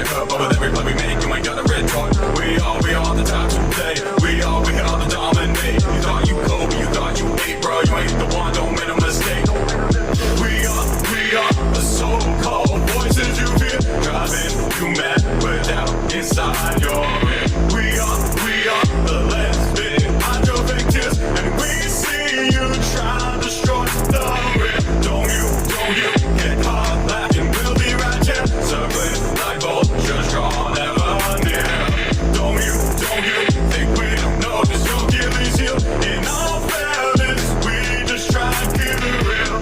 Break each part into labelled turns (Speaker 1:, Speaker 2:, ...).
Speaker 1: your cup, but with every play we make, you ain't got a red card. We are the top today. We are the dominate. You thought you cold, but you thought you ate, bro. You ain't the one, don't make a mistake. We are the so-called voices you fear, driving you mad without inside your head. We are the lesbian hydrovectors, and we see you try to destroy the real. Don't you get caught laughing, we'll be right here, circling like vultures, draw never near. Don't you think we don't notice your Achilles heel? In all fairness, we just try to keep it real.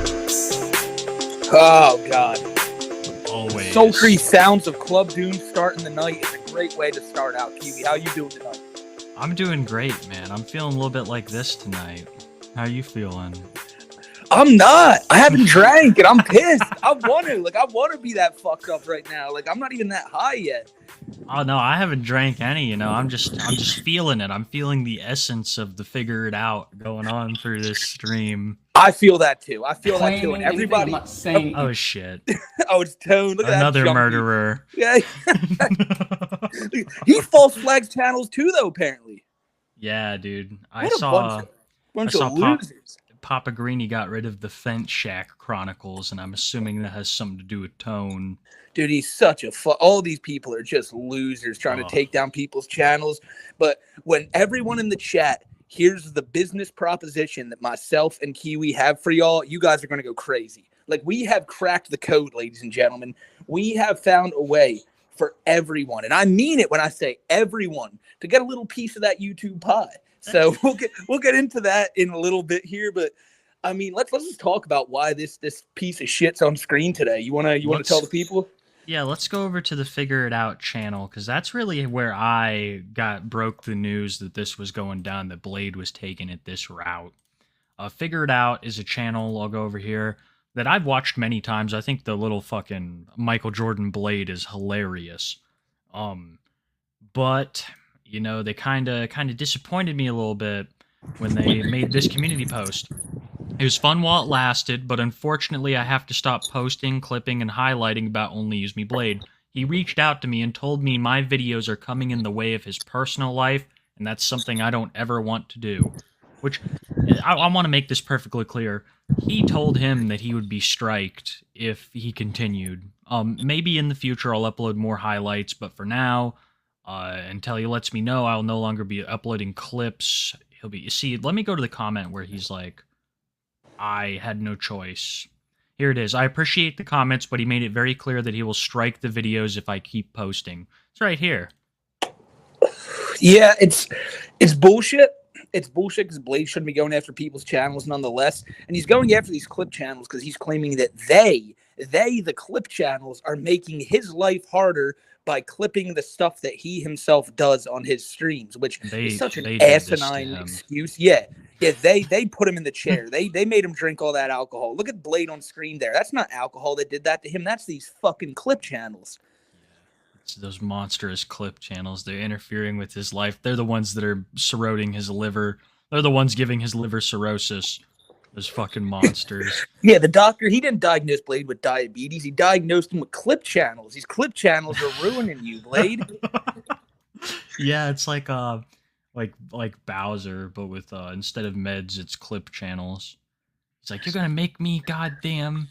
Speaker 2: Oh, God.
Speaker 3: Always.
Speaker 2: Sultry sounds of Club Doom starting the night is a great way to start out, Kiwi. How you doing tonight?
Speaker 3: I'm doing great, man. I'm feeling a little bit like this tonight. How you feeling?
Speaker 2: I'm not. I haven't drank, and I'm pissed. I want to be that fucked up right now. Like, I'm not even that high yet.
Speaker 3: Oh no, I haven't drank any, you know. I'm just feeling it. I'm feeling the essence of the figure it out going on through this stream.
Speaker 2: I feel that too. And everybody.
Speaker 3: Oh shit.
Speaker 2: Oh, it's Tone. Look at
Speaker 3: Another
Speaker 2: that
Speaker 3: murderer.
Speaker 2: Yeah. He false flags channels too, though, apparently.
Speaker 3: Yeah, dude. I
Speaker 2: What a
Speaker 3: saw
Speaker 2: bunch of losers.
Speaker 3: Papa Greeny got rid of the Fence Shack Chronicles, and I'm assuming that has something to do with Tone.
Speaker 2: Dude, he's such a all these people are just losers trying to take down people's channels. But when everyone in the chat hears the business proposition that myself and Kiwi have for y'all, you guys are going to go crazy. Like, we have cracked the code, ladies and gentlemen. We have found a way for everyone, and I mean it when I say everyone, to get a little piece of that YouTube pie. So we'll get into that in a little bit here, but I mean, let's just talk about why this piece of shit's on screen today. You wanna tell the people?
Speaker 3: Yeah, let's go over to the Figure It Out channel, because that's really where I broke the news that this was going down, that Blade was taking it this route. Figure It Out is a channel, I'll go over here, that I've watched many times. I think the little fucking Michael Jordan Blade is hilarious. But, you know, they kind of disappointed me a little bit when they made this community post. It was fun while it lasted, but unfortunately I have to stop posting, clipping, and highlighting about Only Use Me Blade. He reached out to me and told me my videos are coming in the way of his personal life, and that's something I don't ever want to do. Which, I want to make this perfectly clear. He told him that he would be striked if he continued. Maybe in the future I'll upload more highlights, but for now, until he lets me know I'll no longer be uploading clips. See, let me go to the comment where he's like, I had no choice. Here it is. I appreciate the comments, but he made it very clear that he will strike the videos if I keep posting. It's right here.
Speaker 2: Yeah, it's bullshit. It's bullshit because Blade shouldn't be going after people's channels nonetheless. And he's going after these clip channels because he's claiming that the clip channels, are making his life harder by clipping the stuff that he himself does on his streams, which is such an asinine excuse. Yeah, they put him in the chair. They made him drink all that alcohol. Look at Blade on screen there. That's not alcohol that did that to him. That's these fucking clip channels.
Speaker 3: It's those monstrous clip channels. They're interfering with his life. They're the ones that are corroding his liver. They're the ones giving his liver cirrhosis. Those fucking monsters.
Speaker 2: Yeah, the doctor, he didn't diagnose Blade with diabetes. He diagnosed him with clip channels. These clip channels are ruining you, Blade.
Speaker 3: Yeah, it's like Bowser, but with instead of meds, it's clip channels. He's like, you're gonna make me goddamn.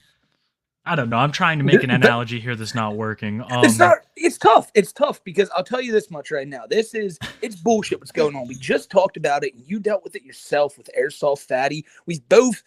Speaker 3: I don't know. I'm trying to make an analogy here that's not working.
Speaker 2: It's tough. It's tough because I'll tell you this much right now. It's bullshit what's going on. We just talked about it, and you dealt with it yourself with Airsoft Fatty. We've both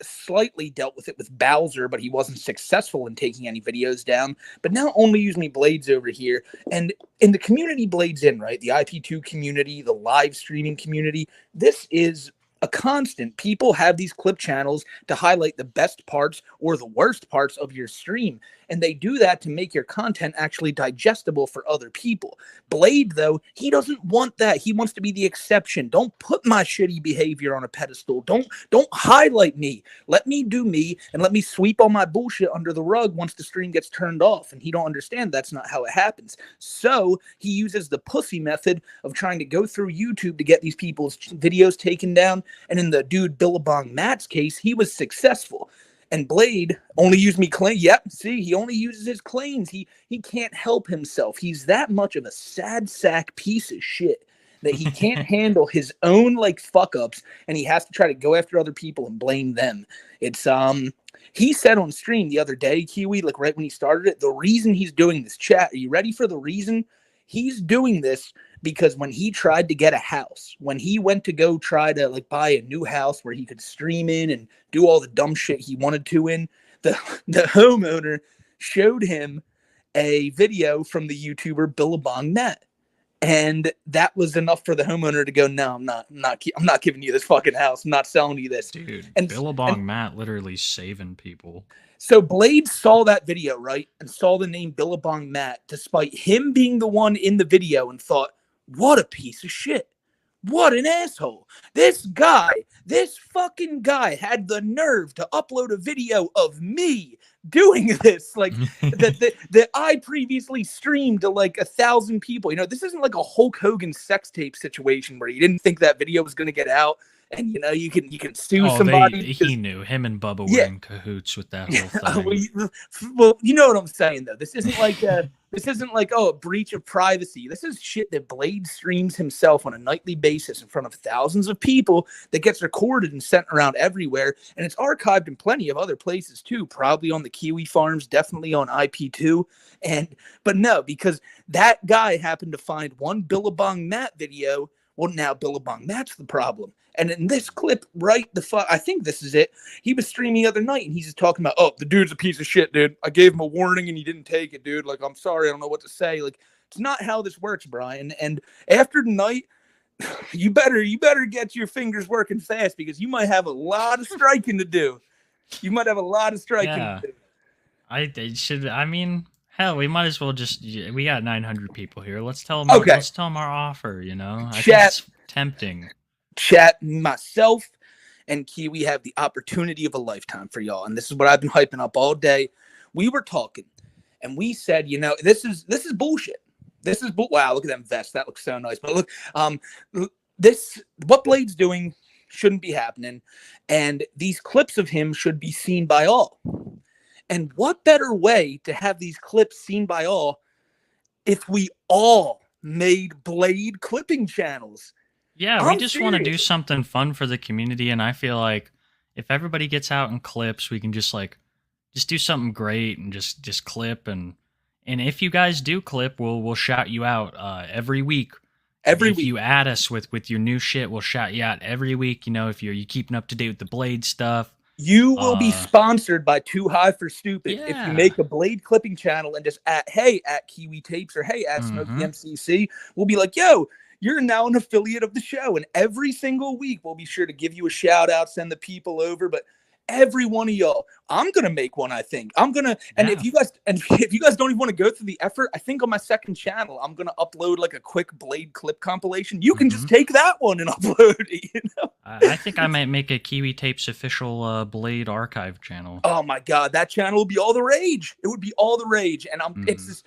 Speaker 2: slightly dealt with it with Bowser, but he wasn't successful in taking any videos down. But now Only Use Me Blades over here, and in the community Blades in, right? The IP2 community, the live streaming community. This is a constant. People have these clip channels to highlight the best parts or the worst parts of your stream. And they do that to make your content actually digestible for other people. Blade, though, he doesn't want that. He wants to be the exception. Don't put my shitty behavior on a pedestal. Don't highlight me. Let me do me and let me sweep all my bullshit under the rug once the stream gets turned off. And he don't understand that's not how it happens. So he uses the pussy method of trying to go through YouTube to get these people's videos taken down. And in the dude Billabong Matt's case, he was successful. And Blade only used me claim. Yep, see, he only uses his claims. He can't help himself. He's that much of a sad sack piece of shit that he can't handle his own like fuck ups, and he has to try to go after other people and blame them. It's he said on stream the other day, Kiwi, like right when he started it, the reason he's doing this, chat, are you ready for the reason? He's doing this because when he tried to get a house, when he went to go try to like buy a new house where he could stream in and do all the dumb shit he wanted to in, the homeowner showed him a video from the YouTuber Billabong Matt. And that was enough for the homeowner to go, no, I'm not giving you this fucking house. I'm not selling you this.
Speaker 3: Dude,
Speaker 2: and
Speaker 3: Billabong Matt literally saving people.
Speaker 2: So Blade saw that video, right? And saw the name Billabong Matt, despite him being the one in the video, and thought, what a piece of shit. What an asshole. This fucking guy had the nerve to upload a video of me doing this, like that I previously streamed to like 1,000 people. You know, this isn't like a Hulk Hogan sex tape situation where he didn't think that video was going to get out. And you know, you can sue somebody.
Speaker 3: He knew him and Bubba were in cahoots with that whole thing.
Speaker 2: Well, you know what I'm saying though. This isn't like a breach of privacy. This is shit that Blade streams himself on a nightly basis in front of thousands of people that gets recorded and sent around everywhere, and it's archived in plenty of other places too. Probably on the Kiwi farms, definitely on IP2. But no, because that guy happened to find one Billabong Matt video. Well, now Billabong Matt's the problem. And in this clip, right the fuck, I think this is it. He was streaming the other night, and he's just talking about, oh, the dude's a piece of shit, dude. I gave him a warning, and he didn't take it, dude. Like, I'm sorry, I don't know what to say. Like, it's not how this works, Brian. And after tonight, you better get your fingers working fast, because you might have a lot of striking to do. You might have a lot of striking to do.
Speaker 3: I mean, hell, we might as well we got 900 people here. Let's tell them.
Speaker 2: Okay.
Speaker 3: Let's tell them our offer. You know, I think it's tempting.
Speaker 2: Chat, myself and Kiwi have the opportunity of a lifetime for y'all, and this is what I've been hyping up all day. We were talking, and we said, you know, this is bullshit. Wow, look at them vests. That looks so nice. But look, what Blade's doing shouldn't be happening, and these clips of him should be seen by all. And what better way to have these clips seen by all if we all made Blade clipping channels?
Speaker 3: Yeah, we just want to do something fun for the community, and I feel like if everybody gets out and clips, we can just do something great and just clip, and if you guys do clip, we'll shout you out every week. If you add us with your new shit, we'll shout you out every week. You know, if you're keeping up to date with the Blade stuff.
Speaker 2: You will be sponsored by Too High for Stupid if you make a Blade clipping channel and just at Kiwi Tapes or hey at Smokey MCC. We'll be like, yo, you're now an affiliate of the show, and every single week we'll be sure to give you a shout out, send the people over. But every one of y'all, I'm gonna make one. I think I'm gonna, and if you guys don't even want to go through the effort, I think on my second channel I'm gonna upload like a quick Blade clip compilation. You can just take that one and upload it. You know,
Speaker 3: I think I might make a Kiwi Tapes official Blade archive channel.
Speaker 2: Oh my god, that channel would be all the rage. It would be all the rage, and it's just.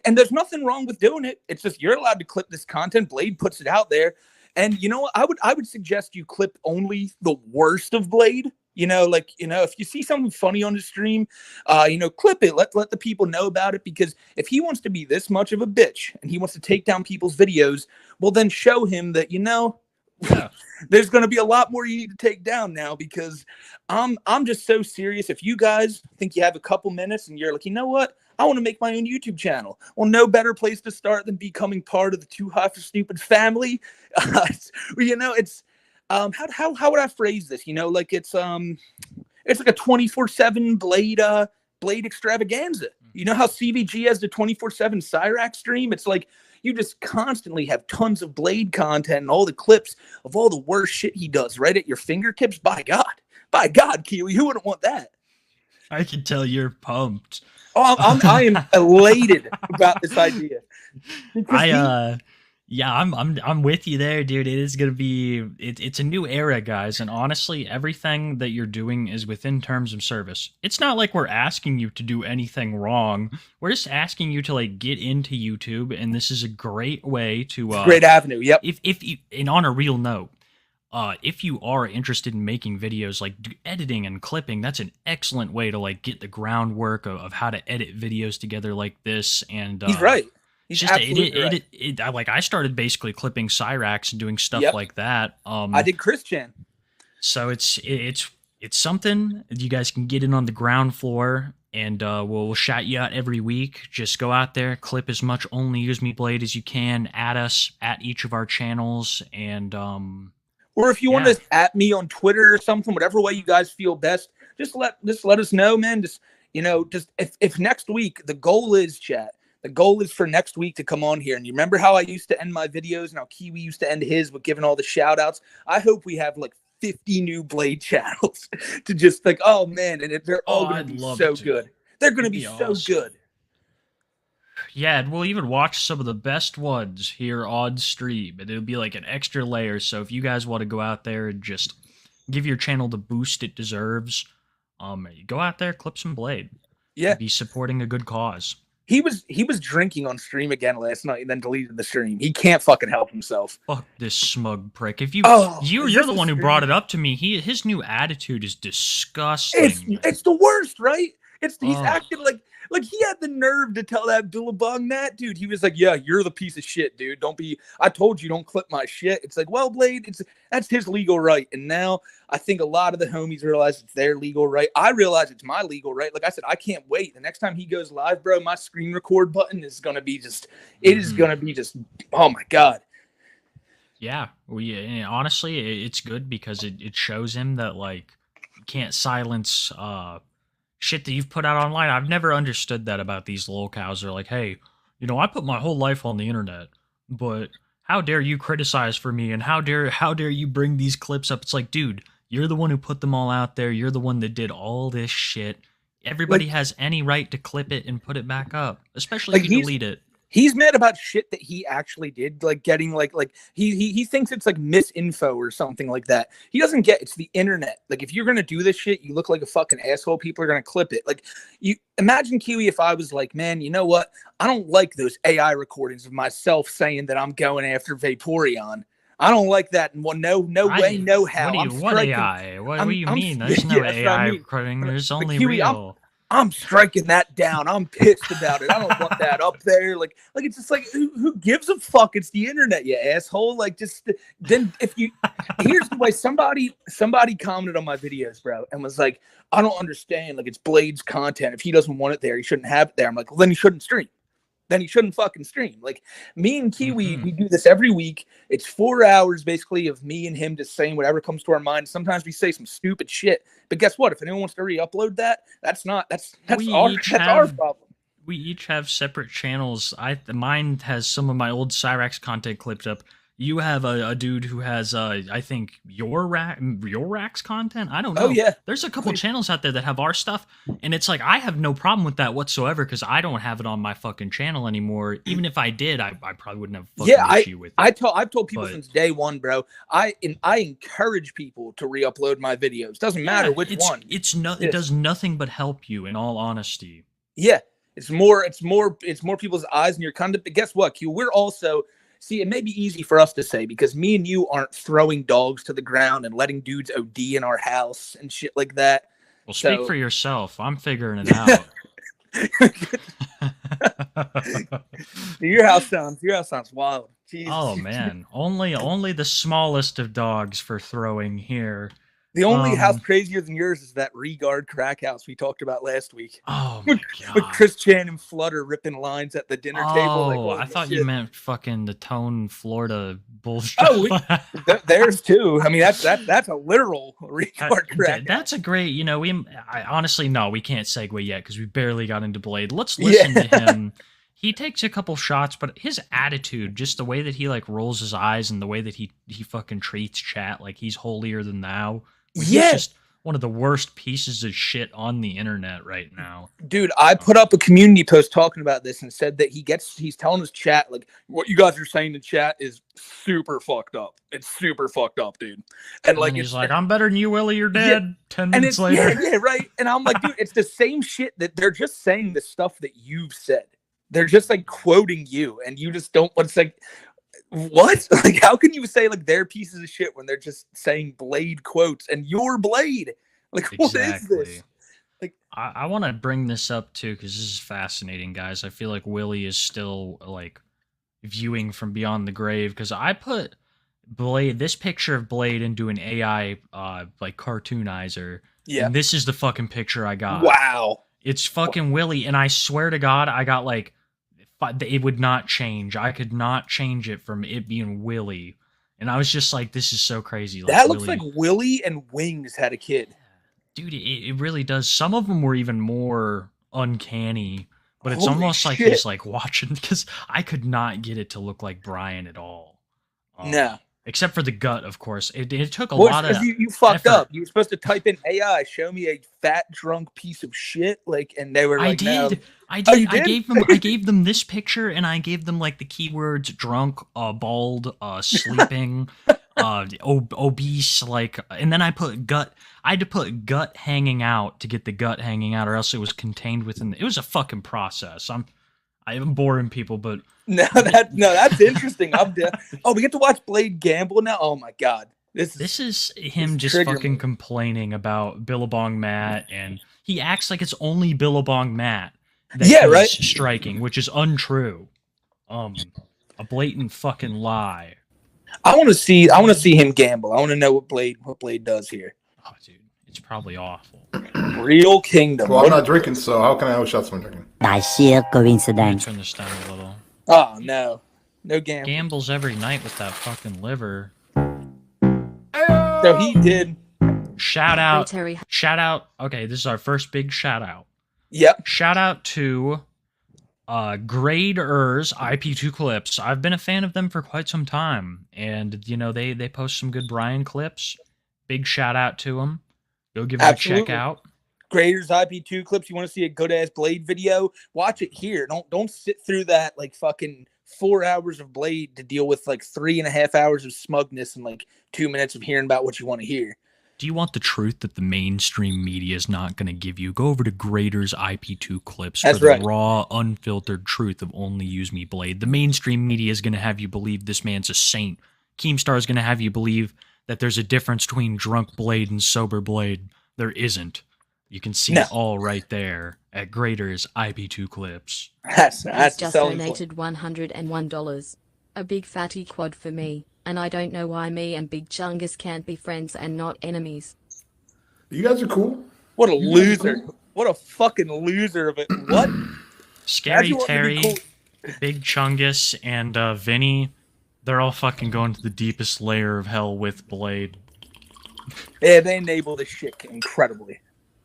Speaker 2: And there's nothing wrong with doing it. It's just you're allowed to clip this content. Blade puts it out there. And you know what? I would suggest you clip only the worst of Blade. You know, like, you know, if you see something funny on the stream, you know, clip it. Let the people know about it, because if he wants to be this much of a bitch and he wants to take down people's videos, well, then show him that, you know, there's going to be a lot more you need to take down now, because I'm just so serious. If you guys think you have a couple minutes and you're like, you know what? I want to make my own YouTube channel. Well, no better place to start than becoming part of the Too High for Stupid family. You know, it's how would I phrase this? You know, like it's like a 24/7 Blade extravaganza. You know how CVG has the 24/7 Cyrax stream? It's like you just constantly have tons of Blade content and all the clips of all the worst shit he does right at your fingertips. By God, Kiwi, who wouldn't want that?
Speaker 3: I can tell you're pumped.
Speaker 2: Oh, I am elated about this idea.
Speaker 3: I'm with you there, dude. It is gonna be it's a new era, guys, and honestly, everything that you're doing is within terms of service. It's not like we're asking you to do anything wrong. We're just asking you to like get into YouTube, and this is a great way to
Speaker 2: great avenue. Yep.
Speaker 3: If and on a real note, if you are interested in making videos, like editing and clipping, that's an excellent way to like get the groundwork of how to edit videos together like this. And
Speaker 2: He's right.
Speaker 3: it's
Speaker 2: He's
Speaker 3: just
Speaker 2: absolutely right.
Speaker 3: like I started basically clipping Cyrax and doing stuff
Speaker 2: Yep.
Speaker 3: like that.
Speaker 2: I did Christian.
Speaker 3: So it's something you guys can get in on the ground floor, and we'll shout you out every week. Just go out there, clip as much Only Use Me Blade as you can. Add us at each of our channels, and
Speaker 2: Or if you want to at me on Twitter or something, whatever way you guys feel best, just let us know, man. Just just if next week the goal is, chat. The goal is for next week to come on here. And you remember how I used to end my videos and how Kiwi used to end his with giving all the shout outs? I hope we have like 50 new Blade channels to just like, oh man, and they're all going to be so good. They're going to be so good.
Speaker 3: Yeah, and we'll even watch some of the best ones here on stream, and it'll be like an extra layer. So if you guys want to go out there and just give your channel the boost it deserves, go out there, clip some Blade.
Speaker 2: Yeah,
Speaker 3: be supporting a good cause.
Speaker 2: He was drinking on stream again last night and then deleted the stream. He can't fucking help himself.
Speaker 3: Fuck this smug prick. If you you're the one who brought it up to me. His new attitude is disgusting.
Speaker 2: It's the worst, right? He's acting like he had the nerve to tell that Billabong that, dude. He was like, yeah, you're the piece of shit, dude. I told you, don't clip my shit. It's like, well, Blade, that's his legal right. And now I think a lot of the homies realize it's their legal right. I realize it's my legal right. Like I said, I can't wait. The next time he goes live, bro, my screen record button is going to be is going to be just, oh my God.
Speaker 3: Yeah. Honestly, it's good because it shows him that, like, you can't silence, shit that you've put out online. I've never understood that about these lolcows. They're like, hey, I put my whole life on the internet, but how dare you criticize for me, and how dare you bring these clips up? It's like, dude, you're the one who put them all out there. You're the one that did all this shit. Everybody has any right to clip it and put it back up, especially if you delete it.
Speaker 2: He's mad about shit that he actually did, like getting like he thinks it's like misinfo or something like that. He doesn't get it's the internet. Like if you're gonna do this shit, you look like a fucking asshole. People are gonna clip it. Like you imagine Kiwi if I was like, man, you know what? I don't like those AI recordings of myself saying that I'm going after Vaporeon. I don't like that. No way, no how.
Speaker 3: What AI? What do you mean? There's no AI recording. There's only
Speaker 2: Kiwi,
Speaker 3: real.
Speaker 2: I'm striking that down. I'm pissed about it. I don't want that up there. Like it's just like who gives a fuck? It's the internet, you asshole. Like just then if you here's the way somebody commented on my videos, bro, and was like, I don't understand. Like it's Blade's content. If he doesn't want it there, he shouldn't have it there. I'm like, well, then he shouldn't stream. Then he shouldn't fucking stream. Like me and Kiwi, we do this every week. It's 4 hours basically of me and him just saying whatever comes to our mind. Sometimes we say some stupid shit, but guess what? If anyone wants to re-upload that, that's our problem.
Speaker 3: We each have separate channels. Mine has some of my old Cyrax content clipped up. You have a dude who has, I think, your Rax content. I don't know.
Speaker 2: Oh yeah,
Speaker 3: there's a couple channels out there that have our stuff, and it's like I have no problem with that whatsoever because I don't have it on my fucking channel anymore. Even if I did, I probably wouldn't have fucking issue with it.
Speaker 2: I've told people since day one, bro. I encourage people to re-upload my videos. Doesn't matter which one.
Speaker 3: It does nothing but help you. In all honesty.
Speaker 2: Yeah, it's more people's eyes in your content. But guess what, Q? We're also. See, it may be easy for us to say because me and you aren't throwing dogs to the ground and letting dudes OD in our house and shit like that.
Speaker 3: Well, speak for yourself. I'm figuring it out. Your house sounds wild. Jesus. Oh man, only the smallest of dogs for throwing here.
Speaker 2: The only house crazier than yours is that Regard crack house we talked about last week.
Speaker 3: Oh my God.
Speaker 2: With Chris Chan and Flutter ripping lines at the dinner table.
Speaker 3: Like, I thought you meant fucking the Tone, Florida bullshit.
Speaker 2: Oh, there's two. I mean, that's a literal Regard crack.
Speaker 3: That's a great. Honestly, no, we can't segue yet because we barely got into Blade. Let's listen to him. He takes a couple shots, but his attitude, just the way that he like rolls his eyes and the way that he fucking treats chat like he's holier than thou. He's just one of the worst pieces of shit on the internet right now.
Speaker 2: Dude, I put up a community post talking about this and said that he's telling his chat, like, what you guys are saying in chat is super fucked up. It's super fucked up, dude. And like,
Speaker 3: he's like, I'm better than you, Willie, you're dead. 10 minutes later.
Speaker 2: Yeah, right. And I'm like, dude, it's the same shit that they're just saying the stuff that you've said. They're just like quoting you and you just don't, it's like, What? Like, how can you say like they're pieces of shit when they're just saying Blade quotes and your Blade? Like, what is this? Like,
Speaker 3: I want to bring this up too because this is fascinating, guys. I feel like Willie is still like viewing from beyond the grave because I put this picture of Blade into an AI like cartoonizer.
Speaker 2: yeah.
Speaker 3: And this is the fucking picture I got.
Speaker 2: Wow.
Speaker 3: It's fucking Willie, and I swear to God, I got like it would not change. I could not change it from it being Willie, and I was just like, "This is so crazy." Like,
Speaker 2: That looks
Speaker 3: Willie,
Speaker 2: like Willie and Wings had a kid.
Speaker 3: dude, it really does. Some of them were even more uncanny, but it's
Speaker 2: Holy
Speaker 3: almost like
Speaker 2: shit.
Speaker 3: he's like watching because I could not get it to look like Brian at all.
Speaker 2: No.
Speaker 3: Except for the gut, of course. It took a
Speaker 2: Well,
Speaker 3: lot of
Speaker 2: because you fucked
Speaker 3: effort.
Speaker 2: up. You were supposed to type in AI, show me a fat drunk piece of shit, like, and they were like, no.
Speaker 3: I
Speaker 2: Oh,
Speaker 3: did.
Speaker 2: you
Speaker 3: I
Speaker 2: did?
Speaker 3: gave them this picture, and I gave them like the keywords drunk, bald, sleeping, obese, like, and then I put gut. I had to put gut hanging out to get the gut hanging out, or else it was contained within. It was a fucking process. I'm boring people, but
Speaker 2: No, that's interesting. Oh, we get to watch Blade gamble now. Oh my god,
Speaker 3: this is him
Speaker 2: this
Speaker 3: just
Speaker 2: triggered
Speaker 3: fucking
Speaker 2: me.
Speaker 3: complaining about Billabong Matt, and he acts like it's only Billabong Matt that
Speaker 2: Yeah,
Speaker 3: he's
Speaker 2: right.
Speaker 3: striking, which is untrue. A blatant fucking lie.
Speaker 2: I want to see him gamble. I want to know what Blade does here.
Speaker 3: Oh, dude, it's probably awful.
Speaker 2: Real Kingdom.
Speaker 4: Well, I'm not drinking, so how can I have shots when I'm drinking?
Speaker 5: By sheer
Speaker 3: Let me
Speaker 5: coincidence.
Speaker 3: turn this down a little.
Speaker 2: Oh no gamble.
Speaker 3: Gambles every night with that fucking liver.
Speaker 2: So he did.
Speaker 3: Shout out.
Speaker 6: Terry.
Speaker 3: Shout out. Okay, this is our first big shout out.
Speaker 2: Yep.
Speaker 3: Shout out to Graders IP2 clips. I've been a fan of them for quite some time, and you know they post some good Brian clips. Big shout out to them. Go give them a check
Speaker 2: Absolutely.
Speaker 3: out.
Speaker 2: Graders IP2 clips. You want to see a good ass Blade video? Watch it here. Don't sit through that like fucking 4 hours of Blade to deal with like 3.5 hours of smugness and like 2 minutes of hearing about what you want to hear.
Speaker 3: Do you want the truth that the mainstream media is not going to give you? Go over to Graders IP2 clips
Speaker 2: That's
Speaker 3: for the
Speaker 2: right.
Speaker 3: raw, unfiltered truth of Only Use Me Blade. The mainstream media is going to have you believe this man's a saint. Keemstar is going to have you believe that there's a difference between drunk Blade and sober Blade. There isn't. You can see
Speaker 2: No.
Speaker 3: it all right there at Graders IP2 clips.
Speaker 2: That's
Speaker 6: He's
Speaker 2: the
Speaker 6: just
Speaker 2: selling
Speaker 6: donated $101. A big fatty quad for me, and I don't know why me and Big Chungus can't be friends and not enemies.
Speaker 4: You guys are cool.
Speaker 2: What a
Speaker 4: You guys are
Speaker 2: loser.
Speaker 4: cool.
Speaker 2: What a fucking loser of it. What?
Speaker 3: Scary
Speaker 2: Imagine what would be
Speaker 3: Terry,
Speaker 2: cool-
Speaker 3: Big Chungus, and Vinny, they're all fucking going to the deepest layer of hell with Blade.
Speaker 2: Yeah, they enable this shit incredibly.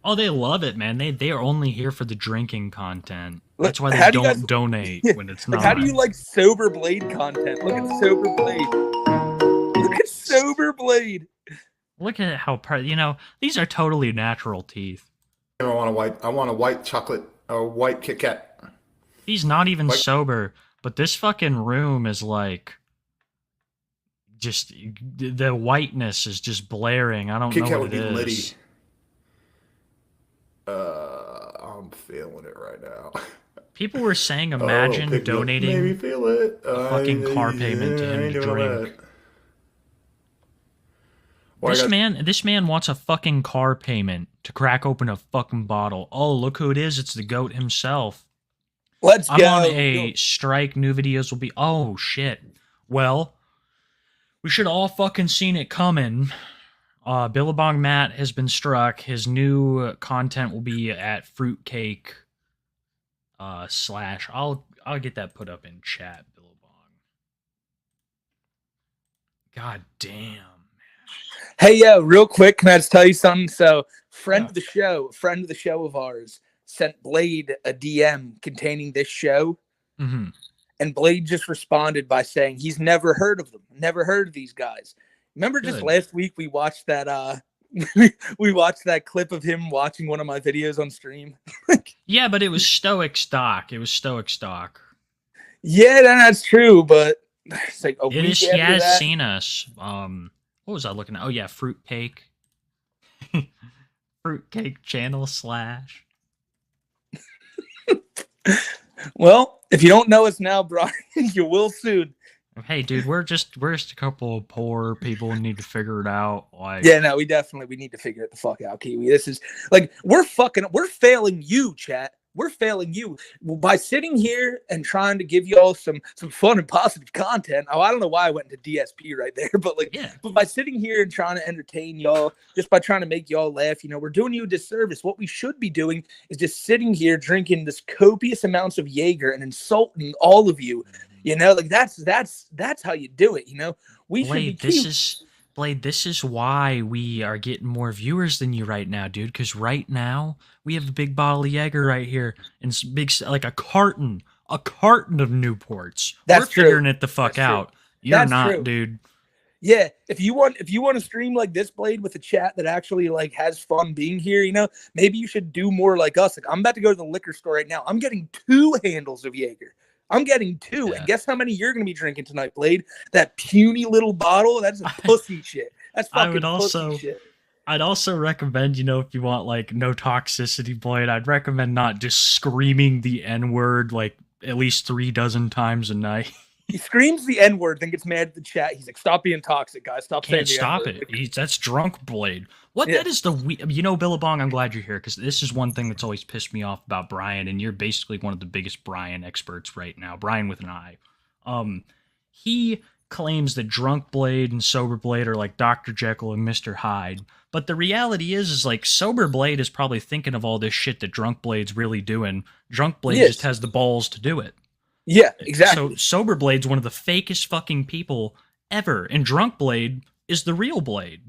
Speaker 3: Oh, they love it, man. They are only here for the drinking content.
Speaker 2: Look,
Speaker 3: That's why they
Speaker 2: how do you
Speaker 3: don't
Speaker 2: guys-
Speaker 3: donate when it's
Speaker 2: Like,
Speaker 3: not.
Speaker 2: how do you like sober Blade content? Look at sober Blade. Look at sober Blade.
Speaker 3: Look at how these are totally natural teeth.
Speaker 4: I want a white chocolate, a white Kit Kat.
Speaker 3: He's not even
Speaker 4: Like-
Speaker 3: sober, but this fucking room is like just the whiteness is just blaring. I don't
Speaker 4: Kit
Speaker 3: know
Speaker 4: Kat
Speaker 3: what
Speaker 4: would
Speaker 3: it
Speaker 4: be
Speaker 3: is.
Speaker 4: litty. I'm feeling it right now.
Speaker 3: People were saying,
Speaker 4: Oh,
Speaker 3: imagine
Speaker 4: pick it up,
Speaker 3: donating.
Speaker 4: Maybe feel it.
Speaker 3: a fucking car payment to him
Speaker 4: I ain't
Speaker 3: to
Speaker 4: doing
Speaker 3: drink.
Speaker 4: that. Well, I got-
Speaker 3: This man wants a fucking car payment to crack open a fucking bottle. Oh, look who it is! It's the goat himself.
Speaker 2: Let's
Speaker 3: I'm
Speaker 2: go.
Speaker 3: on a strike. New videos will be. Oh shit. Well, we should all fucking seen it coming. Billabong Matt has been struck. His new content will be at Fruitcake. / I'll get that put up in chat. Billabong. God damn.
Speaker 2: Hey, yo, real quick, can I just tell you something? So, friend of the show of ours, sent Blade a DM containing this show,
Speaker 3: Mm-hmm.
Speaker 2: and Blade just responded by saying he's never heard of them, never heard of these guys. Remember, just
Speaker 3: Good.
Speaker 2: last week we watched that we watched that clip of him watching one of my videos on stream.
Speaker 3: Yeah, but it was stoic stock.
Speaker 2: Yeah, that's true, but it's like a
Speaker 3: It
Speaker 2: week
Speaker 3: is. He
Speaker 2: after
Speaker 3: has
Speaker 2: that.
Speaker 3: seen us. What was I looking at? Oh yeah, Fruitcake. Fruitcake channel /
Speaker 2: Well, if you don't know us now, Brian, you will soon.
Speaker 3: Hey, dude, we're just a couple of poor people who need to figure it out. Like,
Speaker 2: Yeah, no, we need to figure it the fuck out, Kiwi. This is like we're failing you, chat. We're failing you by sitting here and trying to give y'all some fun and positive content. Oh, I don't know why I went into DSP right there, but like,
Speaker 3: yeah,
Speaker 2: but by sitting here and trying to entertain y'all, just by trying to make y'all laugh, we're doing you a disservice. What we should be doing is just sitting here drinking this copious amounts of Jaeger and insulting all of you. Like that's how you do it. We should be.
Speaker 3: Blade, this is why we are getting more viewers than you right now, dude. Because right now we have a big bottle of Jaeger right here, and it's big, like a carton of Newports.
Speaker 2: That's
Speaker 3: We're figuring it the fuck
Speaker 2: That's true.
Speaker 3: out. You're
Speaker 2: That's
Speaker 3: not,
Speaker 2: true.
Speaker 3: dude.
Speaker 2: Yeah, if you want to stream like this, Blade, with a chat that actually like has fun being here, maybe you should do more like us. Like I'm about to go to the liquor store right now. I'm getting 2 handles of Jaeger. I'm getting 2.
Speaker 3: Yeah.
Speaker 2: And guess how many you're going to be drinking tonight, Blade? That puny little bottle? That's a pussy shit. That's fucking pussy shit.
Speaker 3: I'd also recommend, if you want like no toxicity, Blade, I'd recommend not just screaming the N-word like at least 3 dozen times a night.
Speaker 2: He screams the N-word, then gets mad at the chat. He's like, "Stop being toxic, guys. Stop saying
Speaker 3: Can't
Speaker 2: the
Speaker 3: stop
Speaker 2: N-word."
Speaker 3: it. That's drunk Blade. What?
Speaker 2: Yeah.
Speaker 3: That is Billabong, I'm glad you're here, because this is one thing that's always pissed me off about Brian, and you're basically one of the biggest Brian experts right now. Brian with an I. He claims that drunk Blade and sober Blade are like Dr. Jekyll and Mr. Hyde. But the reality is like sober Blade is probably thinking of all this shit that drunk Blade's really doing. Drunk Blade just has the balls to do it.
Speaker 2: Yeah, exactly.
Speaker 3: So Sober Blade's one of the fakest fucking people ever, and Drunk Blade is the real Blade.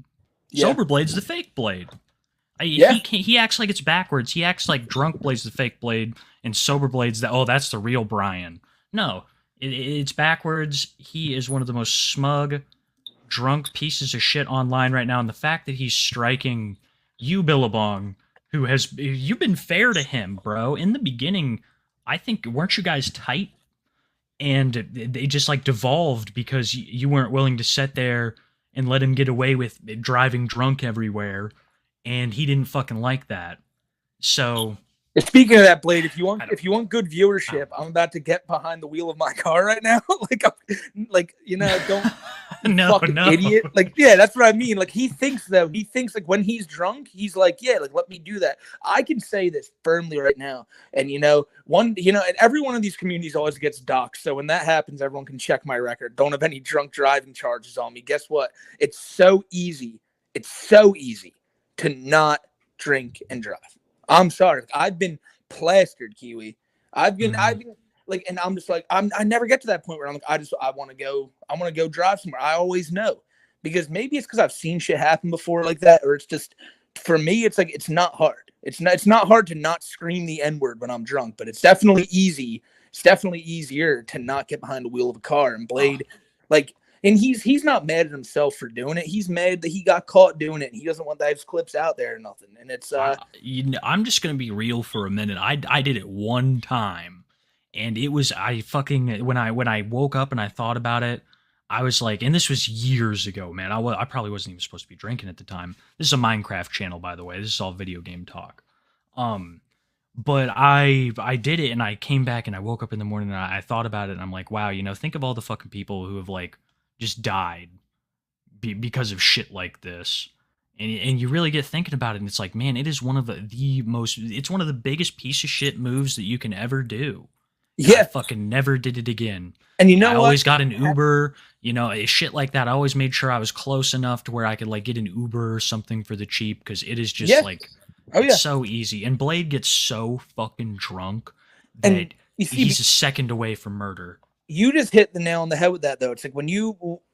Speaker 2: Yeah.
Speaker 3: Sober Blade's the fake Blade.
Speaker 2: Yeah.
Speaker 3: He acts like it's backwards. He acts like Drunk Blade's the fake Blade, and Sober Blade's that's the real Brian. No, it's backwards. He is one of the most smug, drunk pieces of shit online right now, and the fact that he's striking you, Billabong, you've been fair to him, bro. In the beginning, I think, weren't you guys tight? And they just like devolved because you weren't willing to sit there and let him get away with driving drunk everywhere, and he didn't fucking like that. So,
Speaker 2: speaking of that, Blade, if you want good viewership, I'm about to get behind the wheel of my car right now. Don't fucking idiot. Like, yeah, that's what I mean. Like, he thinks like when he's drunk, he's like, yeah, like let me do that. I can say this firmly right now, and and every one of these communities always gets doxxed. So when that happens, everyone can check my record. Don't have any drunk driving charges on me. Guess what? It's so easy. It's so easy to not drink and drive. I'm sorry. I've been plastered, Kiwi. I've been like, and I'm just like, I never get to that point where I'm like, I want to go drive somewhere. I always know, because maybe it's because I've seen shit happen before like that, or it's just, for me, it's like, it's not hard. It's not hard to not scream the N-word when I'm drunk, but it's definitely easy. It's definitely easier to not get behind the wheel of a car. And Blade, and he's not mad at himself for doing it. He's mad that he got caught doing it, and he doesn't want those clips out there or nothing. And it's
Speaker 3: I'm just gonna be real for a minute. I did it one time, and it was when I woke up and I thought about it, I was like, and this was years ago, man. I probably wasn't even supposed to be drinking at the time. This is a Minecraft channel, by the way. This is all video game talk. But I did it, and I came back and I woke up in the morning and I thought about it, and I'm like, wow, think of all the fucking people who have like just died because of shit like this, and you really get thinking about it, and it's like, man, it is one of it's one of the biggest piece of shit moves that you can ever do.
Speaker 2: Yeah,
Speaker 3: I fucking never did it again.
Speaker 2: And I
Speaker 3: always got an Uber, shit like that. I always made sure I was close enough to where I could like get an Uber or something for the cheap, because it is just it's so easy. And Blade gets so fucking drunk that he's a second away from murder.
Speaker 2: You just hit the nail on the head with that, though. It's like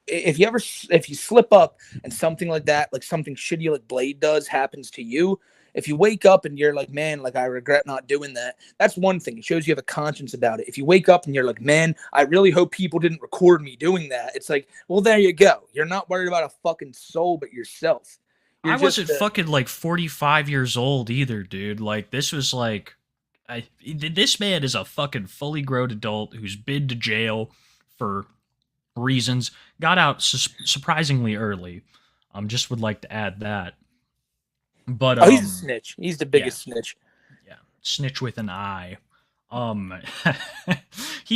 Speaker 2: if you slip up and something like that, like something shitty like Blade does happens to you, if you wake up and you're like, man, like I regret not doing that, that's one thing. It shows you have a conscience about it. If you wake up and you're like, man, I really hope people didn't record me doing that, it's like, well, there you go. You're not worried about a fucking soul but yourself.
Speaker 3: I wasn't fucking like 45 years old either, dude. Like, this was like, this man is a fucking fully grown adult who's been to jail for reasons, got out surprisingly early. Just would like to add that. But
Speaker 2: he's a snitch. He's the biggest snitch.
Speaker 3: Yeah, snitch with an I.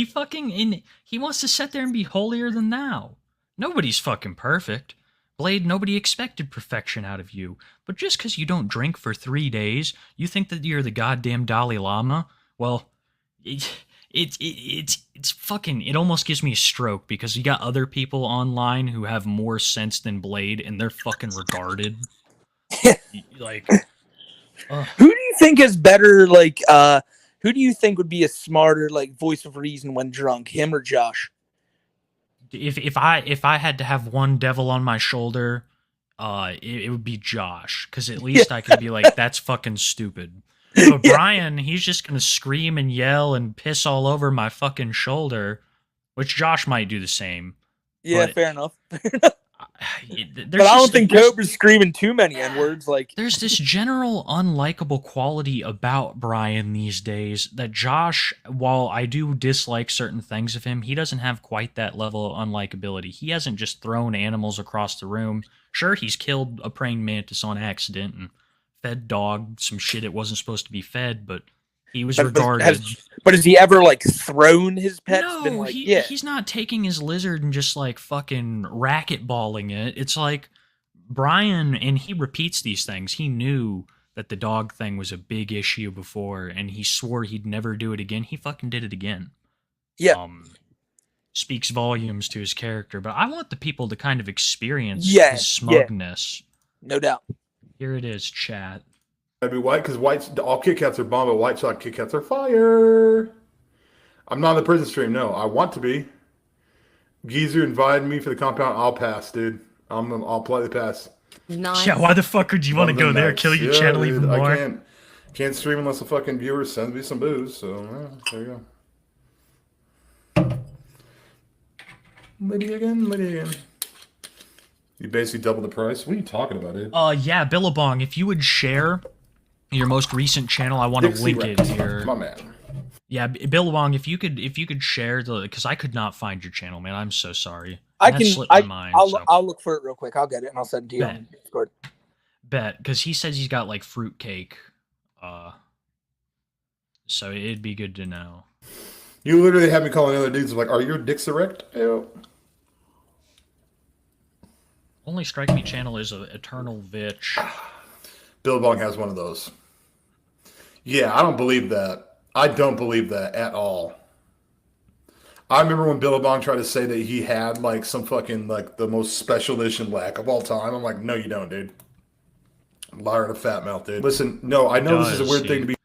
Speaker 3: He wants to sit there and be holier than thou. Nobody's fucking perfect. Blade, nobody expected perfection out of you. But just because you don't drink for 3 days, you think that you're the goddamn Dalai Lama? Well, it's fucking, it almost gives me a stroke because you got other people online who have more sense than Blade and they're fucking retarded. Like,
Speaker 2: Who do you think is better? Like, who do you think would be a smarter like voice of reason when drunk, him or Josh?
Speaker 3: if I had to have one devil on my shoulder, it would be Josh, because at least I could be like, that's fucking stupid. But Brian, he's just gonna scream and yell and piss all over my fucking shoulder, which Josh might do the same.
Speaker 2: Yeah,
Speaker 3: But-
Speaker 2: fair enough.
Speaker 3: But
Speaker 2: But I don't think Cobra's screaming too many N-words. Like,
Speaker 3: there's this general unlikable quality about Brian these days that Josh, while I do dislike certain things of him, he doesn't have quite that level of unlikability. He hasn't just thrown animals across the room. Sure, he's killed a praying mantis on accident and fed dog some shit it wasn't supposed to be fed, but he was regarded.
Speaker 2: But has he ever like thrown his pets?
Speaker 3: No,
Speaker 2: Been like, yeah.
Speaker 3: he's not taking his lizard and just like fucking racquetballing it. It's like Brian, and he repeats these things. He knew that the dog thing was a big issue before, and he swore he'd never do it again. He fucking did it again.
Speaker 2: Yeah.
Speaker 3: Speaks volumes to his character, but I want the people to kind of experience
Speaker 2: Yeah,
Speaker 3: his smugness.
Speaker 2: No doubt.
Speaker 3: Here it is, chat.
Speaker 4: That'd be white because all Kit Kats are bomb, but white chocolate Kit Kats are fire. I'm not on the prison stream. No, I want to be. Geezer invited me for the compound. I'll pass, dude. I'll politely pass.
Speaker 6: Nice.
Speaker 3: Yeah, why the fuck would you want to go there? Kill your channel
Speaker 4: dude,
Speaker 3: even more?
Speaker 4: I can't stream unless a fucking viewer sends me some booze. So there you go. Lady again. You basically double the price. What are you talking about, dude?
Speaker 3: Yeah, Billabong, if you would share your most recent channel, I want to
Speaker 4: Dixie
Speaker 3: link it
Speaker 4: Rex.
Speaker 3: here.
Speaker 4: My man.
Speaker 3: Yeah, Billabong, if you could share the, because I could not find your channel, man. I'm so sorry.
Speaker 2: I
Speaker 3: That
Speaker 2: can.
Speaker 3: slipped my mind, so.
Speaker 2: I'll look for it real quick. I'll get it and I'll send it to you
Speaker 3: Bet.
Speaker 2: on Discord.
Speaker 3: Bet, because he says he's got like fruitcake. So it'd be good to know.
Speaker 4: You literally have me calling other dudes like, "Are your dicks erect?" Ew.
Speaker 3: Only Strike Me channel is a Eternal Vitch.
Speaker 4: Billabong has one of those. Yeah, I don't believe that. I don't believe that at all. I remember when Billabong tried to say that he had like some fucking like the most special edition lack of all time. I'm like, no, you don't, dude. Liar and a fat mouth, dude. Listen, no, I know this is a weird thing to be.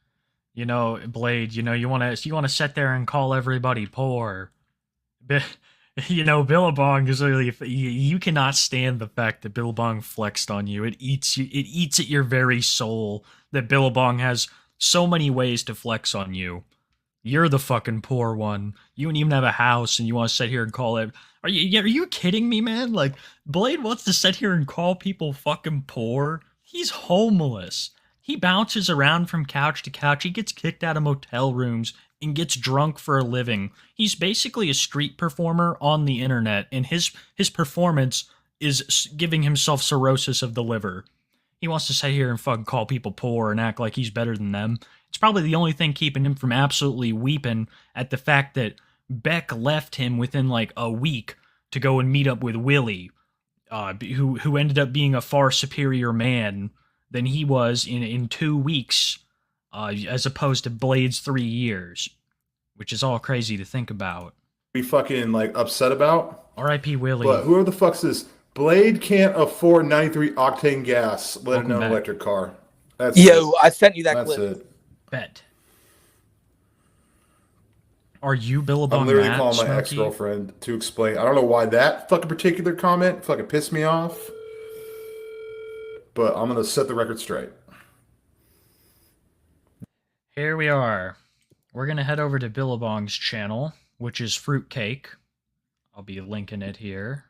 Speaker 3: You know, Blade, you wanna sit there and call everybody poor. You know, Billabong is really, you cannot stand the fact that Billabong flexed on you. It eats at your very soul that Billabong has so many ways to flex on you. You're the fucking poor one. You don't even have a house and you want to sit here and call it. Are you kidding me, man? Like, Blade wants to sit here and call people fucking poor. He's homeless. He bounces around from couch to couch. He gets kicked out of motel rooms and gets drunk for a living. He's basically a street performer on the internet, and his performance is giving himself cirrhosis of the liver. He wants to sit here and fucking call people poor and act like he's better than them. It's probably the only thing keeping him from absolutely weeping at the fact that Beck left him within like a week to go and meet up with Willie, who ended up being a far superior man than he was in 2 weeks, as opposed to Blade's 3 years, which is all crazy to think about.
Speaker 4: Be fucking like upset about.
Speaker 3: R.I.P. Willie.
Speaker 4: But whoever the fuck's this? Blade can't afford 93 octane gas, let
Speaker 3: Welcome
Speaker 4: alone
Speaker 3: back.
Speaker 4: electric car. That's
Speaker 2: Yo,
Speaker 4: it.
Speaker 2: I sent you that
Speaker 4: That's
Speaker 2: clip.
Speaker 4: it.
Speaker 3: Bet. Are you Billabong
Speaker 4: I'm literally
Speaker 3: Matt,
Speaker 4: calling my
Speaker 3: Smokey?
Speaker 4: ex-girlfriend to explain. I don't know why that fucking particular comment fucking pissed me off, but I'm gonna set the record straight.
Speaker 3: Here we are. We're going to head over to Billabong's channel, which is Fruitcake. I'll be linking it here.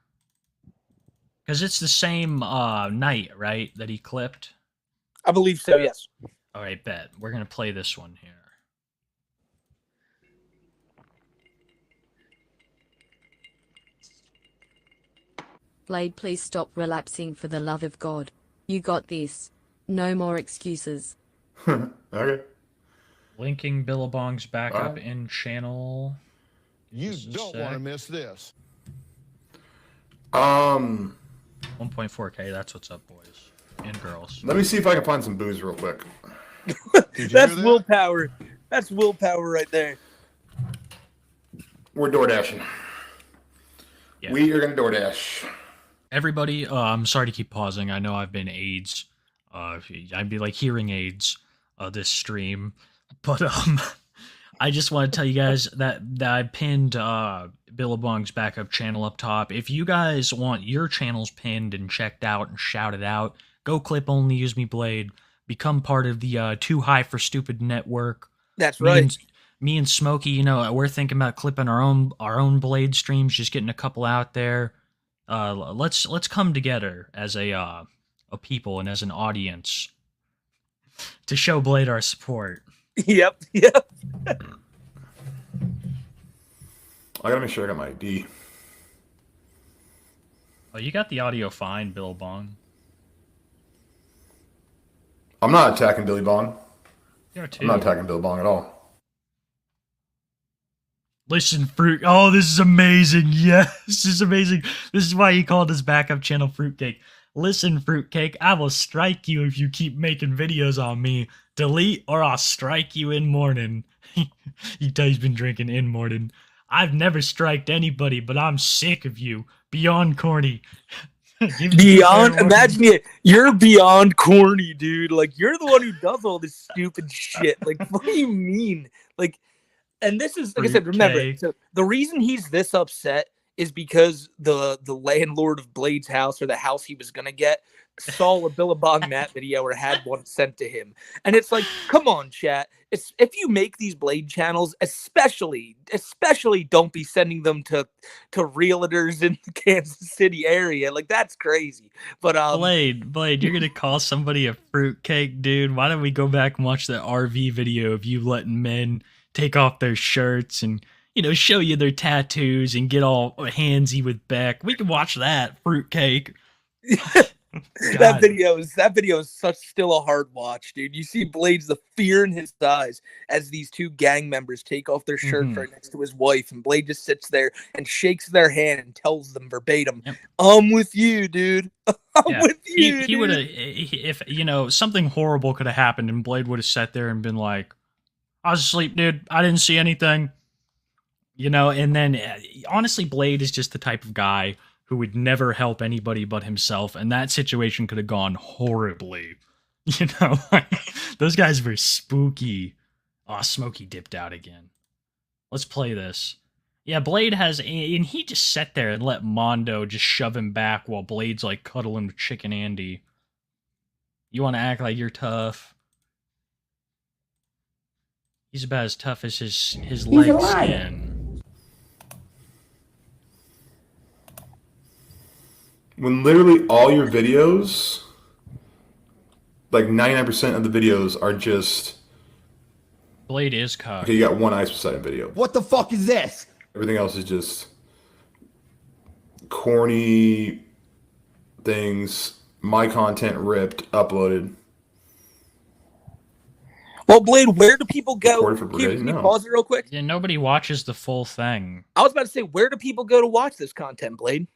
Speaker 3: Because it's the same night, right, that he clipped?
Speaker 2: I believe so. Yes.
Speaker 3: All right, bet. We're going to play this one here.
Speaker 6: Blade, please stop relapsing for the love of God. You got this. No more excuses.
Speaker 4: Okay.
Speaker 3: Linking Billabong's backup
Speaker 4: Alright.
Speaker 3: in channel.
Speaker 5: You
Speaker 3: This is
Speaker 5: don't
Speaker 3: sick.
Speaker 5: want to miss this.
Speaker 3: 1.4K. That's what's up, boys and girls.
Speaker 4: Let me see if I can find some booze real quick.
Speaker 5: Did you
Speaker 2: That's
Speaker 5: hear that?
Speaker 2: willpower. That's willpower right there.
Speaker 4: We're door dashing.
Speaker 3: Yeah.
Speaker 4: We are gonna door dash.
Speaker 3: Everybody, I'm sorry to keep pausing. I know I've been AIDS. I'd be like hearing aids this stream, but I just want to tell you guys that I pinned Billabong's backup channel up top. If you guys want your channels pinned and checked out and shouted out, go clip Only Use Me Blade. Become part of the Too High for Stupid network.
Speaker 2: That's right.
Speaker 3: Me and Smokey, you know, we're thinking about clipping our own Blade streams, just getting a couple out there. Let's come together as a people and as an audience to show Blade our support.
Speaker 2: Yep.
Speaker 4: I gotta make sure I got my ID.
Speaker 3: Oh, you got the audio fine, Billabong.
Speaker 4: I'm not attacking Billy Bong.
Speaker 3: You are too.
Speaker 4: I'm not attacking Billy Bong at all.
Speaker 3: Listen, Fruit. Oh, this is amazing. Yes, this is amazing. This is why he called his backup channel Fruitcake. Listen, Fruitcake, I will strike you if you keep making videos on me. Delete or I'll strike you in morning. You tell he's been drinking in morning. I've never striked anybody, but I'm sick of you. Beyond corny. Give me
Speaker 2: Beyond,
Speaker 3: fair warning.
Speaker 2: imagine it. You're beyond corny, dude. Like, you're the one who does all this stupid shit. Like, what do you mean? Like, and this is, like I said, remember,
Speaker 3: Fruitcake.
Speaker 2: so the reason he's this upset is because the landlord of Blade's house, or the house he was going to get, saw a Billabong Matt video or had one sent to him. And it's like, come on, chat. If you make these Blade channels, especially don't be sending them to realtors in the Kansas City area. Like, that's crazy. But
Speaker 3: Blade, you're gonna call somebody a fruitcake, dude. Why don't we go back and watch that RV video of you letting men take off their shirts and, you know, show you their tattoos and get all handsy with Beck? We can watch that, fruitcake.
Speaker 2: that video is still a hard watch, dude. You see Blade's the fear in his eyes as these two gang members take off their shirts right next to his wife, and Blade just sits there and shakes their hand and tells them verbatim,
Speaker 3: Yep.
Speaker 2: "I'm with you, dude. I'm
Speaker 3: Yeah,
Speaker 2: with you."
Speaker 3: He
Speaker 2: dude."
Speaker 3: would have, if you know, something horrible could have happened, and Blade would have sat there and been like, "I was asleep, dude. I didn't see anything." You know, and then honestly, Blade is just the type of guy who would never help anybody but himself, and that situation could have gone horribly. You know, those guys were spooky. Oh, Smokey dipped out again. Let's play this. Yeah, Blade has, and he just sat there and let Mondo just shove him back while Blade's like cuddling with Chicken Andy. You want to act like you're tough? He's about as tough as his leg skin.
Speaker 4: When literally all your videos, like 99% of the videos are just,
Speaker 3: Blade is cocked.
Speaker 4: okay, you got one Ice Poseidon video.
Speaker 7: What the fuck is this?
Speaker 4: Everything else is just corny things, my content ripped, uploaded.
Speaker 2: Well, Blade, where do people go?
Speaker 4: Recorded for Brigade?
Speaker 2: Can you
Speaker 4: No.
Speaker 2: pause it real quick?
Speaker 3: Yeah, nobody watches the full thing.
Speaker 2: I was about to say, where do people go to watch this content, Blade?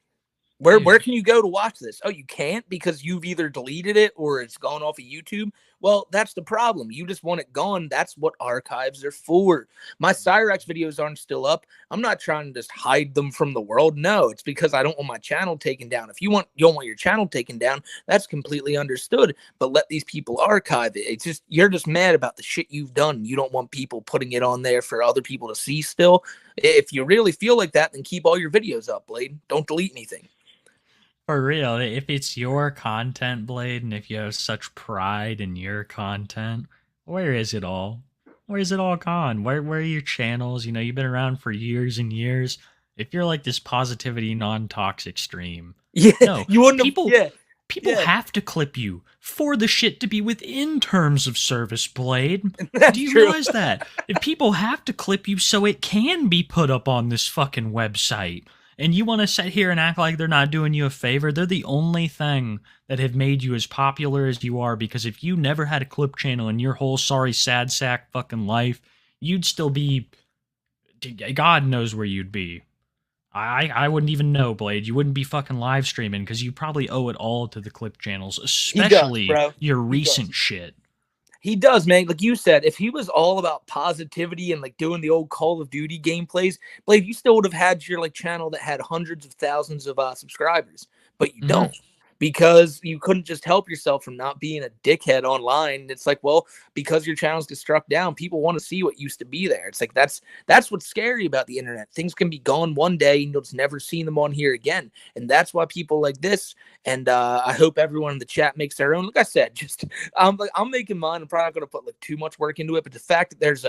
Speaker 2: Where
Speaker 3: Dude.
Speaker 2: can you go to watch this? Oh, you can't because you've either deleted it or it's gone off of YouTube. Well, that's the problem. You just want it gone. That's what archives are for. My Cyrax videos aren't still up. I'm not trying to just hide them from the world. No, it's because I don't want my channel taken down. If you don't want your channel taken down, that's completely understood. But let these people archive it. It's just, you're just mad about the shit you've done. You don't want people putting it on there for other people to see still. If you really feel like that, then keep all your videos up, Blade. Don't delete anything.
Speaker 3: For real, if it's your content, Blade, and if you have such pride in your content, where is it all? Where's it all gone? Where are your channels? You know, you've been around for years and years. If you're like this positivity, non-toxic stream,
Speaker 2: Yeah,
Speaker 3: No,
Speaker 2: you wouldn't
Speaker 3: people-
Speaker 2: have. Yeah,
Speaker 3: people
Speaker 2: Yeah.
Speaker 3: have to clip you for the shit to be within terms of service, Blade.
Speaker 2: that's
Speaker 3: Do you
Speaker 2: true.
Speaker 3: realize that? If people have to clip you so it can be put up on this fucking website, and you want to sit here and act like they're not doing you a favor, they're the only thing that have made you as popular as you are, because if you never had a clip channel in your whole sorry sad sack fucking life, you'd still be God knows where you'd be. I wouldn't even know, Blade. You wouldn't be fucking live streaming because you probably owe it all to the clip channels, especially
Speaker 2: bro.
Speaker 3: your
Speaker 2: He
Speaker 3: recent
Speaker 2: does.
Speaker 3: shit.
Speaker 2: He does, man. Like you said, if he was all about positivity and like doing the old Call of Duty gameplays, Blade, you still would have had your like channel that had hundreds of thousands of subscribers, but you
Speaker 3: Mhm.
Speaker 2: don't because you couldn't just help yourself from not being a dickhead online. It's like, well, because your channels get struck down, people want to see what used to be there. It's like that's what's scary about the internet. Things can be gone one day and you'll just never see them on here again, and that's why people like this. And I hope everyone in the chat makes their own. Like I said, just I'm making mine. I'm probably not going to put like too much work into it, but the fact that there's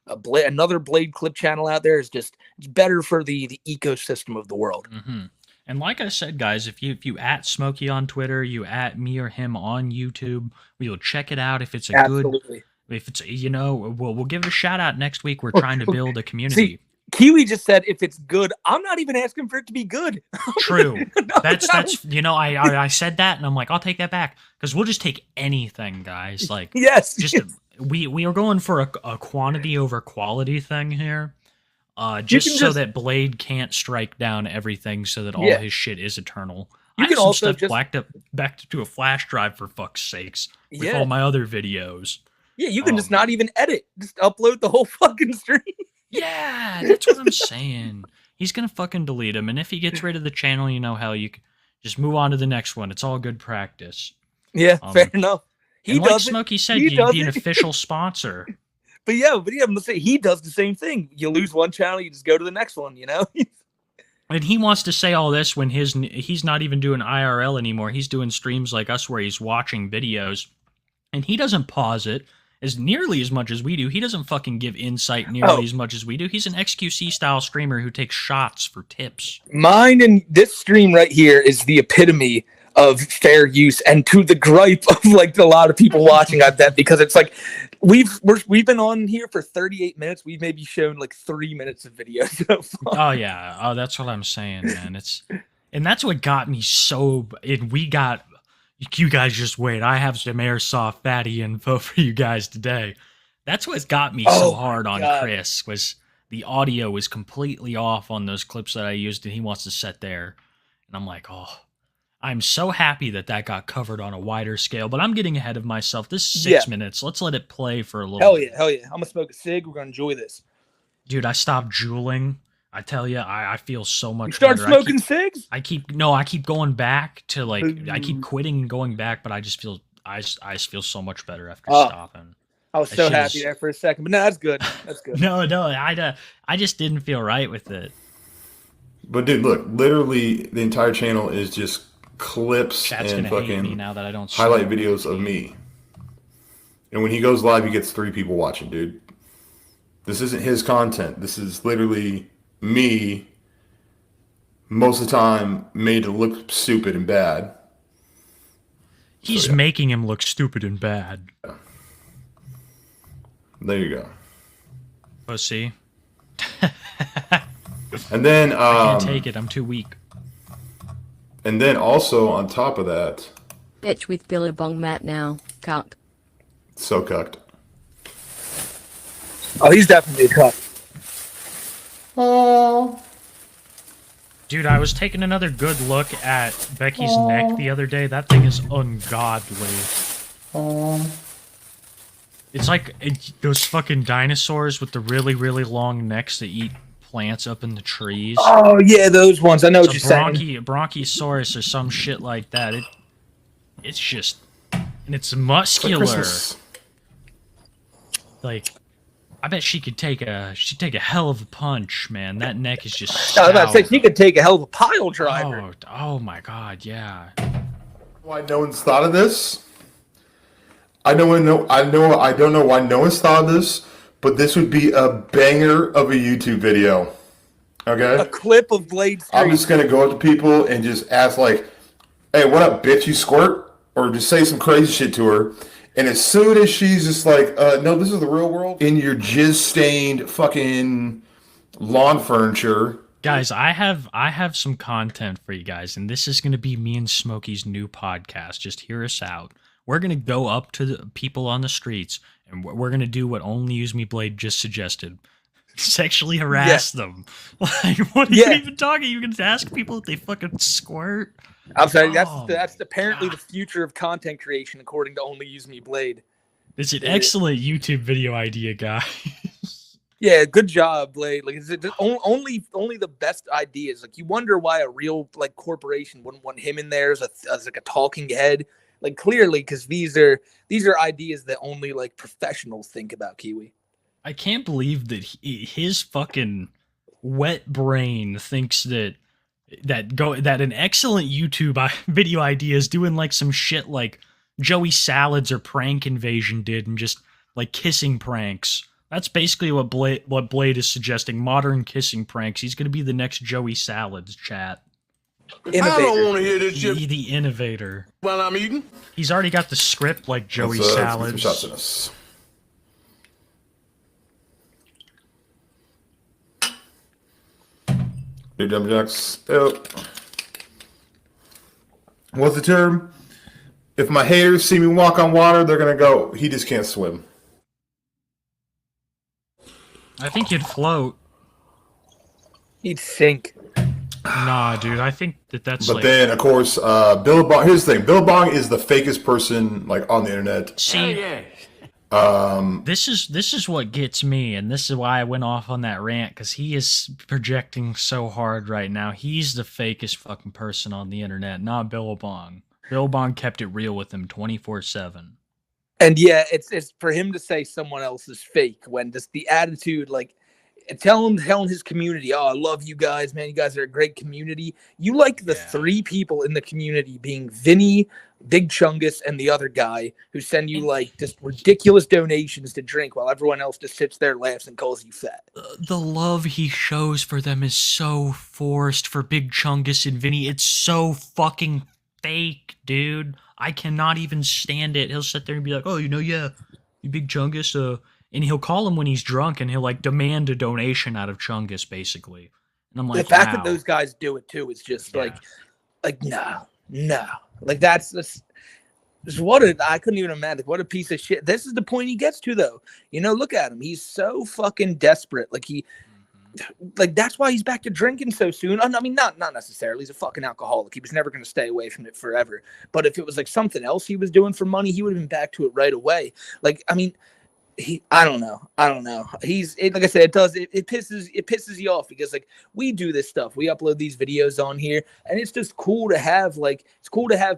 Speaker 2: another Blade clip channel out there is just it's better for the ecosystem of the world.
Speaker 3: Mm-hmm. And like I said, guys, if you at Smokey on Twitter, you at me or him on YouTube, we'll check it out. If it's a good,
Speaker 2: Absolutely.
Speaker 3: if it's we'll give it a shout out next week. We're trying to build a community.
Speaker 2: Kiwi just said if it's good. I'm not even asking for it to be good.
Speaker 3: True.
Speaker 2: No,
Speaker 3: That's
Speaker 2: no.
Speaker 3: I said that and I'm like, I'll take that back because we'll just take anything, guys. Like
Speaker 2: Yes.
Speaker 3: just
Speaker 2: yes.
Speaker 3: we are going for a quantity over quality thing here.
Speaker 2: You
Speaker 3: Just
Speaker 2: can
Speaker 3: so
Speaker 2: just-
Speaker 3: that Blade can't strike down everything, so that all
Speaker 2: Yeah.
Speaker 3: his shit is eternal.
Speaker 2: You
Speaker 3: I
Speaker 2: can
Speaker 3: have some
Speaker 2: also
Speaker 3: stuff
Speaker 2: just-
Speaker 3: back to a flash drive for fuck's sakes with
Speaker 2: Yeah.
Speaker 3: all my other videos.
Speaker 2: Yeah, you can
Speaker 3: Oh,
Speaker 2: just not even edit. Just upload the whole fucking stream.
Speaker 3: Yeah, that's what I'm saying. He's gonna fucking delete him, and if he gets rid of the channel, hell, you can just move on to the next one. It's all good practice.
Speaker 2: Yeah, fair enough. He
Speaker 3: And like
Speaker 2: does it.
Speaker 3: Smokey said,
Speaker 2: He
Speaker 3: you'd
Speaker 2: does
Speaker 3: be an
Speaker 2: it.
Speaker 3: official sponsor.
Speaker 2: But yeah, I'm gonna say he does the same thing. You lose one channel, you just go to the next one. You know.
Speaker 3: And he wants to say all this when he's not even doing IRL anymore. He's doing streams like us where he's watching videos, and he doesn't pause it as nearly as much as we do. He doesn't fucking give insight nearly as much as we do. He's an XQC style streamer who takes shots for tips.
Speaker 2: Mine and this stream right here is the epitome of fair use, and to the gripe of like a lot of people watching, I bet, because it's like we've been on here for 38 minutes. We've maybe shown like 3 minutes of video so far.
Speaker 3: Oh yeah, oh that's what I'm saying, man. And that's what got me so. And we got you guys. Just wait, I have some airsoft fatty info for you guys today. That's what got me so
Speaker 2: Oh,
Speaker 3: hard on
Speaker 2: God.
Speaker 3: Chris was the audio was completely off on those clips that I used, and he wants to sit there, and I'm like, oh. I'm so happy that got covered on a wider scale, but I'm getting ahead of myself. This is 6 minutes. Let's let it play for a little
Speaker 2: Hell
Speaker 3: bit.
Speaker 2: yeah, hell yeah! I'm gonna smoke a cig. We're gonna enjoy this.
Speaker 3: Dude, I stopped drooling. I tell you, I feel so much
Speaker 2: You start
Speaker 3: better.
Speaker 2: smoking cigs?
Speaker 3: I keep going back to like I keep quitting and going back, but I just feel feel so much better after
Speaker 2: Oh.
Speaker 3: stopping.
Speaker 2: I was
Speaker 3: That
Speaker 2: so
Speaker 3: shit
Speaker 2: happy
Speaker 3: is-
Speaker 2: there for a second, but no, that's good. That's good.
Speaker 3: No, I just didn't feel right with it.
Speaker 4: But dude, look, literally the entire channel is just clips
Speaker 3: Chat's
Speaker 4: and
Speaker 3: gonna hate me
Speaker 4: fucking
Speaker 3: now that I don't
Speaker 4: highlight
Speaker 3: smoke.
Speaker 4: videos of me. And when he goes live, he gets 3 people watching, dude. This isn't his content. This is literally me, most of the time, made to look stupid and bad.
Speaker 3: He's
Speaker 4: yeah.
Speaker 3: making him look stupid and bad.
Speaker 4: There you go.
Speaker 3: Pussy.
Speaker 4: And then,
Speaker 3: I can't take it. I'm too weak.
Speaker 4: and then also on top of that,
Speaker 6: Bitch with Billabong Matt now. Cuck.
Speaker 4: so cucked.
Speaker 2: Oh, he's definitely a cut.
Speaker 3: Dude, I was taking another good look at Becky's neck the other day. That thing is ungodly. It's like those fucking dinosaurs with the really, really long necks that eat plants up in the trees.
Speaker 2: Oh yeah, those ones. I know what you're
Speaker 3: It's a
Speaker 2: saying.
Speaker 3: Bronchiosaurus or some shit like that. It's just, and it's
Speaker 4: It's like
Speaker 3: muscular.
Speaker 4: Christmas.
Speaker 3: Like, I bet she'd take a hell of a punch, man. That neck is just.
Speaker 2: I was about to say
Speaker 3: stout.
Speaker 2: he could take a hell of a pile driver.
Speaker 3: Oh my god, yeah.
Speaker 4: Why no one's thought of this? I don't know why no one's thought of this, but this would be a banger of a YouTube video. Okay?
Speaker 2: A clip of Blade
Speaker 4: I'm
Speaker 2: Street.
Speaker 4: just gonna go up to people and just ask like, "Hey, what up, bitch? You squirt?" Or just say some crazy shit to her. And as soon as she's just like, "No, this is the real world," in your jizz-stained fucking lawn furniture.
Speaker 3: Guys, I have some content for you guys, and this is going to be me and Smokey's new podcast. Just hear us out. We're going to go up to the people on the streets, and we're going to do what Only Use Me Blade just suggested. sexually harass them. Like, what are you even talking? You can ask people if they fucking squirt.
Speaker 2: I'm sorry.
Speaker 3: Oh,
Speaker 2: That's apparently
Speaker 3: God. Ah.
Speaker 2: the future of content creation, according to Only Use Me Blade.
Speaker 3: It's an excellent YouTube video idea, guys.
Speaker 2: Yeah, good job, Blade. Like, is it only the best ideas? Like, you wonder why a real like corporation wouldn't want him in there as like a talking head. Like, clearly, because these are ideas that only like professionals think about. Kiwi.
Speaker 3: I can't believe that his fucking wet brain thinks that an excellent YouTube video idea is doing like some shit like Joey Salads or Prank Invasion did, and just like kissing pranks. That's basically what Blade is suggesting. Modern kissing pranks. He's going to be the next Joey Salads, chat.
Speaker 2: Innovator.
Speaker 5: I don't want to hear this shit
Speaker 3: The innovator.
Speaker 5: while I'm eating.
Speaker 3: He's already got the script like Joey
Speaker 4: Let's get some
Speaker 3: Salads.
Speaker 4: shots in us. Big Dumb Jacks. Yep. What's the term? If my haters see me walk on water, they're gonna go, he just can't swim.
Speaker 3: I think you'd float.
Speaker 2: He'd sink.
Speaker 3: Nah, dude. I think that's
Speaker 4: But
Speaker 3: like.
Speaker 4: then, of course, Billabong. Here's the thing: Billabong is the fakest person like on the internet.
Speaker 3: See, this is what gets me, and this is why I went off on that rant, because he is projecting so hard right now. He's the fakest fucking person on the internet, not Billabong. Billabong kept it real with him 24/7.
Speaker 2: And yeah, it's for him to say someone else is fake when just the attitude, like telling his community, "Oh, I love you guys, man. You guys are a great community." You like the three people in the community being Vinny, Big Chungus, and the other guy who send you like just ridiculous donations to drink while everyone else just sits there, laughs, and calls you fat.
Speaker 3: The love he shows for them is so forced for Big Chungus and Vinny. It's so fucking fake, dude. I cannot even stand it. He'll sit there and be like, "Oh, yeah, you Big Chungus," and he'll call him when he's drunk, and he'll like demand a donation out of Chungus, basically. And I'm like,
Speaker 2: The fact
Speaker 3: wow.
Speaker 2: that those guys do it too is just like no, like that's what I couldn't even imagine. What a piece of shit. This is the point he gets to, though. You know, look at him. He's so fucking desperate. Like that's why he's back to drinking so soon. I mean, not necessarily. He's a fucking alcoholic. He was never going to stay away from it forever. But if it was like something else he was doing for money, he would have been back to it right away. Like, I mean, I don't know. Like I said, it pisses you off because like we do this stuff. We upload these videos on here, and it's just cool to have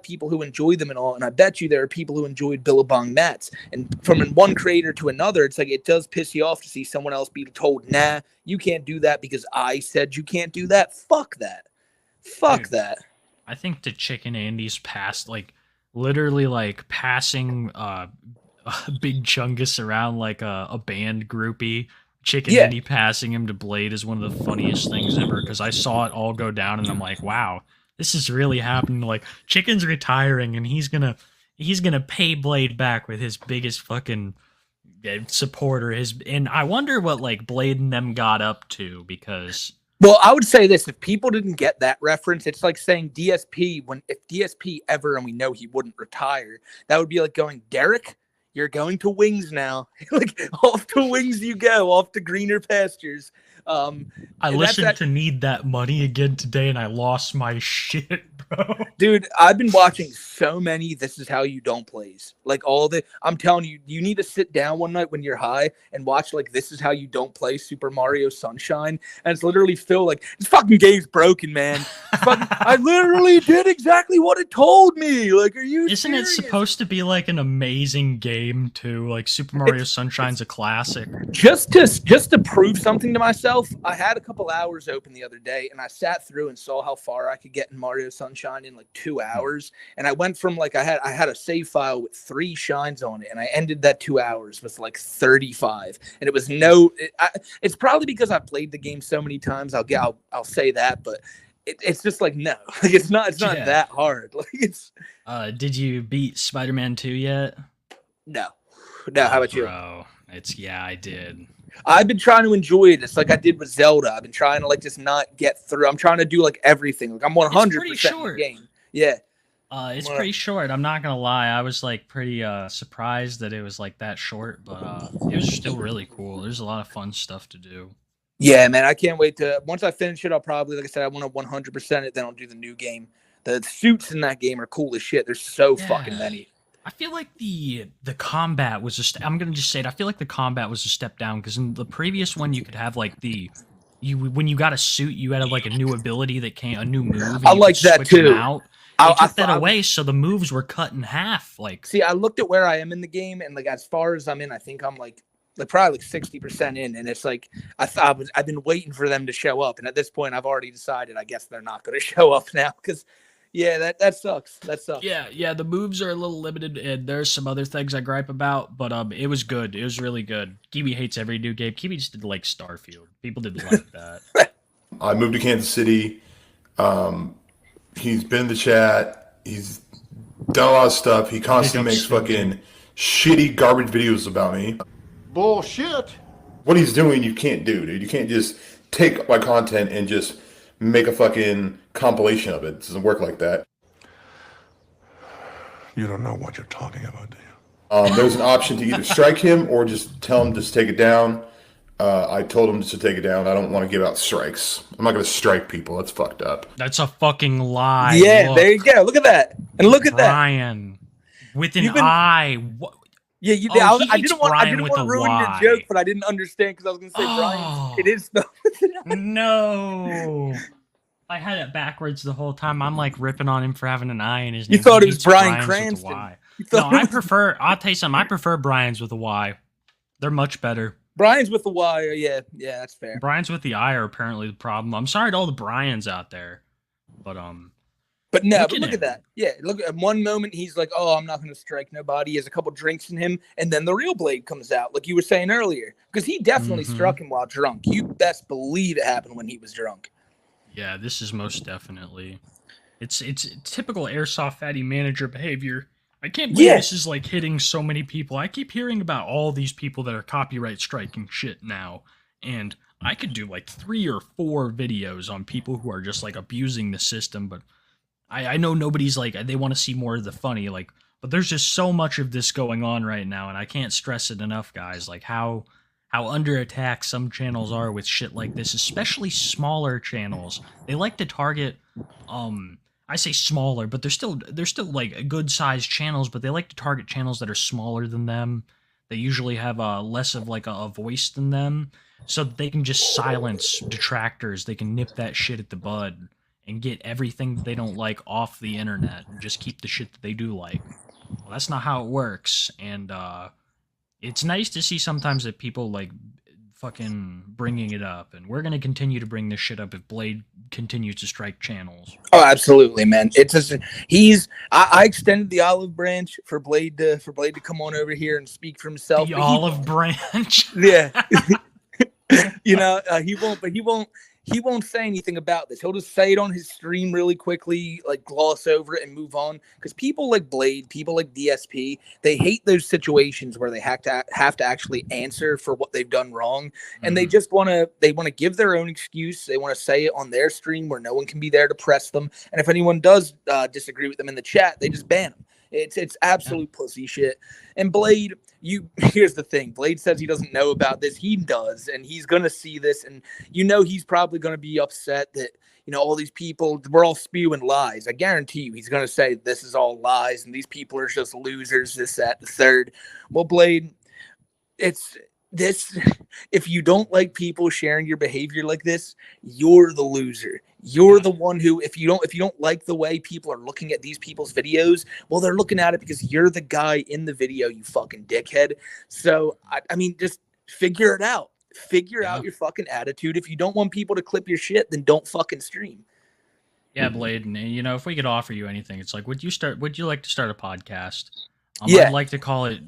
Speaker 2: people who enjoy them and all. And I bet you there are people who enjoyed Billabong mats. And from one creator to another, it's like it does piss you off to see someone else be told, "Nah, you can't do that because I said you can't do that." Fuck that. Fuck that.
Speaker 3: I think the Chicken Andy's passed, like, literally, like, passing Big Chungus around like a band groupie. Chicken Andy passing him to Blade is one of the funniest things ever, because I saw it all go down, and I'm like, wow, this is really happening. Like, Chicken's retiring, and he's gonna pay Blade back with his biggest fucking supporter. And I wonder what like Blade and them got up to, because
Speaker 2: Well, I would say this: if people didn't get that reference, it's like saying DSP. If DSP ever, and we know he wouldn't retire, that would be like going, "Derek, you're going to Wings now." Like, off to Wings you go, off to greener pastures.
Speaker 3: I listened to Need That Money again today, and I lost my shit, bro.
Speaker 2: Dude, I've been watching so many This Is How You Don't plays. Like I'm telling you, you need to sit down one night when you're high and watch like This Is How You Don't Play Super Mario Sunshine. And it's literally Phil like, "This fucking game's broken, man. I literally did exactly what it told me. Like, are you
Speaker 3: Isn't it
Speaker 2: serious?"
Speaker 3: supposed to be like an amazing game too? Like Super Mario Sunshine's a classic.
Speaker 2: Just to prove something to myself, I had a couple hours open the other day, and I sat through and saw how far I could get in Mario Sunshine in like 2 hours. And I went from like I had a save file with 3 shines on it, and I ended that 2 hours with like 35. And it was it's probably because I played the game so many times. I'll say that, but it's just like no, like it's not that hard. Like it's.
Speaker 3: Did you beat Spider-Man 2 yet?
Speaker 2: No. How about you?
Speaker 3: Bro, I did.
Speaker 2: I've been trying to enjoy it. It's like I did with Zelda. I've been trying to like just not get through. I'm trying to do like everything. Like I'm 100% in the game. Yeah.
Speaker 3: It's pretty short. I'm not gonna lie. I was like pretty surprised that it was like that short, but it was still really cool. There's a lot of fun stuff to do.
Speaker 2: Yeah, man, I can't wait to once I finish it. I'll probably, like I said, I want to 100% it. Then I'll do the new game. The suits in that game are cool as shit. There's so fucking
Speaker 3: Yeah.
Speaker 2: many.
Speaker 3: I feel like the combat was just. I'm gonna just say it. I feel like the combat was a step down because in the previous one you could have like when you got a suit you had like a new ability that came a new move. And
Speaker 2: I
Speaker 3: you
Speaker 2: like
Speaker 3: could
Speaker 2: that
Speaker 3: switch them
Speaker 2: too.
Speaker 3: Out. They took that away, so the moves were cut in half. Like,
Speaker 2: See, I looked at where I am in the game, and like as far as I'm in, I think I'm like probably like 60% in, and it's like I've been waiting for them to show up, and at this point, I've already decided I guess they're not going to show up now because, yeah, that sucks. That sucks.
Speaker 3: yeah, the moves are a little limited, and there's some other things I gripe about, but it was good. It was really good. Kiwi hates every new game. Kiwi just didn't like Starfield. People didn't like that.
Speaker 4: I moved to Kansas City. He's been in the chat. He's done a lot of stuff. He constantly makes fucking shitty garbage videos about me.
Speaker 5: Bullshit.
Speaker 4: What he's doing, you can't do, dude. You can't just take my content and just make a fucking compilation of it. It doesn't work like that.
Speaker 5: You don't know what you're talking about, do you?
Speaker 4: There's an option to either strike him or just tell him just take it down. I told him just to take it down. I don't want to give out strikes. I'm not going to strike people. That's fucked up.
Speaker 3: That's a fucking lie.
Speaker 2: Yeah,
Speaker 3: Look,
Speaker 2: there you go. Look at that, and look at that.
Speaker 3: Brian with an
Speaker 2: You've been-
Speaker 3: eye. What?
Speaker 2: Yeah,
Speaker 3: Oh, he
Speaker 2: I
Speaker 3: hates
Speaker 2: didn't want
Speaker 3: Brian with
Speaker 2: to
Speaker 3: a
Speaker 2: ruin
Speaker 3: Y.
Speaker 2: your joke, but I didn't understand because I was going to say
Speaker 3: Oh.
Speaker 2: Brian. It is spelled.
Speaker 3: No. I had it backwards the whole time. I'm like ripping on him for having an eye in his name.
Speaker 2: You thought
Speaker 3: He
Speaker 2: it was
Speaker 3: hates
Speaker 2: Bryan
Speaker 3: Brian's with a
Speaker 2: Cranston.
Speaker 3: Y.
Speaker 2: You
Speaker 3: No,
Speaker 2: thought it was-
Speaker 3: I'll tell you something. I prefer Brian's with a Y. They're much better.
Speaker 2: Brian's with the Y. Yeah, that's fair.
Speaker 3: Brian's with the I are apparently the problem. I'm sorry to all the Brians out there. But
Speaker 2: But no,
Speaker 3: Look
Speaker 2: but
Speaker 3: at
Speaker 2: look
Speaker 3: him.
Speaker 2: at that. Yeah, look at one moment he's like, "Oh, I'm not going to strike nobody." He has a couple drinks in him, and then the real Blade comes out, like you were saying earlier, because he definitely
Speaker 3: Mhm.
Speaker 2: struck him while drunk. You best believe it happened when he was drunk.
Speaker 3: yeah, this is most definitely. It's typical airsoft fatty manager behavior. I can't believe
Speaker 2: Yeah.
Speaker 3: this is like hitting so many people. I keep hearing about all these people that are copyright striking shit now, and I could do like 3 or 4 videos on people who are just like abusing the system, but I know nobody's like they want to see more of the funny, like, but there's just so much of this going on right now, and I can't stress it enough, guys. Like how under attack some channels are with shit like this, especially smaller channels. They like to target I say smaller, but they're still like good sized channels, but they like to target channels that are smaller than them. They usually have less of like a voice than them, so that they can just silence detractors. They can nip that shit at the bud and get everything that they don't like off the internet and just keep the shit that they do like. Well, that's not how it works, and it's nice to see sometimes that people like fucking bringing it up, and we're gonna continue to bring this shit up if Blade continues to strike channels.
Speaker 2: Oh, absolutely, man. It's just I extended the olive branch for Blade to come on over here and speak for himself.
Speaker 3: The
Speaker 2: but he-
Speaker 3: olive branch.
Speaker 2: Yeah. He won't say anything about this. He'll just say it on his stream really quickly, like gloss over it and move on. Because people like Blade, people like DSP, they hate those situations where they have to actually answer for what they've done wrong, and they just want to give their own excuse. They want to say it on their stream where no one can be there to press them. And if anyone does disagree with them in the chat, they just ban them. It's absolute pussy shit. And Blade, here's the thing. Blade says he doesn't know about this. He does, and he's gonna see this, and he's probably gonna be upset that all these people, we're all spewing lies. I guarantee you, he's gonna say this is all lies, and these people are just losers. This, that, the third. Well, Blade, it's this. If you don't like people sharing your behavior like this, you're the loser. You're the one who, if you don't like the way people are looking at these people's videos, well, they're looking at it because you're the guy in the video, you fucking dickhead. So, I mean, just figure it out. Figure out your fucking attitude. If you don't want people to clip your shit, then don't fucking stream.
Speaker 3: Yeah, Blade, and if we could offer you anything, it's like, would you like to start a podcast?
Speaker 2: Yeah.
Speaker 3: I'd like to call it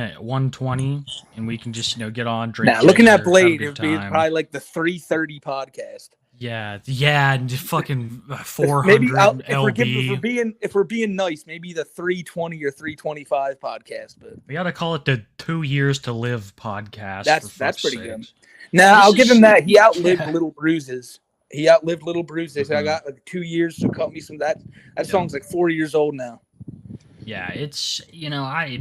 Speaker 3: 120, and we can just get on, drink.
Speaker 2: Now, looking
Speaker 3: together,
Speaker 2: at Blade,
Speaker 3: have
Speaker 2: it'd
Speaker 3: a
Speaker 2: be
Speaker 3: good time.
Speaker 2: probably like the 3:30 podcast.
Speaker 3: Yeah, and just fucking 400
Speaker 2: Maybe
Speaker 3: LB.
Speaker 2: if we're being nice, maybe the 320 or 325 podcast. But
Speaker 3: We gotta call it the 2 years to live podcast.
Speaker 2: That's
Speaker 3: for fuck's
Speaker 2: pretty
Speaker 3: sakes.
Speaker 2: good. Now
Speaker 3: This
Speaker 2: I'll give
Speaker 3: is-
Speaker 2: him that. He outlived
Speaker 3: yeah.
Speaker 2: Little Bruises. He outlived Little Bruises. I
Speaker 3: Mhm.
Speaker 2: got like 2 years to cut me some. That song's like 4 years old now.
Speaker 3: Yeah, it's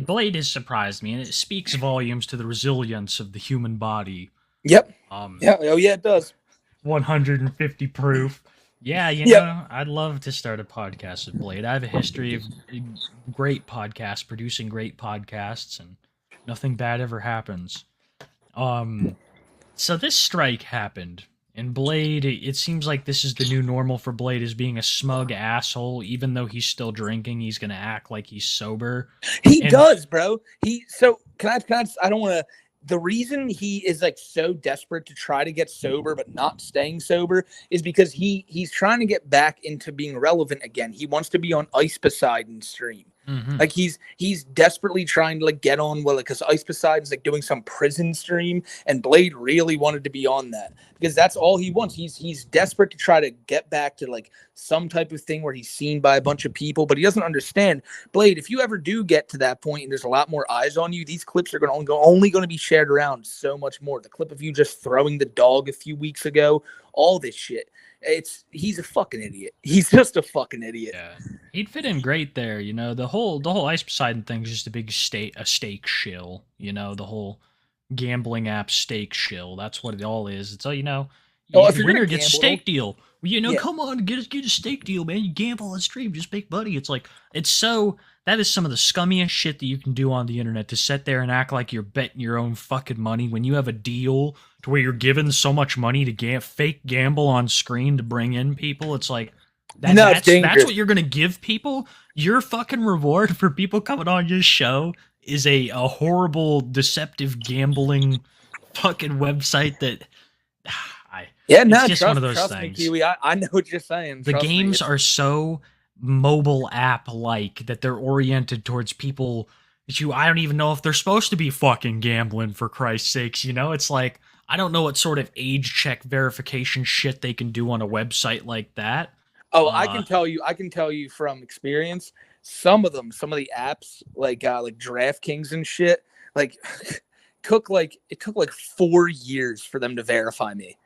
Speaker 3: Blade has surprised me, and it speaks volumes to the resilience of the human body.
Speaker 2: Yep.
Speaker 3: Um,
Speaker 2: Yeah. Oh yeah, it does.
Speaker 3: 150 proof. Yeah, you
Speaker 2: Yep.
Speaker 3: know, I'd love to start a podcast with Blade. I have a history of great podcasts, producing great podcasts, and nothing bad ever happens. So this strike happened, and Blade, it seems like this is the new normal for Blade, is being a smug asshole. Even though he's still drinking, he's gonna act like he's sober.
Speaker 2: He
Speaker 3: And-
Speaker 2: does, bro. I don't want to. The reason he is like so desperate to try to get sober but not staying sober is because he's trying to get back into being relevant again. He wants to be on Ice Poseidon's stream.
Speaker 3: Mhm.
Speaker 2: Like he's desperately trying to like get on because Ice Poseidon's like doing some prison stream, and Blade really wanted to be on that because that's all he wants. He's desperate to try to get back to like some type of thing where he's seen by a bunch of people, but he doesn't understand. Blade, if you ever do get to that point and there's a lot more eyes on you, these clips are only going to be shared around so much more. The clip of you just throwing the dog a few weeks ago, all this shit. He's a fucking idiot. He's just a fucking idiot.
Speaker 3: Yeah, he'd fit in great there. You know, the whole Ice Poseidon thing is just a big stake shill. You know, the whole gambling app stake shill. That's what it all is. It's all, you know.
Speaker 2: Oh, if you're
Speaker 3: winner
Speaker 2: gonna
Speaker 3: gets a
Speaker 2: gamble,
Speaker 3: stake deal. Well, you know,
Speaker 2: Yeah.
Speaker 3: come on, get a stake deal, man. You gamble on stream, just make money. It's like that is some of the scummiest shit that you can do on the internet, to sit there and act like you're betting your own fucking money when you have a deal to where you're given so much money to fake gamble on screen to bring in people. It's like
Speaker 2: No, it's
Speaker 3: that's
Speaker 2: dangerous.
Speaker 3: what you're gonna give people. Your fucking reward for people coming on your show is a horrible, deceptive gambling fucking website that
Speaker 2: Yeah, no,
Speaker 3: just
Speaker 2: trust,
Speaker 3: one of those
Speaker 2: trust
Speaker 3: things.
Speaker 2: me, Kiwi. I know what you're saying.
Speaker 3: the
Speaker 2: Trust me.
Speaker 3: games
Speaker 2: It's-
Speaker 3: are so mobile app like that they're oriented towards people that I don't even know if they're supposed to be fucking gambling, for Christ's sakes. You know, it's like, I don't know what sort of age check verification shit they can do on a website like that.
Speaker 2: Oh, I can tell you from experience. Some of the apps like DraftKings and shit, like it took like 4 years for them to verify me.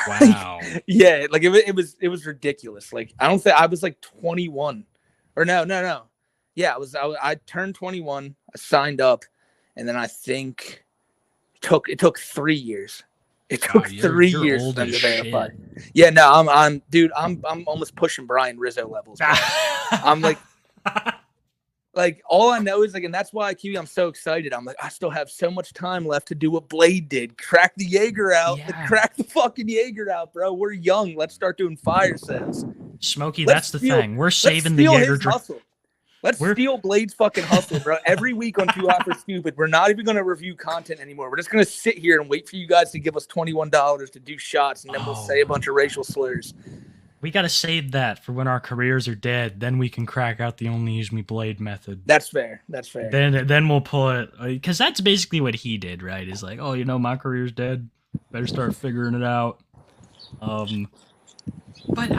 Speaker 3: Wow.
Speaker 2: Yeah, like it was ridiculous. Like I don't think I was like 21, or no. Yeah, I turned 21. I signed up, and then I think it took 3 years. It
Speaker 3: Wow,
Speaker 2: took
Speaker 3: you're
Speaker 2: 3
Speaker 3: old
Speaker 2: years for them
Speaker 3: as
Speaker 2: to verify.
Speaker 3: shit.
Speaker 2: Yeah, no, I'm almost pushing Brian Rizzo levels. bro. I'm like all I know is like, and that's why I'm so excited. I'm like, I still have so much time left to do what Blade did. Crack the Jaeger out.
Speaker 3: Yeah.
Speaker 2: Crack the fucking Jaeger out, bro. We're young. Let's start doing fire sales.
Speaker 3: Smokey,
Speaker 2: Let's
Speaker 3: that's the
Speaker 2: steal-
Speaker 3: thing. We're
Speaker 2: Let's
Speaker 3: saving the
Speaker 2: steal
Speaker 3: Jaeger
Speaker 2: his
Speaker 3: drink.
Speaker 2: hustle. Let's
Speaker 3: We're-
Speaker 2: steal Blade's fucking hustle, bro. Every week on Too Hot for Stupid, we're not even going to review content anymore. We're just going to sit here and wait for you guys to give us $21 to do shots, and then we'll say a
Speaker 3: Oh.
Speaker 2: bunch of racial slurs.
Speaker 3: We got to save that for when our careers are dead. Then we can crack out the only use me blade method.
Speaker 2: That's fair. That's fair.
Speaker 3: Then we'll pull it, because that's basically what he did, right? Is like, oh, you know, my career's dead. Better start figuring it out. But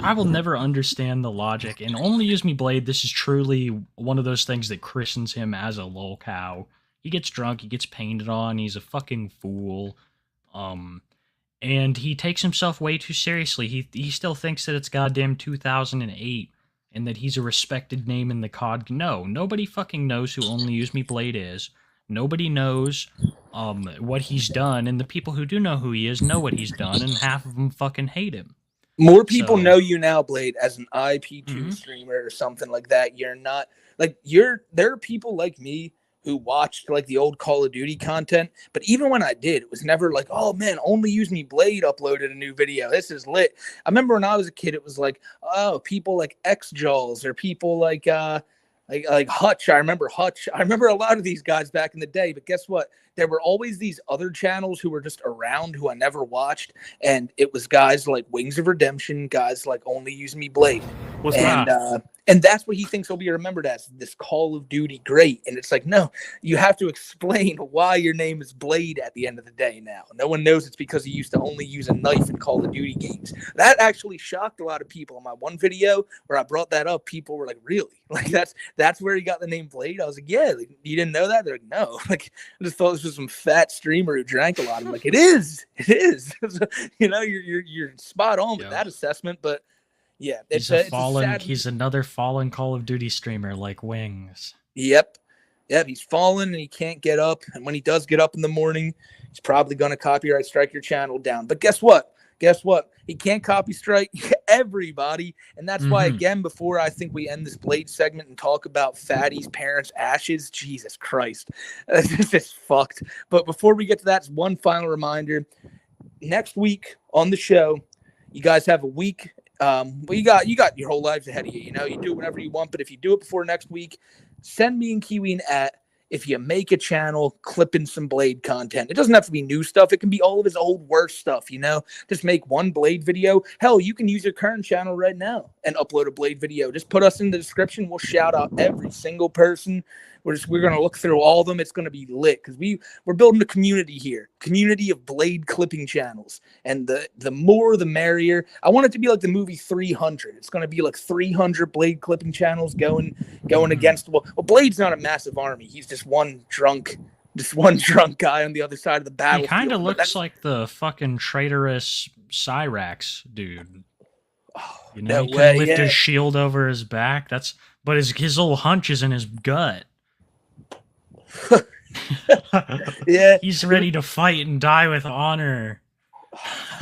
Speaker 3: I will never understand the logic. And only use me blade. This is truly one of those things that christens him as a lol cow. He gets drunk. He gets painted on. He's a fucking fool. And he takes himself way too seriously. He still thinks that it's goddamn 2008 and that he's a respected name in the COD. No, nobody fucking knows who Only Use Me Blade is. Nobody knows what he's done, and the people who do know who he is know what he's done, and half of them fucking hate him.
Speaker 2: More people
Speaker 3: So-
Speaker 2: know you now, Blade, as an IP2
Speaker 3: Mhm.
Speaker 2: streamer or something like that. You're not like there are people like me who watched like the old Call of Duty content, but even when I did, it was never like, oh man, Only Use Me Blade uploaded a new video. This is lit. I remember when I was a kid, it was like, oh, people like X-Jaws or people like Hutch. I remember Hutch. I remember a lot of these guys back in the day, but guess what? There were always these other channels who were just around who I never watched, and it was guys like Wings of Redemption, guys like Only Use Me Blade.
Speaker 3: What's
Speaker 2: And that's what he thinks he'll be remembered as, this Call of Duty great. And it's like, no, you have to explain why your name is Blade at the end of the day now. No one knows it's because he used to only use a knife in Call of Duty games. That actually shocked a lot of people. In my one video where I brought that up, people were like, really? Like that's where he got the name Blade? I was like, yeah, like, you didn't know that? They're like, no. Like, I just thought this was some fat streamer who drank a lot. I'm like, it is. You know, you're spot on with
Speaker 3: Yeah.
Speaker 2: that assessment, but yeah,
Speaker 3: He's
Speaker 2: it's
Speaker 3: a fallen.
Speaker 2: sad-
Speaker 3: He's another fallen Call of Duty streamer like Wings.
Speaker 2: Yep. Yeah, he's fallen and he can't get up. And when he does get up in the morning, he's probably going to copyright strike your channel down. But guess what? Guess what? He can't copy strike everybody. And that's why, again, before I think we end this Blade segment and talk about Fatty's parents' ashes, Jesus Christ, this is fucked. But before we get to that, one final reminder. Next week on the show, you guys have a week. Well, you got your whole lives ahead of you. You know, you do whatever you want. But if you do it before next week, send me and Kiwi at if you make a channel clipping some Blade content. It doesn't have to be new stuff. It can be all of his old worst stuff, you know? Just make one Blade video. Hell, you can use your current channel right now and upload a Blade video. Just put us in the description. We'll shout out every single person. We're going to look through all of them. It's going to be lit because we're building a community here, community of Blade clipping channels. And the more, the merrier. I want it to be like the movie 300. It's going to be like 300 Blade clipping channels going against. Well, Blade's not a massive army. He's just one drunk guy on the other side of the battle.
Speaker 3: He kind of looks like the fucking traitorous Cyrax dude. You know, he can lift his shield over his back. But his little hunch is in his gut.
Speaker 2: Yeah,
Speaker 3: he's ready to fight and die with honor.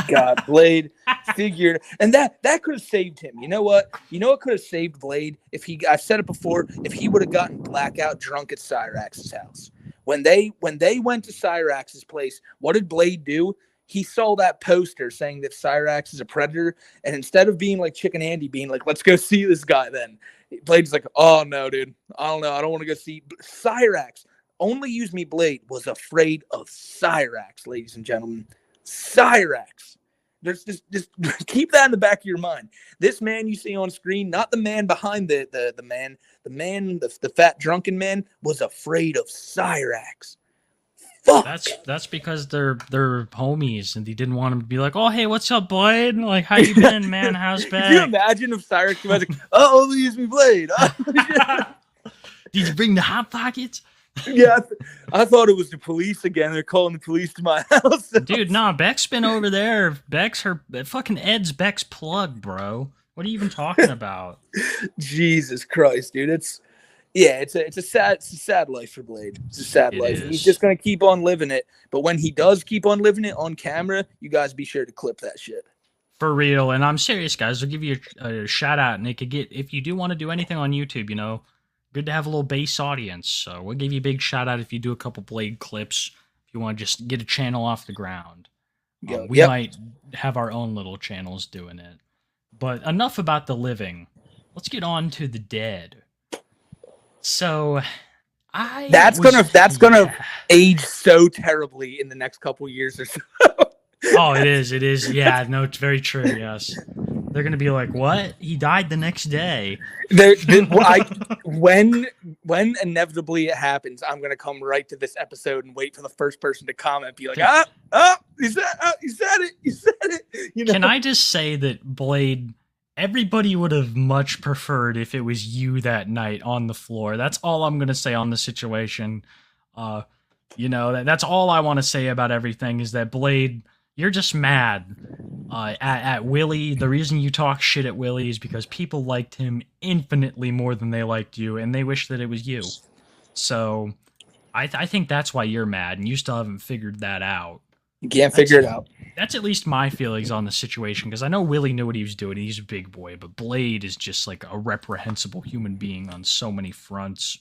Speaker 2: God, Blade figured, and that could have saved him. You know what could have saved Blade if I've said it before, if he would have gotten blackout drunk at Cyrax's house. When they went to Cyrax's place, what did Blade do? He saw that poster saying that Cyrax is a predator, and instead of being like Chicken Andy, being like, let's go see this guy, then Blade's like, oh no, dude, I don't know, I don't want to go see Cyrax. Only Use Me Blade was afraid of Cyrax, ladies and gentlemen. Cyrax. There's just keep that in the back of your mind. This man you see on screen, not the man behind the fat drunken man, was afraid of Cyrax. Fuck.
Speaker 3: That's because they're homies and he didn't want him to be like, oh hey, what's up, Blade? Like, how you been, man? How's back?
Speaker 2: Can you imagine if Cyrax was like, oh, Only Use Me Blade?
Speaker 3: Did you bring the Hot Pockets?
Speaker 2: Yeah, I thought it was the police again. They're calling the police to my house.
Speaker 3: Dude, nah, Beck's been over there. Fucking Ed's Beck's plug, bro. What are you even talking about?
Speaker 2: Jesus Christ, dude. It's a sad life for Blade. It's a sad life. And he's just gonna keep on living it. But when he does keep on living it on camera, you guys be sure to clip that shit.
Speaker 3: For real, and I'm serious, guys. I'll give you a shout out, and it could get, if you do want to do anything on YouTube, you know, good to have a little base audience. So we'll give you a big shout out if you do a couple Blade clips. If you want to just get a channel off the ground, we might have our own little channels doing it. But enough about the living. Let's get on to the dead. So that's gonna age so terribly in the next couple years or so. Oh, it is. Yeah, no, it's very true. Yes. They're going to be like, what? He died the next day.
Speaker 2: When inevitably it happens, I'm going to come right to this episode and wait for the first person to comment. Be like, he said it. You know?
Speaker 3: Can I just say that Blade, everybody would have much preferred if it was you that night on the floor. That's all I'm going to say on the situation. You know, that's all I want to say about everything is that Blade, you're just mad at Willie. The reason you talk shit at Willie is because people liked him infinitely more than they liked you, and they wish that it was you. So I think that's why you're mad, and you still haven't figured that out.
Speaker 2: You can't figure it out.
Speaker 3: That's at least my feelings on the situation, because I know Willie knew what he was doing. He's a big boy, but Blade is just like a reprehensible human being on so many fronts.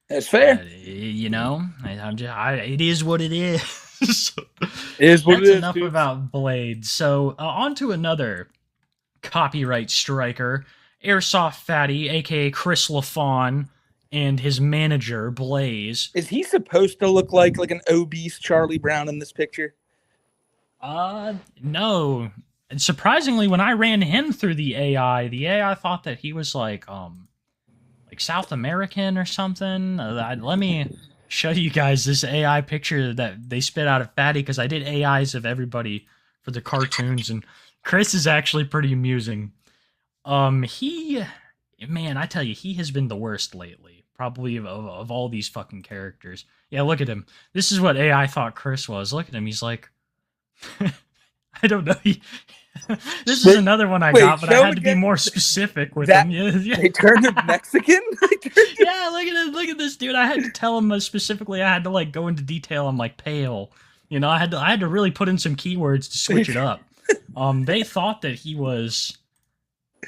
Speaker 2: That's fair.
Speaker 3: You know, it is what it is.
Speaker 2: It is what it is.
Speaker 3: That's enough about Blade. So on to another copyright striker, Airsoft Fatty, aka Chris LaFawn, and his manager Blaze.
Speaker 2: Is he supposed to look like an obese Charlie Brown in this picture?
Speaker 3: No. And surprisingly, when I ran him through the AI thought that he was like South American or something. Let me show you guys this AI picture that they spit out of Fatty, because I did AIs of everybody for the cartoons, and Chris is actually pretty amusing. Man, I tell you, he has been the worst lately, probably of all these fucking characters. Yeah, look at him. This is what AI thought Chris was. Look at him. He's like, I don't know. This is
Speaker 2: Wait,
Speaker 3: another one I
Speaker 2: wait,
Speaker 3: got, but I
Speaker 2: show
Speaker 3: had to be
Speaker 2: again.
Speaker 3: more specific with
Speaker 2: That-
Speaker 3: him. Yeah,
Speaker 2: They turned him Mexican.
Speaker 3: yeah, look at this dude. I had to tell him specifically. I had to like go into detail. I'm like pale. You know, I had to really put in some keywords to switch it up. They thought that he was.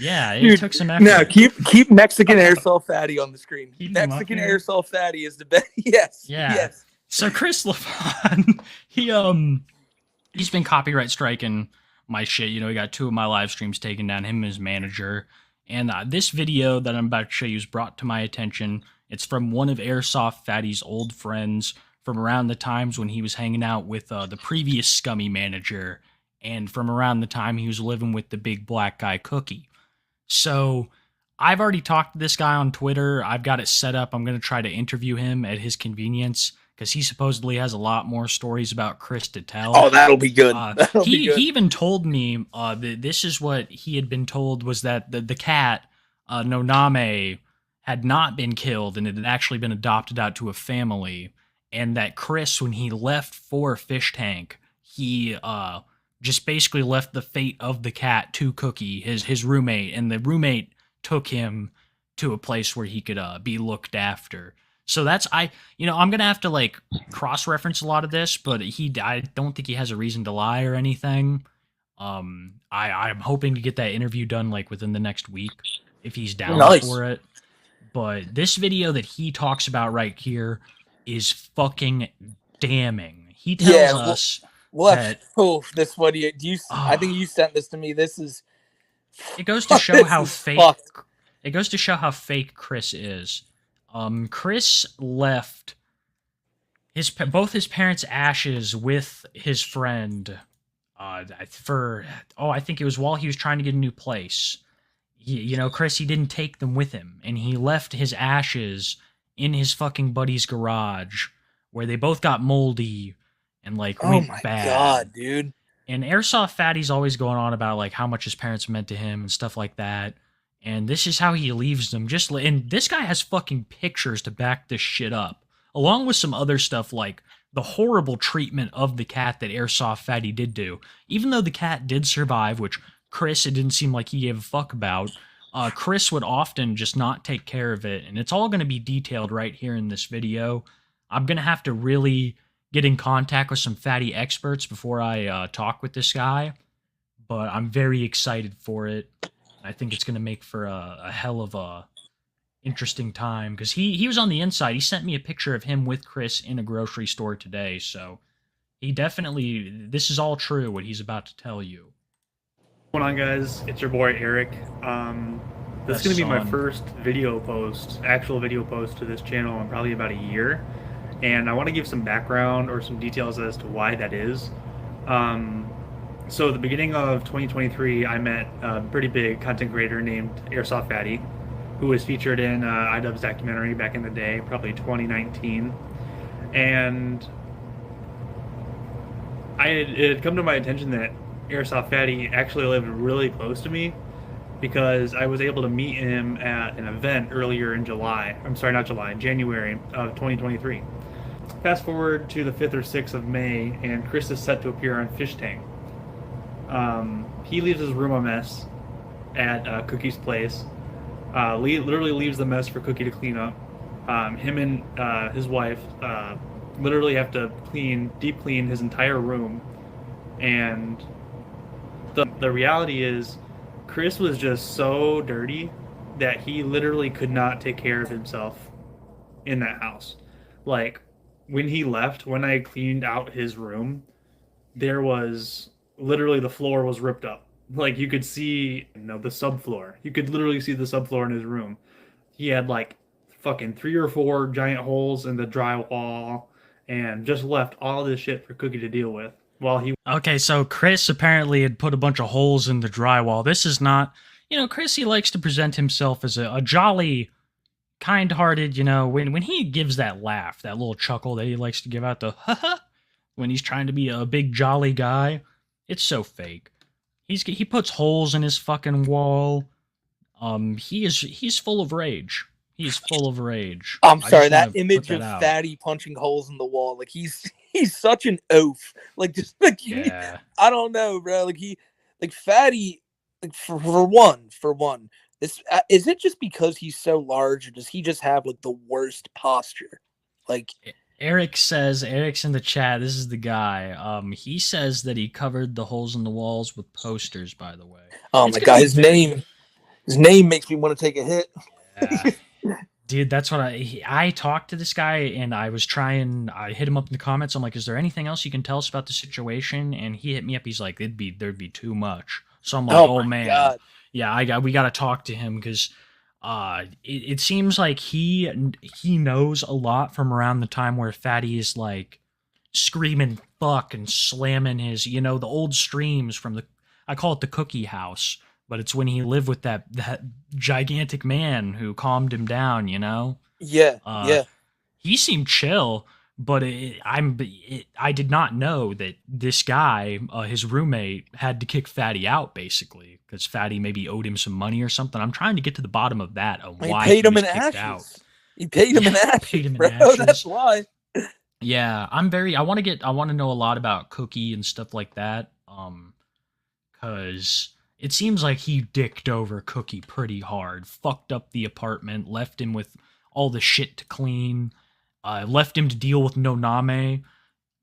Speaker 3: Yeah, it
Speaker 2: Dude,
Speaker 3: took some effort.
Speaker 2: No, keep Mexican airsoft fatty on the screen.
Speaker 3: Keep him up
Speaker 2: Mexican
Speaker 3: here.
Speaker 2: airsoft fatty is the best. Yes.
Speaker 3: Yeah.
Speaker 2: Yes.
Speaker 3: So Chris LaFon, he's been copyright striking my shit. You know, he got 2 of my live streams taken down, him and his manager. And this video that I'm about to show you is brought to my attention. It's from one of Airsoft Fatty's old friends from around the times when he was hanging out with the previous scummy manager, and from around the time he was living with the big black guy Cookie. So I've already talked to this guy on Twitter. I've got it set up. I'm going to try to interview him at his convenience because he supposedly has a lot more stories about Chris to tell.
Speaker 2: Oh, that'll be good. That'll be
Speaker 3: He
Speaker 2: good.
Speaker 3: even told me that this is what he had been told, was that the cat, Noname, had not been killed and it had actually been adopted out to a family, and that Chris, when he left for Fish Tank, he just basically left the fate of the cat to Cookie, his roommate, and the roommate took him to a place where he could be looked after. So that's I'm gonna have to like cross-reference a lot of this, but I don't think he has a reason to lie or anything. I'm hoping to get that interview done like within the next week if he's down
Speaker 2: Nice.
Speaker 3: for it. But this video that he talks about right here is fucking damning. He tells
Speaker 2: Yeah,
Speaker 3: us
Speaker 2: What?
Speaker 3: that
Speaker 2: This what do you? I think you sent this to me. This is.
Speaker 3: it goes to show
Speaker 2: This
Speaker 3: how
Speaker 2: is
Speaker 3: fake.
Speaker 2: fucked.
Speaker 3: It goes to show how fake Chris is. Chris left both his parents' ashes with his friend I think it was while he was trying to get a new place. Chris, he didn't take them with him, and he left his ashes in his fucking buddy's garage where they both got moldy and like
Speaker 2: Oh
Speaker 3: went
Speaker 2: my
Speaker 3: bad.
Speaker 2: god, dude.
Speaker 3: And Airsoft Fatty's always going on about like how much his parents meant to him and stuff like that. And this is how he leaves them. And this guy has fucking pictures to back this shit up, along with some other stuff like the horrible treatment of the cat that Airsoft Fatty did do. Even though the cat did survive, which Chris, it didn't seem like he gave a fuck about. Chris would often just not take care of it, and it's all going to be detailed right here in this video. I'm going to have to really get in contact with some Fatty experts before I talk with this guy, but I'm very excited for it. I think it's going to make for a hell of a interesting time, because he was on the inside. He sent me a picture of him with Chris in a grocery store today, so he definitely, this is all true, what he's about to tell you.
Speaker 7: What's going on, guys? It's your boy Eric. This is going to be my
Speaker 3: Son.
Speaker 7: first actual video post to this channel in probably about a year, and I want to give some background or some details as to why that is. So at the beginning of 2023, I met a pretty big content creator named Airsoft Fatty, who was featured in iDubbbz documentary back in the day, probably 2019, and it had come to my attention that Airsoft Fatty actually lived really close to me, because I was able to meet him at an event earlier in January of 2023. Fast forward to the 5th or 6th of May, and Chris is set to appear on Fish Tank. He leaves his room a mess at Cookie's place. Literally leaves the mess for Cookie to clean up. Him and his wife literally have to deep clean his entire room. And the reality is, Chris was just so dirty that he literally could not take care of himself in that house. Like, when he left, when I cleaned out his room, there was literally, the floor was ripped up. Like, you could see, the subfloor. You could literally see the subfloor in his room. He had like fucking 3 or 4 giant holes in the drywall, and just left all this shit for Cookie to deal with while he.
Speaker 3: Okay, so Chris apparently had put a bunch of holes in the drywall. This is not, Chris, he likes to present himself as a jolly, kind-hearted, when he gives that laugh, that little chuckle that he likes to give out, the ha-ha, when he's trying to be a big jolly guy, it's so fake. He puts holes in his fucking wall. He's full of rage. He's full of rage.
Speaker 2: I'm
Speaker 3: I
Speaker 2: sorry,
Speaker 3: just
Speaker 2: that
Speaker 3: wanna
Speaker 2: image
Speaker 3: put
Speaker 2: of
Speaker 3: that out.
Speaker 2: Fatty punching holes in the wall, like he's such an oaf. Like, just like
Speaker 3: Yeah.
Speaker 2: I don't know, bro. Like like Fatty, like for one, this is it just because he's so large, or does he just have like the worst posture? Like
Speaker 3: Eric's in the chat, this is the guy. He says that he covered the holes in the walls with posters, by the way.
Speaker 2: oh
Speaker 3: It's
Speaker 2: my
Speaker 3: gonna
Speaker 2: god,
Speaker 3: be
Speaker 2: his name makes me want to take a hit.
Speaker 3: Yeah. Dude, that's what I talked to this guy, and I hit him up in the comments. I'm like, is there anything else you can tell us about the situation? And he hit me up. He's like, there'd be too much. So I'm like, oh
Speaker 2: my
Speaker 3: man,
Speaker 2: God.
Speaker 3: yeah, we got to talk to him because it seems like he knows a lot from around the time where Fatty is like screaming fuck and slamming his, the old streams from I call it the cookie house, but it's when he lived with that gigantic man who calmed him down,
Speaker 2: Yeah.
Speaker 3: He seemed chill, but I did not know that this guy, his roommate, had to kick Fatty out basically because Fatty maybe owed him some money or something. I'm trying to get to the bottom of that. Why
Speaker 2: he paid him
Speaker 3: was
Speaker 2: in
Speaker 3: kicked
Speaker 2: ashes.
Speaker 3: out.
Speaker 2: He paid him in ashes,
Speaker 3: paid him in
Speaker 2: bro.
Speaker 3: ashes.
Speaker 2: That's why.
Speaker 3: Yeah, I want to know a lot about Cookie and stuff like that. Cause it seems like he dicked over Cookie pretty hard, fucked up the apartment, left him with all the shit to clean, left him to deal with Noname.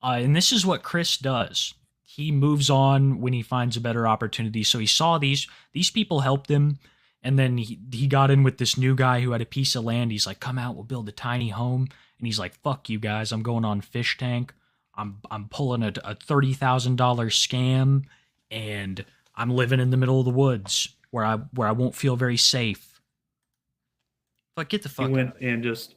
Speaker 3: And this is what Chris does. He moves on when he finds a better opportunity. So he saw these people helped him, and then he got in with this new guy who had a piece of land. He's like, come out, we'll build a tiny home. And he's like, fuck you guys, I'm going on Fish Tank. I'm pulling a $30,000 scam, and I'm living in the middle of the woods where I won't feel very safe. But get the fuck
Speaker 7: He went
Speaker 3: out.
Speaker 7: and just,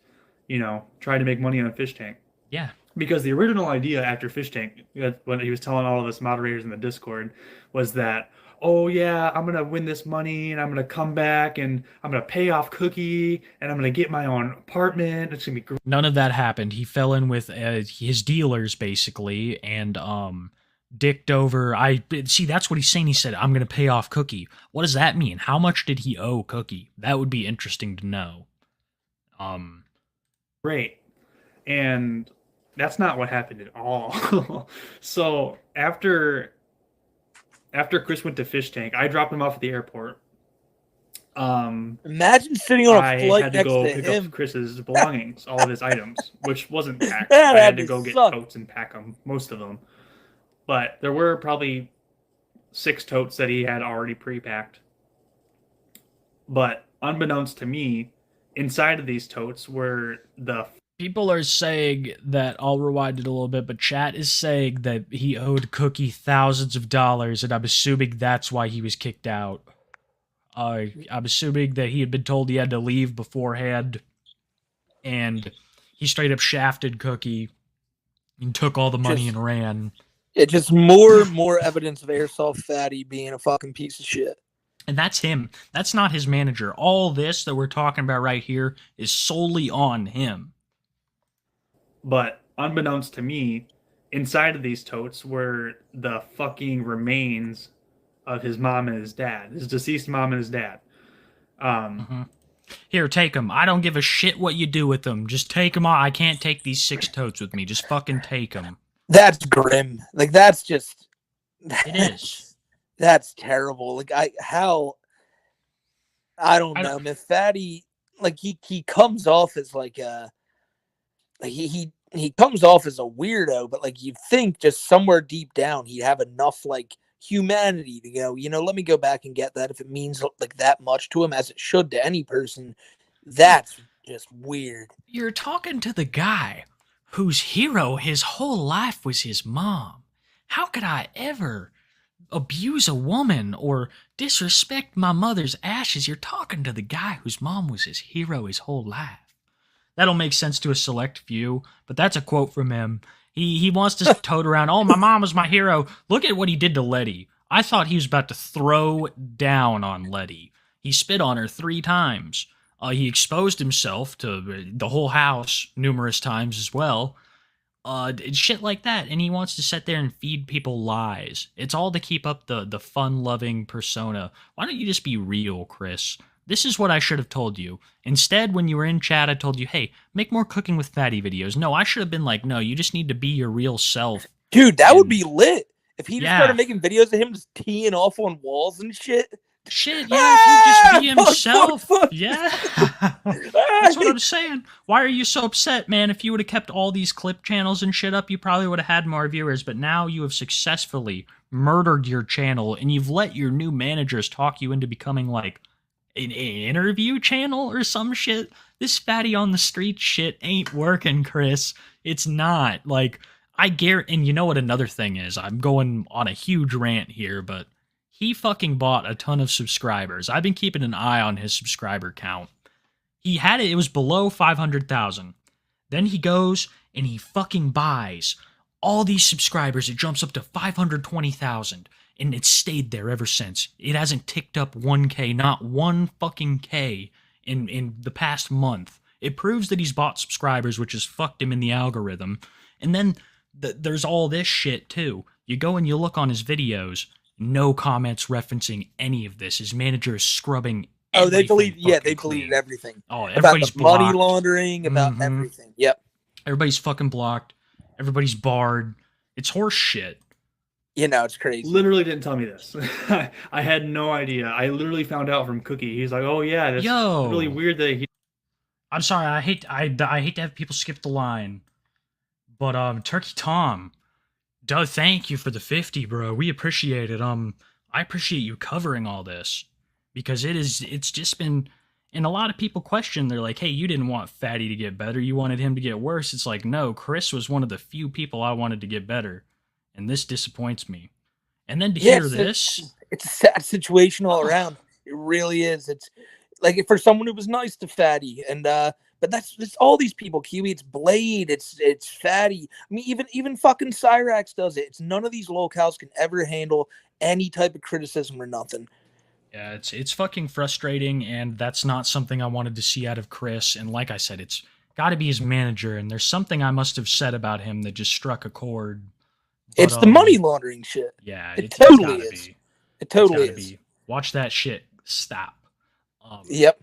Speaker 7: tried to make money on Fish Tank.
Speaker 3: Yeah.
Speaker 7: Because the original idea after Fish Tank, when he was telling all of us moderators in the Discord, was that, oh yeah, I'm going to win this money and I'm going to come back and I'm going to pay off Cookie and I'm going to get my own apartment. It's going to be great.
Speaker 3: None of that happened. He fell in with his dealers basically and dicked over. That's what he's saying. He said, I'm going to pay off Cookie. What does that mean? How much did he owe Cookie? That would be interesting to know.
Speaker 7: Great. And that's not what happened at all. So after Chris went to Fish Tank, I dropped him off at the airport.
Speaker 2: Imagine sitting on a
Speaker 7: I
Speaker 2: flight
Speaker 7: had to
Speaker 2: next
Speaker 7: go
Speaker 2: to
Speaker 7: pick
Speaker 2: him.
Speaker 7: up Chris's belongings, all of his items, which wasn't packed.
Speaker 2: That
Speaker 7: I
Speaker 2: had
Speaker 7: had to
Speaker 2: to
Speaker 7: go get
Speaker 2: suck.
Speaker 7: totes and pack them, most of them. But there were probably 6 totes that he had already pre-packed. But unbeknownst to me, inside of these totes were the
Speaker 3: People are saying that, I'll rewind it a little bit, but chat is saying that he owed Cookie thousands of dollars, and I'm assuming that's why he was kicked out. I'm assuming that he had been told he had to leave beforehand, and he straight up shafted Cookie and took all the money and ran.
Speaker 2: Yeah, just more evidence of Airsoft Fatty being a fucking piece of shit.
Speaker 3: And that's him. That's not his manager. All this that we're talking about right here is solely on him.
Speaker 7: But unbeknownst to me, inside of these totes were the fucking remains of his mom and his dad, his deceased mom and his dad.
Speaker 3: Here, take them. I don't give a shit what you do with them. Just take them all. I can't take these 6 totes with me. Just fucking take them.
Speaker 2: That's grim. Like, that's just...
Speaker 3: It is.
Speaker 2: That's terrible. Like, I don't know, man. Fatty, like, he comes off as like a... Like, he comes off as a weirdo, but like you'd think just somewhere deep down he'd have enough like humanity to go, let me go back and get that if it means like that much to him, as it should to any person. That's just weird.
Speaker 3: You're talking to the guy whose hero his whole life was his mom. How could I ever abuse a woman or disrespect my mother's ashes? You're talking to the guy whose mom was his hero his whole life. That'll make sense to a select few, but that's a quote from him. He wants to tote around, oh, my mom was my hero. Look at what he did to Letty. I thought he was about to throw down on Letty. He spit on her 3 times. He exposed himself to the whole house numerous times as well. Shit like that. And he wants to sit there and feed people lies. It's all to keep up the fun-loving persona. Why don't you just be real, Chris? This is what I should have told you. Instead, when you were in chat, I told you, hey, make more Cooking with Fatty videos. No, I should have been like, no, you just need to be your real self.
Speaker 2: Dude, that would be lit. If he just
Speaker 3: Yeah.
Speaker 2: started making videos of him just teeing off on walls and shit.
Speaker 3: Shit, yeah, if he just be
Speaker 2: Fuck,
Speaker 3: himself.
Speaker 2: fuck.
Speaker 3: Yeah. That's what I'm saying. Why are you so upset, man? If you would have kept all these clip channels and shit up, you probably would have had more viewers, but now you have successfully murdered your channel and you've let your new managers talk you into becoming like an interview channel or some shit. This fatty on the street shit ain't working, Chris. It's not. Like, I guarantee, and you know what another thing is? I'm going on a huge rant here, but he fucking bought a ton of subscribers. I've been keeping an eye on his subscriber count. He had it was below 500,000. Then he goes and he fucking buys all these subscribers. It jumps up to 520,000. And it's stayed there ever since. It hasn't ticked up 1K, not one fucking K in the past month. It proves that he's bought subscribers, which has fucked him in the algorithm. And then there's all this shit too. You go and you look on his videos, no comments referencing any of this. His manager is scrubbing
Speaker 2: Oh, they
Speaker 3: everything
Speaker 2: believe. Yeah,
Speaker 3: fucking
Speaker 2: they believe
Speaker 3: clean.
Speaker 2: everything
Speaker 3: Oh,
Speaker 2: about
Speaker 3: everybody's
Speaker 2: the money
Speaker 3: blocked.
Speaker 2: laundering, about
Speaker 3: Mhm.
Speaker 2: everything. Yep.
Speaker 3: Everybody's fucking blocked. Everybody's barred. It's horse shit.
Speaker 2: You know, it's crazy.
Speaker 7: Literally didn't tell me this. I had no idea. I literally found out from Cookie. He's like, "Oh yeah, that's
Speaker 3: Yo.
Speaker 7: really weird that he."
Speaker 3: I'm sorry. I hate to have people skip the line, but Turkey Tom, thank you for the 50, bro. We appreciate it. I appreciate you covering all this because it's just been, and a lot of people question. They're like, hey, you didn't want Fatty to get better. You wanted him to get worse. It's like, no, Chris was one of the few people I wanted to get better, and this disappoints me. And then to hear
Speaker 2: Yes,
Speaker 3: this,
Speaker 2: it's a sad situation all around. It really is. It's like for someone who was nice to Fatty, and but that's all these people. Kiwi, it's Blade, it's Fatty. I mean, even fucking Cyrax does it. It's none of these locals can ever handle any type of criticism or nothing.
Speaker 3: yeah, it's fucking frustrating, and that's not something I wanted to see out of Chris. And like I said, it's got to be his manager, and there's something I must have said about him that just struck a chord. But,
Speaker 2: It's the money laundering shit.
Speaker 3: Yeah,
Speaker 2: It
Speaker 3: it's
Speaker 2: totally
Speaker 3: gotta
Speaker 2: is.
Speaker 3: be.
Speaker 2: It totally
Speaker 3: It's
Speaker 2: is.
Speaker 3: gotta be. Watch that shit. Stop.
Speaker 2: Yep.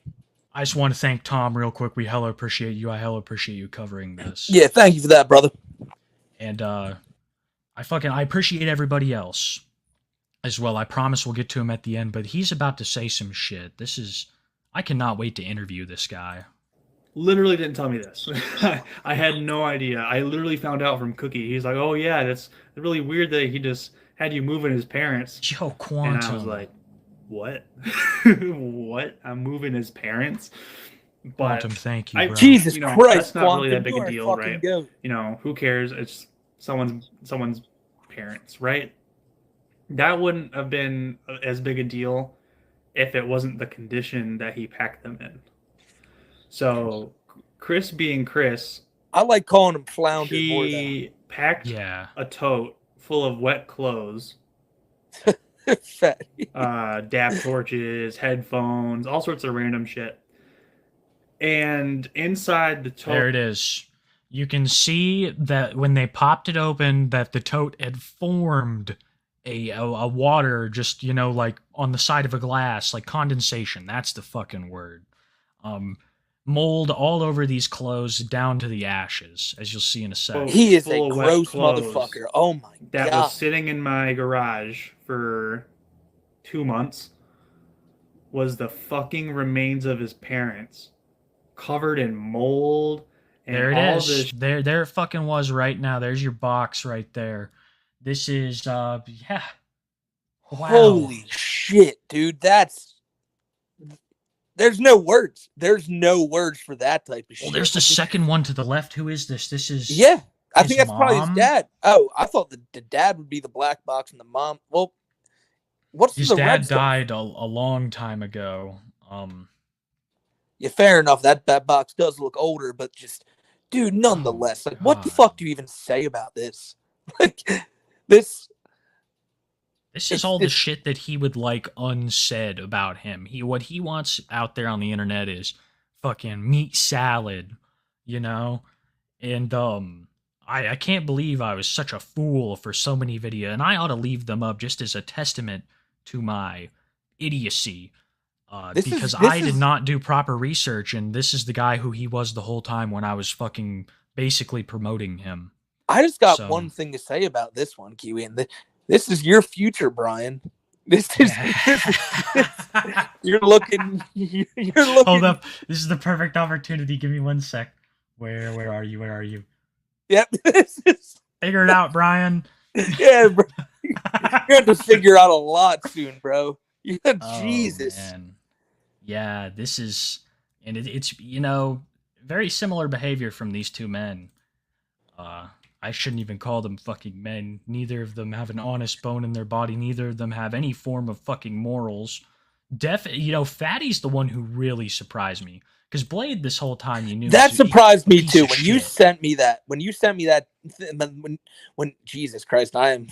Speaker 3: I just want to thank Tom real quick. We hella appreciate you. I hella appreciate you covering this.
Speaker 2: Yeah. Thank you for that, brother.
Speaker 3: And I appreciate everybody else as well. I promise we'll get to him at the end, but he's about to say some shit. I cannot wait to interview this guy.
Speaker 7: Literally didn't tell me this. I had no idea. I literally found out from Cookie. He's like, "Oh yeah, that's really weird that he just had you moving his parents."
Speaker 3: Joe Quantum.
Speaker 7: And I was like, "What? What? I'm moving his parents?" But
Speaker 3: Quantum, thank you, bro.
Speaker 2: Jesus
Speaker 7: You know,
Speaker 2: Christ,
Speaker 7: that's not really that
Speaker 2: Quantum,
Speaker 7: big
Speaker 2: you
Speaker 7: a
Speaker 2: are
Speaker 7: deal,
Speaker 2: fucking
Speaker 7: right?
Speaker 2: goat.
Speaker 7: You know, who cares? It's someone's parents, right? That wouldn't have been as big a deal if it wasn't the condition that he packed them in. So, Chris being Chris,
Speaker 2: I like calling him Flounder more than
Speaker 7: he packed
Speaker 3: Yeah.
Speaker 7: a tote full of wet clothes,
Speaker 2: Fatty.
Speaker 7: dab torches, headphones, all sorts of random shit. And inside the tote,
Speaker 3: There it is. You can see that when they popped it open, that the tote had formed a water, just, you know, like on the side of a glass, like condensation. That's the fucking word. Mold all over these clothes down to the ashes, as you'll see in a second.
Speaker 2: He is a
Speaker 7: full of wet
Speaker 2: gross
Speaker 7: clothes
Speaker 2: motherfucker. Oh my
Speaker 7: that
Speaker 2: god.
Speaker 7: was sitting in my garage for 2 months was the fucking remains of his parents, covered in mold and
Speaker 3: There it
Speaker 7: all
Speaker 3: is.
Speaker 7: this.
Speaker 3: There it fucking was right now. There's your box right there. This is yeah. Wow.
Speaker 2: Holy shit, dude. There's no words. There's no words for that type of shit.
Speaker 3: Well, there's the second one to the left. Who is this? This is
Speaker 2: Yeah. I
Speaker 3: his
Speaker 2: think that's probably his
Speaker 3: mom?
Speaker 2: dad. Oh, I thought the dad would be the black box and the mom. Well, what's
Speaker 3: his
Speaker 2: the
Speaker 3: dad
Speaker 2: red stuff?
Speaker 3: died a long time ago.
Speaker 2: Yeah, fair enough. That box does look older, but just, dude, nonetheless, like, what the
Speaker 3: God.
Speaker 2: fuck do you even say about this? Like, this.
Speaker 3: This
Speaker 2: It's-
Speaker 3: is all the
Speaker 2: it's-
Speaker 3: shit that he would like unsaid about him. What he wants out there on the internet is fucking meat salad, you know? And I can't believe I was such a fool for so many videos, and I ought to leave them up just as a testament to my idiocy. Because I did not do proper research, and this is the guy who he was the whole time when I was fucking basically promoting him.
Speaker 2: I just got
Speaker 3: So-
Speaker 2: one thing to say about this one, Kiwi, and This is your future, Brian. This is you're looking. You're looking.
Speaker 3: Hold up. This is the perfect opportunity. Give me 1 sec. Where are you? Where are you?
Speaker 2: Yep. This is.
Speaker 3: Figure it out, Brian.
Speaker 2: Yeah, bro. You're gonna have to figure out a lot soon, bro. Yeah,
Speaker 3: Oh,
Speaker 2: Jesus.
Speaker 3: man. Yeah, this is, and it's very similar behavior from these two men. I shouldn't even call them fucking men. Neither of them have an honest bone in their body. Neither of them have any form of fucking morals. Fatty's the one who really surprised me. Because Blade, this whole time, you knew
Speaker 2: That surprised me
Speaker 3: piece
Speaker 2: too.
Speaker 3: of
Speaker 2: When you
Speaker 3: shit.
Speaker 2: sent me that, when Jesus Christ, I am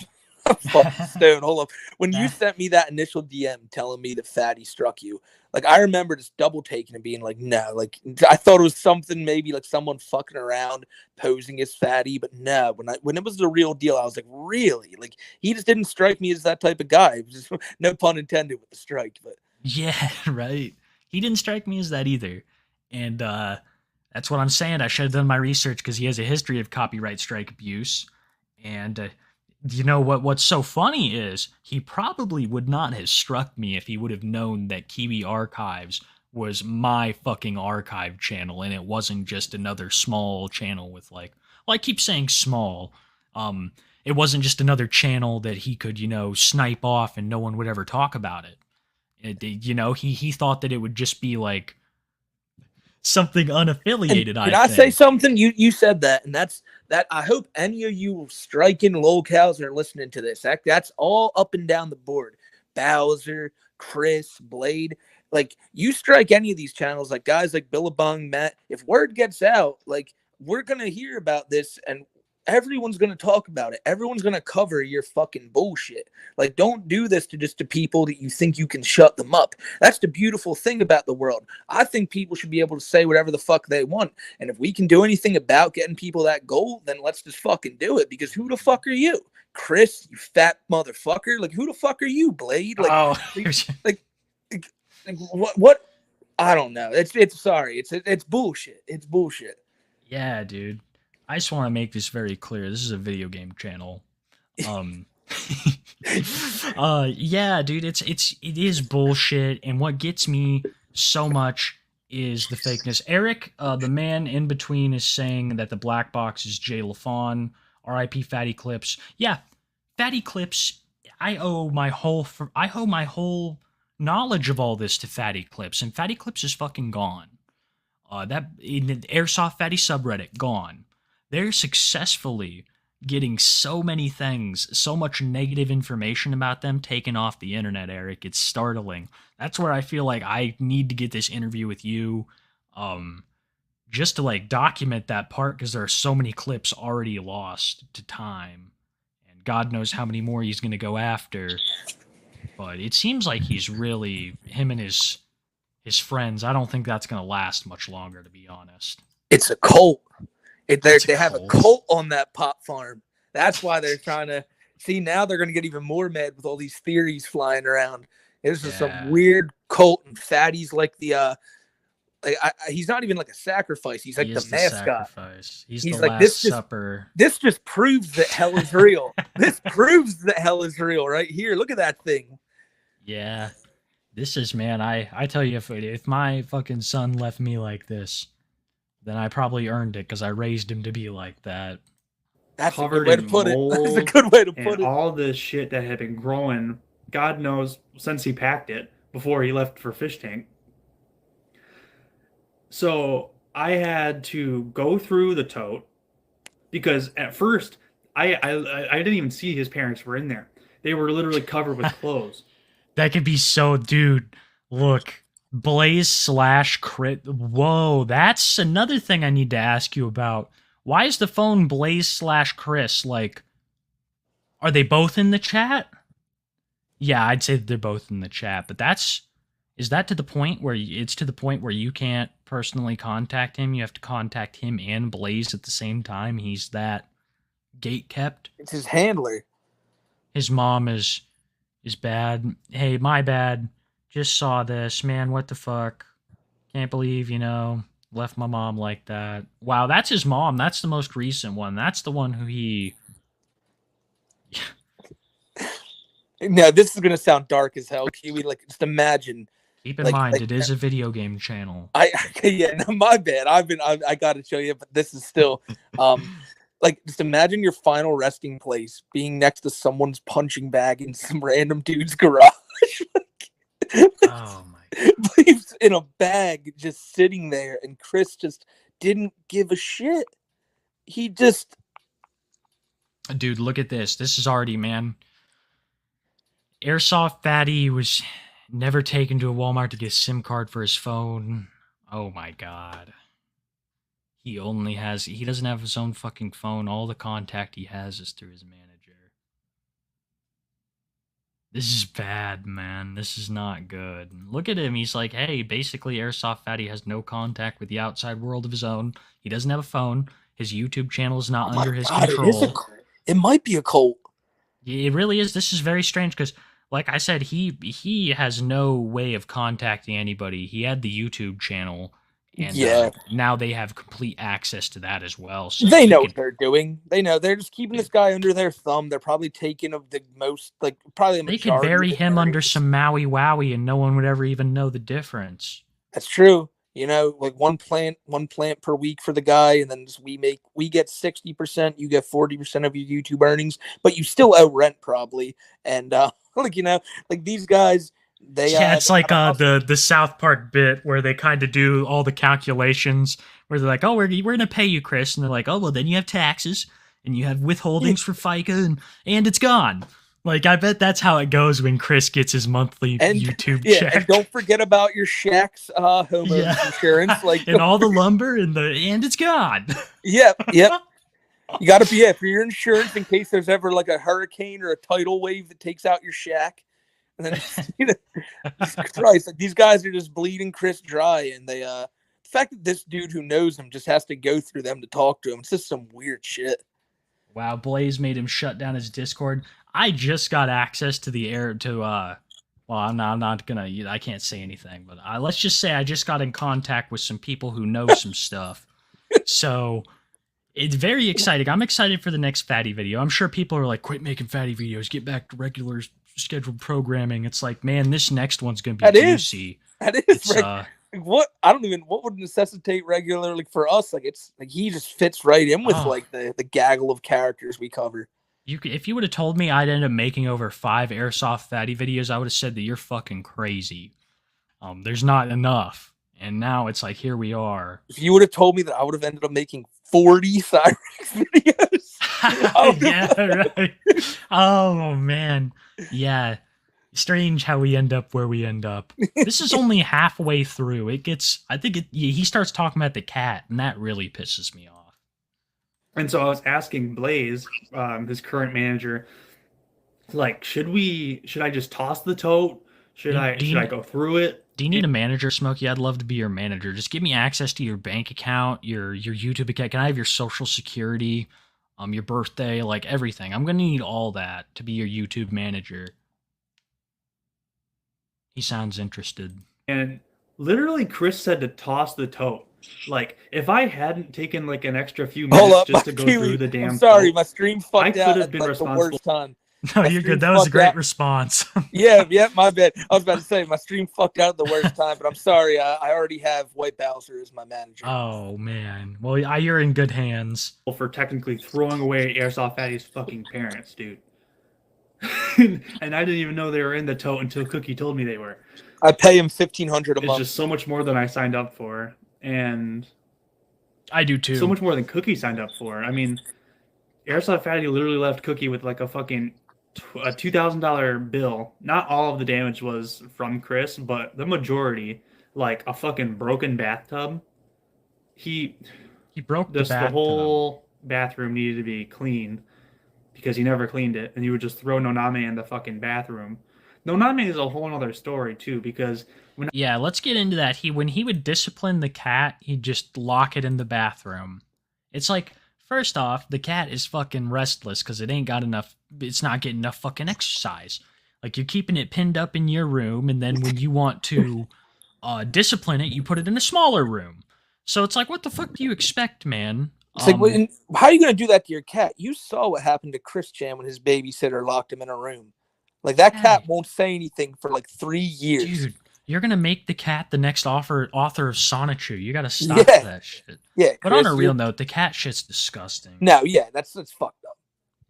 Speaker 2: fucking stoned. Hold up. When you sent me that initial DM telling me that Fatty struck you, like I remember just double taking and being like, no, like I thought it was something maybe like someone fucking around posing as Fatty, but no, when it was the real deal, I was like, really? Like he just didn't strike me as that type of guy. It was just, no pun intended with the strike, but
Speaker 3: Yeah, right. He didn't strike me as that either. And that's what I'm saying. I should have done my research because he has a history of copyright strike abuse. And what's so funny is he probably would not have struck me if he would have known that Kiwi Archives was my fucking archive channel and it wasn't just another small channel with I keep saying small. It wasn't just another channel that he could, snipe off and no one would ever talk about it. He thought that it would just be like something unaffiliated.
Speaker 2: Can I say something? You said that, and that I hope any of you striking locals are listening to this. That's all up and down the board. Bowser, Chris, Blade. Like you strike any of these channels, like guys like Billabong, Matt. If word gets out, like we're gonna hear about this, and everyone's gonna talk about it. Everyone's gonna cover your fucking bullshit. Like, don't do this to people that you think you can shut them up. That's the beautiful thing about the world. I think people should be able to say whatever the fuck they want. And if we can do anything about getting people that goal, then let's just fucking do it. Because who the fuck are you? Chris, you fat motherfucker. Like, who the fuck are you, Blade? Like, what? I don't know. It's sorry. It's bullshit. It's bullshit.
Speaker 3: Yeah, dude. I just want to make this very clear. This is a video game channel. Yeah, dude, it is bullshit, and what gets me so much is the fakeness. Eric, the man in between, is saying that the black box is Jay LaFawn, R.I.P. Fatty Clips. Yeah, Fatty Clips. I owe my whole knowledge of all this to Fatty Clips, and Fatty Clips is fucking gone. That in the Airsoft Fatty subreddit, gone. They're successfully getting so many things, so much negative information about them taken off the internet, Eric. It's startling. That's where I feel like I need to get this interview with you, just to document that part, because there are so many clips already lost to time, and God knows how many more he's going to go after. But it seems like he's really, him and his friends, I don't think that's going to last much longer, to be honest.
Speaker 2: It's a cult. They have a cult on that pop farm. That's why they're trying to see. Now they're going to get even more mad with all these theories flying around. This is some weird cult, and Fatty's like the he's not even like a sacrifice. He's like the mascot.
Speaker 3: He's
Speaker 2: the
Speaker 3: like
Speaker 2: Last
Speaker 3: Supper.
Speaker 2: This just proves that hell is real. This proves that hell is real right here. Look at that thing.
Speaker 3: Yeah, this is, man. I tell you, if my fucking son left me like this, then I probably earned it because I raised him to be like that.
Speaker 2: That's a
Speaker 7: Covered
Speaker 2: good way to
Speaker 7: in
Speaker 2: put it. That's a
Speaker 7: mold
Speaker 2: good way to put
Speaker 7: and
Speaker 2: it.
Speaker 7: all this shit that had been growing, God knows, since he packed it before he left for Fish Tank. So I had to go through the tote because at first I didn't even see his parents were in there. They were literally covered with clothes.
Speaker 3: That could be so, dude. Look, Blaze/Crit. Whoa, that's another thing I need to ask you about. Why is the phone Blaze/Chris? Like, are they both in the chat? Yeah, I'd say that they're both in the chat, but is that to the point where it's to the point where you can't personally contact him? You have to contact him and Blaze at the same time. He's that gate kept.
Speaker 2: It's his handler.
Speaker 3: His mom is bad. Hey, my bad. Just saw this, man. What the fuck? Can't believe, left my mom like that. Wow, that's his mom. That's the most recent one. That's the one who he...
Speaker 2: No, this is gonna sound dark as hell, Kiwi. Like, just imagine.
Speaker 3: Keep in
Speaker 2: Like-
Speaker 3: mind,
Speaker 2: like-
Speaker 3: it is a video game channel.
Speaker 2: Yeah, no, my bad. I gotta show you, but this is still, like, just imagine your final resting place being next to someone's punching bag in some random dude's garage.
Speaker 3: Oh my.
Speaker 2: He's in a bag just sitting there, and Chris just didn't give a shit. He just,
Speaker 3: Dude, look at this. This is already, man. Airsoft Fatty was never taken to a Walmart to get a SIM card for his phone. Oh my god. He doesn't have his own fucking phone. All the contact he has is through his manager. This is bad, man. This is not good. Look at him. He's like, hey, basically Airsoft Fatty has no contact with the outside world of his own. He doesn't have a phone. His YouTube channel is not
Speaker 2: oh my
Speaker 3: under his
Speaker 2: God, it is a
Speaker 3: control.
Speaker 2: cult. It might be a cult.
Speaker 3: It really is. This is very strange because, like I said, he has no way of contacting anybody. He had the YouTube channel, and
Speaker 2: Yeah.
Speaker 3: now they have complete access to that as well. So
Speaker 2: They
Speaker 3: he
Speaker 2: know
Speaker 3: could-
Speaker 2: what they're doing. They know they're just keeping this guy under their thumb. They're probably taking of the most, like, probably.
Speaker 3: they could bury him under some Maui Wowie, and no one would ever even know the difference.
Speaker 2: That's true. You know, like one plant per week for the guy, and then just we get 60%, you get 40% of your YouTube earnings, but you still owe rent probably. And like, you know, like these guys, they
Speaker 3: It's
Speaker 2: they
Speaker 3: like
Speaker 2: have a-
Speaker 3: the South Park bit where they kind of do all the calculations where they're like, oh, we're gonna pay you, Chris, and they're like, oh, well, then you have taxes and you have withholdings for FICA, and it's gone. Like, I bet that's how it goes when Chris gets his monthly
Speaker 2: And-
Speaker 3: YouTube
Speaker 2: yeah,
Speaker 3: check.
Speaker 2: and don't forget about your Shaq's home
Speaker 3: Yeah.
Speaker 2: insurance, like
Speaker 3: And all the lumber and it's gone.
Speaker 2: Yep. You got to be for your insurance in case there's ever like a hurricane or a tidal wave that takes out your shack. And then, you know, Jesus Christ, like these guys are just bleeding Chris dry, and they the fact that this dude who knows him just has to go through them to talk to him, it's just some weird shit.
Speaker 3: Wow, Blaze made him shut down his Discord. I just got access to well, I'm not gonna, I can't say anything, but let's just say I just got in contact with some people who know some stuff. So it's very exciting. I'm excited for the next Fatty video. I'm sure people are like, quit making Fatty videos, get back to regular scheduled programming. It's like, man, this next one's gonna be
Speaker 2: That is.
Speaker 3: juicy.
Speaker 2: That is
Speaker 3: It's
Speaker 2: right. What would necessitate regularly for us? Like it's like he just fits right in with
Speaker 3: Oh.
Speaker 2: like the gaggle of characters we cover.
Speaker 3: if you would have told me I'd end up making over 5 Airsoft Fatty videos, I would have said that you're fucking crazy. There's not enough. And now it's like, here we are.
Speaker 2: If you would have told me that, I would have ended up making 40 Cyrex videos. Oh,
Speaker 3: Yeah, right. Oh, man. Yeah. Strange how we end up where we end up. This is only halfway through. He starts talking about the cat, and that really pisses me off.
Speaker 7: And so I was asking Blaze, his current manager, like, should I just toss the tote? Should I go through it?
Speaker 3: Do you need a manager, Smokey? I'd love to be your manager. Just give me access to your bank account, your YouTube account. Can I have your social security, your birthday, like everything? I'm gonna need all that to be your YouTube manager. He sounds interested.
Speaker 7: And literally, Chris said to toss the tote. Like, if I hadn't taken like an extra few
Speaker 2: Hold
Speaker 7: minutes
Speaker 2: up,
Speaker 7: just
Speaker 2: my
Speaker 7: to go
Speaker 2: Kiwi.
Speaker 7: through the damn
Speaker 2: I'm sorry,
Speaker 7: tote,
Speaker 2: my stream
Speaker 7: I
Speaker 2: fucked
Speaker 7: could
Speaker 2: out
Speaker 7: have
Speaker 2: at
Speaker 7: been
Speaker 2: like, the
Speaker 7: responsible.
Speaker 2: worst time.
Speaker 3: No,
Speaker 2: My
Speaker 3: you're
Speaker 2: stream
Speaker 3: good. That was a
Speaker 2: fucked
Speaker 3: great
Speaker 2: out.
Speaker 3: response.
Speaker 2: Yeah, my bad. I was about to say my stream fucked out at the worst time, but I'm sorry. I already have White Bowser as my manager.
Speaker 3: Oh man. Well, you're in good hands.
Speaker 7: For technically throwing away Airsoft Fatty's fucking parents, dude. And I didn't even know they were in the tote until Cookie told me they were.
Speaker 2: I pay him $1,500 a
Speaker 7: It's
Speaker 2: month.
Speaker 7: just so much more than I signed up for, and
Speaker 3: I do too.
Speaker 7: so much more than Cookie signed up for. I mean, Airsoft Fatty literally left Cookie with like a fucking a $2,000 bill. Not all of the damage was from Chris, but the majority, like a fucking broken bathtub.
Speaker 3: He broke the
Speaker 7: The
Speaker 3: bathtub.
Speaker 7: whole bathroom needed to be cleaned because he never cleaned it, and he would just throw Noname in the fucking bathroom. Noname is a whole other story too, because when
Speaker 3: Yeah, let's get into that. When he would discipline the cat, he'd just lock it in the bathroom. It's like, first off, the cat is fucking restless because it's not getting enough fucking exercise. Like, you're keeping it pinned up in your room, and then when you want to discipline it, you put it in a smaller room. So it's like, what the fuck do you expect, man?
Speaker 2: It's like, how are you going to do that to your cat? You saw what happened to Chris Chan when his babysitter locked him in a room. Like that cat
Speaker 3: Hey.
Speaker 2: won't say anything for like 3 years.
Speaker 3: Dude, you're gonna make the cat the next author of Sonichu. You gotta stop
Speaker 2: Yeah.
Speaker 3: that shit.
Speaker 2: Yeah,
Speaker 3: But on
Speaker 2: Chris,
Speaker 3: a real note, the cat shit's disgusting.
Speaker 2: no, yeah, that's fucked up.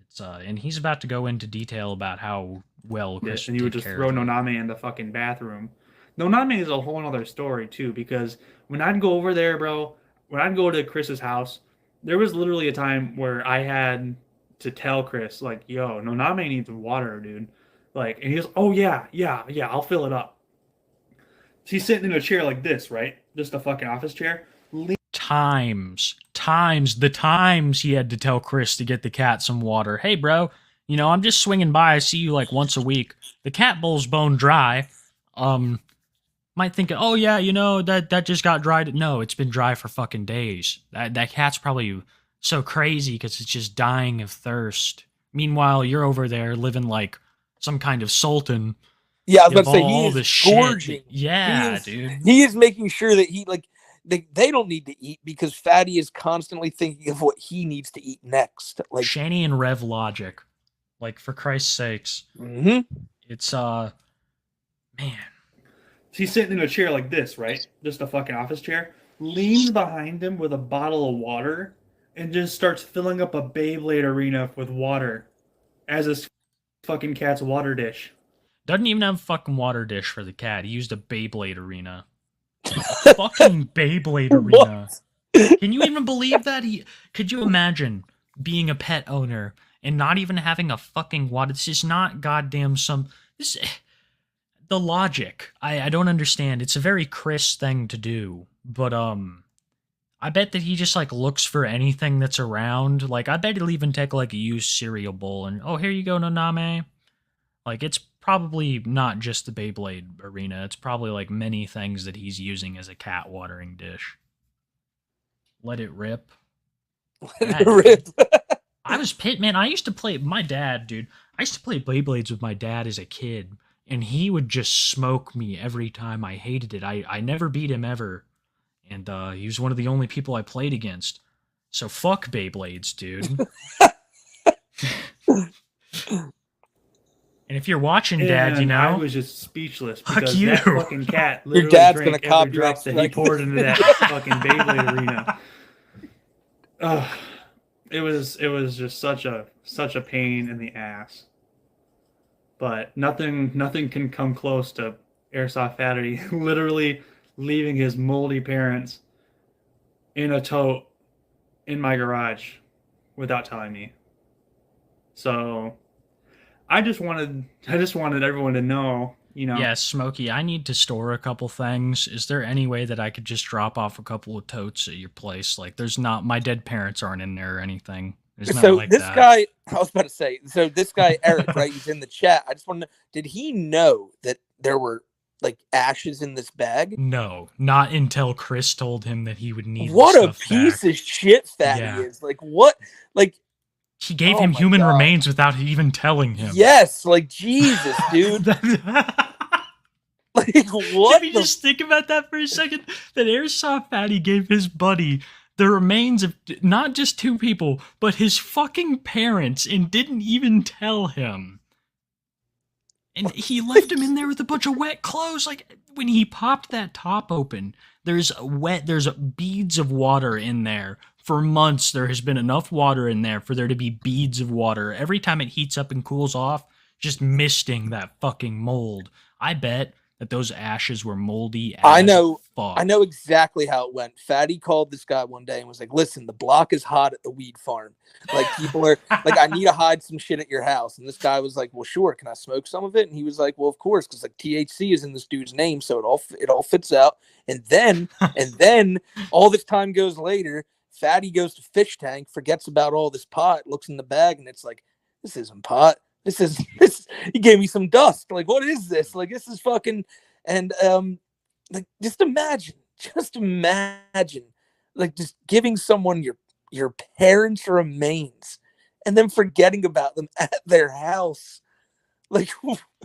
Speaker 3: It's and he's about to go into detail about how well Chris
Speaker 7: Yes, and you would
Speaker 3: take
Speaker 7: just
Speaker 3: care
Speaker 7: throw
Speaker 3: of it.
Speaker 7: Noname in the fucking bathroom. Noname is a whole other story too, because when I'd go over there, bro, when I'd go to Chris's house, there was literally a time where I had to tell Chris, like, yo, Noname needs water, dude. Like, and he goes, oh yeah, I'll fill it up. She's sitting in a chair like this, right? Just a fucking office chair.
Speaker 3: The times he had to tell Chris to get the cat some water. Hey, bro, you know, I'm just swinging by. I see you like once a week. The cat bowl's bone dry. Might think, oh yeah, you know, that just got dried. No, it's been dry for fucking days. That cat's probably so crazy because it's just dying of thirst. Meanwhile, you're over there living like some kind of sultan.
Speaker 2: Yeah, I was
Speaker 3: You
Speaker 2: about to say
Speaker 3: have
Speaker 2: he
Speaker 3: all
Speaker 2: is
Speaker 3: the shit.
Speaker 2: gorging.
Speaker 3: Yeah,
Speaker 2: He is-
Speaker 3: dude.
Speaker 2: He is making sure that he like they don't need to eat because Fatty is constantly thinking of what he needs to eat next. Like,
Speaker 3: Shani and Rev logic. Like, for Christ's sakes.
Speaker 2: mhm.
Speaker 3: It's, man.
Speaker 7: She's sitting in a chair like this, right? Just a fucking office chair. Leans behind him with a bottle of water and just starts filling up a Beyblade arena with water as his fucking cat's water dish.
Speaker 3: Doesn't even have a fucking water dish for the cat. He used a Beyblade arena. A fucking Beyblade arena. Can you even believe that? Could you imagine being a pet owner and not even having a fucking water? This is not goddamn the logic. I don't understand. It's a very Chris thing to do, but I bet that he just like looks for anything that's around. Like I bet he'll even take like a used cereal bowl and oh, here you go, Naname. Like it's probably not just the Beyblade arena. It's probably like many things that he's using as a cat watering dish. Let it rip. Yeah,
Speaker 2: Rip.
Speaker 3: I was pit, man. I used to play my dad, dude. I used to play Beyblades with my dad as a kid, and he would just smoke me every time. I hated it. I never beat him ever, and he was one of the only people I played against. So fuck Beyblades, dude. And if you're watching, Dad, you
Speaker 7: And I
Speaker 3: know,
Speaker 7: was just speechless
Speaker 3: Fuck
Speaker 7: because
Speaker 3: you.
Speaker 7: that fucking cat literally
Speaker 2: dad's
Speaker 7: drank
Speaker 2: gonna
Speaker 7: every
Speaker 2: copyright
Speaker 7: drop that he
Speaker 2: strike
Speaker 7: poured into that fucking Beyblade arena. It was just such a pain in the ass. But nothing can come close to Airsoft Fatty literally leaving his moldy parents in a tote in my garage without telling me. So I just wanted everyone to know, you know.
Speaker 3: yeah, Smokey, I need to store a couple things. Is there any way that I could just drop off a couple of totes at your place? Like, there's not, my dead parents aren't in there or anything. There's nothing
Speaker 2: So
Speaker 3: like
Speaker 2: this
Speaker 3: that.
Speaker 2: guy, I was about to say, so this guy Eric, right? He's in the chat. I just want to know, did he know that there were like ashes in this bag?
Speaker 3: No, not until Chris told him that he would need
Speaker 2: What
Speaker 3: the
Speaker 2: a
Speaker 3: stuff
Speaker 2: piece
Speaker 3: back.
Speaker 2: of shit Fatty
Speaker 3: Yeah.
Speaker 2: is. Like what? Like
Speaker 3: He gave
Speaker 2: Oh
Speaker 3: him
Speaker 2: my
Speaker 3: human
Speaker 2: God.
Speaker 3: remains without even telling him.
Speaker 2: yes, like Jesus, dude. Like what?
Speaker 3: Can we
Speaker 2: the
Speaker 3: just think about that for a second? That Airsoft Fatty gave his buddy the remains of not just two people, but his fucking parents and didn't even tell him. And he left him in there with a bunch of wet clothes. Like, when he popped that top open, there's beads of water in there. For months, there has been enough water in there for there to be beads of water. Every time it heats up and cools off, just misting that fucking mold. I bet that those ashes were moldy as
Speaker 2: I know-
Speaker 3: fuck.
Speaker 2: I know exactly how it went. Fatty called this guy one day and was like, "Listen, the block is hot at the weed farm. Like people are like, I need to hide some shit at your house." And this guy was like, "Well, sure. Can I smoke some of it?" And he was like, "Well, of course, because like THC is in this dude's name, so it all fits out." And then all this time goes later. Fatty goes to fish tank, forgets about all this pot, looks in the bag, and it's like, "This isn't pot. This. He gave me some dust. Like, what is this? Like, this is fucking." And like, just imagine, like, just giving someone your parents' remains, and then forgetting about them at their house. Like,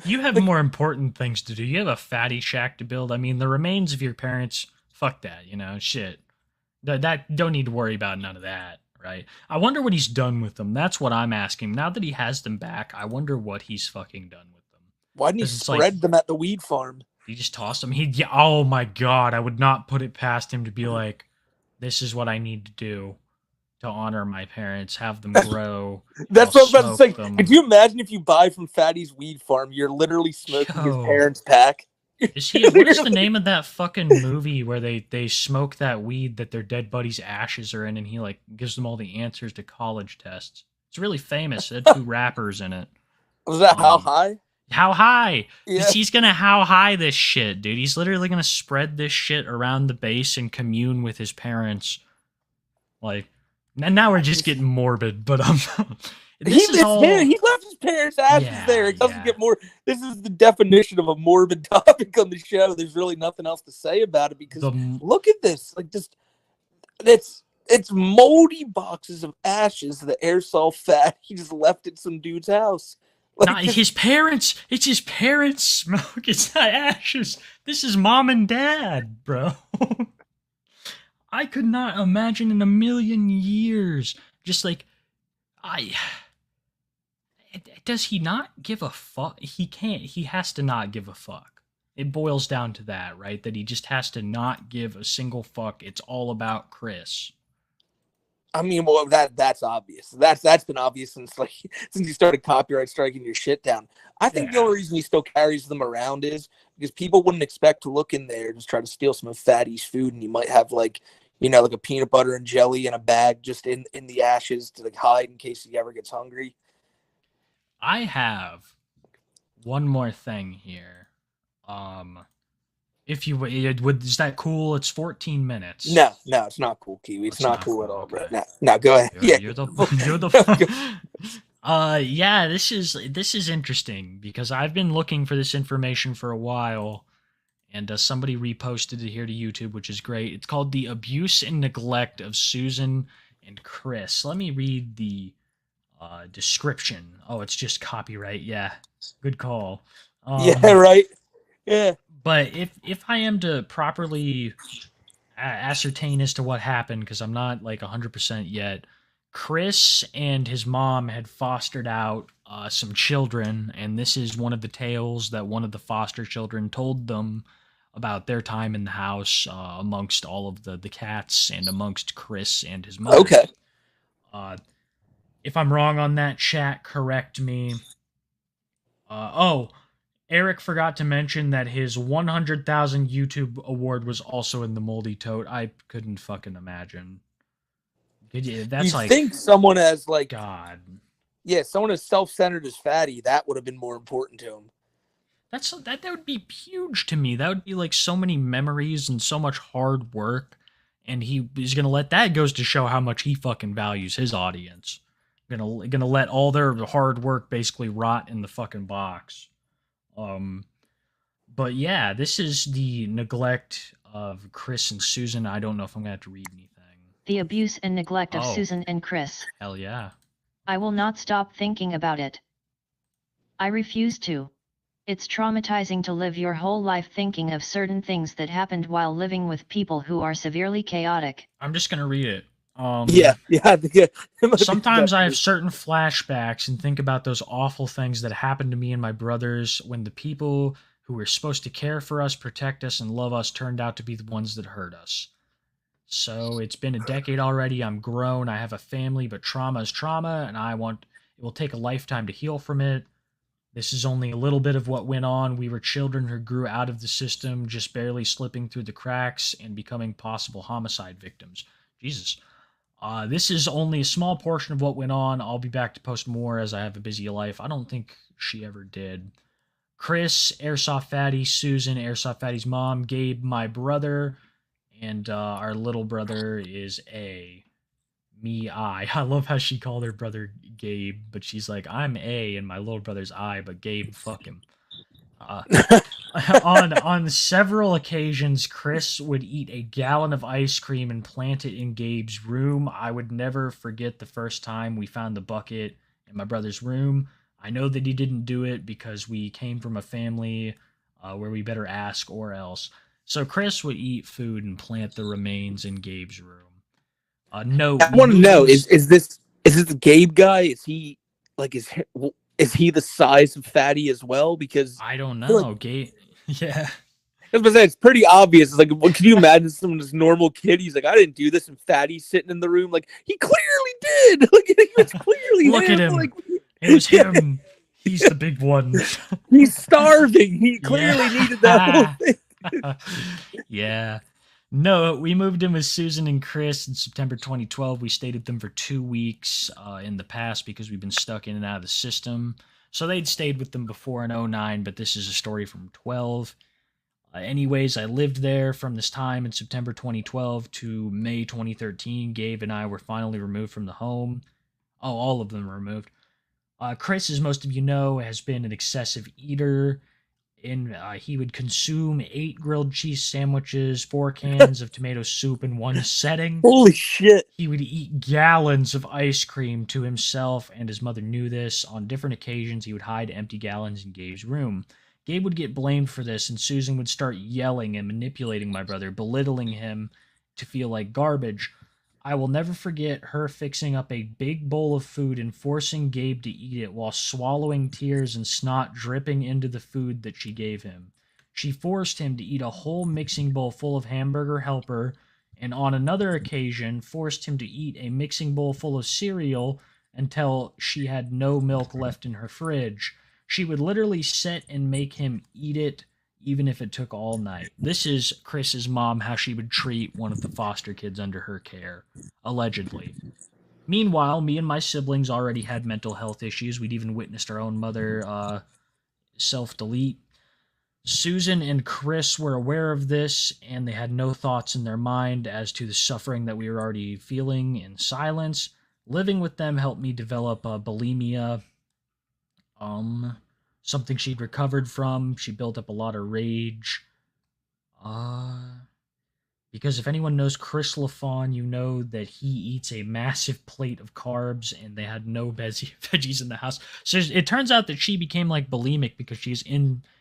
Speaker 3: You have
Speaker 2: like-
Speaker 3: more important things to do. You have a fatty shack to build. I mean, the remains of your parents, fuck that, you know, shit. That don't need to worry about none of that, right? I wonder what he's done with them. That's what I'm asking. Now that he has them back, I wonder what he's fucking done with them.
Speaker 2: Why didn't he
Speaker 3: 'Cause it's like-
Speaker 2: spread them at the weed farm?
Speaker 3: He just tossed them. Yeah, oh my god, I would not put it past him to be like, this is what I need to do to honor my parents, have them grow.
Speaker 2: That's
Speaker 3: I'll
Speaker 2: what I was about to say.
Speaker 3: smoke them.
Speaker 2: Could you imagine if you buy from Fatty's weed farm, you're literally smoking his
Speaker 3: Yo.
Speaker 2: parents' pack?
Speaker 3: Is he? What is the name of that fucking movie where they smoke that weed that their dead buddy's ashes are in, and he like gives them all the answers to college tests? It's really famous. It had 2 rappers in it.
Speaker 2: Was that How
Speaker 3: Um,
Speaker 2: High?
Speaker 3: How high?
Speaker 2: Yeah.
Speaker 3: He's gonna how high this shit, dude. He's literally gonna spread this shit around the base and commune with his parents. Like, and now we're just getting morbid, but this is all.
Speaker 2: He left his parents' ashes
Speaker 3: Yeah,
Speaker 2: there. It doesn't
Speaker 3: yeah.
Speaker 2: get more. This is the definition of a morbid topic on the show. There's really nothing else to say about it because
Speaker 3: The,
Speaker 2: look at this. Like, just it's moldy boxes of ashes that aerosol fat. He just left at some dude's house. Like,
Speaker 3: not
Speaker 2: just-
Speaker 3: his parents. It's his parents' smoke. It's not ashes. This is mom and dad, bro. I could not imagine in a million years. Just like, does he not give a fuck? He can't. He has to not give a fuck. It boils down to that, right? That he just has to not give a single fuck. It's all about Chris.
Speaker 2: I mean, well, that's obvious. That's been obvious since you started copyright striking your shit down. I think the
Speaker 3: Yeah.
Speaker 2: only reason he still carries them around is because people wouldn't expect to look in there and just try to steal some of Fatty's food, and you might have like a peanut butter and jelly in a bag just in the ashes to like hide in case he ever gets hungry.
Speaker 3: I have one more thing here. If you would, is that cool? It's 14 minutes.
Speaker 2: No, it's not cool, Kiwi. It's
Speaker 3: It's
Speaker 2: not
Speaker 3: not
Speaker 2: cool at
Speaker 3: cool,
Speaker 2: all, bro.
Speaker 3: okay.
Speaker 2: No, go ahead.
Speaker 3: You're,
Speaker 2: Yeah,
Speaker 3: you're the yeah, this is interesting because I've been looking for this information for a while, and somebody reposted it here to YouTube, which is great. It's called "The Abuse and Neglect of Susan and Chris." Let me read the description. Oh, it's just copyright. Yeah, good call.
Speaker 2: yeah, right. Yeah.
Speaker 3: But if I am to properly ascertain as to what happened, because I'm not like 100% yet, Chris and his mom had fostered out some children, and this is one of the tales that one of the foster children told them about their time in the house amongst all of the cats and amongst Chris and his mother.
Speaker 2: Okay.
Speaker 3: If I'm wrong on that, chat, correct me. Eric forgot to mention that his 100,000 YouTube award was also in the Moldy Tote. I couldn't fucking imagine. That's
Speaker 2: You
Speaker 3: like,
Speaker 2: think someone as
Speaker 3: God.
Speaker 2: someone as self-centered as Fatty, that would have been more important to him.
Speaker 3: That would be huge to me. That would be like so many memories and so much hard work. And he is gonna let that goes to show how much he fucking values his audience. Gonna let all their hard work basically rot in the fucking box. But yeah, this is the neglect of Chris and Susan. I don't know if I'm gonna have to read anything.
Speaker 8: The abuse and neglect of
Speaker 3: Oh.
Speaker 8: Susan and Chris.
Speaker 3: Hell yeah.
Speaker 8: I will not stop thinking about it. I refuse to. It's traumatizing to live your whole life thinking of certain things that happened while living with people who are severely chaotic.
Speaker 3: I'm just gonna read it.
Speaker 2: Yeah. I think it might be
Speaker 3: Sometimes I have
Speaker 2: better.
Speaker 3: certain flashbacks and think about those awful things that happened to me and my brothers when the people who were supposed to care for us, protect us, and love us turned out to be the ones that hurt us. So it's been a decade already. I'm grown. I have a family, but trauma is trauma, and it will take a lifetime to heal from it. This is only a little bit of what went on. We were children who grew out of the system, just barely slipping through the cracks and becoming possible homicide victims. Jesus. This is only a small portion of what went on. I'll be back to post more as I have a busy life. I don't think she ever did. Chris, Airsoft Fatty, Susan, Airsoft Fatty's mom, Gabe, my brother, and our little brother is A. Me, I. I love how she called her brother Gabe, but she's like, I'm A, and my little brother's I, but Gabe, fuck him. On several occasions, Chris would eat a gallon of ice cream and plant it in Gabe's room. I would never forget the first time we found the bucket in my brother's room. I know that he didn't do it because we came from a family where we better ask or else. So Chris would eat food and plant the remains in Gabe's room. No,
Speaker 2: I want to know is this the Gabe guy? Is he like Is he the size of Fatty as well? Because
Speaker 3: I don't
Speaker 2: feel
Speaker 3: know. Yeah.
Speaker 2: I was gonna say, it's pretty obvious. It's like, what, can you imagine someone's normal kid? He's like, I didn't do this, and Fatty's sitting in the room, like he clearly did. Like he was clearly
Speaker 3: Look at
Speaker 2: there,
Speaker 3: him.
Speaker 2: Like,
Speaker 3: It was him. He's the big one.
Speaker 2: he's starving. He clearly needed that whole thing.
Speaker 3: Yeah. No, we moved in with Susan and Chris in September 2012. We stayed with them for 2 weeks in the past because we've been stuck in and out of the system. So they'd stayed with them before in 09, but this is a story from 12. Anyways, I lived there from this time in September 2012 to May 2013. Gabe and I were finally removed from the home. Oh, all of them were removed. Chris, as most of you know, has been an excessive eater. He would consume 8 grilled cheese sandwiches, 4 cans of tomato soup in one setting.
Speaker 2: Holy shit.
Speaker 3: He would eat gallons of ice cream to himself, and his mother knew this. On different occasions, he would hide empty gallons in Gabe's room. Gabe would get blamed for this, and Susan would start yelling and manipulating my brother, belittling him to feel like garbage. I will never forget her fixing up a big bowl of food and forcing Gabe to eat it while swallowing tears and snot dripping into the food that she gave him. She forced him to eat a whole mixing bowl full of hamburger helper, and on another occasion forced him to eat a mixing bowl full of cereal until she had no milk left in her fridge. She would literally sit and make him eat it, even if it took all night. This is Chris's mom, how she would treat one of the foster kids under her care, allegedly. Meanwhile, me and my siblings already had mental health issues. We'd even witnessed our own mother self-delete. Susan and Chris were aware of this, and they had no thoughts in their mind as to the suffering that we were already feeling in silence. Living with them helped me develop bulimia, something she'd recovered from. She built up a lot of rage. Because if anyone knows Chris LaFawn, you know that he eats a massive plate of carbs, and they had no veggies in the house. So it turns out that she became like bulimic because she's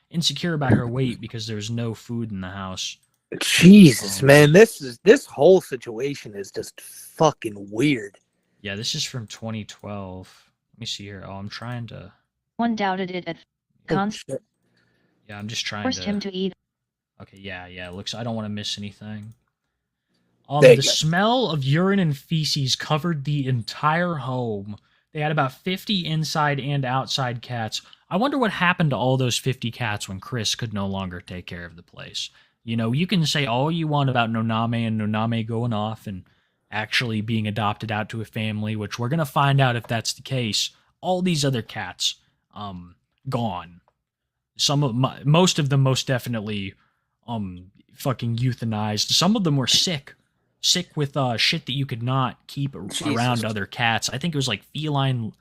Speaker 3: insecure about her weight because there's no food in the house.
Speaker 2: Jesus, man, this whole situation is just fucking weird.
Speaker 3: Yeah, this is from 2012. Let me see here. Oh, I'm trying to.
Speaker 8: One doubted it at
Speaker 2: Shit.
Speaker 3: Yeah, I'm just trying
Speaker 8: forced
Speaker 3: to.
Speaker 8: him to eat.
Speaker 3: Okay, yeah. It looks. I don't want to miss anything.
Speaker 2: There you
Speaker 3: The
Speaker 2: go.
Speaker 3: smell of urine and feces covered the entire home. They had about 50 inside and outside cats. I wonder what happened to all those 50 cats when Chris could no longer take care of the place. You know, you can say all you want about Noname and Noname going off and actually being adopted out to a family, which we're going to find out if that's the case. All these other cats, gone. Most of them most definitely, fucking euthanized. Some of them were sick with shit that you could not keep around other cats. I think it was like feline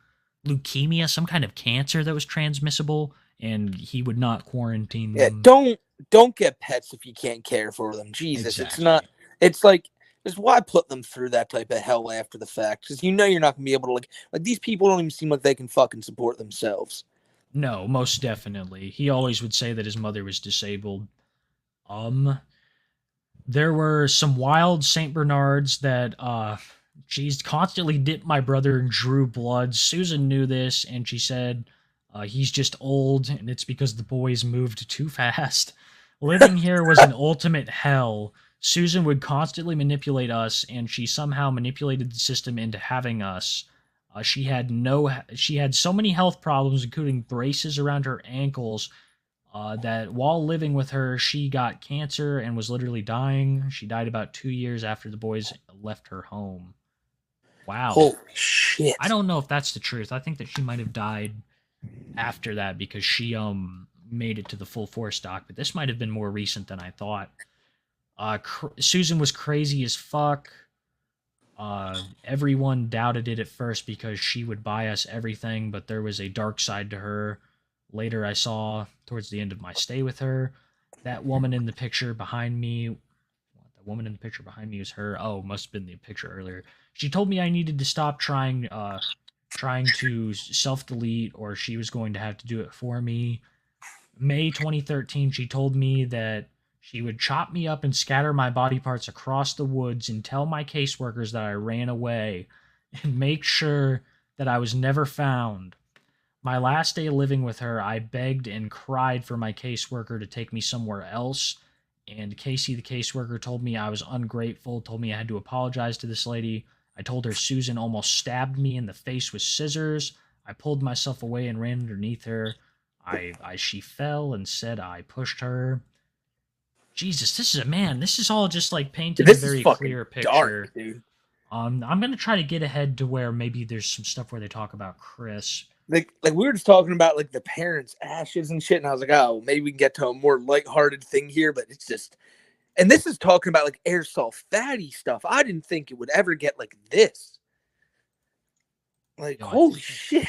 Speaker 3: leukemia, some kind of cancer that was transmissible, and he would not quarantine
Speaker 2: Yeah,
Speaker 3: them.
Speaker 2: don't get pets if you can't care for them. Jesus,
Speaker 3: Exactly.
Speaker 2: it's not. It's like, just why put them through that type of hell after the fact? Because you know you're not gonna be able to like these people don't even seem like they can fucking support themselves.
Speaker 3: No, most definitely. He always would say that his mother was disabled. There were some wild Saint Bernards that she's constantly dipped my brother in Drew blood. Susan knew this, and she said he's just old, and it's because the boys moved too fast. Living here was an ultimate hell. Susan would constantly manipulate us, and she somehow manipulated the system into having us. She had so many health problems, including braces around her ankles, that while living with her, she got cancer and was literally dying. She died about 2 years after the boys left her home. Wow.
Speaker 2: Holy shit!
Speaker 3: I don't know if that's the truth. I think that she might have died after that because she made it to the full force doc, but this might have been more recent than I thought. Susan was crazy as fuck. Everyone doubted it at first because she would buy us everything, but there was a dark side to her. Later, I saw towards the end of my stay with her, that woman in the picture behind me. The woman in the picture behind me was her. Oh, must have been the picture earlier. She told me I needed to stop trying to self-delete, or she was going to have to do it for me. May 2013, she told me that she would chop me up and scatter my body parts across the woods and tell my caseworkers that I ran away and make sure that I was never found. My last day living with her, I begged and cried for my caseworker to take me somewhere else. And Casey, the caseworker, told me I was ungrateful, told me I had to apologize to this lady. I told her Susan almost stabbed me in the face with scissors. I pulled myself away and ran underneath her. She fell and said I pushed her. Jesus, this is all just like painting a
Speaker 2: This
Speaker 3: very
Speaker 2: is fucking
Speaker 3: clear picture.
Speaker 2: dark, dude.
Speaker 3: I'm gonna try to get ahead to where maybe there's some stuff where they talk about Chris.
Speaker 2: Like we were just talking about like the parents' ashes and shit, and I was like, oh, maybe we can get to a more lighthearted thing here, but it's just, and this is talking about like Airsoft Fatty stuff. I didn't think it would ever get like this. Like,
Speaker 3: Yo,
Speaker 2: holy shit.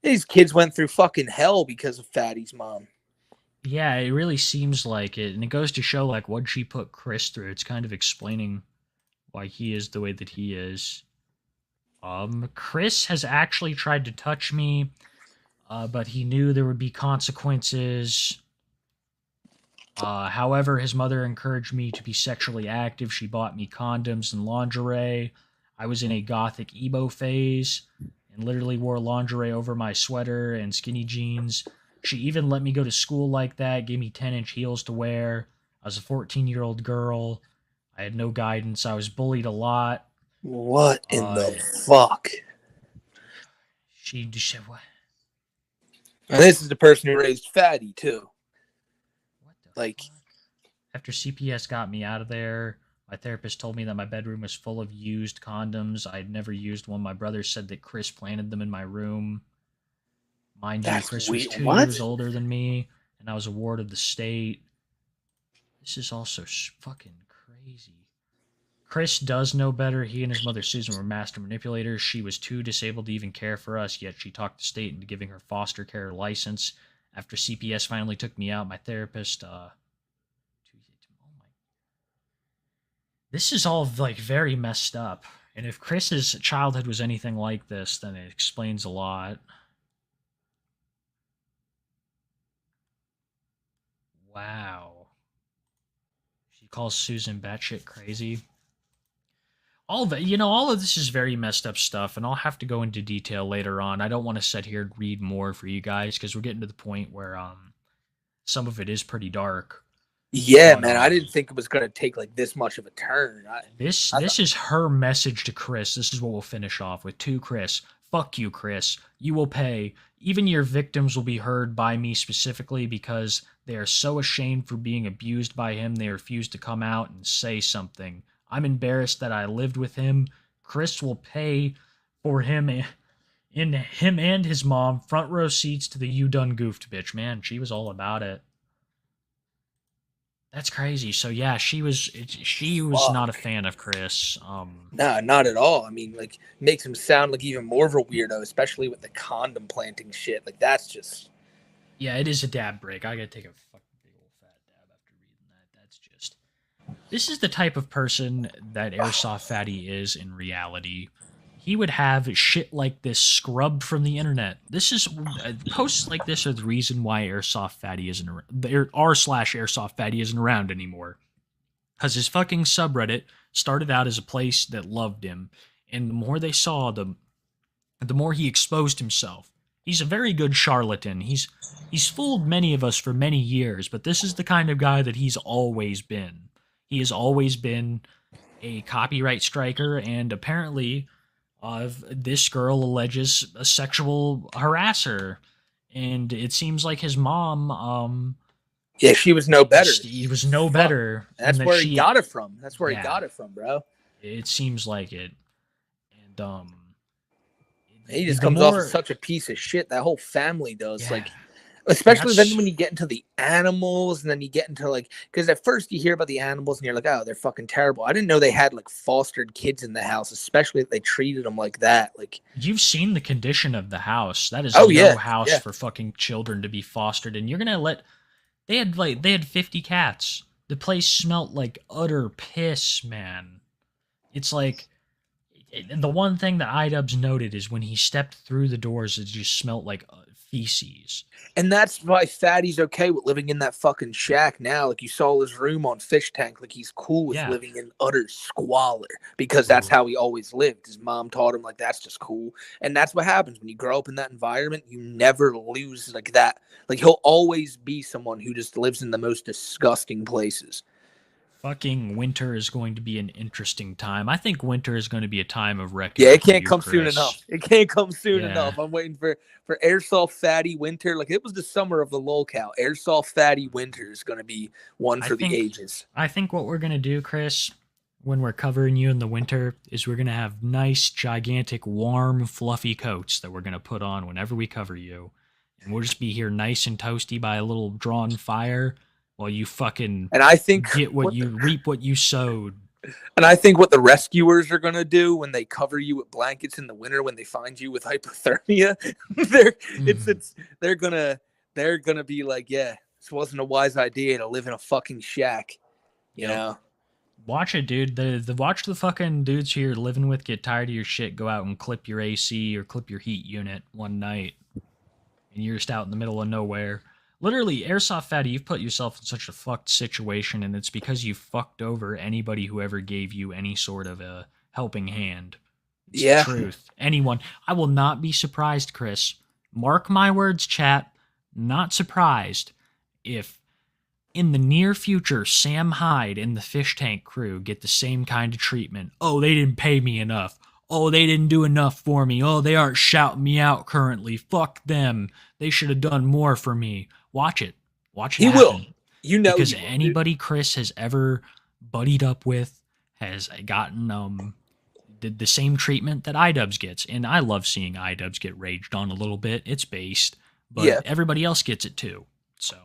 Speaker 2: These kids went through fucking hell because of Fatty's mom.
Speaker 3: Yeah, it really seems like it, and it goes to show like what she put Chris through. It's kind of explaining why he is the way that he is. Chris has actually tried to touch me, but he knew there would be consequences. However, his mother encouraged me to be sexually active. She bought me condoms and lingerie. I was in a gothic emo phase and literally wore lingerie over my sweater and skinny jeans. She even let me go to school like that, gave me 10-inch heels to wear. I was a 14-year-old girl. I had no guidance. I was bullied a lot.
Speaker 2: What in the fuck?
Speaker 3: She said, what?
Speaker 2: And this is the person who raised Fatty, too.
Speaker 3: What the
Speaker 2: Like,
Speaker 3: fuck? After CPS got me out of there, my therapist told me that my bedroom was full of used condoms. I had never used one. My brother said that Chris planted them in my room. Mind you,
Speaker 2: That's
Speaker 3: Chris
Speaker 2: weird.
Speaker 3: was 2
Speaker 2: What?
Speaker 3: years older than me, and I was a ward of the state. This is also fucking crazy. Chris does know better. He and his mother Susan were master manipulators. She was too disabled to even care for us, yet she talked the state into giving her foster care license. After CPS finally took me out, my therapist, this is all like very messed up. And if Chris's childhood was anything like this, then it explains a lot. Wow. She calls Susan batshit crazy. All of this is very messed up stuff, and I'll have to go into detail later on. I don't want to sit here and read more for you guys because we're getting to the point where some of it is pretty dark.
Speaker 2: yeah,
Speaker 3: But,
Speaker 2: man, I didn't think it was going to take like this much of a turn.
Speaker 3: This is her message to Chris. This is what we'll finish off with. To Chris, fuck you, Chris. You will pay. Even your victims will be heard by me specifically because they are so ashamed for being abused by him they refuse to come out and say something. I'm embarrassed that I lived with him. Chris will pay for him and his mom front row seats to the You Done Goofed bitch. Man, she was all about it. That's crazy. So yeah, she was not a fan of Chris.
Speaker 2: No, not at all. I mean, like, makes him sound like even more of a weirdo, especially with the condom planting shit. Like, that's just...
Speaker 3: Yeah, it is a dab break. I gotta take a fucking big old fat dab after reading that. That's just... This is the type of person that Airsoft Fatty is in reality. He would have shit like this scrubbed from the internet. This is posts like this are the reason why Airsoft Fatty isn't r/Airsoft Fatty isn't around anymore. Because his fucking subreddit started out as a place that loved him, and the more they saw the more he exposed himself. He's a very good charlatan. He's fooled many of us for many years, but this is the kind of guy that he's always been. He has always been a copyright striker, and apparently this girl alleges a sexual harasser, and it seems like his mom
Speaker 2: Yeah, she was no better.
Speaker 3: he was no better.
Speaker 2: That's
Speaker 3: and that
Speaker 2: where he got it from. That's where
Speaker 3: Yeah.
Speaker 2: he got it from, bro.
Speaker 3: It seems like it. And
Speaker 2: He just
Speaker 3: the
Speaker 2: comes off
Speaker 3: more-
Speaker 2: as such a piece of shit. That whole family does.
Speaker 3: Yeah.
Speaker 2: Like, especially
Speaker 3: That's-
Speaker 2: then when you get into the animals, and then you get into like, because at first you hear about the animals and you're like, oh, they're fucking terrible. I didn't know they had like fostered kids in the house, especially if they treated them like that. Like,
Speaker 3: You've seen the condition of the house. That is
Speaker 2: Oh,
Speaker 3: no
Speaker 2: yeah,
Speaker 3: house
Speaker 2: yeah.
Speaker 3: for fucking children to be fostered, and you're gonna let they had 50 cats. The place smelt like utter piss, man. It's like The one thing that iDubbbz noted is when he stepped through the doors, it just smelled like feces.
Speaker 2: And that's why Fatty's okay with living in that fucking shack now. Like you saw his room on Fish Tank. Like he's cool with
Speaker 3: Yeah.
Speaker 2: living in utter squalor because that's how he always lived. His mom taught him like that's just cool. And that's what happens when you grow up in that environment. You never lose like that. Like he'll always be someone who just lives in the most disgusting places.
Speaker 3: Fucking winter is going to be an interesting time. I think winter is going to be a time of reckoning.
Speaker 2: Yeah, it
Speaker 3: for
Speaker 2: can't
Speaker 3: you,
Speaker 2: come soon
Speaker 3: Chris.
Speaker 2: enough. It can't come soon
Speaker 3: Yeah.
Speaker 2: enough. I'm waiting for Airsoft Fatty Winter. Like it was the summer of the lolcow. Airsoft Fatty Winter is going to be one
Speaker 3: I
Speaker 2: for
Speaker 3: think-
Speaker 2: the ages.
Speaker 3: I think what we're going to do, Chris, when we're covering you in the winter, is we're going to have nice, gigantic, warm, fluffy coats that we're going to put on whenever we cover you. And we'll just be here nice and toasty by a little drawn fire while you fucking
Speaker 2: And I think
Speaker 3: get what you reap what you sowed.
Speaker 2: And I think what the rescuers are going to do when they cover you with blankets in the winter when they find you with hypothermia, they're going to be like, yeah, this wasn't a wise idea to live in a fucking shack. You
Speaker 3: Yep.
Speaker 2: know?
Speaker 3: Watch it, dude. Watch the fucking dudes here living with get tired of your shit, go out and clip your AC or clip your heat unit one night, and you're just out in the middle of nowhere. Literally, Airsoft Fatty, you've put yourself in such a fucked situation, and it's because you fucked over anybody who ever gave you any sort of a helping hand. It's the
Speaker 2: Yeah.
Speaker 3: truth. Anyone. I will not be surprised, Chris. Mark my words, chat. Not surprised if in the near future, Sam Hyde and the Fish Tank crew get the same kind of treatment. Oh, they didn't pay me enough. Oh, they didn't do enough for me. Oh, they aren't shouting me out currently. Fuck them. They should have done more for me. Watch it. Watch it
Speaker 2: He
Speaker 3: happen.
Speaker 2: will. You know,
Speaker 3: Because
Speaker 2: he will, dude.
Speaker 3: anybody Chris has ever buddied up with has gotten the same treatment that iDubbbz gets. And I love seeing iDubbbz get raged on a little bit. It's based. But
Speaker 2: Yeah.
Speaker 3: everybody else gets it too. So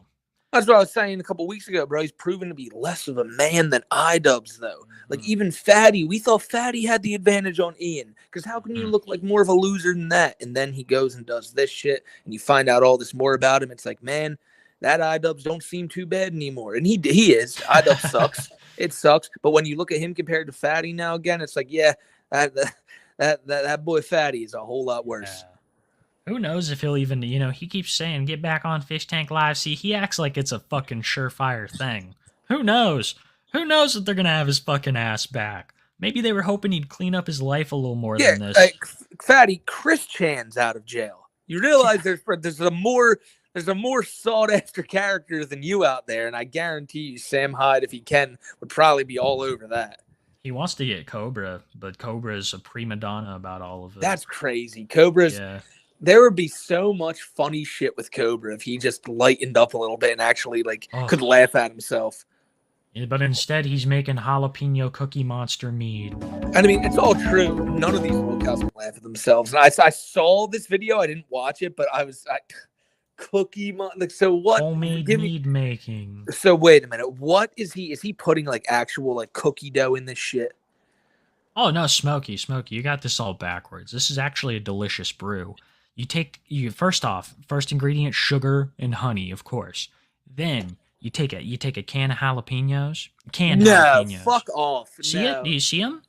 Speaker 2: That's what I was saying a couple weeks ago, bro. He's proven to be less of a man than iDubbbz, though. Like, even Fatty, we thought Fatty had the advantage on Ian. Because how can you look like more of a loser than that? And then he goes and does this shit, and you find out all this more about him. It's like, man, that iDubbbz don't seem too bad anymore. And he is. iDubbbz sucks. It sucks. But when you look at him compared to Fatty now again, it's like, yeah, that boy Fatty is a whole lot worse.
Speaker 3: yeah. Who knows if he'll even, he keeps saying, get back on Fish Tank Live. See, he acts like it's a fucking surefire thing. Who knows? Who knows if they're going to have his fucking ass back? Maybe they were hoping he'd clean up his life a little more
Speaker 2: Yeah,
Speaker 3: than this.
Speaker 2: like, Fatty, Chris Chan's out of jail. You realize there's a more sought after character than you out there, and I guarantee you, Sam Hyde, if he can, would probably be all over that.
Speaker 3: He wants to get Cobra, but Cobra's a prima donna about all of it.
Speaker 2: That's crazy. Cobra's
Speaker 3: yeah.
Speaker 2: there would be so much funny shit with Cobra if he just lightened up a little bit and actually
Speaker 3: Oh.
Speaker 2: could laugh at himself.
Speaker 3: Yeah, but instead, he's making jalapeno Cookie Monster mead.
Speaker 2: And I mean, it's all true. None of these locals can laugh at themselves. And I saw this video. I didn't watch it, but like, so what?
Speaker 3: Homemade
Speaker 2: give me-
Speaker 3: mead making.
Speaker 2: So wait a minute. What is he? Is he putting like actual like cookie dough in this shit?
Speaker 3: Oh no, Smokey, you got this all backwards. This is actually a delicious brew. First ingredient, sugar and honey, of course. Then you take a can of jalapenos. Jalapenos.
Speaker 2: Fuck off.
Speaker 3: See
Speaker 2: No.
Speaker 3: it? Do you see them?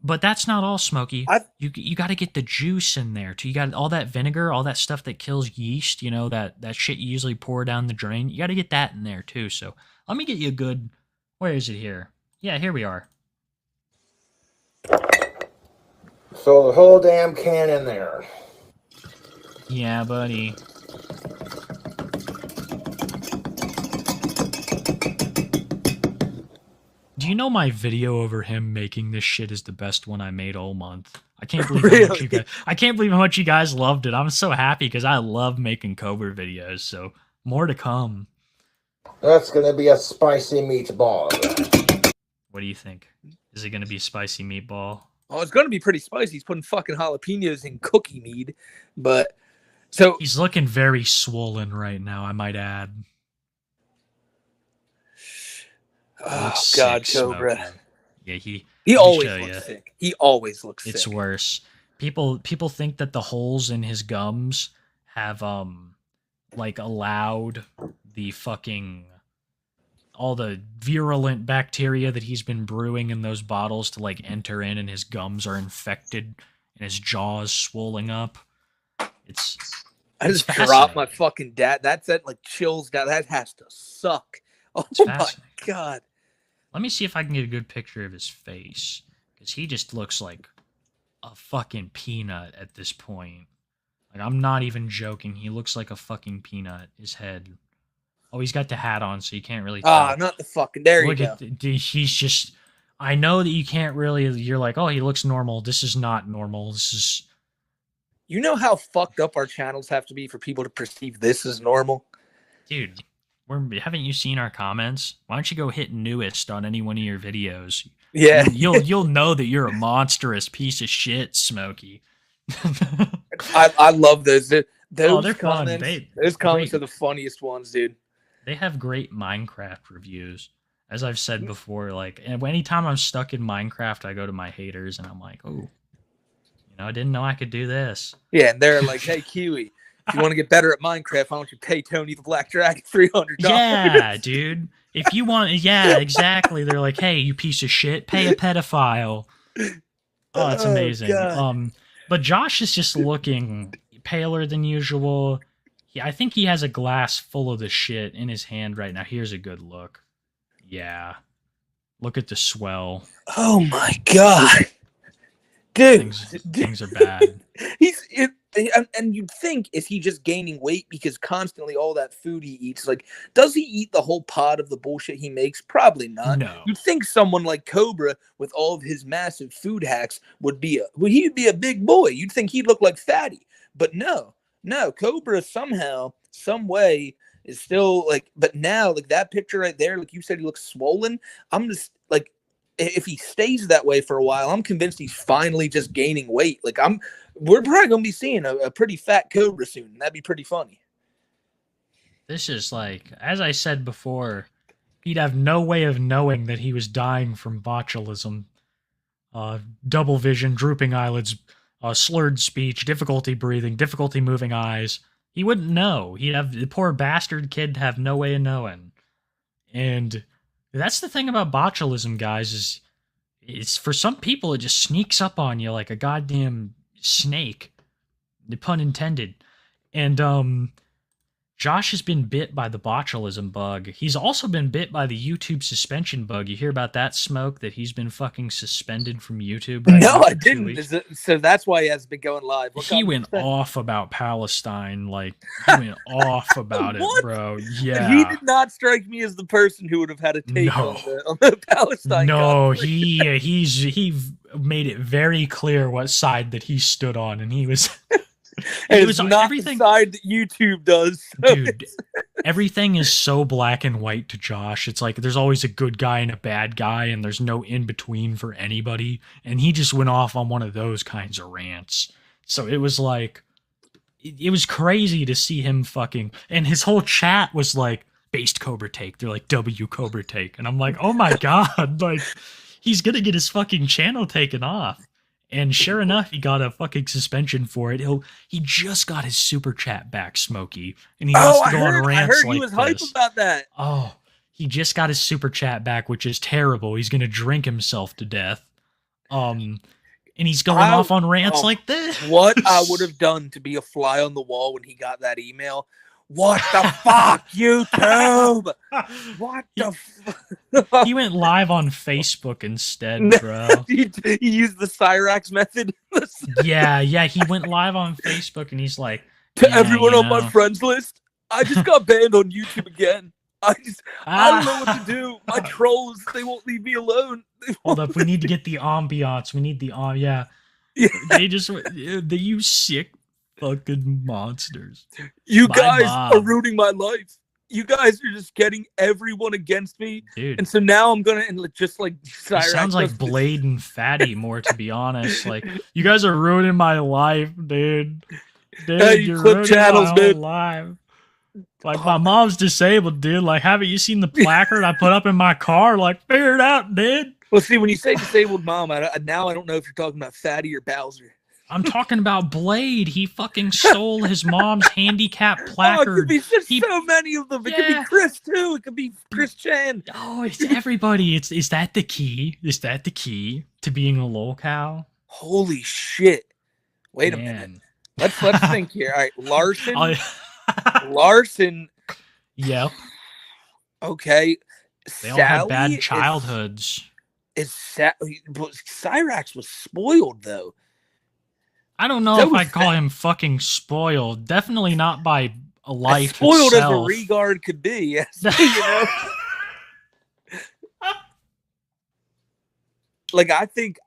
Speaker 3: But that's not all, Smokey.
Speaker 2: I've-
Speaker 3: You got to get the juice in there too. You got all that vinegar, all that stuff that kills yeast. That shit you usually pour down the drain. You got to get that in there too. So let me get you a good. Where is it here? Yeah, here we are.
Speaker 9: So the whole damn can in there.
Speaker 3: Yeah, buddy. Do you know my video over him making this shit is the best one I made all month? I can't believe how much I can't believe how much you guys loved it. I'm so happy because I love making Cobra videos. So more to come.
Speaker 9: That's gonna be a spicy meatball.
Speaker 3: What do you think? Is it gonna be spicy meatball?
Speaker 2: Oh, it's gonna be pretty spicy. He's putting fucking jalapenos in cookie mead, but so
Speaker 3: He's looking very swollen right now, I might add.
Speaker 2: oh
Speaker 3: Looks
Speaker 2: god,
Speaker 3: sick,
Speaker 2: Cobra.
Speaker 3: Smokey. Yeah,
Speaker 2: He
Speaker 3: me
Speaker 2: always
Speaker 3: show
Speaker 2: looks
Speaker 3: ya.
Speaker 2: sick. He always looks
Speaker 3: It's
Speaker 2: sick.
Speaker 3: worse. People think that the holes in his gums have like allowed the fucking all the virulent bacteria that he's been brewing in those bottles to like enter in, and his gums are infected and his jaws swelling up. It's
Speaker 2: I just
Speaker 3: fascinating.
Speaker 2: dropped my fucking dad. That's it, like chills down. That has to suck. Oh my
Speaker 3: fascinating.
Speaker 2: god.
Speaker 3: Let me see if I can get a good picture of his face, because he just looks like a fucking peanut at this point. Like, I'm not even joking. He looks like a fucking peanut. His head. Oh, he's got the hat on, so you can't really tell.
Speaker 2: Ah, not the fucking. There you
Speaker 3: Look
Speaker 2: go.
Speaker 3: at he's just. I know that you can't really. You're like, oh, he looks normal. This is not normal. This is.
Speaker 2: You know how fucked up our channels have to be for people to perceive this as normal?
Speaker 3: Dude, haven't you seen our comments? Why don't you go hit newest on any one of your videos?
Speaker 2: Yeah.
Speaker 3: You'll know that you're a monstrous piece of shit, Smokey.
Speaker 2: I love those. Those
Speaker 3: they're fun.
Speaker 2: comments. Those comments
Speaker 3: great.
Speaker 2: are the funniest ones, dude.
Speaker 3: They have great Minecraft reviews. As I've said before, like, and anytime I'm stuck in Minecraft, I go to my haters and I'm like, oh, I didn't know I could do this.
Speaker 2: Yeah, and they're like, hey, Kiwi, if you want to get better at Minecraft, why don't you pay Tony the Black Dragon $300?
Speaker 3: Yeah, dude. If you want, yeah, exactly. They're like, hey, you piece of shit, pay a pedophile. Oh, it's amazing.
Speaker 2: God.
Speaker 3: But Josh is just looking paler than usual. I think he has a glass full of the shit in his hand right now. Here's a good look. Yeah. Look at the swell.
Speaker 2: Oh my god. Dude.
Speaker 3: Things are bad.
Speaker 2: And you'd think, is he just gaining weight because constantly all that food he eats? Like, does he eat the whole pot of the bullshit he makes? Probably not.
Speaker 3: No.
Speaker 2: You'd think someone like Cobra, with all of his massive food hacks, he'd be a big boy. You'd think he'd look like Fatty. But no. Cobra somehow, some way is still like, but now, like that picture right there, like you said, he looks swollen. I'm just like, if he stays that way for a while, I'm convinced he's finally just gaining weight. Like we're probably gonna be seeing a pretty fat Cobra soon. And that'd be pretty funny.
Speaker 3: This is like, as I said before, he'd have no way of knowing that he was dying from botulism. Double vision, drooping eyelids, slurred speech, difficulty breathing, difficulty moving eyes. He wouldn't know. The poor bastard kid have no way of knowing. And that's the thing about botulism, guys, is it's for some people it just sneaks up on you like a goddamn snake. The pun intended. And Josh has been bit by the botulism bug. He's also been bit by the YouTube suspension bug. You hear about that, Smoke? That he's been fucking suspended from YouTube? Right
Speaker 2: No,
Speaker 3: now
Speaker 2: I
Speaker 3: for 2
Speaker 2: didn't.
Speaker 3: weeks?
Speaker 2: So that's why he hasn't been going live.
Speaker 3: He went off about Palestine. Like, he went off about it,
Speaker 2: What?
Speaker 3: bro. Yeah.
Speaker 2: He did not strike me as the person who would have had a take
Speaker 3: No.
Speaker 2: on the Palestine.
Speaker 3: No,
Speaker 2: conflict.
Speaker 3: he made it very clear what side that he stood on, and he was...
Speaker 2: And
Speaker 3: it
Speaker 2: it's
Speaker 3: was
Speaker 2: not
Speaker 3: everything,
Speaker 2: the side that YouTube does. So
Speaker 3: dude. Everything is so black and white to Josh. It's like there's always a good guy and a bad guy, and there's no in between for anybody. And he just went off on one of those kinds of rants. So it was like, it was crazy to see him fucking. And his whole chat was like, based Cobra Take. They're like, W Cobra Take. And I'm like, oh my god, like he's gonna get his fucking channel taken off. And sure enough, he got a fucking suspension for it. He just got his super chat back, Smokey, and he wants to go on rants
Speaker 2: I heard
Speaker 3: like
Speaker 2: he was hype
Speaker 3: this.
Speaker 2: about that.
Speaker 3: Oh, he just got his super chat back, which is terrible. He's gonna drink himself to death. And he's going off on rants like this.
Speaker 2: What I would have done to be a fly on the wall when he got that email. What the fuck, YouTube? What the fuck?
Speaker 3: He went live on Facebook instead, bro.
Speaker 2: He used the Cyrax method.
Speaker 3: Yeah, he went live on Facebook and he's like,
Speaker 2: To
Speaker 3: yeah,
Speaker 2: everyone
Speaker 3: you
Speaker 2: on my
Speaker 3: know.
Speaker 2: friends list, I just got banned on YouTube again. I don't know what to do. My trolls, they won't leave me alone.
Speaker 3: Hold up, we need to get the ambiance. We need the yeah.
Speaker 2: Yeah.
Speaker 3: They use sick fucking monsters.
Speaker 2: You
Speaker 3: My
Speaker 2: guys
Speaker 3: mom.
Speaker 2: are ruining my life. You guys are just getting everyone against me.
Speaker 3: Dude.
Speaker 2: And so now I'm gonna just like
Speaker 3: It
Speaker 2: Cyrax
Speaker 3: sounds like
Speaker 2: does-
Speaker 3: Blade and Fatty more, to be honest. Like, you guys are ruining my life, dude. Dude,
Speaker 2: Hey, you
Speaker 3: you're
Speaker 2: clip
Speaker 3: ruining
Speaker 2: channels,
Speaker 3: my whole
Speaker 2: dude.
Speaker 3: life. Like, my mom's disabled, dude. Like, haven't you seen the placard I put up in my car? Like, figure it out, dude.
Speaker 2: Well, see, when you say disabled mom, now I don't know if you're talking about Fatty or Bowser.
Speaker 3: I'm talking about Blade. He fucking stole his mom's handicap
Speaker 2: Oh, it
Speaker 3: placard.
Speaker 2: could be just
Speaker 3: He-
Speaker 2: so many of them. It could
Speaker 3: Yeah.
Speaker 2: be Chris too. It could be Chris Chan.
Speaker 3: Oh, it's everybody. Is that the key? Is that the key to being a lolcow?
Speaker 2: Holy shit! Wait a minute.
Speaker 3: Man.
Speaker 2: Let's think here. All right, Larson.
Speaker 3: I-
Speaker 2: Larson.
Speaker 3: Yep.
Speaker 2: Okay.
Speaker 3: They all have
Speaker 2: Sally
Speaker 3: bad childhoods.
Speaker 2: Cyrax was spoiled though.
Speaker 3: I don't know
Speaker 2: That
Speaker 3: if
Speaker 2: was
Speaker 3: I'd call him fucking spoiled. Definitely not by a
Speaker 2: As
Speaker 3: life
Speaker 2: spoiled
Speaker 3: itself.
Speaker 2: as a regard could be. Yes, you know. Like I think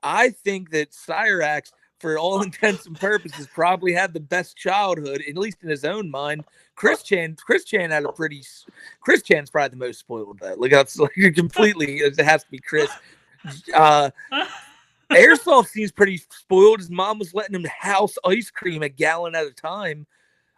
Speaker 2: that Cyrax, for all intents and purposes, probably had the best childhood, at least in his own mind. Chris Chan had a pretty. Chris Chan's probably the most spoiled though. Like that's like completely. It has to be Chris. Airsoft seems pretty spoiled. His mom was letting him house ice cream a gallon at a time.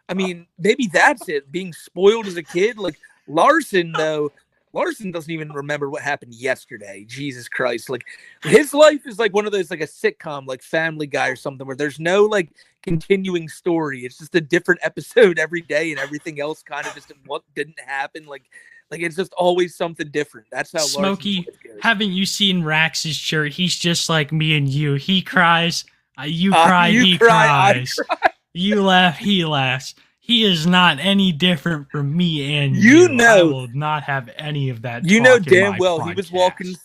Speaker 2: I mean, maybe that's it. Being spoiled as a kid, like Larson though. Larson doesn't even remember what happened yesterday. Jesus Christ. Like his life is like one of those, like a sitcom, like Family Guy or something, where there's no like continuing story. It's just a different episode every day and everything else kind of just what didn't happen. Like it's just always something different. That's how
Speaker 3: Smokey,
Speaker 2: Larson's life goes.
Speaker 3: haven't you seen Rax's shirt? He's just like me and you. He cries, you cry, he cries.
Speaker 2: I cry.
Speaker 3: You laugh, he laughs. He is not any different from me and
Speaker 2: You
Speaker 3: you.
Speaker 2: know-
Speaker 3: I will not have any of that.
Speaker 2: You know
Speaker 3: talk in
Speaker 2: damn
Speaker 3: my
Speaker 2: well he was walking
Speaker 3: podcast.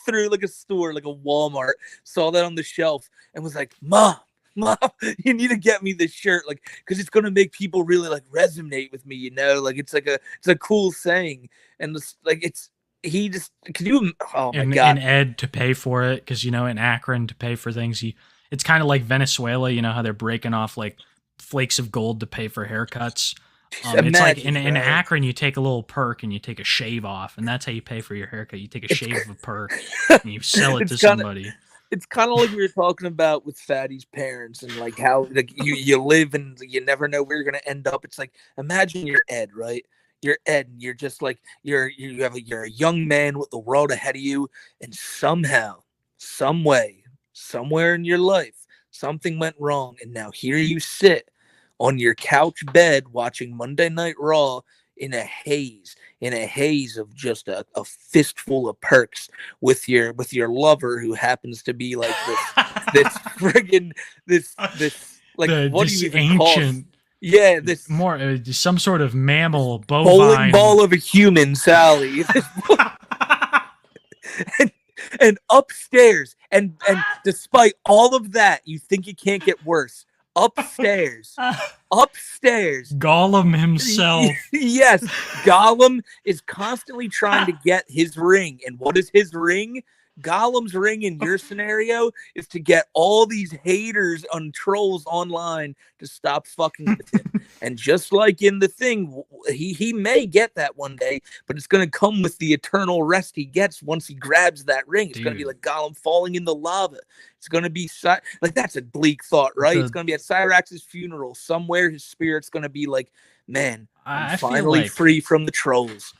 Speaker 2: through like a store, like a Walmart, saw that on the shelf and was like, Mom, you need to get me this shirt, like, because it's gonna make people really like resonate with me, you know, like it's a cool saying, and it's like can you? Oh my
Speaker 3: And
Speaker 2: god,
Speaker 3: Ed to pay for it, because in Akron to pay for things, it's kind of like Venezuela. You know how they're breaking off like flakes of gold to pay for haircuts. It's like in
Speaker 2: Imagine, bro.
Speaker 3: Akron, you take a little perk and you take a shave off, and that's how you pay for your haircut. You take a shave of a perk and you sell it to
Speaker 2: It's kinda-
Speaker 3: somebody.
Speaker 2: It's kind of like we were talking about with Fatty's parents and like how like you live and you never know where you're gonna end up. It's like imagine you're Ed, right? You're Ed, and you're just like you're a young man with the world ahead of you, and somehow, some way, somewhere in your life, something went wrong, and now here you sit on your couch bed watching Monday Night Raw in a haze of just a fistful of perks with your lover who happens to be like this friggin' this like what do
Speaker 3: this
Speaker 2: you even call
Speaker 3: ancient,
Speaker 2: yeah this
Speaker 3: more some sort of mammal
Speaker 2: bowling
Speaker 3: bovine
Speaker 2: ball of a human, Sally. and upstairs and despite all of that, you think it can't get worse. Upstairs
Speaker 3: Gollum himself.
Speaker 2: yes, Gollum is constantly trying to get his ring. And what is his ring? Gollum's ring in your scenario is to get all these haters on trolls online to stop fucking with him. And just like in the thing, he may get that one day, but it's going to come with the eternal rest he gets once he grabs that ring. It's going to be
Speaker 3: Dude.
Speaker 2: like Gollum falling in the lava. It's going to be like that's a bleak thought, right? It's going to be at Cyrax's funeral somewhere. His spirit's going to be like, man,
Speaker 3: I
Speaker 2: I'm
Speaker 3: feel
Speaker 2: finally
Speaker 3: like-
Speaker 2: free from the trolls.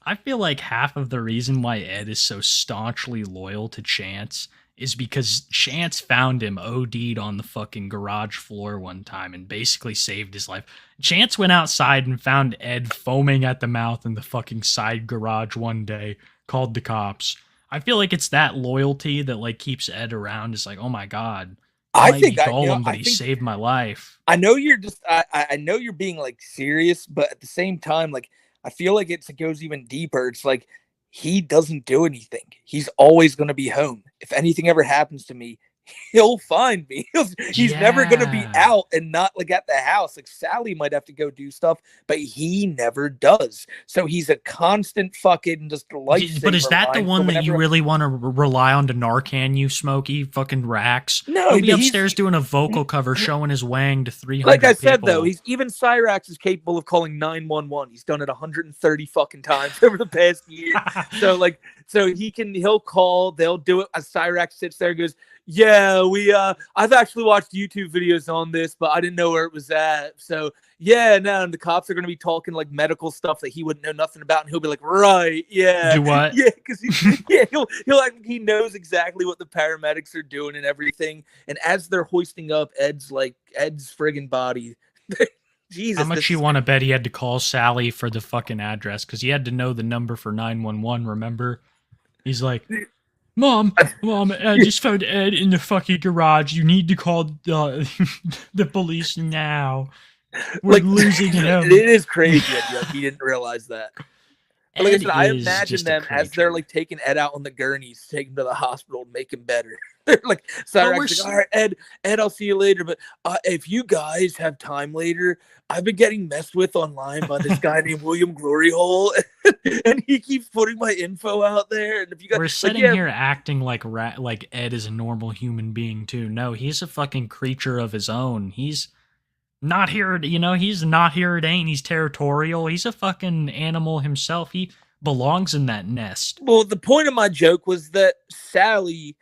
Speaker 3: I feel like half of the reason why Ed is so staunchly loyal to Chance is because Chance found him OD'd on the fucking garage floor one time and basically saved his life. Chance went outside and found Ed foaming at the mouth in the fucking side garage one day, called the cops. I feel like it's that loyalty that like keeps Ed around. It's like, oh my god,
Speaker 2: I
Speaker 3: might
Speaker 2: think
Speaker 3: be
Speaker 2: I- you know,
Speaker 3: Gollum, but
Speaker 2: I
Speaker 3: he
Speaker 2: think-
Speaker 3: saved my life.
Speaker 2: I know you're just I know you're being like serious, but at the same time, like I feel like it goes even deeper. It's like he doesn't do anything. He's always going to be home. If anything ever happens to me, he'll find me. He's never going to be
Speaker 3: Yeah.
Speaker 2: out and not like at the house. Like Sally might have to go do stuff, but he never does. So he's a constant fucking just life.
Speaker 3: But is that the one that you really want to rely on to Narcan you, Smokey? Fucking Rax?
Speaker 2: No,
Speaker 3: He'll be
Speaker 2: but he's-
Speaker 3: upstairs doing a vocal cover showing his wang to 300
Speaker 2: Like I said, though,
Speaker 3: people.
Speaker 2: he's even Cyrax is capable of calling 911. He's done it 130 fucking times over the past year. So he'll call, they'll do it as Cyrax sits there and goes, yeah, I've actually watched YouTube videos on this, but I didn't know where it was at. So yeah, no, and the cops are gonna be talking like medical stuff that he wouldn't know nothing about, and he'll be like, right, yeah,
Speaker 3: Do what?
Speaker 2: yeah, because he'll like he knows exactly what the paramedics are doing and everything. And as they're hoisting up Ed's friggin' body, Jesus,
Speaker 3: How much you want to bet he had to call Sally for the fucking address? Because he had to know the number for 911, remember? He's like, Mom, I just found Ed in the fucking garage. You need to call the police now. We're
Speaker 2: like
Speaker 3: losing him.
Speaker 2: It is crazy that he didn't realize that. But like I
Speaker 3: Ed
Speaker 2: said, I
Speaker 3: is
Speaker 2: imagine
Speaker 3: just a
Speaker 2: them as they're
Speaker 3: creature.
Speaker 2: like taking Ed out on the gurneys, take him to the hospital and make him better. They're like, sorry,
Speaker 3: we're
Speaker 2: like, all right, Ed, I'll see you later. But if you guys have time later, I've been getting messed with online by this guy named William Gloryhole, and he keeps putting my info out there. And if you guys,
Speaker 3: We're
Speaker 2: like,
Speaker 3: sitting
Speaker 2: yeah,
Speaker 3: here acting like Ed is a normal human being too. No, he's a fucking creature of his own. He's not here, he's not here it ain't. He's territorial. He's a fucking animal himself. He belongs in that nest.
Speaker 2: Well, the point of my joke was that Sally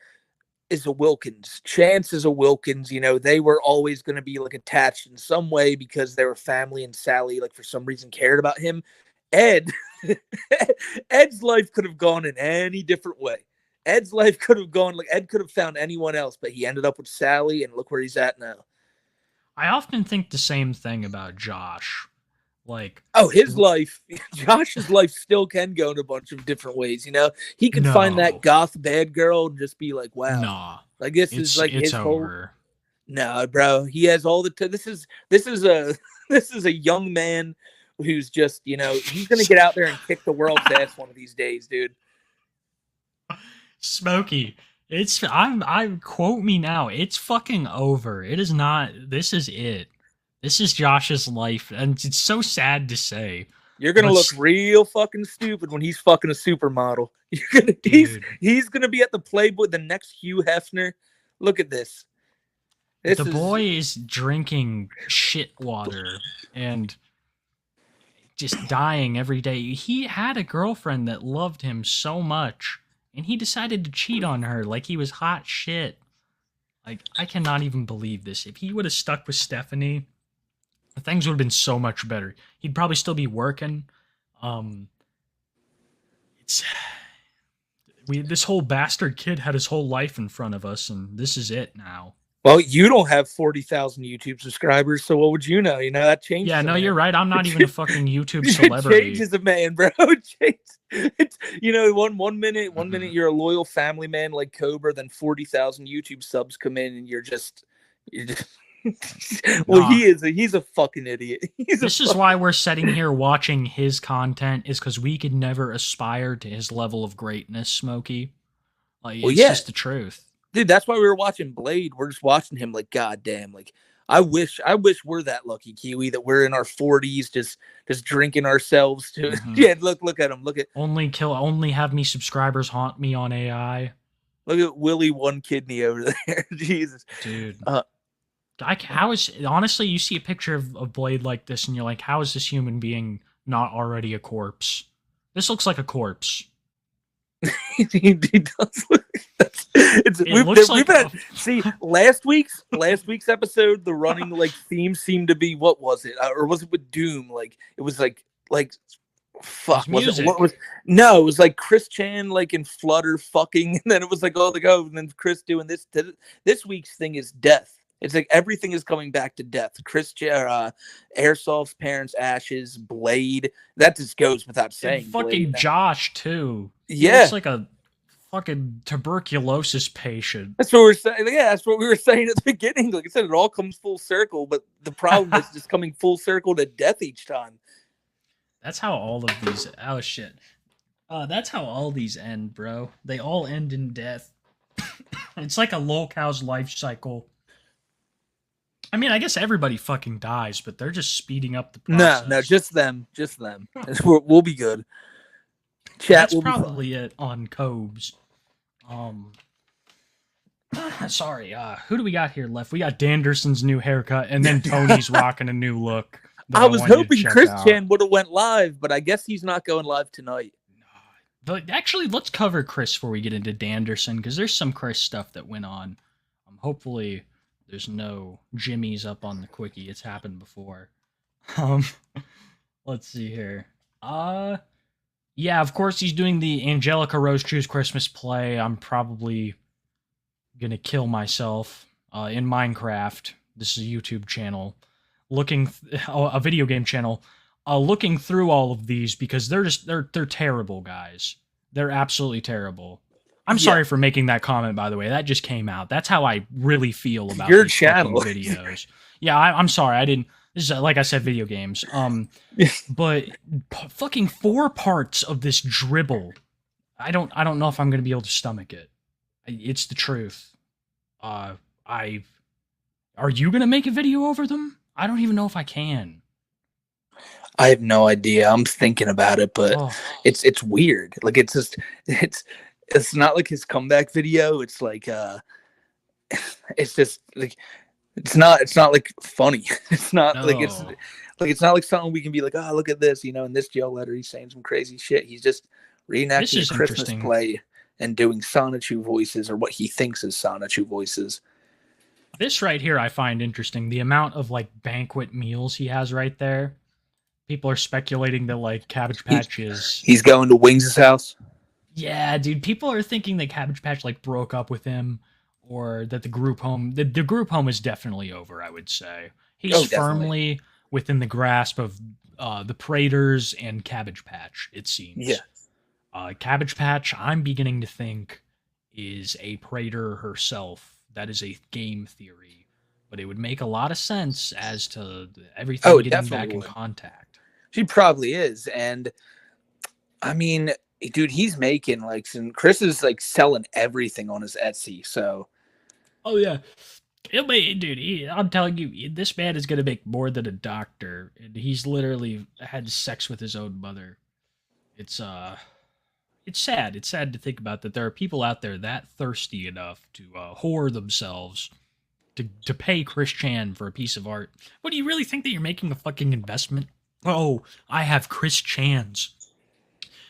Speaker 2: is a Wilkins. Chance is a Wilkins. They were always going to be like attached in some way because they were family, and Sally, like, for some reason cared about him. Ed's life could have gone in any different way. Ed's life could have gone, like, Ed could have found anyone else, but he ended up with Sally, and look where he's at now.
Speaker 3: I often think the same thing about Josh. Like,
Speaker 2: oh, his life, Josh's life still can go in a bunch of different ways. He could find that goth bad girl and just be like, wow,
Speaker 3: nah,
Speaker 2: like this is like
Speaker 3: it's
Speaker 2: his
Speaker 3: over.
Speaker 2: No, bro, he has all the this is a young man who's just, he's gonna get out there and kick the world's ass one of these days, dude.
Speaker 3: Smokey, I quote me now, it's fucking over. It is not. This is it. This is Josh's life, and it's so sad to say.
Speaker 2: You're gonna look real fucking stupid when he's fucking a supermodel. He's gonna be at the Playboy, the next Hugh Hefner. Look at this.
Speaker 3: The boy is drinking shit water and just dying every day. He had a girlfriend that loved him so much, and he decided to cheat on her like he was hot shit. Like, I cannot even believe this. If he would have stuck with Stephanie, things would have been so much better. He'd probably still be working. This whole bastard kid had his whole life in front of us, and this is it now.
Speaker 2: Well, you don't have 40,000 YouTube subscribers, so what would you know? That changes.
Speaker 3: Yeah, no, you're right. I'm not even a fucking YouTube celebrity.
Speaker 2: It changes a man, bro. It's one minute you're a loyal family man like Cobra, then 40,000 YouTube subs come in, and you're just well,
Speaker 3: Nah.
Speaker 2: he's a fucking idiot.
Speaker 3: This is why we're sitting here watching his content, is because we could never aspire to his level of greatness, Smokey. Like,
Speaker 2: Well,
Speaker 3: it's
Speaker 2: yeah.
Speaker 3: just the truth.
Speaker 2: Dude, that's why we were watching Blade. We're just watching him like, goddamn, like I wish we're that lucky, Kiwi, that we're in our 40s just drinking ourselves to
Speaker 3: Mhm.
Speaker 2: Yeah, look at him.
Speaker 3: Only have me subscribers haunt me on AI.
Speaker 2: Look at Willie One Kidney over there. Jesus.
Speaker 3: Dude.
Speaker 2: Uh,
Speaker 3: Honestly, you see a picture of Blade like this and you're like, how is this human being not already a corpse? This looks like a corpse.
Speaker 2: he does look. See, last week's episode, the running like theme seemed to be, what was it, or was it with Doom? Like it was like fuck.
Speaker 3: Music.
Speaker 2: No, it was like Chris Chan like in Flutter fucking, and then it was like and then Chris doing this. This week's thing is death. It's like everything is coming back to death. Airsoft's parents' ashes, Blade. That just goes without saying.
Speaker 3: And fucking
Speaker 2: Blade.
Speaker 3: Josh too. He
Speaker 2: Yeah.
Speaker 3: looks like a fucking tuberculosis patient.
Speaker 2: That's what we're saying. Yeah, that's what we were saying at the beginning. Like I said, it all comes full circle, but the problem is just coming full circle to death each time.
Speaker 3: That's how all of these. Oh shit. That's how all these end, bro. They all end in death. It's like a lolcow's life cycle. I mean, I guess everybody fucking dies, but they're just speeding up the process.
Speaker 2: No, just them. We'll be good. Chat.
Speaker 3: That's
Speaker 2: will be
Speaker 3: probably it on Cobes. Sorry. Who do we got here left? We got Danderson's new haircut, and then Tony's rocking a new look. that
Speaker 2: I was
Speaker 3: want you to
Speaker 2: hoping
Speaker 3: check
Speaker 2: Chris
Speaker 3: out.
Speaker 2: Chan would have went live, but I guess he's not going live tonight.
Speaker 3: But actually, let's cover Chris before we get into Danderson, because there's some Chris stuff that went on. Hopefully, there's no Jimmys up on the quickie. It's happened before. Um, let's see here. Yeah, of course he's doing the Angelica Rose Choose Christmas play. I'm probably gonna kill myself in Minecraft. This is a YouTube channel, a video game channel, looking through all of these because they're terrible, guys. They're absolutely terrible. I'm sorry for making that comment, by the way. That just came out. That's how I really feel about
Speaker 2: Your
Speaker 3: these
Speaker 2: channel
Speaker 3: fucking videos. Yeah, I'm sorry. I didn't. This is like I said, video games. But fucking 4 parts of this dribble. I don't know if I'm gonna be able to stomach it. It's the truth. Are you gonna make a video over them? I don't even know if I can.
Speaker 2: I have no idea. I'm thinking about it, but it's weird. Like it's just it's not like his comeback video. It's like it's just like it's not like funny. It's not like it's not like something we can be like, oh, look at this, in this jail letter he's saying some crazy shit. He's just reenacting a Christmas play and doing Sonichu voices, or what he thinks is Sonichu voices.
Speaker 3: This right here I find interesting. The amount of like banquet meals he has right there. People are speculating that like Cabbage Patch
Speaker 2: he's going to Wings' house.
Speaker 3: Yeah, dude. People are thinking that Cabbage Patch like broke up with him, or that the group home is definitely over. I would say he's firmly within the grasp of the Praters and Cabbage Patch. It seems.
Speaker 2: Yeah.
Speaker 3: Cabbage Patch, I'm beginning to think, is a Prater herself. That is a game theory, but it would make a lot of sense as to everything getting back in contact.
Speaker 2: She probably is, and I mean, dude, he's making Chris is like selling everything on his Etsy. So,
Speaker 3: oh yeah, dude, I'm telling you, this man is gonna make more than a doctor, and he's literally had sex with his own mother. It's sad. It's sad to think about that there are people out there that thirsty enough to whore themselves to pay Chris Chan for a piece of art. What, do you really think that you're making a fucking investment? Oh, I have Chris Chan's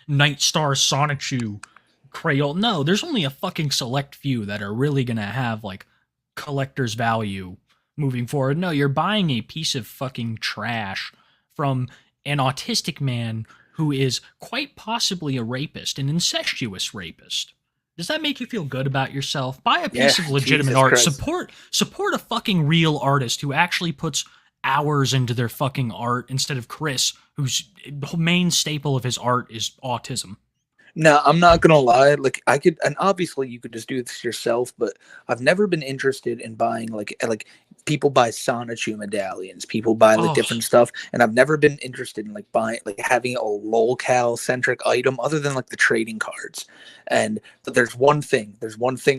Speaker 3: Nightstar Sonichu Crayola. No, there's only a fucking select few that are really gonna have like collector's value moving forward. No, you're buying a piece of fucking trash from an autistic man who is quite possibly a rapist, an incestuous rapist. Does that make you feel good about yourself? Buy a piece of legitimate art. Christ. Support a fucking real artist who actually puts hours into their fucking art instead of Chris, whose main staple of his art is autism.
Speaker 2: No, I'm not gonna lie. Like I could, and obviously you could just do this yourself, but I've never been interested in buying like people buy Sonichu medallions, people buy different stuff, and I've never been interested in like buying having a lolcow centric item other than like the trading cards. But there's one thing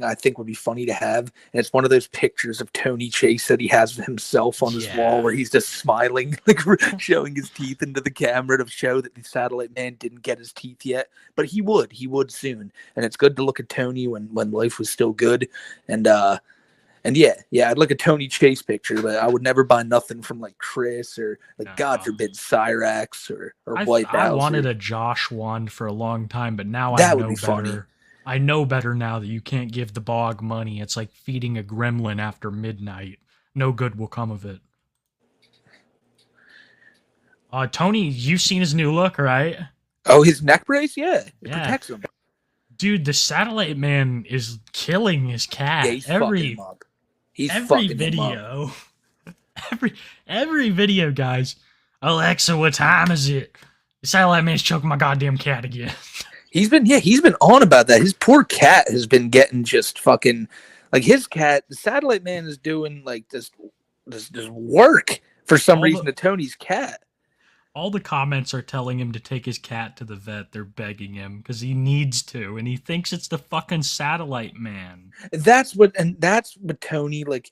Speaker 2: I think would be funny to have, and it's one of those pictures of Tony Chase that he has of himself on his wall where he's just smiling, like showing his teeth into the camera to show that the Satellite Man didn't get his teeth yet, but he would soon. And it's good to look at Tony when life was still good. And yeah, I'd like a Tony Chase picture, but I would never buy nothing from like Chris or God forbid Cyrax or White Bowser.
Speaker 3: I wanted a Josh wand for a long time, but now I know better. Funny. I know better now that you can't give the bog money. It's like feeding a gremlin after midnight. No good will come of it. Tony, you've seen his new look, right?
Speaker 2: Oh, his neck brace? Yeah. It protects him.
Speaker 3: Dude, the Satellite Man is killing his cat.
Speaker 2: Yeah, he's fucking him up. He's
Speaker 3: every
Speaker 2: fucking
Speaker 3: video.
Speaker 2: Him up.
Speaker 3: every video, guys. Alexa, what time is it? The Satellite Man's choking my goddamn cat again.
Speaker 2: He's been on about that. His poor cat has been getting just fucking like his cat. The Satellite Man is doing like this work for some reason to Tony's cat.
Speaker 3: All the comments are telling him to take his cat to the vet. They're begging him because he needs to, and he thinks it's the fucking Satellite Man.
Speaker 2: That's what Tony, like,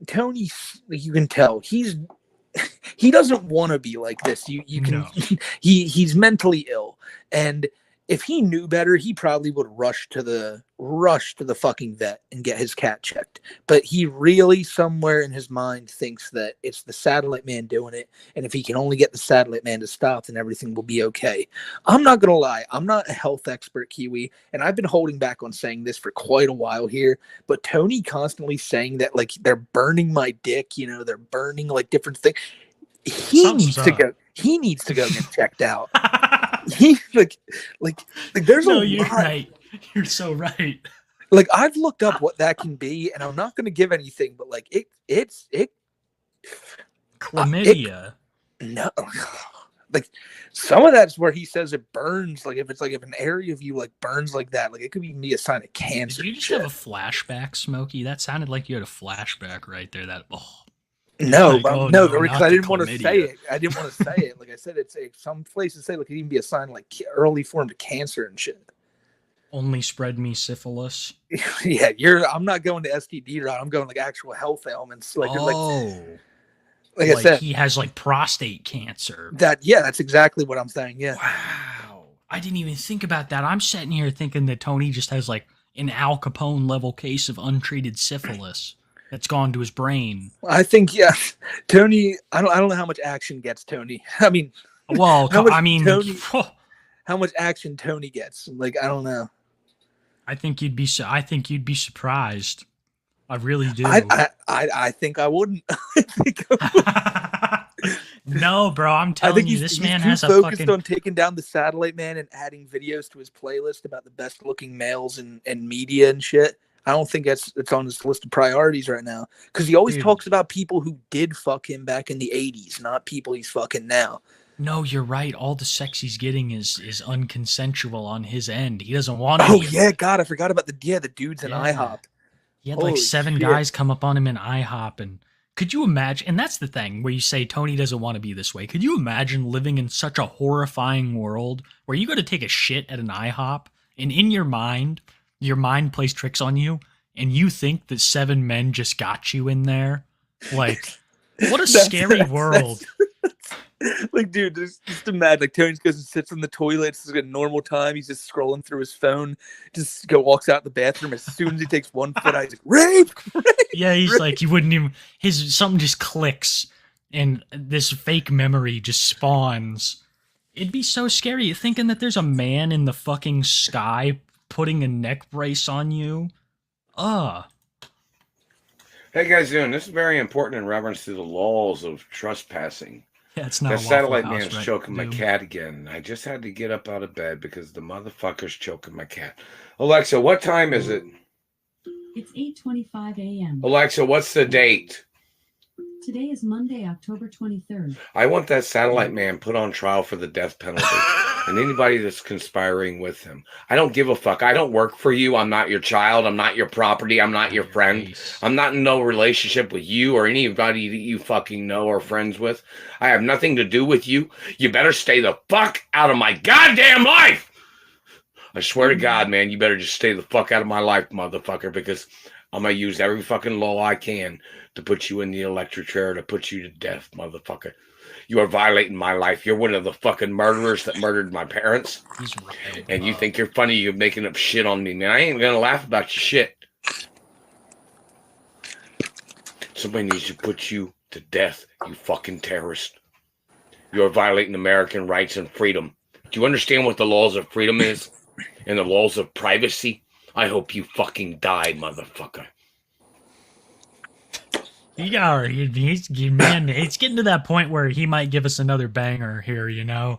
Speaker 2: Tony, you can tell he doesn't want to be like this. You can, he's mentally ill, and if he knew better, he probably would rush to the fucking vet and get his cat checked. But he really somewhere in his mind thinks that it's the satellite man doing it, and if he can only get the satellite man to stop, then everything will be okay. I'm not gonna lie, I'm not a health expert, Kiwi, and I've been holding back on saying this for quite a while here, but Tony constantly saying that like they're burning my dick, you know, they're burning like different things. He needs to go get checked out. He like there's
Speaker 3: No,
Speaker 2: a
Speaker 3: you're
Speaker 2: lot.
Speaker 3: right. You're so right.
Speaker 2: Like I've looked up what that can be, and I'm not going to give anything, but like it's
Speaker 3: Chlamydia.
Speaker 2: no, like some of that's where he says it burns. Like if an area of you like burns like that, like it could even be a sign of cancer.
Speaker 3: Did you just have a flashback, Smokey? That sounded like you had a flashback right there. That
Speaker 2: No,
Speaker 3: like,
Speaker 2: but
Speaker 3: oh,
Speaker 2: no,
Speaker 3: no,
Speaker 2: because
Speaker 3: not
Speaker 2: I
Speaker 3: the
Speaker 2: didn't want to
Speaker 3: chlamydia.
Speaker 2: say it. I didn't want to say it. Like I said, it's some places say like it can even be a sign like early form of cancer and shit.
Speaker 3: only spread me syphilis.
Speaker 2: Yeah, I'm not going to STD route. I'm going like actual health ailments. Like like I said,
Speaker 3: he has like prostate cancer.
Speaker 2: that's exactly what I'm saying. Yeah.
Speaker 3: Wow. I didn't even think about that. I'm sitting here thinking that Tony just has like an Al Capone level case of untreated syphilis that's gone to his brain.
Speaker 2: I think Tony. I don't know how much action gets Tony. I mean,
Speaker 3: Well,
Speaker 2: how much how much action Tony gets. Like I don't know.
Speaker 3: I think you'd be surprised. I really do.
Speaker 2: I think I wouldn't. I think I would.
Speaker 3: No, bro, I'm
Speaker 2: I
Speaker 3: telling
Speaker 2: think
Speaker 3: you,
Speaker 2: he's
Speaker 3: this man
Speaker 2: too
Speaker 3: has a
Speaker 2: focused
Speaker 3: fucking.
Speaker 2: on taking down the satellite man and adding videos to his playlist about the best looking males and media and shit. I don't think it's on his list of priorities right now because he always
Speaker 3: Dude.
Speaker 2: talks about people who did fuck him back in the 80s, not people he's fucking now.
Speaker 3: No, you're right. All the sex he's getting is unconsensual on his end. He doesn't want to.
Speaker 2: Oh yeah, God, I forgot about the dudes in
Speaker 3: Yeah.
Speaker 2: IHOP.
Speaker 3: He had like
Speaker 2: Holy
Speaker 3: 7
Speaker 2: shit.
Speaker 3: guys come up on him in IHOP, and could you imagine? And that's the thing where you say Tony doesn't want to be this way. Could you imagine living in such a horrifying world where you go to take a shit at an IHOP, and in your mind plays tricks on you, and you think that 7 men just got you in there? Like, what a scary world.
Speaker 2: Like, dude, just imagine, like, Tony goes and sits in the toilet. It's like a normal time. He's just scrolling through his phone. Walks out the bathroom. As soon as he takes one foot out, he's like, rape!
Speaker 3: Yeah, he's
Speaker 2: rape.
Speaker 3: like, you wouldn't even, something just clicks, and this fake memory just spawns. It'd be so scary thinking that there's a man in the fucking sky putting a neck brace on you.
Speaker 10: Hey guys, doing this is very important in reference to the laws of trespassing.
Speaker 3: Yeah, it's not
Speaker 10: The
Speaker 3: a Waffle
Speaker 10: satellite
Speaker 3: House,
Speaker 10: man's
Speaker 3: right,
Speaker 10: choking my
Speaker 3: dude?
Speaker 10: cat again. I just had to get up out of bed because the motherfucker's choking my cat. Alexa, what time is it?
Speaker 11: It's 8:25 a.m.
Speaker 10: Alexa, what's the date?
Speaker 11: Today is Monday, October 23rd.
Speaker 10: I want that satellite man put on trial for the death penalty and anybody that's conspiring with him. I don't give a fuck. I don't work for you. I'm not your child. I'm not your property. I'm not your friend. I'm not in no relationship with you or anybody that you fucking know or friends with. I have nothing to do with you. You better stay the fuck out of my goddamn life. I swear to God, man, you better just stay the fuck out of my life, motherfucker, because I'm going to use every fucking law I can to put you in the electric chair, to put you to death, motherfucker. You are violating my life. You're one of the fucking murderers that murdered my parents.
Speaker 3: He's right.
Speaker 10: And you think you're funny, you're making up shit on me, man. I ain't going to laugh about your shit. Somebody needs to put you to death, you fucking terrorist. You're violating American rights and freedom. Do you understand what the laws of freedom is? And the laws of privacy? I hope you fucking die, motherfucker.
Speaker 3: Man, it's getting to that point where he might give us another banger here, you know?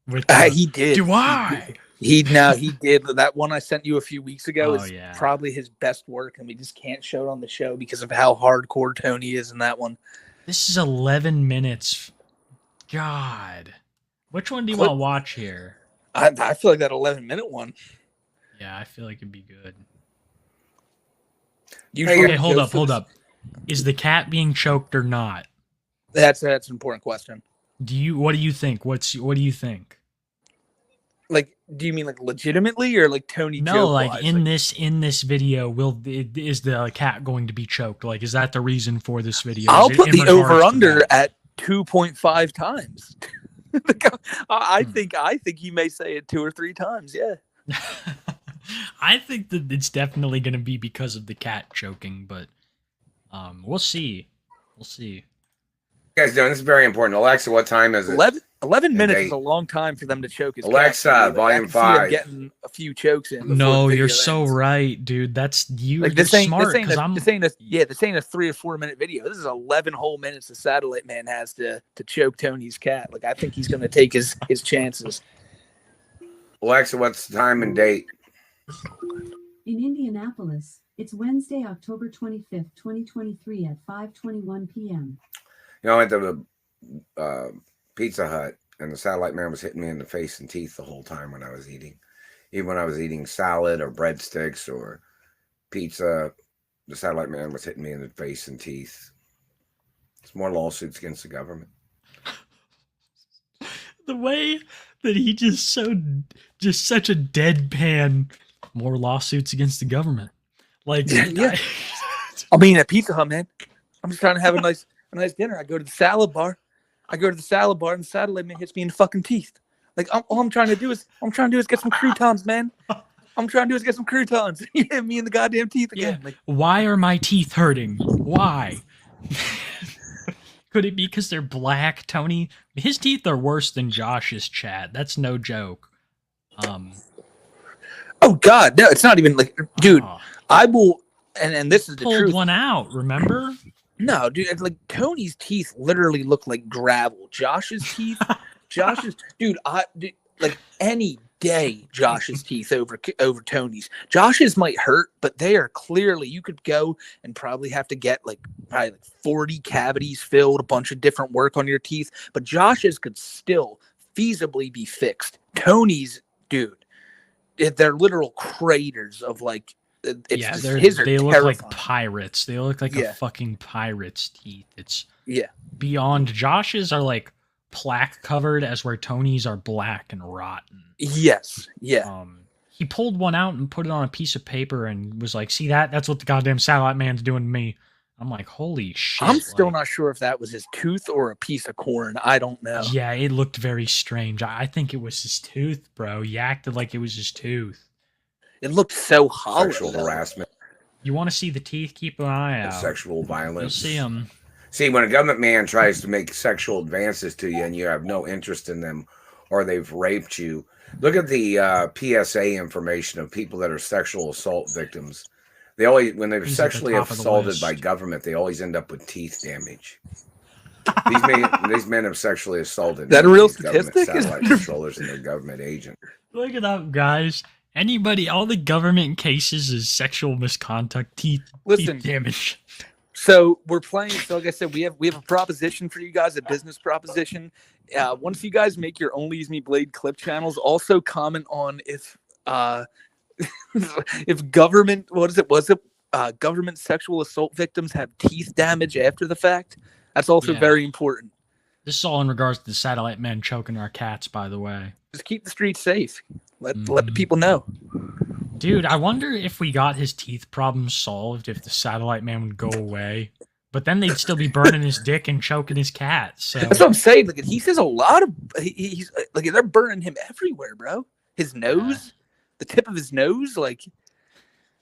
Speaker 3: With
Speaker 2: He did.
Speaker 3: Do I?
Speaker 2: He did. That one I sent you a few weeks ago is
Speaker 3: yeah.
Speaker 2: probably his best work, and we just can't show it on the show because of how hardcore Tony is in that one.
Speaker 3: This is 11 minutes. God. Which one do you want to watch here?
Speaker 2: I feel like that 11-minute one.
Speaker 3: Yeah, I feel like it'd be good.
Speaker 2: Usually,
Speaker 3: hold up. Is the cat being choked or not?
Speaker 2: That's an important question.
Speaker 3: What do you think? What do you think?
Speaker 2: Like, do you mean like legitimately or like Tony?
Speaker 3: No, like in this video, is the cat going to be choked? Like, is that the reason for this video?
Speaker 2: I'll
Speaker 3: Is it
Speaker 2: put
Speaker 3: in
Speaker 2: the
Speaker 3: regards to
Speaker 2: over under
Speaker 3: that?
Speaker 2: at 2.5 times. I think he may say it 2 or 3 times. Yeah.
Speaker 3: I think that it's definitely going to be because of the cat choking, but we'll see. We'll see.
Speaker 10: You guys doing? This is very important. Alexa, what time is it?
Speaker 2: 11 minutes
Speaker 10: They-
Speaker 2: is a long time for them to choke his
Speaker 10: Alexa,
Speaker 2: cat. Like,
Speaker 10: volume
Speaker 2: I can see him
Speaker 10: 5.
Speaker 2: getting a few chokes in. before
Speaker 3: No,
Speaker 2: the video
Speaker 3: you're so
Speaker 2: ends.
Speaker 3: right, dude. That's you.
Speaker 2: Like
Speaker 3: You're
Speaker 2: this ain't
Speaker 3: smart
Speaker 2: this ain't
Speaker 3: because
Speaker 2: a,
Speaker 3: I'm.
Speaker 2: this ain't a yeah this ain't a 3 or 4 minute video. This is 11 whole minutes the Satellite Man has to choke Tony's cat. Like I think he's gonna take his chances.
Speaker 10: Alexa, what's the time and date?
Speaker 11: In Indianapolis, it's Wednesday, October 25th, 2023 at 5:21 p.m.
Speaker 10: You know, I went to the Pizza Hut, and the Satellite Man was hitting me in the face and teeth the whole time when I was eating. Even when I was eating salad or breadsticks or pizza, the Satellite Man was hitting me in the face and teeth. It's more lawsuits against the government.
Speaker 3: The way that he just such a deadpan. More lawsuits against the government. Like,
Speaker 2: Yeah. I mean, at Pizza Hut, man. I'm just trying to have a nice dinner. I go to the salad bar. And the Satellite Man hits me in the fucking teeth. Like all I'm trying to do is get some croutons, man. I'm trying to do is get some croutons. You hit me in the goddamn teeth again.
Speaker 3: Yeah.
Speaker 2: Like,
Speaker 3: Why are my teeth hurting? Why? Could it be because they're black, Tony? His teeth are worse than Josh's, Chad. That's no joke.
Speaker 2: oh God, no, it's not even like, dude.
Speaker 3: Oh,
Speaker 2: I will, and this is the
Speaker 3: pulled
Speaker 2: truth.
Speaker 3: one out. Remember?
Speaker 2: No, dude, it's like Tony's teeth literally look like gravel. Josh's teeth, dude, like any day, Josh's teeth over Tony's. Josh's might hurt, but they are clearly, you could go and probably have to get probably 40 cavities filled, a bunch of different work on your teeth, but Josh's could still feasibly be fixed. Tony's, dude, they're literal craters of like,
Speaker 3: Yeah,
Speaker 2: his are
Speaker 3: they look
Speaker 2: terrifying.
Speaker 3: like pirates. They look like a fucking pirate's teeth. It's
Speaker 2: Yeah.
Speaker 3: beyond. Josh's are like plaque covered, as where Tony's are black and rotten.
Speaker 2: Yes. Yeah.
Speaker 3: He pulled one out and put it on a piece of paper and was like, "See that? That's what the goddamn Satellite Man's doing to me." I'm like, "Holy shit!"
Speaker 2: I'm still
Speaker 3: like,
Speaker 2: not sure if that was his tooth or a piece of corn. I don't know.
Speaker 3: Yeah, it looked very strange. I think it was his tooth, bro. He acted like it was his tooth.
Speaker 2: It looked so hollow.
Speaker 10: Sexual harassment.
Speaker 3: You want to see the teeth? Keep an eye
Speaker 10: and
Speaker 3: out.
Speaker 10: sexual violence.
Speaker 3: You'll see them.
Speaker 10: See, when a government man tries to make sexual advances to you and you have no interest in them, or they've raped you, look at the PSA information of people that are sexual assault victims. They always, when they're
Speaker 3: He's at the
Speaker 10: sexually
Speaker 3: top of the
Speaker 10: assaulted by
Speaker 3: list.
Speaker 10: government, they always end up with teeth damage. These men have sexually assaulted.
Speaker 2: That a real
Speaker 10: these government
Speaker 2: statistic?
Speaker 10: Satellite controllers and their government agent.
Speaker 3: Look it up, guys. Anybody, all the government cases is sexual misconduct, teeth
Speaker 2: Listen.
Speaker 3: damage.
Speaker 2: So we're playing. So like I said, we have a proposition for you guys, a business proposition. Once you guys make your Only Use Me Blade clip channels, also comment on if if government government sexual assault victims have teeth damage after the fact. That's also
Speaker 3: Yeah.
Speaker 2: very important.
Speaker 3: This is all in regards to the Satellite Man choking our cats, by the way.
Speaker 2: Just keep the streets safe. Let the people know.
Speaker 3: Dude, I wonder if we got his teeth problem solved if the Satellite Man would go away. But then they'd still be burning his dick and choking his cat. So
Speaker 2: That's what I'm saying. Like he says a lot of he's like they're burning him everywhere, bro. His nose, the tip of his nose, like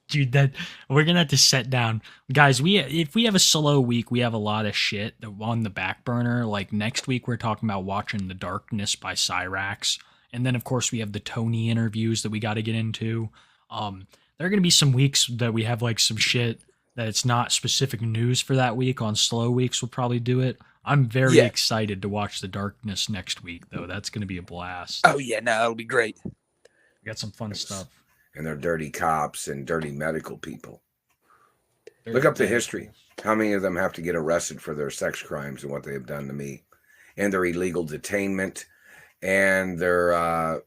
Speaker 3: dude, that we're gonna have to set down, guys. If we have a slow week, we have a lot of shit on the back burner. Like next week, we're talking about watching The Darkness by Cyrax, and then of course we have the Tony interviews that we got to get into. There are gonna be some weeks that we have like some shit that it's not specific news for that week. On slow weeks, we'll probably do it. I'm very excited to watch The Darkness next week, though. That's gonna be a blast.
Speaker 2: oh yeah, no, it'll be great.
Speaker 3: We got some fun stuff.
Speaker 10: And they're dirty cops and dirty medical people. Look up the history. How many of them have to get arrested for their sex crimes and what they have done to me, and their illegal detainment, and their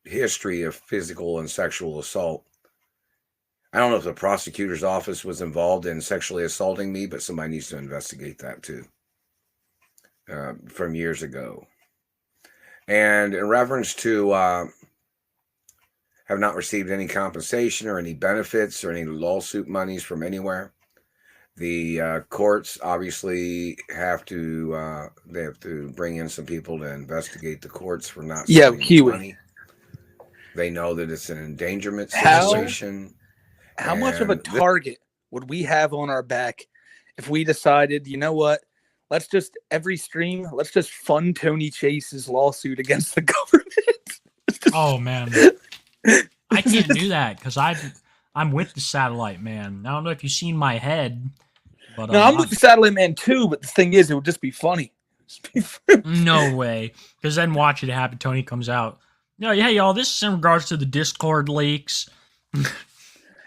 Speaker 10: history of physical and sexual assault. I don't know if the prosecutor's office was involved in sexually assaulting me, but somebody needs to investigate that too. From years ago. And in reference to have not received any compensation or any benefits or any lawsuit monies from anywhere. The courts obviously have to they have to bring in some people to investigate the courts for not spending
Speaker 2: Huey.
Speaker 10: money. They know that it's an endangerment
Speaker 2: How-
Speaker 10: situation.
Speaker 2: How much of a
Speaker 10: And
Speaker 2: target would we have on our back if we decided, you know what? Let's just every stream, let's just fund Tony Chase's lawsuit against the government.
Speaker 3: Oh man, I can't do that because I'm with the Satellite Man. I don't know if you've seen my head, but
Speaker 2: No, I'm with the Satellite Man too, but the thing is, it would just be funny.
Speaker 3: no way. Because then watch it happen. Tony comes out. No, yeah, y'all. This is in regards to the Discord leaks.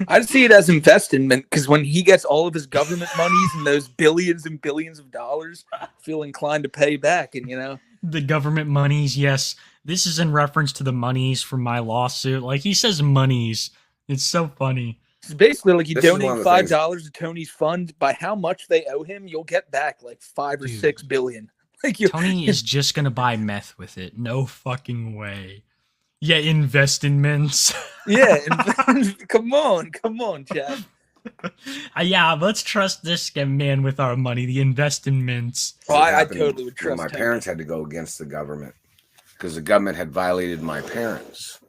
Speaker 2: I see it as investment because when he gets all of his government monies and those billions and billions of dollars, I feel inclined to pay back. And
Speaker 3: the government monies. Yes, this is in reference to the monies from my lawsuit. Like he says, monies. It's so funny.
Speaker 2: It's basically like you
Speaker 10: This is one
Speaker 2: donate
Speaker 10: of the things-
Speaker 2: $5 to Tony's fund. By how much they owe him, you'll get back like 5 or
Speaker 3: Dude.
Speaker 2: 6 billion. Like you,
Speaker 3: Tony is just gonna buy meth with it. No fucking way. Yeah, investments.
Speaker 2: yeah. Come on, Chad.
Speaker 3: Yeah, let's trust this man with our money. The investments.
Speaker 2: Oh,
Speaker 10: What
Speaker 2: I
Speaker 10: happened
Speaker 2: totally would
Speaker 10: when
Speaker 2: trust
Speaker 10: my
Speaker 2: Tony.
Speaker 10: parents had to go against the government because the government had violated my parents.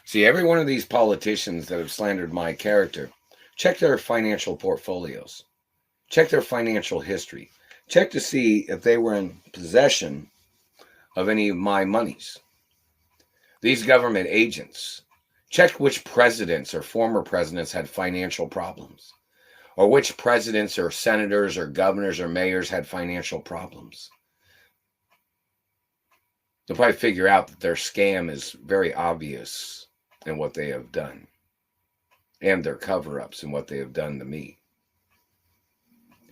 Speaker 10: See, every one of these politicians that have slandered my character, check their financial portfolios, check their financial history, check to see if they were in possession of any of my monies. These government agents, check which presidents or former presidents had financial problems, or which presidents or senators or governors or mayors had financial problems. You'll probably figure out that their scam is very obvious in what they have done, and their cover-ups in what they have done to me.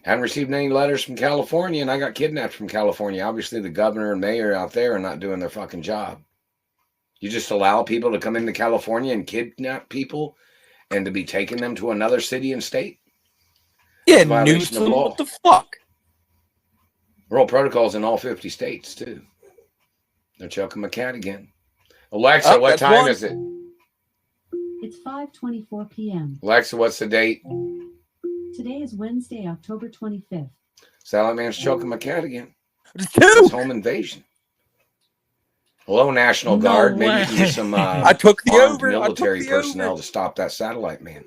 Speaker 10: Haven't received any letters from California, and I got kidnapped from California. Obviously, the governor and mayor out there are not doing their fucking job. You just allow people to come into California and kidnap people and to be taking them to another city and state?
Speaker 2: Yeah,
Speaker 10: Violation of
Speaker 2: Newsom,
Speaker 10: law.
Speaker 2: what the fuck?
Speaker 10: Roll protocols in all 50 states, too. They're choking my cat again. Alexa,
Speaker 2: Oh,
Speaker 10: what
Speaker 2: that's
Speaker 10: time
Speaker 2: one.
Speaker 10: is it?
Speaker 11: It's 5:24 p.m.
Speaker 10: Alexa, what's the date?
Speaker 11: Today is Wednesday, October 25th.
Speaker 10: Silent Man's choking my cat again.
Speaker 2: Two.
Speaker 10: It's home invasion. Hello, National
Speaker 3: No
Speaker 10: Guard. Maybe you
Speaker 3: way.
Speaker 10: can use some
Speaker 2: I took the
Speaker 10: armed
Speaker 2: over. I took
Speaker 10: military
Speaker 2: the
Speaker 10: personnel
Speaker 2: over.
Speaker 10: to stop that Satellite Man.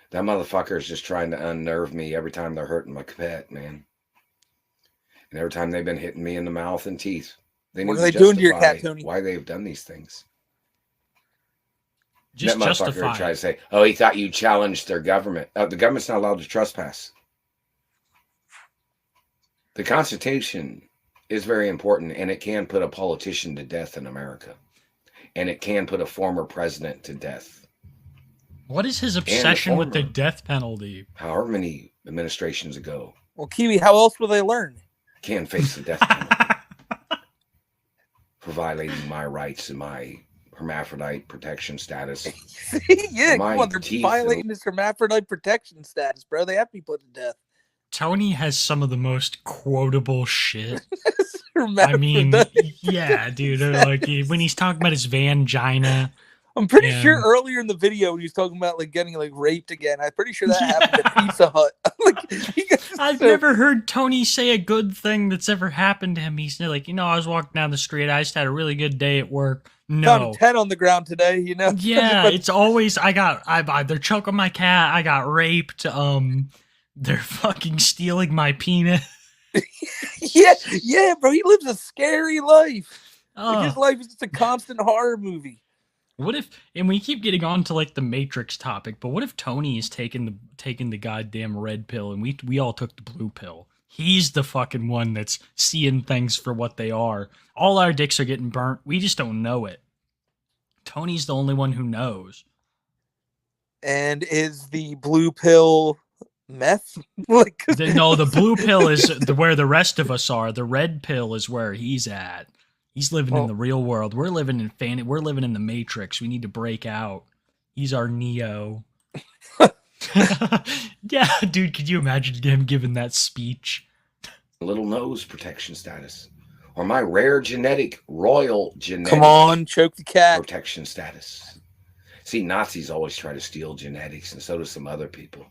Speaker 10: That motherfucker is just trying to unnerve me every time they're hurting my pet, man. And every time they've been hitting me in the mouth and teeth. They
Speaker 2: What
Speaker 10: need
Speaker 2: are they
Speaker 10: to
Speaker 2: doing to your
Speaker 10: justify
Speaker 2: cat, Tony?
Speaker 10: why they've done these things.
Speaker 3: Just
Speaker 10: that motherfucker
Speaker 3: justify.
Speaker 10: tried to
Speaker 3: it.
Speaker 10: say, "Oh, he thought you challenged their government." The government's not allowed to trespass. The Constitution is very important, and it can put a politician to death in America, and it can put a former president to death.
Speaker 3: What is his
Speaker 10: the
Speaker 3: obsession with the
Speaker 10: former.
Speaker 3: death penalty?
Speaker 10: However many administrations ago,
Speaker 2: Well, Kiwi, how else will they learn?
Speaker 10: can face the death penalty for violating my rights and my hermaphrodite protection status.
Speaker 2: Yeah,
Speaker 10: My
Speaker 2: come on, they're
Speaker 10: teeth
Speaker 2: violating his hermaphrodite protection status, bro. They have to be put to death.
Speaker 3: Tony has some of the most quotable shit. I
Speaker 2: Hermaphrodite.
Speaker 3: mean, yeah, dude. Like when he's talking about his vangina.
Speaker 2: I'm pretty
Speaker 3: Yeah.
Speaker 2: sure earlier in the video when he was talking about like getting like raped again, I'm pretty sure that happened at Pizza Hut. Like, he got
Speaker 3: I've
Speaker 2: so-
Speaker 3: never heard Tony say a good thing that's ever happened to him. He's like, I was walking down the street. I just had a really good day at work.
Speaker 2: found
Speaker 3: No.
Speaker 2: a 10 on the ground today, you know?
Speaker 3: Yeah,
Speaker 2: But-
Speaker 3: it's always they're choking my cat. I got raped. They're fucking stealing my penis.
Speaker 2: yeah, bro. He lives a scary life. Like,
Speaker 3: Oh.
Speaker 2: his life is just a constant horror movie.
Speaker 3: What if, and we keep getting on to like the Matrix topic, but what if Tony is taking the goddamn red pill and we all took the blue pill? He's the fucking one that's seeing things for what they are. All our dicks are getting burnt. We just don't know it. Tony's the only one who knows.
Speaker 2: And is the blue pill meth? Like,
Speaker 3: No, the blue pill is where the rest of us are. The red pill is where he's at. He's living in
Speaker 2: Oh.
Speaker 3: the real world. We're living in We're living in the Matrix. We need to break out. He's our Neo. Yeah, dude, could you imagine him giving that speech?
Speaker 10: Little nose protection status, or my rare genetic, royal genetic
Speaker 2: come on, choke the cat.
Speaker 10: protection status. See, Nazis always try to steal genetics, and so do some other people.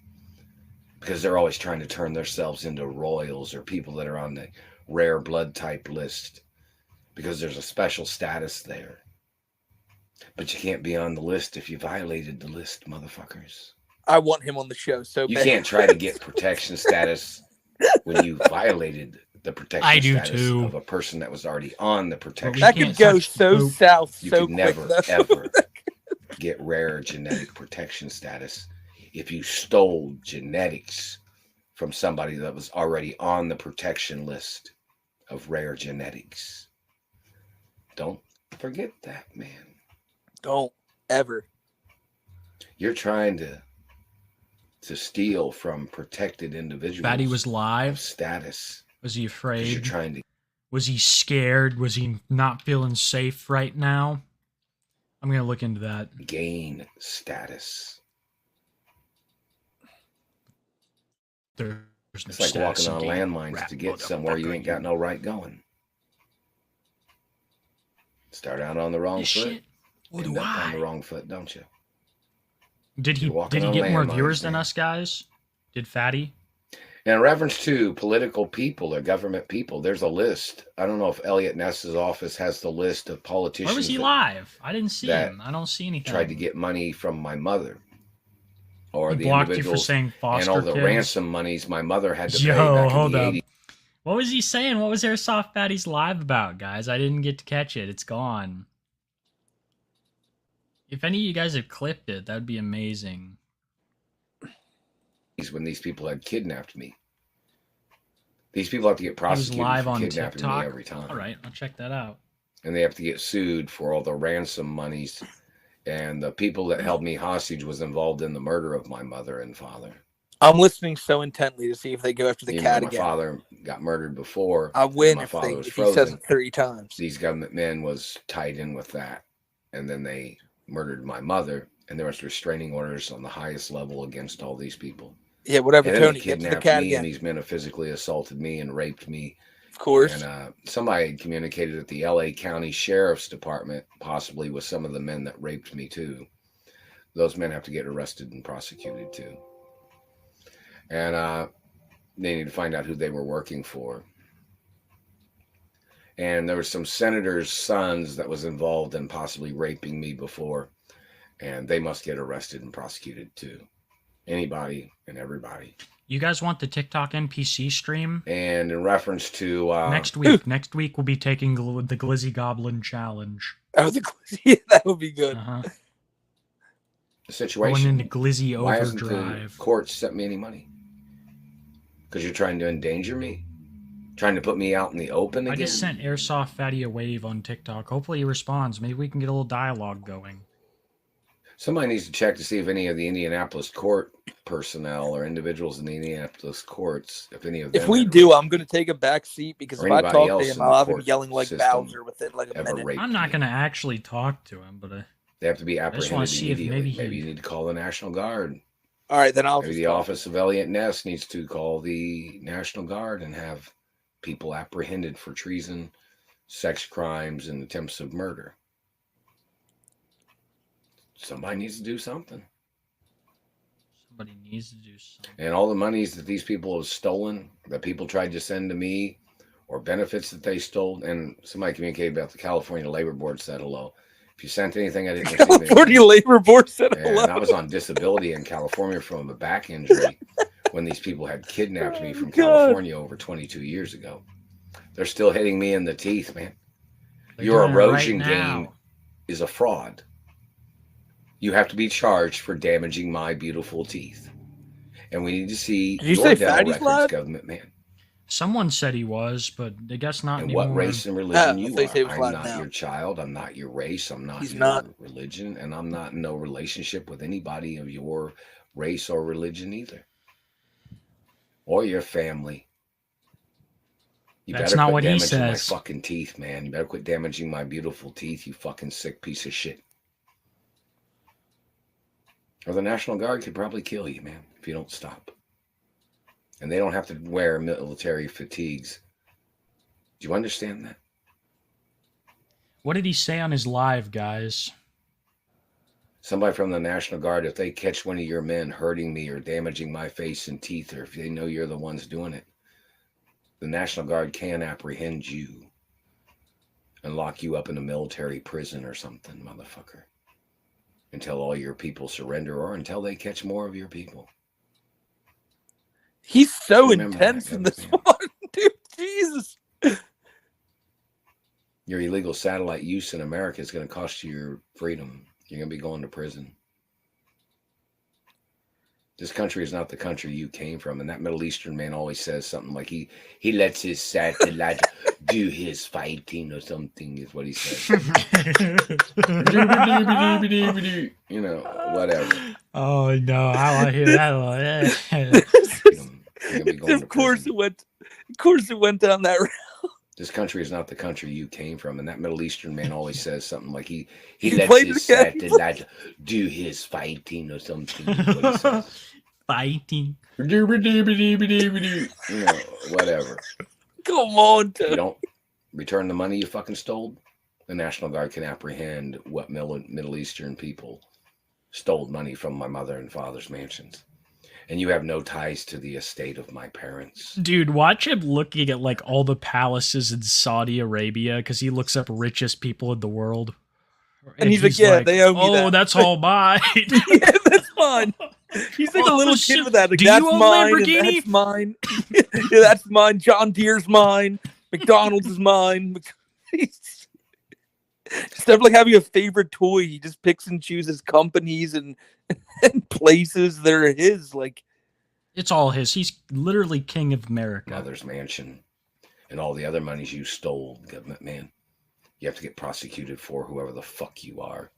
Speaker 10: because they're always trying to turn themselves into royals or people that are on the rare blood type list because there's a special status there. But you can't be on the list if you violated the list, motherfuckers.
Speaker 2: I want him on the show so
Speaker 10: You
Speaker 2: bad.
Speaker 10: can't try to get protection status when you violated the protection
Speaker 3: I do
Speaker 10: status
Speaker 3: too.
Speaker 10: of a person that was already on the protection.
Speaker 2: That
Speaker 3: can't
Speaker 2: could go
Speaker 3: touch
Speaker 2: so
Speaker 3: poop.
Speaker 2: south
Speaker 10: You
Speaker 2: so
Speaker 10: could
Speaker 2: quick.
Speaker 10: never,
Speaker 2: though.
Speaker 10: ever get rare genetic protection status if you stole genetics from somebody that was already on the protection list of rare genetics. Don't forget that, man.
Speaker 2: Don't ever.
Speaker 10: You're trying to steal from protected individuals.
Speaker 3: Fatty was
Speaker 10: of
Speaker 3: live.
Speaker 10: status.
Speaker 3: Was he
Speaker 10: 'Cause you're
Speaker 3: afraid?
Speaker 10: trying to
Speaker 3: Was he scared? Was he not feeling safe right now? I'm gonna look into that.
Speaker 10: gain status.
Speaker 3: There's no
Speaker 10: It's like
Speaker 3: status
Speaker 10: walking on
Speaker 3: in being a
Speaker 10: landmines
Speaker 3: rap
Speaker 10: to get somewhere you ain't got no right going. Start out on the wrong
Speaker 3: This
Speaker 10: foot.
Speaker 3: shit. What
Speaker 10: End
Speaker 3: do
Speaker 10: up on
Speaker 3: I?
Speaker 10: the wrong foot, don't you?
Speaker 3: Did he
Speaker 10: You're walking on
Speaker 3: get more
Speaker 10: landmines,
Speaker 3: viewers than
Speaker 10: man.
Speaker 3: us guys? Did Fatty?
Speaker 10: In reference to political people or government people, there's a list. I don't know if Elliot Ness's office has the list of politicians
Speaker 3: Where was he
Speaker 10: that
Speaker 3: live? I didn't see
Speaker 10: that
Speaker 3: him. I don't see anything.
Speaker 10: tried to get money from my mother. Or
Speaker 3: He
Speaker 10: the
Speaker 3: blocked you for
Speaker 10: individuals
Speaker 3: saying
Speaker 10: and
Speaker 3: foster
Speaker 10: all the
Speaker 3: kids.
Speaker 10: ransom monies my mother had to pay
Speaker 3: Yo,
Speaker 10: back
Speaker 3: hold
Speaker 10: in the
Speaker 3: up.
Speaker 10: 80s.
Speaker 3: What was he saying? What was Airsoft Fatty's live about, guys? I didn't get to catch it. It's gone. If any of you guys have clipped it, that'd be amazing.
Speaker 10: When these people had kidnapped me. These people have to get
Speaker 3: He was
Speaker 10: prosecuted
Speaker 3: live
Speaker 10: for
Speaker 3: on
Speaker 10: kidnapping
Speaker 3: TikTok.
Speaker 10: me every time.
Speaker 3: All right, I'll check that out.
Speaker 10: And they have to get sued for all the ransom monies. And the people that held me hostage was involved in the murder of my mother and father.
Speaker 2: I'm listening so intently to see if they go after the
Speaker 10: Even
Speaker 2: cat
Speaker 10: though my
Speaker 2: again.
Speaker 10: father got murdered before.
Speaker 2: I win
Speaker 10: my
Speaker 2: if,
Speaker 10: father was
Speaker 2: if he says
Speaker 10: frozen.
Speaker 2: it 3 times.
Speaker 10: These government men was tied in with that. And then they murdered my mother. And there was restraining orders on the highest level against all these people.
Speaker 2: Yeah, whatever,
Speaker 10: And then
Speaker 2: Tony.
Speaker 10: they
Speaker 2: Get to the
Speaker 10: kidnapped
Speaker 2: cat
Speaker 10: me,
Speaker 2: again.
Speaker 10: and these men have physically assaulted me and raped me.
Speaker 2: Of course.
Speaker 10: And somebody had communicated at the LA County Sheriff's Department, possibly with some of the men that raped me too. Those men have to get arrested and prosecuted too. And they need to find out who they were working for. And there were some senators' sons that was involved in possibly raping me before. And they must get arrested and prosecuted too. Anybody and everybody.
Speaker 3: You guys want the TikTok NPC stream?
Speaker 10: And in reference to
Speaker 3: Next week. Next week we'll be taking the Glizzy Goblin Challenge.
Speaker 2: Oh, yeah, that would be good.
Speaker 3: Uh-huh.
Speaker 10: the situation,
Speaker 3: Going into Glizzy
Speaker 10: why hasn't
Speaker 3: Overdrive.
Speaker 10: the court sent me any money? Because you're trying to endanger me? Trying to put me out in the open
Speaker 3: I
Speaker 10: again?
Speaker 3: just sent Airsoft Fatty a wave on TikTok. Hopefully he responds. Maybe we can get a little dialogue going.
Speaker 10: Somebody needs to check to see if any of the Indianapolis court personnel or individuals in the Indianapolis courts, if any of them
Speaker 2: If we
Speaker 10: had
Speaker 2: do, I'm going to take a back seat because
Speaker 10: Or
Speaker 2: if I
Speaker 10: anybody
Speaker 2: talk to
Speaker 10: else
Speaker 2: him,
Speaker 10: in the
Speaker 2: I'll have him
Speaker 10: court
Speaker 2: yelling like
Speaker 10: system
Speaker 2: Bowser within like a
Speaker 10: ever
Speaker 2: minute.
Speaker 10: raped
Speaker 3: I'm not
Speaker 10: me.
Speaker 3: going to actually talk to him, but
Speaker 10: They have to be
Speaker 3: just
Speaker 10: apprehended
Speaker 3: wanna see if
Speaker 10: immediately.
Speaker 3: maybe he-
Speaker 10: you need to call the National Guard.
Speaker 2: All right, then I'll
Speaker 10: Maybe
Speaker 2: just
Speaker 10: the
Speaker 2: talk.
Speaker 10: office of Elliot Ness needs to call the National Guard and have people apprehended for treason, sex crimes, and attempts of murder. Somebody needs to do something.
Speaker 3: somebody needs to do something.
Speaker 10: And all the monies that these people have stolen, that people tried to send to me, or benefits that they stole, and somebody communicated about the California Labor Board said hello. If you sent anything, I didn't receive anything.
Speaker 2: California Labor Board said hello.
Speaker 10: And I was on disability in California from a back injury when these people had kidnapped me from
Speaker 2: God.
Speaker 10: California over 22 years ago. They're still hitting me in the teeth, man.
Speaker 3: They're
Speaker 10: Your
Speaker 3: doing it right
Speaker 10: erosion
Speaker 3: now.
Speaker 10: game is a fraud. You have to be charged for damaging my beautiful teeth. And we need to see
Speaker 2: Did you
Speaker 10: your
Speaker 2: say
Speaker 10: dental
Speaker 2: Fatty's
Speaker 10: records,
Speaker 2: live?
Speaker 10: government man.
Speaker 3: Someone said he was, but I guess not
Speaker 10: And
Speaker 3: anymore.
Speaker 10: what race and religion you
Speaker 2: they say
Speaker 10: are.
Speaker 2: it's
Speaker 10: I'm
Speaker 2: live
Speaker 10: not
Speaker 2: now.
Speaker 10: your child. I'm not your race. I'm not
Speaker 2: He's
Speaker 10: your
Speaker 2: not.
Speaker 10: religion. And I'm not in no relationship with anybody of your race or religion either. Or your family. You
Speaker 3: That's
Speaker 10: better
Speaker 3: not
Speaker 10: quit
Speaker 3: what he
Speaker 10: damaging my
Speaker 3: says.
Speaker 10: fucking teeth, man. You better quit damaging my beautiful teeth, you fucking sick piece of shit. Or the National Guard could probably kill you, man, if you don't stop. And they don't have to wear military fatigues. Do you understand that?
Speaker 3: What did he say on his live, guys?
Speaker 10: Somebody from the National Guard, if they catch one of your men hurting me or damaging my face and teeth, or if they know you're the ones doing it, the National Guard can apprehend you and lock you up in a military prison or something, motherfucker, until all your people surrender or until they catch more of your people.
Speaker 2: He's so
Speaker 10: Remember
Speaker 2: intense
Speaker 10: that,
Speaker 2: in this
Speaker 10: Governor.
Speaker 2: one, dude. Jesus.
Speaker 10: Your illegal satellite use in America is going to cost you your freedom. You're going to be going to prison. This country is not the country you came from. And that Middle Eastern man always says something like he lets his satellite do his fighting or something is what he says. You know, whatever.
Speaker 3: Oh no, I want to hear that one.
Speaker 10: You're gonna be going to
Speaker 2: Of course
Speaker 10: prison.
Speaker 2: it went down that route.
Speaker 10: This country is not the country you came from. And that Middle Eastern man always says something like he
Speaker 2: He
Speaker 10: lets
Speaker 2: played
Speaker 10: his
Speaker 2: the game.
Speaker 10: satellite do his fighting or something is what he says.
Speaker 3: Fighting.
Speaker 10: You know, whatever.
Speaker 2: Come on,
Speaker 10: If you
Speaker 2: Tony.
Speaker 10: don't return the money you fucking stole, the National Guard can apprehend what Middle Eastern people stole money from my mother and father's mansions. And you have no ties to the estate of my parents.
Speaker 3: Dude, watch him looking at like all the palaces in Saudi Arabia because he looks up richest people in the world.
Speaker 2: And he's like, yeah, they owe me
Speaker 3: oh,
Speaker 2: that."
Speaker 3: that's all mine.
Speaker 2: Yeah, that's mine. He's like a
Speaker 3: Oh,
Speaker 2: little
Speaker 3: shit.
Speaker 2: kid with that. Like,
Speaker 3: Do you
Speaker 2: that's
Speaker 3: own
Speaker 2: mine. And
Speaker 3: Lamborghini?
Speaker 2: that's mine. Yeah, that's mine. John Deere's mine. McDonald's is mine. He's instead of like having a favorite toy, he just picks and chooses companies and places that are his. Like,
Speaker 3: It's all his. He's literally king of America.
Speaker 10: Mother's mansion and all the other monies you stole, government man. You have to get prosecuted for whoever the fuck you are.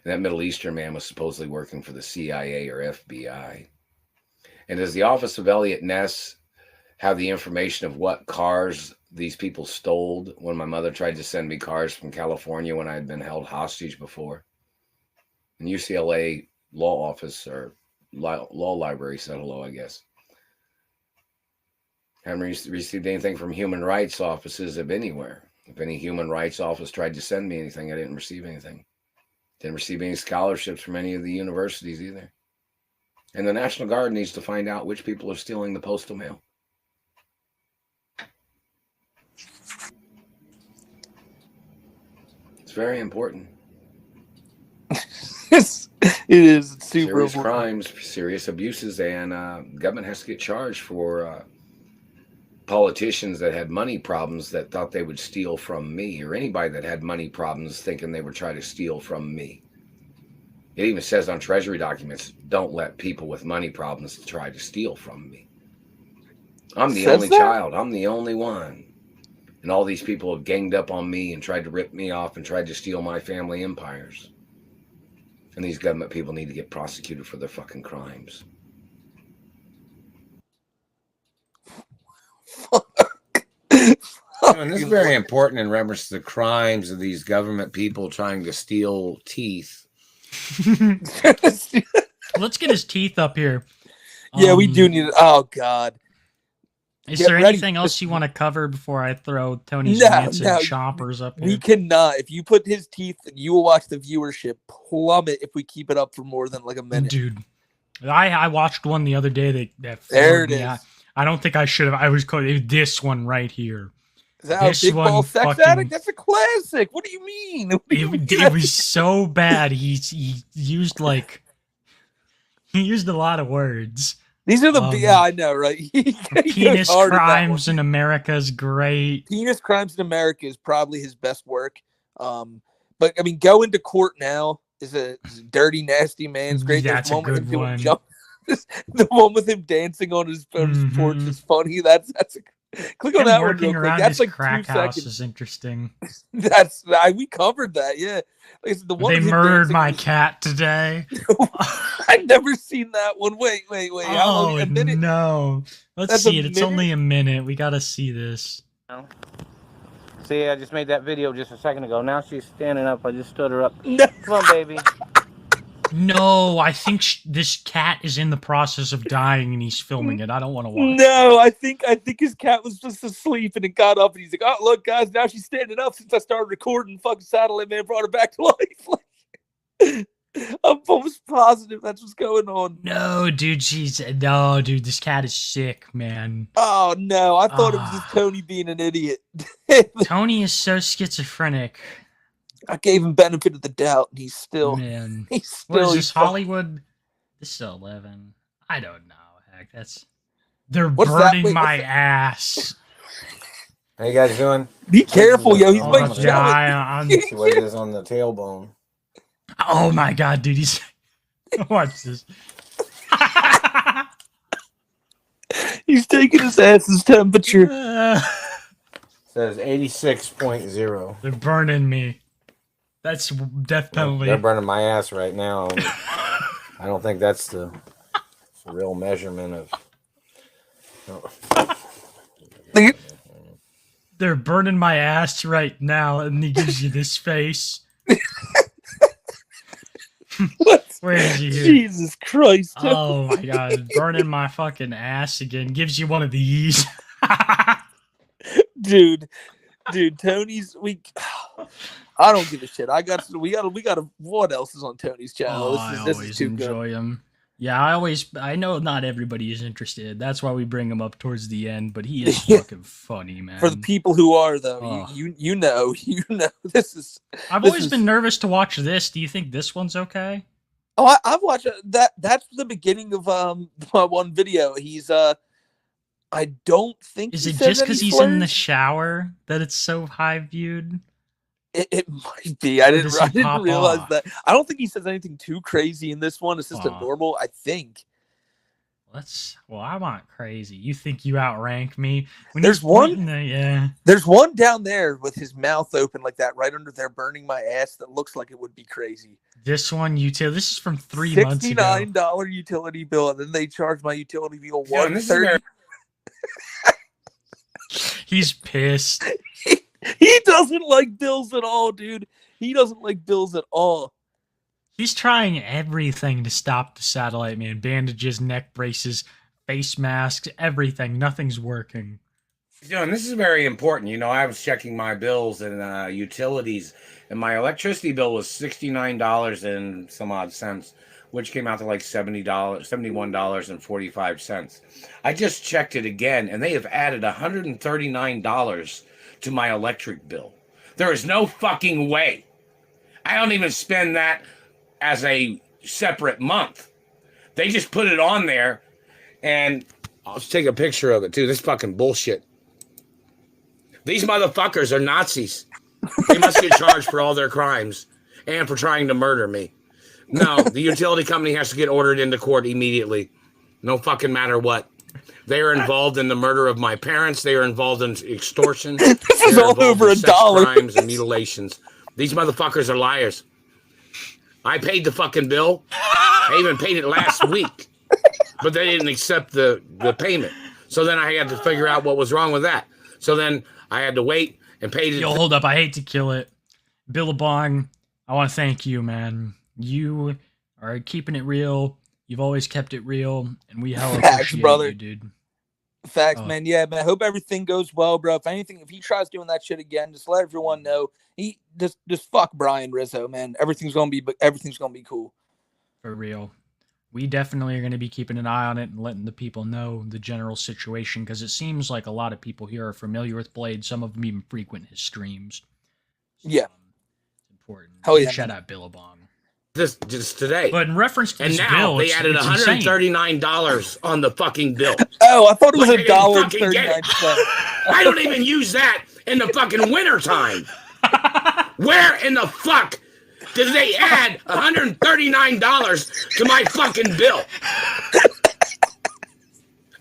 Speaker 10: And that Middle Eastern man was supposedly working for the CIA or FBI. And does the office of Elliot Ness have the information of what cars these people stole when my mother tried to send me cars from California when I had been held hostage before? And UCLA law office or law library said hello, I guess. Haven't received anything from human rights offices of anywhere. If any human rights office tried to send me anything, I didn't receive anything. Didn't receive any scholarships from any of the universities either. And the National Guard needs to find out which people are stealing the postal mail. It's very important.
Speaker 2: it is. It's super
Speaker 10: Serious
Speaker 2: important.
Speaker 10: crimes, serious abuses, and government has to get charged for politicians that had money problems that thought they would steal from me, or anybody that had money problems thinking they would try to steal from me. It even says on Treasury documents, don't let people with money problems try to steal from me. I'm the
Speaker 2: Says
Speaker 10: only
Speaker 2: that?
Speaker 10: child. I'm the only one. And all these people have ganged up on me and tried to rip me off and tried to steal my family empires. And these government people need to get prosecuted for their fucking crimes. And this is very important in reference to the crimes of these government people trying to steal teeth.
Speaker 3: Let's get his teeth up here.
Speaker 2: Yeah, we do need it. Oh, God.
Speaker 3: Is
Speaker 2: Get
Speaker 3: there
Speaker 2: ready.
Speaker 3: anything else you want to cover before I throw Tony's
Speaker 2: No,
Speaker 3: rancid
Speaker 2: no.
Speaker 3: chompers up here?
Speaker 2: We cannot. If you put his teeth, you will watch the viewership plummet if we keep it up for more than like a minute.
Speaker 3: Dude, I watched one the other day that
Speaker 2: There
Speaker 3: floored
Speaker 2: it
Speaker 3: me.
Speaker 2: is.
Speaker 3: I don't think I should have. I was calling this one right here.
Speaker 2: Is that how
Speaker 3: This
Speaker 2: Big Ball
Speaker 3: one
Speaker 2: Sex
Speaker 3: fucking-
Speaker 2: Addict? That's a classic. What do you mean? What do you mean?
Speaker 3: It was so bad. He used like he used a lot of words.
Speaker 2: These are the
Speaker 3: Um,
Speaker 2: yeah, I know, right? He goes
Speaker 3: Penis
Speaker 2: hard at that one.
Speaker 3: crimes in America is great.
Speaker 2: Penis Crimes in America is probably his best work. But I mean, Go Into Court Now is a dirty, nasty man. It's great.
Speaker 3: That's
Speaker 2: There's
Speaker 3: a
Speaker 2: one with
Speaker 3: good
Speaker 2: him doing
Speaker 3: one.
Speaker 2: jump. The one with him dancing on his porch
Speaker 3: Mhm.
Speaker 2: is funny. That's a click on
Speaker 3: Him
Speaker 2: that one
Speaker 3: working
Speaker 2: real quick.
Speaker 3: around
Speaker 2: That's
Speaker 3: his
Speaker 2: like
Speaker 3: crack
Speaker 2: 2
Speaker 3: house
Speaker 2: seconds.
Speaker 3: is interesting.
Speaker 2: That's we covered that. Yeah, like I said, the one
Speaker 3: They
Speaker 2: with him
Speaker 3: murdered
Speaker 2: dancing
Speaker 3: my
Speaker 2: on
Speaker 3: cat today.
Speaker 2: I've never seen that one. Wait. How
Speaker 3: Oh
Speaker 2: long? A minute?
Speaker 3: no! Let's
Speaker 2: That's a
Speaker 3: see it. It's
Speaker 2: minute?
Speaker 3: only a minute. We gotta see this.
Speaker 9: See, I just made that video just a second ago. Now she's standing up. I just stood her up.
Speaker 2: No.
Speaker 9: Come on, baby.
Speaker 3: No, I think this cat is in the process of dying, and he's filming it. I don't want to watch.
Speaker 2: No, I think his cat was just asleep and it got up and he's like, "Oh, look, guys, now she's standing up since I started recording." Fucking Satellite Man brought her back to life. I'm almost positive that's what's going on.
Speaker 3: No, dude, no, dude, this cat is sick, man.
Speaker 2: Oh no, I thought it was just Tony being an idiot.
Speaker 3: Tony is so schizophrenic.
Speaker 2: I gave him benefit of the doubt, and he's still.
Speaker 3: Man,
Speaker 2: He's
Speaker 3: what is
Speaker 2: still.
Speaker 3: this, Hollywood? This is 11. I don't know. Heck, they're
Speaker 2: What's that?
Speaker 3: burning
Speaker 2: Wait,
Speaker 3: my
Speaker 2: what's
Speaker 3: ass.
Speaker 12: How you guys doing?
Speaker 2: Be careful, yo. He's
Speaker 12: Oh,
Speaker 2: my
Speaker 12: yeah,
Speaker 2: jelly.
Speaker 3: I'm-
Speaker 12: See what it is on the tailbone.
Speaker 3: Oh my god, dude, he's watch this.
Speaker 2: He's taking his ass's temperature.
Speaker 12: Says 86.0.
Speaker 3: They're burning me. That's death penalty.
Speaker 12: They're burning my ass right now. I don't think that's the real measurement of.
Speaker 3: They're burning my ass right now, and he gives you this face. Where is he here?
Speaker 2: Jesus Christ.
Speaker 3: Oh my god, burning my fucking ass again. Gives you one of these.
Speaker 2: dude, Tony's I don't give a shit. We got what else is on Tony's channel?
Speaker 3: I
Speaker 2: This is
Speaker 3: always
Speaker 2: too
Speaker 3: enjoy him. Yeah, I know not everybody is interested. That's why we bring him up towards the end, but he is fucking funny, man.
Speaker 2: For the people who are though,
Speaker 3: Oh.
Speaker 2: you know, this is.
Speaker 3: I've always been nervous to watch this. Do you think this one's okay?
Speaker 2: Oh, I've watched that. That's the beginning of my one video. He's I don't think.
Speaker 3: Is
Speaker 2: he
Speaker 3: it
Speaker 2: says
Speaker 3: just
Speaker 2: any
Speaker 3: because he's in the
Speaker 2: slurs.
Speaker 3: shower that it's so high viewed?
Speaker 2: It might be. I
Speaker 3: does he
Speaker 2: didn't
Speaker 3: pop
Speaker 2: realize
Speaker 3: off?
Speaker 2: that. I don't think he says anything too crazy in this one. It's just a
Speaker 3: Aw.
Speaker 2: normal. I think.
Speaker 3: I'm not crazy. You think you outrank me? When
Speaker 2: There's
Speaker 3: he's
Speaker 2: one-
Speaker 3: pointing the- yeah.
Speaker 2: There's one down there with his mouth open like that, right under there, burning my ass. That looks like it would be crazy.
Speaker 3: This one, this is from 3 months ago.
Speaker 2: $69 utility bill, and then they charge my utility bill
Speaker 10: Yeah, and this is
Speaker 2: $130.
Speaker 3: He's pissed.
Speaker 2: He doesn't like bills at all, dude. He doesn't like bills at all.
Speaker 3: He's trying everything to stop the satellite man. Bandages, neck braces, face masks, everything. Nothing's working.
Speaker 10: And this is very important. You know, I was checking my bills and utilities, and my electricity bill was $69 and some odd cents, which came out to like $71.45. I just checked it again, and they have added $139 to my electric bill. There is no fucking way. I don't even spend that as a separate month. They just put it on there, and I'll take a picture of it too. This fucking bullshit. These motherfuckers are Nazis. They must get charged for all their crimes and for trying to murder me. No, the utility company has to get ordered into court immediately. No fucking matter what. They are involved in the murder of my parents. They are involved in extortion.
Speaker 2: This is
Speaker 10: They're
Speaker 2: all
Speaker 10: involved
Speaker 2: over
Speaker 10: in sex
Speaker 2: $1.
Speaker 10: crimes and mutilations. These motherfuckers are liars. I paid the fucking bill. I even paid it last week. But they didn't accept the payment. So then I had to figure out what was wrong with that. So then I had to wait and pay
Speaker 3: Yo, hold up. I hate to kill it. Billabong, I want to thank you, man. You are keeping it real. You've always kept it real, and we hella
Speaker 2: Facts,
Speaker 3: appreciate
Speaker 2: brother.
Speaker 3: you, dude.
Speaker 2: Facts,
Speaker 3: Oh.
Speaker 2: man. Yeah, man. I hope everything goes well, bro. If he tries doing that shit again, just let everyone know. He just fuck Brian Rizzo, man. Everything's gonna be cool.
Speaker 3: For real. We definitely are going to be keeping an eye on it and letting the people know the general situation, because it seems like a lot of people here are familiar with Blade. Some of them even frequent his streams.
Speaker 2: Yeah.
Speaker 3: It's important.
Speaker 2: Hell yeah,
Speaker 3: Shout
Speaker 2: man.
Speaker 3: out Billabong.
Speaker 10: this just today.
Speaker 3: But in reference to
Speaker 10: And
Speaker 3: this
Speaker 10: now
Speaker 3: bill,
Speaker 10: they added
Speaker 3: it's insane.
Speaker 10: $139 on the fucking bill.
Speaker 2: Oh, I thought it was
Speaker 10: Like, I didn't fucking get it.
Speaker 2: $1.39.
Speaker 10: I don't even use that in the fucking winter time. Where in the fuck did they add $139 to my fucking bill?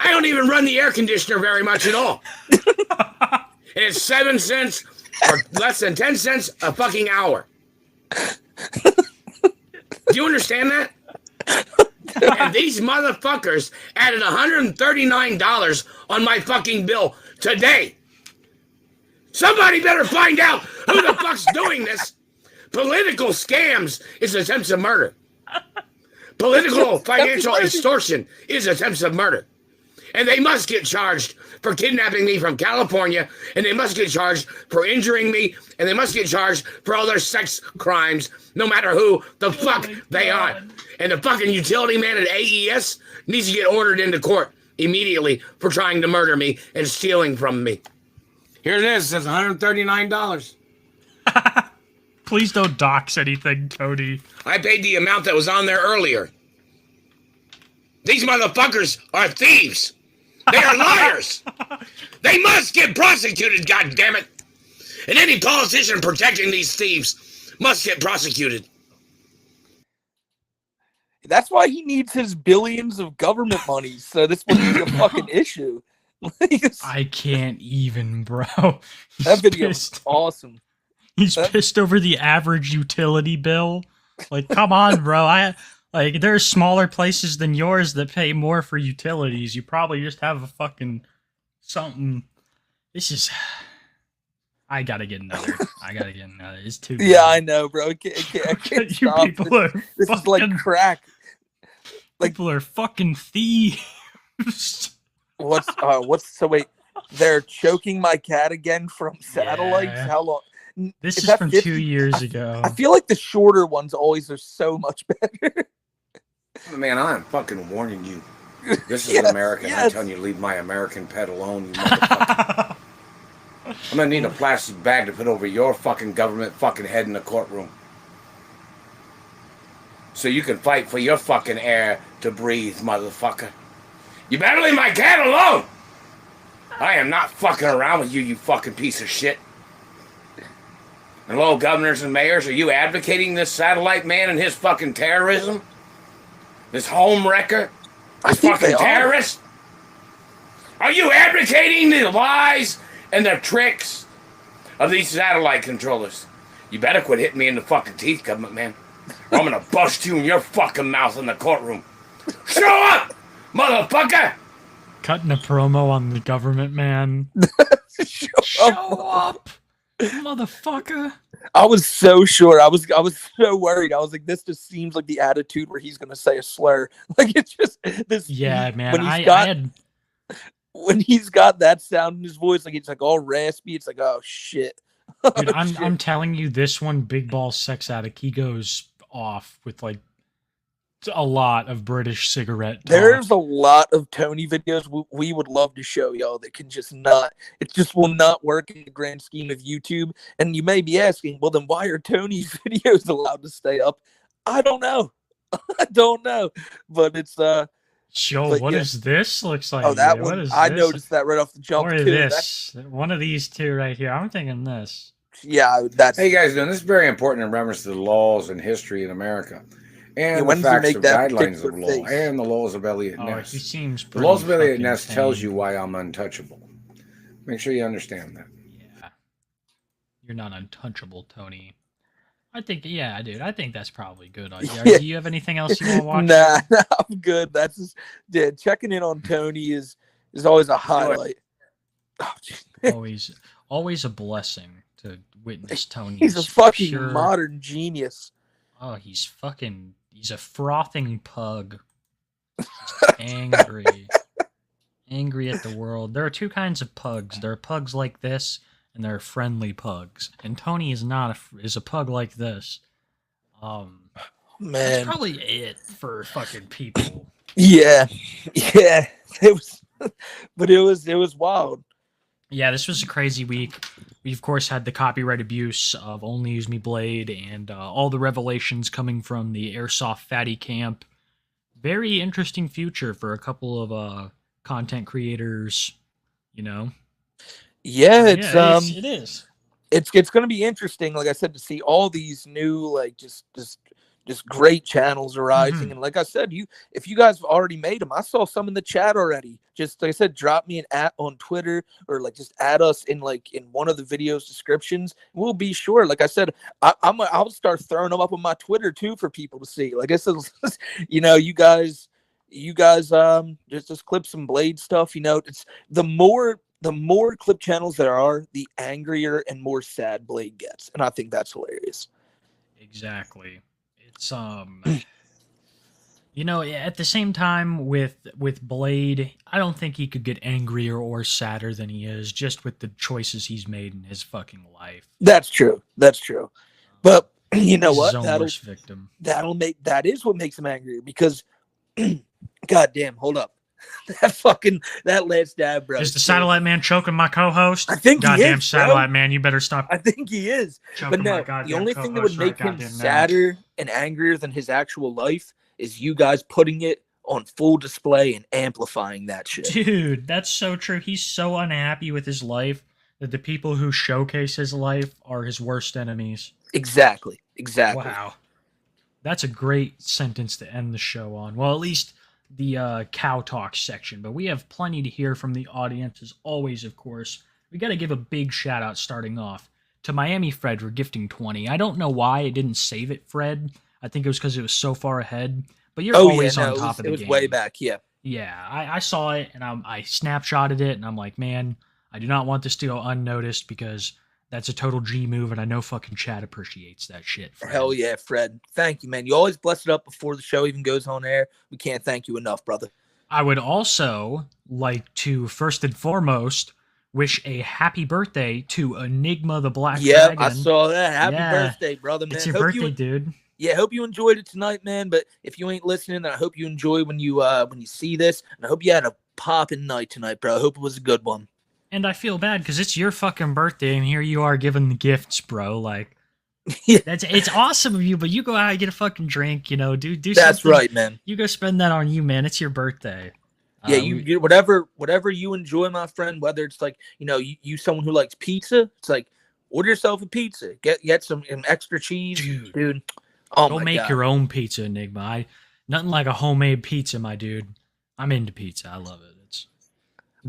Speaker 10: I don't even run the air conditioner very much at all. And it's 7 cents or less than 10 cents a fucking hour. Do you understand that? And these motherfuckers added $139 on my fucking bill today. Somebody better find out who the fuck's doing this. Political scams is attempts of murder. Political financial extortion is attempts of murder. And they must get charged for kidnapping me from California, and they must get charged for injuring me, and they must get charged for all their sex crimes, no matter who the fuck they are. And the fucking utility man at AES needs to get ordered into court immediately for trying to murder me and stealing from me. Here it is. It says $139.
Speaker 3: Please don't dox anything, Tony.
Speaker 10: I paid the amount that was on there earlier. These motherfuckers are thieves. They are liars. They must get prosecuted, goddammit. And any politician protecting these thieves must get prosecuted.
Speaker 2: That's why he needs his billions of government money, so this wouldn't be a fucking issue.
Speaker 3: I can't even, bro.
Speaker 2: That video is awesome.
Speaker 3: He's pissed over the average utility bill. Like, come on, bro. There's smaller places than yours that pay more for utilities. You probably just have a fucking something. This is. I gotta get another. It's too.
Speaker 2: Yeah,
Speaker 3: good.
Speaker 2: I know, bro. I can't
Speaker 3: You
Speaker 2: stop.
Speaker 3: people are.
Speaker 2: This is like crack. Like,
Speaker 3: people are fucking thieves.
Speaker 2: So wait, they're choking my cat again from satellites?
Speaker 3: Yeah.
Speaker 2: How long?
Speaker 3: This is
Speaker 2: that
Speaker 3: from
Speaker 2: 50?
Speaker 3: 2 years ago.
Speaker 2: I feel like the shorter ones always are so much better.
Speaker 10: Man, I'm fucking warning you. This is an American. I'm telling you, leave my American pet alone, you motherfucker. I'm gonna need a plastic bag to put over your fucking government fucking head in the courtroom. So you can fight for your fucking air to breathe, motherfucker. You better leave my cat alone! I am not fucking around with you, you fucking piece of shit. And hello, governors and mayors, are you advocating this satellite man and his fucking terrorism? This home wrecker? This fucking terrorist? Are you advocating the lies and the tricks of these satellite controllers? You better quit hitting me in the fucking teeth, government man. Or I'm gonna bust you in your fucking mouth in the courtroom. Show up, motherfucker!
Speaker 3: Cutting a promo on the government man. Show up, motherfucker!
Speaker 2: I was so sure. I was so worried. I was like, this just seems like the attitude where he's gonna say a slur. Like, it's just this.
Speaker 3: Yeah, man.
Speaker 2: When he's got that sound in his voice, like it's like all raspy. It's like, oh shit.
Speaker 3: Dude, I'm telling you, this one, Big Ball Sex Addict, he goes off with like a lot of British cigarette talk.
Speaker 2: There's a lot of Tony videos we would love to show y'all that can just not, it just will not work in the grand scheme of YouTube. And you may be asking, well, then why are Tony's videos allowed to stay up? I don't know. I don't know. But it's,
Speaker 3: what is this? Looks like.
Speaker 2: Oh, that
Speaker 3: what
Speaker 2: one.
Speaker 3: Is
Speaker 2: I
Speaker 3: this?
Speaker 2: noticed that right off the jump.
Speaker 3: Or
Speaker 2: too.
Speaker 3: this. One of these two right here. I'm thinking this.
Speaker 2: Yeah, that's.
Speaker 10: How you guys doing? This is very important in reference to the laws and history in America, and
Speaker 2: when
Speaker 10: the
Speaker 2: does he
Speaker 10: facts
Speaker 2: make
Speaker 10: of
Speaker 2: that
Speaker 10: guidelines of
Speaker 2: particular
Speaker 10: law,
Speaker 2: face?
Speaker 10: and the laws of Elliot
Speaker 3: Oh,
Speaker 10: Ness.
Speaker 3: he seems
Speaker 10: The
Speaker 3: pretty
Speaker 10: laws of Elliot
Speaker 3: fucking
Speaker 10: Ness tells
Speaker 3: tame.
Speaker 10: you why I'm untouchable. Make sure you understand that.
Speaker 3: Yeah. You're not untouchable, Tony. I think, yeah, dude. I think that's probably good. Do you have anything else you want to watch?
Speaker 2: Nah, I'm good. That's just, yeah, checking in on Tony is always a highlight. Oh,
Speaker 3: always a blessing to witness Tony.
Speaker 2: he's a fucking modern genius.
Speaker 3: Oh, he's a frothing pug. Angry. Angry at the world. There are two kinds of pugs. There are pugs like this, and there are friendly pugs. And Tony is is a pug like this.
Speaker 2: Man,
Speaker 3: that's probably it for fucking people.
Speaker 2: Yeah, it was, but it was wild.
Speaker 3: Yeah, this was a crazy week. We, of course, had the copyright abuse of Only Use Me Blade and all the revelations coming from the Airsoft Fatty camp. Very interesting future for a couple of content creators, you know?
Speaker 2: Yeah, it
Speaker 3: is.
Speaker 2: It's going to be interesting, like I said, to see all these new, like, just great channels arising.
Speaker 3: Mm-hmm.
Speaker 2: And like I said, if you guys have already made them, I saw some in the chat already. Just like I said, drop me an @ on Twitter, or like just add us in one of the video's descriptions. We'll be sure. Like I said, I'll start throwing them up on my Twitter too for people to see. Like I said, you know, you guys just clip some Blade stuff. You know, it's the more clip channels there are, the angrier and more sad Blade gets, and I think that's hilarious.
Speaker 3: Exactly. It's You know, at the same time with Blade, I don't think he could get angrier or sadder than he is just with the choices he's made in his fucking life.
Speaker 2: That's true. That's true. But you know
Speaker 3: He's
Speaker 2: what?
Speaker 3: his own worst victim.
Speaker 2: That is what makes him angrier because goddamn, hold up. That last dab, bro.
Speaker 3: Is the Satellite Man choking my co-host?
Speaker 2: I think he
Speaker 3: goddamn
Speaker 2: is,
Speaker 3: Satellite
Speaker 2: bro.
Speaker 3: Man, you better stop.
Speaker 2: I think he is.
Speaker 3: choking
Speaker 2: But
Speaker 3: my
Speaker 2: no, the
Speaker 3: goddamn
Speaker 2: only thing that would
Speaker 3: co-host
Speaker 2: make
Speaker 3: right
Speaker 2: him
Speaker 3: goddamn now.
Speaker 2: sadder and angrier than his actual life is you guys putting it on full display and amplifying that shit.
Speaker 3: Dude, that's so true. He's so unhappy with his life that the people who showcase his life are his worst enemies.
Speaker 2: Exactly.
Speaker 3: Wow. That's a great sentence to end the show on. Well, at least the cow talk section. But we have plenty to hear from the audience, as always, of course. We got to give a big shout out starting off to Miami Fred for gifting 20. I don't know why it didn't save it, Fred. I think it was because it was so far ahead. But you're always on top of the game.
Speaker 2: It was way back, yeah.
Speaker 3: Yeah, I saw it and I snapshotted it and I'm like, man, I do not want this to go unnoticed because that's a total G move and I know fucking Chad appreciates that shit. Fred.
Speaker 2: Hell yeah, Fred. Thank you, man. You always bless it up before the show even goes on air. We can't thank you enough, brother.
Speaker 3: I would also like to first and foremost wish a happy birthday to Enigma the Black
Speaker 2: Yeah,
Speaker 3: Dragon.
Speaker 2: I saw that. Happy
Speaker 3: Yeah.
Speaker 2: birthday, brother, man.
Speaker 3: It's your
Speaker 2: Hope
Speaker 3: birthday, dude.
Speaker 2: Yeah, I hope you enjoyed it tonight, man. But if you ain't listening, then I hope you enjoy when you see this. And I hope you had a popping night tonight, bro. I hope it was a good one.
Speaker 3: And I feel bad because it's your fucking birthday and here you are giving the gifts, bro. Like, it's awesome of you, but you go out and get a fucking drink, you know, do
Speaker 2: That's
Speaker 3: something.
Speaker 2: right, man.
Speaker 3: You go spend that on you, man. It's your birthday.
Speaker 2: Yeah, you get whatever you enjoy, my friend. Whether it's like, you know, you someone who likes pizza, it's like order yourself a pizza. Get some extra cheese, dude. Oh
Speaker 3: Go
Speaker 2: my
Speaker 3: make
Speaker 2: God.
Speaker 3: your own pizza, Enigma. Nothing like a homemade pizza, my dude. I'm into pizza. I love it.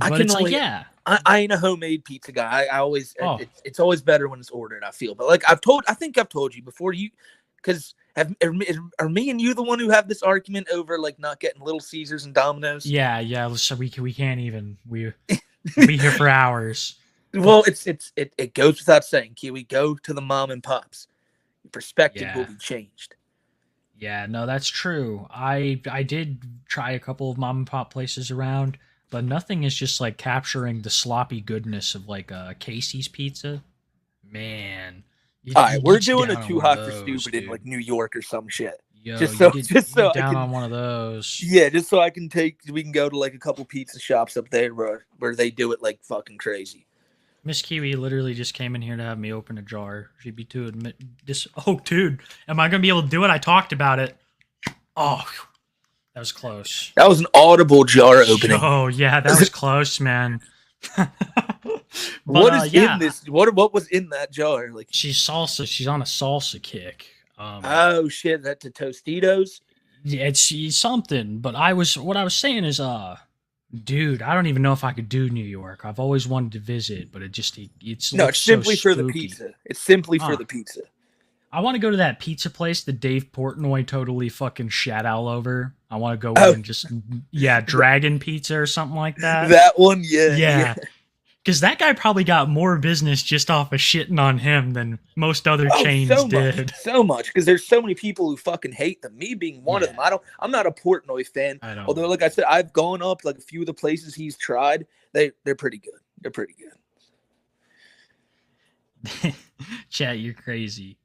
Speaker 2: I ain't a homemade pizza guy. I always it's always better when it's ordered, I feel. But like I think I've told you before, because are me and you the one who have this argument over like not getting Little Caesars and Domino's?
Speaker 3: Yeah. So we can't even. We'll be here for hours.
Speaker 2: Well, it goes without saying, Kiwi, go to the mom and pops. Your perspective will be changed.
Speaker 3: Yeah, no, that's true. I did try a couple of mom and pop places around, but nothing is just like capturing the sloppy goodness of like Casey's Pizza. Man.
Speaker 2: All right, we're doing a Too Hot for Stupid in like New York or some shit.
Speaker 3: Yo,
Speaker 2: just so
Speaker 3: down
Speaker 2: I can,
Speaker 3: on one of those.
Speaker 2: Yeah, just so we can go to like a couple pizza shops up there where they do it like fucking crazy.
Speaker 3: Miss Kiwi literally just came in here to have me open a jar. She'd be too admit this. Oh, dude, am I gonna be able to do it? I talked about it. Oh, that was close.
Speaker 2: That was an audible jar opening.
Speaker 3: Oh yeah, that was close, man.
Speaker 2: What is in this? What was in that jar? Like
Speaker 3: she's salsa. She's on a salsa kick.
Speaker 2: Oh shit, that's the Tostitos.
Speaker 3: Yeah, it's something. But what I was saying is, dude, I don't even know if I could do New York. I've always wanted to visit, but it's
Speaker 2: simply for the pizza. It's simply for the pizza.
Speaker 3: I want to go to that pizza place that Dave Portnoy totally fucking shat all over. I want to go in and just Dragon Pizza or something like that.
Speaker 2: That one, yeah.
Speaker 3: Because that guy probably got more business just off of shitting on him than most other chains did.
Speaker 2: So much, because there's so many people who fucking hate them. Me being one of them. I'm not a Portnoy fan. Although, like I said, I've gone up like a few of the places he's tried. They're pretty good. They're pretty
Speaker 3: good. Chat, you're crazy.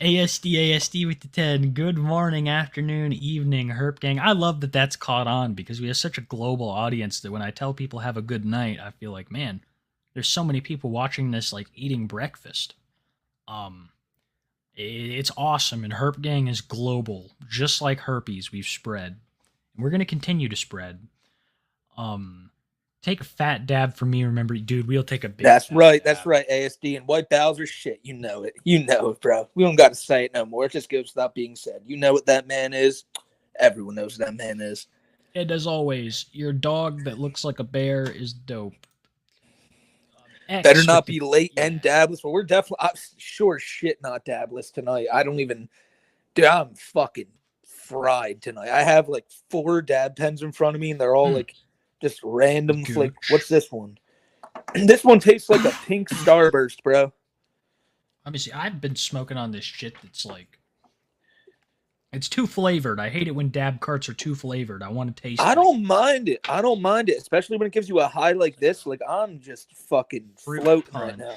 Speaker 3: ASD with the 10. Good morning, afternoon, evening, Herp Gang. I love that that's caught on because we have such a global audience that when I tell people have a good night, I feel like, man, there's so many people watching this like eating breakfast. It's awesome, and Herp Gang is global, just like herpes we've spread. And we're gonna continue to spread. Take a fat dab for me, remember, dude. We'll take a big.
Speaker 2: That's right, ASD and White Bowser. Shit, you know it, bro. We don't got to say it no more. It just goes without being said. You know what that man is. Everyone knows what that man is.
Speaker 3: And as always, your dog that looks like a bear is dope.
Speaker 2: Better not be late and dabless, but we're definitely sure shit not dabless tonight. Dude, I'm fucking fried tonight. I have like 4 dab pens in front of me, and they're all like just random. Like, what's this one? This one tastes like a pink Starburst, bro.
Speaker 3: Let me see. I've been smoking on this shit that's like, It's too flavored. I hate it when dab carts are too flavored. I want to taste.
Speaker 2: I don't mind it. I don't mind it, especially when it gives you a high like this. Like I'm just fucking
Speaker 3: Fruit
Speaker 2: floating
Speaker 3: punch.
Speaker 2: right now.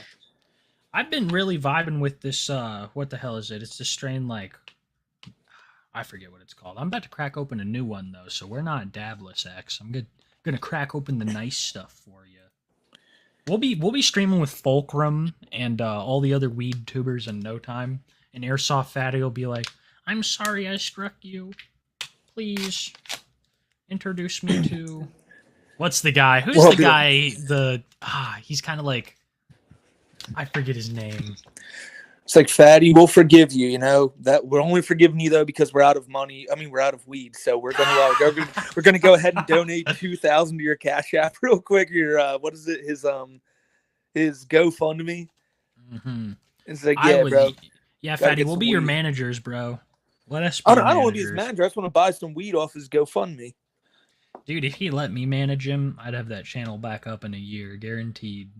Speaker 3: I've been really vibing with this. What the hell is it? It's this strain like, I forget what it's called. I'm about to crack open a new one though, so we're not Dabless X. I'm gonna crack open the nice stuff for you. We'll be streaming with Fulcrum and all the other weed tubers in no time. And Airsoft Fatty will be like, "I'm sorry I struck you. Please introduce me to what's the guy? Who's the guy? He's kind of like, I forget his name.
Speaker 2: It's like, Fatty, we'll forgive you. You know that we're only forgiving you though because we're out of money. I mean, we're out of weed, so we're gonna go ahead and donate 2,000 to your Cash App real quick. Your what is it? His GoFundMe.
Speaker 3: Mm-hmm.
Speaker 2: It's like, yeah, bro.
Speaker 3: Yeah, Fatty, we'll be your managers, bro. Let us.
Speaker 2: I don't want to be his manager. I just want to buy some weed off his GoFundMe.
Speaker 3: Dude, if he let me manage him, I'd have that channel back up in a year, guaranteed.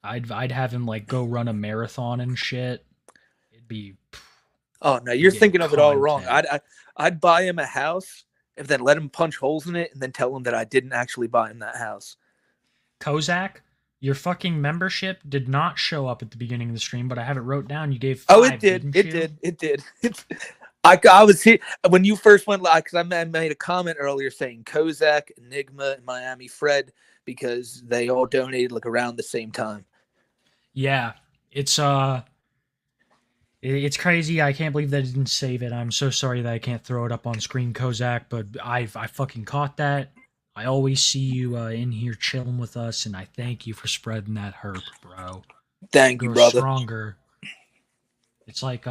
Speaker 3: I'd have him like go run a marathon and shit. It'd be.
Speaker 2: Oh no, you're thinking of it all wrong. I'd buy him a house and then let him punch holes in it and then tell him that I didn't actually buy him that house.
Speaker 3: Kozak, your fucking membership did not show up at the beginning of the stream, but I have it wrote down. You gave 5,
Speaker 2: Oh, it did. It did. I was here when you first went live because I made a comment earlier saying Kozak, Enigma, and Miami Fred because they all donated like around the same time.
Speaker 3: Yeah, it's crazy. I can't believe that I didn't save it. I'm so sorry that I can't throw it up on screen, Kozak, but I fucking caught that. I always see you in here chilling with us, and I thank you for spreading that herp, bro.
Speaker 2: Thank you, brother.
Speaker 3: Stronger. It's like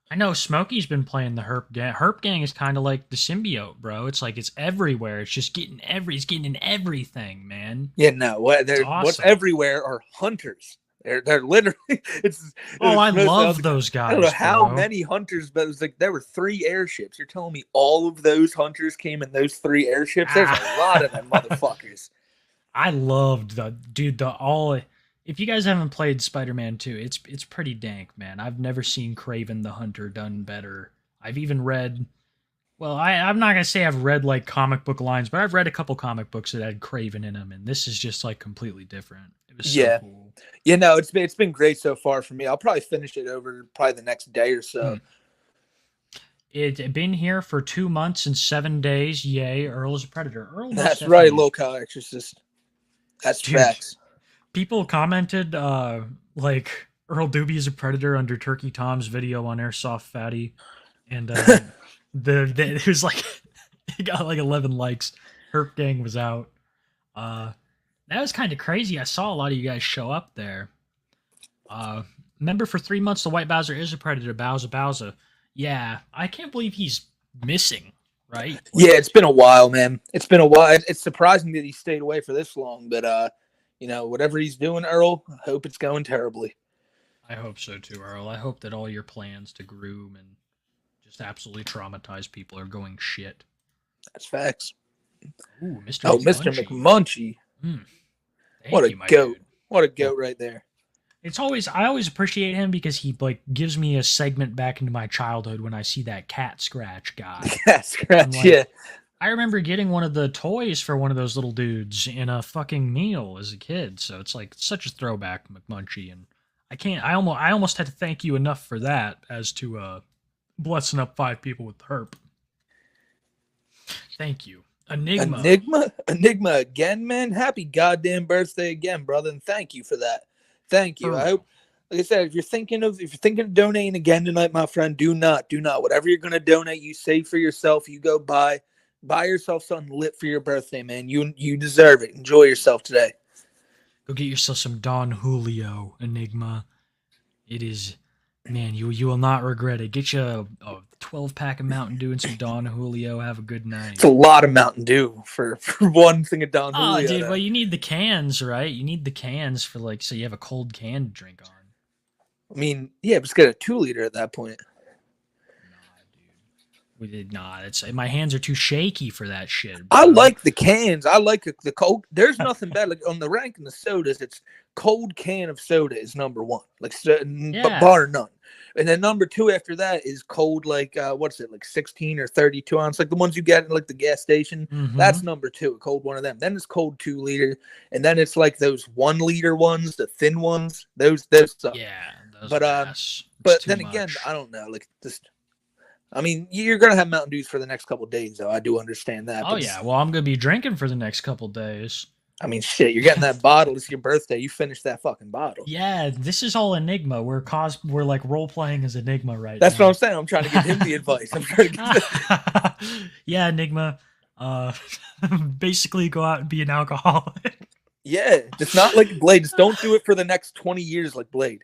Speaker 3: I know Smokey's been playing the Herp Gang. Herp Gang is kind of like the symbiote, bro. It's like it's everywhere. It's just getting it's getting in everything, man.
Speaker 2: Yeah, no, what's
Speaker 3: awesome.
Speaker 2: everywhere are hunters. They're literally.
Speaker 3: I love those guys.
Speaker 2: I don't know how
Speaker 3: bro.
Speaker 2: many hunters, but it was like there were 3 airships. You're telling me all of those hunters came in those 3 airships? There's a lot of them motherfuckers.
Speaker 3: I loved If you guys haven't played Spider-Man 2, it's pretty dank, man. I've never seen Kraven the Hunter done better. I've even read, well, I'm not gonna say I've read like comic book lines, but I've read a couple comic books that had Kraven in them, and this is just like completely different. It was so cool.
Speaker 2: Yeah, no, it's been great so far for me. I'll probably finish it over probably the next day or so.
Speaker 3: It's been here for 2 months and 7 days. Yay, Earl is a predator. Earl,
Speaker 2: that's right, Lil Kyle Exorcist. That's facts.
Speaker 3: People commented like Earl Doobie is a predator under Turkey Tom's video on Airsoft Fatty, and it was like it got like 11 likes. Herp Gang was out. That was kind of crazy. I saw a lot of you guys show up there. Remember for 3 months the White Bowser is a predator. Bowser. Yeah, I can't believe he's missing. Right?
Speaker 2: Yeah, it's been a while, man. It's been a while. It's surprising that he stayed away for this long, but you know, whatever he's doing, Earl, I hope it's going terribly.
Speaker 3: I hope so too, Earl. I hope that all your plans to groom and just absolutely traumatize people are going shit.
Speaker 2: That's facts.
Speaker 3: Ooh, Mr.
Speaker 2: Oh, Mr. McMunchy. What a goat. Dude. What a goat right there.
Speaker 3: I always appreciate him because he like gives me a segment back into my childhood when I see that cat scratch guy.
Speaker 2: Cat scratch,
Speaker 3: like,
Speaker 2: yeah.
Speaker 3: I remember getting one of the toys for one of those little dudes in a fucking meal as a kid. So it's like such a throwback, McMunchy, and I almost had to thank you enough for that as to blessing up 5 people with herp. Thank you. Enigma
Speaker 2: again, man. Happy goddamn birthday again, brother, and thank you for that. Thank you. I hope, like I said, if you're thinking of donating again tonight, my friend, do not. Whatever you're gonna donate, you save for yourself. You go buy yourself something lit for your birthday, man. You deserve it. Enjoy yourself today.
Speaker 3: Go get yourself some Don Julio, Enigma. It is, man, you will not regret it. Get you a 12-pack of Mountain Dew and some Don Julio. Have a good night.
Speaker 2: It's a lot of Mountain Dew for one thing of Don Julio.
Speaker 3: Oh, dude, well, you need the cans, right? You need the cans for like, so you have a cold can to drink on.
Speaker 2: I mean, yeah, but it's got a 2-liter at that point.
Speaker 3: My hands are too shaky for that shit.
Speaker 2: Bro. I like the cans. I like the cold. There's nothing bad. Like on the ranking of sodas, it's cold can of soda is number 1. Like bar none. And then number 2 after that is cold, like what's it, like 16 or 32 ounce, like the ones you get in like the gas station. That's number 2, a cold one of them. Then it's cold 2 liter, and then it's like those 1 liter ones, the thin ones. Those suck.
Speaker 3: Yeah, those
Speaker 2: but
Speaker 3: are ass. It's
Speaker 2: but
Speaker 3: too
Speaker 2: then again,
Speaker 3: much.
Speaker 2: I don't know, like just. I mean, you're gonna have Mountain Dews for the next couple of days, though. I do understand that.
Speaker 3: Oh yeah, well I'm gonna be drinking for the next couple days.
Speaker 2: I mean, shit, you're getting that bottle. It's your birthday. You finish that fucking bottle.
Speaker 3: Yeah, this is all Enigma. We're like role playing as Enigma right
Speaker 2: That's
Speaker 3: now.
Speaker 2: what I'm saying. I'm trying to give him the advice. I'm trying to give
Speaker 3: Yeah, Enigma. Basically go out and be an alcoholic.
Speaker 2: Yeah, it's not like Blade. Just don't do it for the next 20 years like Blade.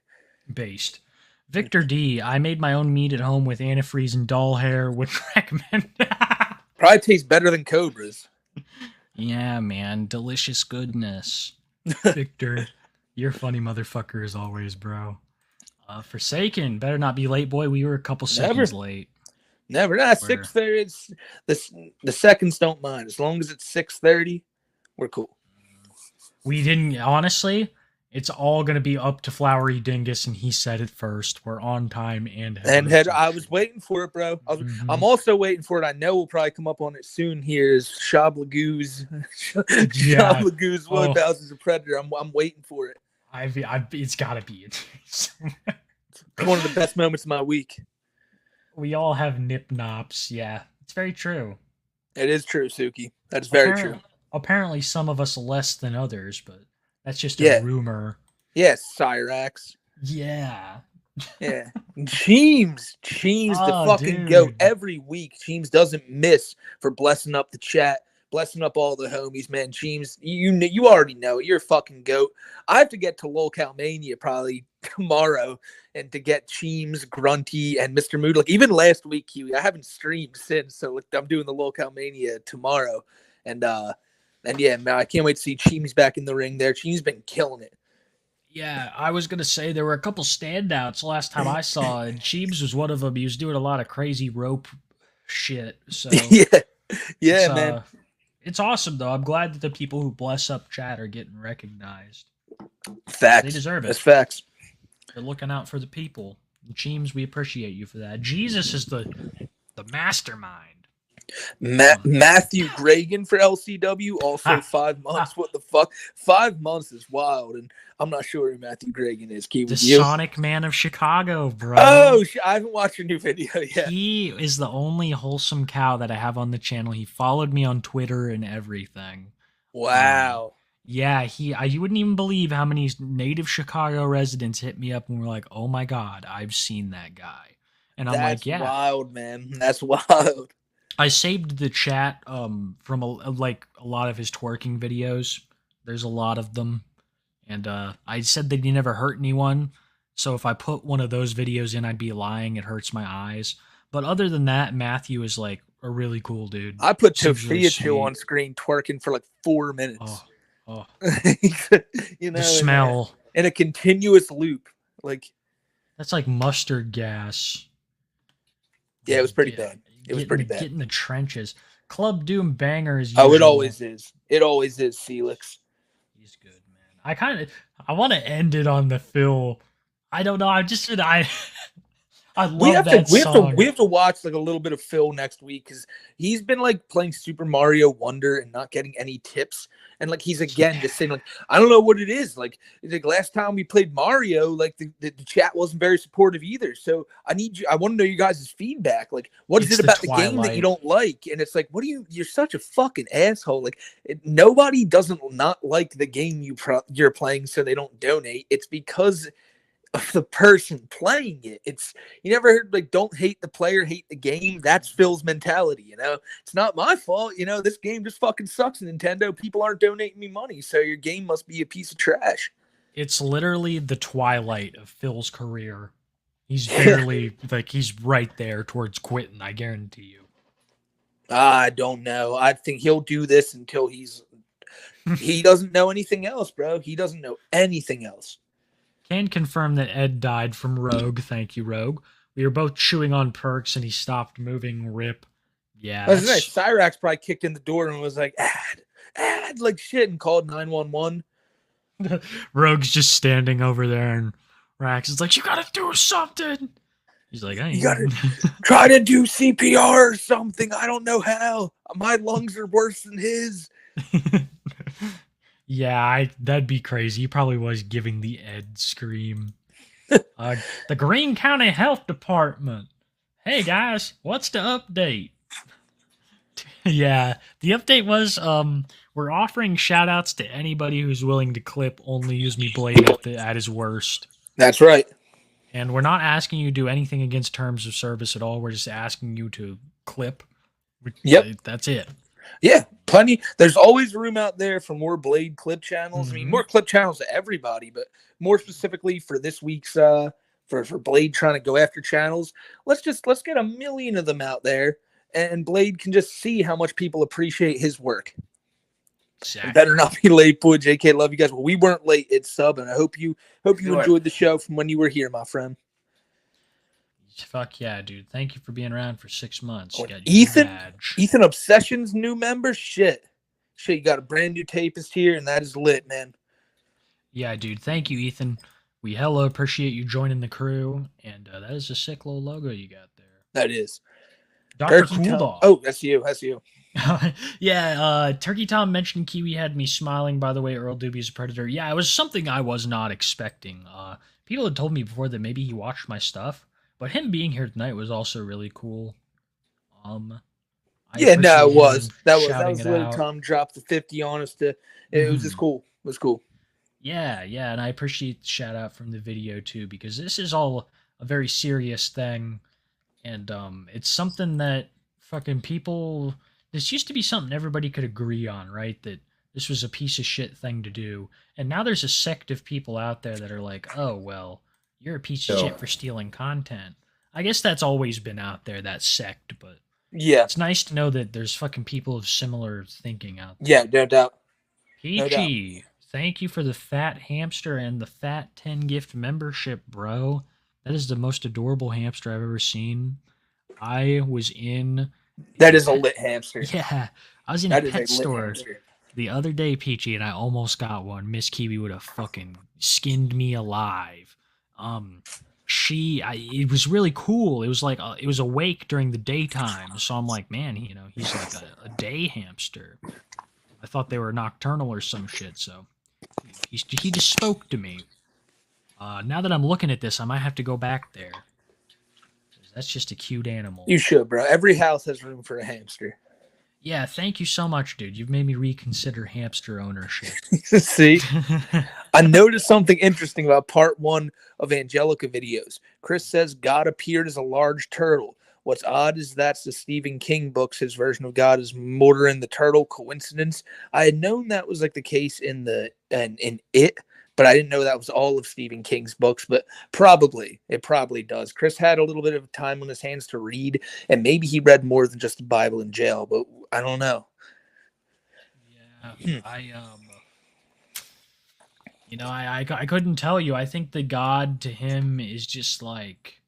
Speaker 3: Based. Victor D. I made my own meat at home with antifreeze and doll hair. Would recommend.
Speaker 2: Probably tastes better than Cobra's.
Speaker 3: Yeah, man. Delicious goodness. Victor, you're a funny motherfucker as always, bro. Forsaken. Better not be late, boy. We were a couple seconds late.
Speaker 2: Never. Nah, 6:30. It's the seconds don't mind. As long as it's 6:30, we're cool.
Speaker 3: We didn't, honestly, it's all going to be up to Flowery Dingus, and he said it first. We're on time and
Speaker 2: I was waiting for it, bro. I'm also waiting for it. I know we'll probably come up on it soon here is Shablagoo's.
Speaker 3: Yeah.
Speaker 2: Shablagoo's 1000's a Predator. I'm waiting for it.
Speaker 3: It's got to be.
Speaker 2: It's one of the best moments of my week.
Speaker 3: We all have nip nops. Yeah, it's very true.
Speaker 2: It is true, Suki. That's very true.
Speaker 3: Apparently, some of us less than others, but that's just a rumor.
Speaker 2: Yes, Cyrax.
Speaker 3: Yeah.
Speaker 2: Yeah. Cheems, the fucking goat. Every week, Cheems doesn't miss for blessing up the chat, blessing up all the homies, man. Cheems, you already know it. You're a fucking goat. I have to get to Lolcow Mania probably tomorrow and to get Cheems, Grunty, and Mr. Mood. Like even last week, Huey, I haven't streamed since, so like, I'm doing the Lolcow Mania tomorrow. And yeah, man, I can't wait to see Cheems back in the ring there. Cheems been killing it.
Speaker 3: Yeah, I was going to say there were a couple standouts last time I saw, and Cheems was one of them. He was doing a lot of crazy rope shit. So
Speaker 2: yeah, man.
Speaker 3: It's awesome, though. I'm glad that the people who bless up chat are getting recognized.
Speaker 2: Facts.
Speaker 3: They deserve it.
Speaker 2: That's facts.
Speaker 3: They're looking out for the people. And Cheems, we appreciate you for that. Jesus is the mastermind.
Speaker 2: Matthew Gragan for LCW, also 5 months. What the fuck? 5 months is wild, and I'm not sure who Matthew Gragan is.
Speaker 3: The Sonic Man of Chicago, bro.
Speaker 2: Oh, I haven't watched your new video yet.
Speaker 3: He is the only wholesome cow that I have on the channel. He followed me on Twitter and everything.
Speaker 2: Wow.
Speaker 3: Yeah, you wouldn't even believe how many native Chicago residents hit me up and were like, "Oh my god, I've seen that guy." And I'm like, "Yeah,
Speaker 2: wild, man. That's wild."
Speaker 3: I saved the chat from a lot of his twerking videos. There's a lot of them. And I said that he never hurt anyone. So if I put one of those videos in, I'd be lying. It hurts my eyes. But other than that, Matthew is like a really cool dude.
Speaker 2: I put
Speaker 3: Really
Speaker 2: Tofia on screen twerking for like 4 minutes.
Speaker 3: Oh.
Speaker 2: You know,
Speaker 3: The smell.
Speaker 2: In a continuous loop. Like
Speaker 3: that's like mustard gas.
Speaker 2: Yeah, it was pretty bad. It was pretty bad.
Speaker 3: Get in the trenches. Club Doom banger is
Speaker 2: it always is. It always is, Felix.
Speaker 3: He's good, man. I want to end it on the Phil. I don't know. I love that song.
Speaker 2: We have to watch like a little bit of Phil next week because he's been like playing Super Mario Wonder and not getting any tips. And like he's again just saying like I don't know what it is. Like last time we played Mario, like the chat wasn't very supportive either. So I want to know you guys' feedback. Like what is it about the game that you don't like? And it's like you're such a fucking asshole. Like nobody doesn't not like the game you're playing, so they don't donate. It's because of the person playing it. It's you never heard like don't hate the player, hate the game. That's Phil's mentality, you know. It's not my fault, you know. This game just fucking sucks, Nintendo. People aren't donating me money, so your game must be a piece of trash.
Speaker 3: It's literally the twilight of Phil's career. He's barely like he's right there towards quitting, I guarantee you.
Speaker 2: I don't know. I think he'll do this until he doesn't know anything else, bro. He doesn't know anything else.
Speaker 3: Can confirm that Ed died from Rogue. Thank you, Rogue. We were both chewing on perks and he stopped moving. Rip. Yeah.
Speaker 2: That's nice. Cyrax probably kicked in the door and was like, ad, like shit, and called 911.
Speaker 3: Rogue's just standing over there and Rax is like, you gotta do something. He's like,
Speaker 2: You gotta try to do CPR or something. I don't know how. My lungs are worse than his.
Speaker 3: Yeah, that'd be crazy. He probably was giving the Ed scream. The Greene County Health Department. Hey guys, what's the update? Yeah, the update was we're offering shout outs to anybody who's willing to clip Only Use Me Blade at his worst.
Speaker 2: That's right.
Speaker 3: And we're not asking you to do anything against terms of service at all. We're just asking you to clip.
Speaker 2: Yep.
Speaker 3: That's it.
Speaker 2: Yeah, plenty. There's always room out there for more Blade clip channels. I mean, more clip channels to everybody, but more specifically for this week's for Blade trying to go after channels. Let's get 1 million of them out there, and Blade can just see how much people appreciate his work.
Speaker 3: Exactly.
Speaker 2: Better not be late, boy. JK, love you guys. Well, we weren't late. It's sub, and I hope you enjoyed the show from when you were here, my friend.
Speaker 3: Fuck yeah, dude. Thank you for being around for 6 months. You got your
Speaker 2: Ethan,
Speaker 3: badge.
Speaker 2: Ethan Obsession's new member. Shit, you got a brand new tapist here, and that is lit, man.
Speaker 3: Yeah, dude. Thank you, Ethan. We hella appreciate you joining the crew, and that is a sick little logo you got there.
Speaker 2: That is.
Speaker 3: Dr. Cool.
Speaker 2: Oh, that's you. That's you.
Speaker 3: Yeah, Turkey Tom mentioned Kiwi had me smiling, by the way. Earl Doobie's a predator. Yeah, it was something I was not expecting. People had told me before that maybe he watched my stuff, but him being here tonight was also really cool.
Speaker 2: Yeah, no, it was. That was
Speaker 3: it
Speaker 2: little
Speaker 3: out.
Speaker 2: Tom dropped the 50 on us. It was just cool. It was cool.
Speaker 3: Yeah, and I appreciate the shout out from the video too, because this is all a very serious thing, and it's something that fucking people. This used to be something everybody could agree on, right? That this was a piece of shit thing to do, and now there's a sect of people out there that are like, oh well, you're a piece of shit for stealing content. I guess that's always been out there, that sect, but
Speaker 2: yeah,
Speaker 3: it's nice to know that there's fucking people of similar thinking out there.
Speaker 2: Yeah, no doubt.
Speaker 3: Peachy, thank you for the fat hamster and the fat 10 gift membership, bro. That is the most adorable hamster I've ever seen. I was in...
Speaker 2: That is a lit hamster.
Speaker 3: Yeah, I was in a pet store the other day, Peachy, and I almost got one. Miss Kiwi would have fucking skinned me alive. It was really cool. It was like it was awake during the daytime, so I'm like, man, he's like a day hamster. I thought they were nocturnal or some shit, so he just spoke to me. Now that I'm looking at this, I might have to go back there. That's just a cute animal.
Speaker 2: You should, bro. Every house has room for a hamster.
Speaker 3: Yeah, thank you so much, dude. You've made me reconsider hamster ownership.
Speaker 2: See? I noticed something interesting about part 1 of Angelica videos. Chris says God appeared as a large turtle. What's odd is that's the Stephen King books. His version of God is Mortar and the Turtle. Coincidence? I had known that was like the case in It, but I didn't know that was all of Stephen King's books, but it probably does. Chris had a little bit of time on his hands to read, and maybe he read more than just the Bible in jail, but I don't know.
Speaker 3: Yeah, I couldn't tell you. I think the God to him is just like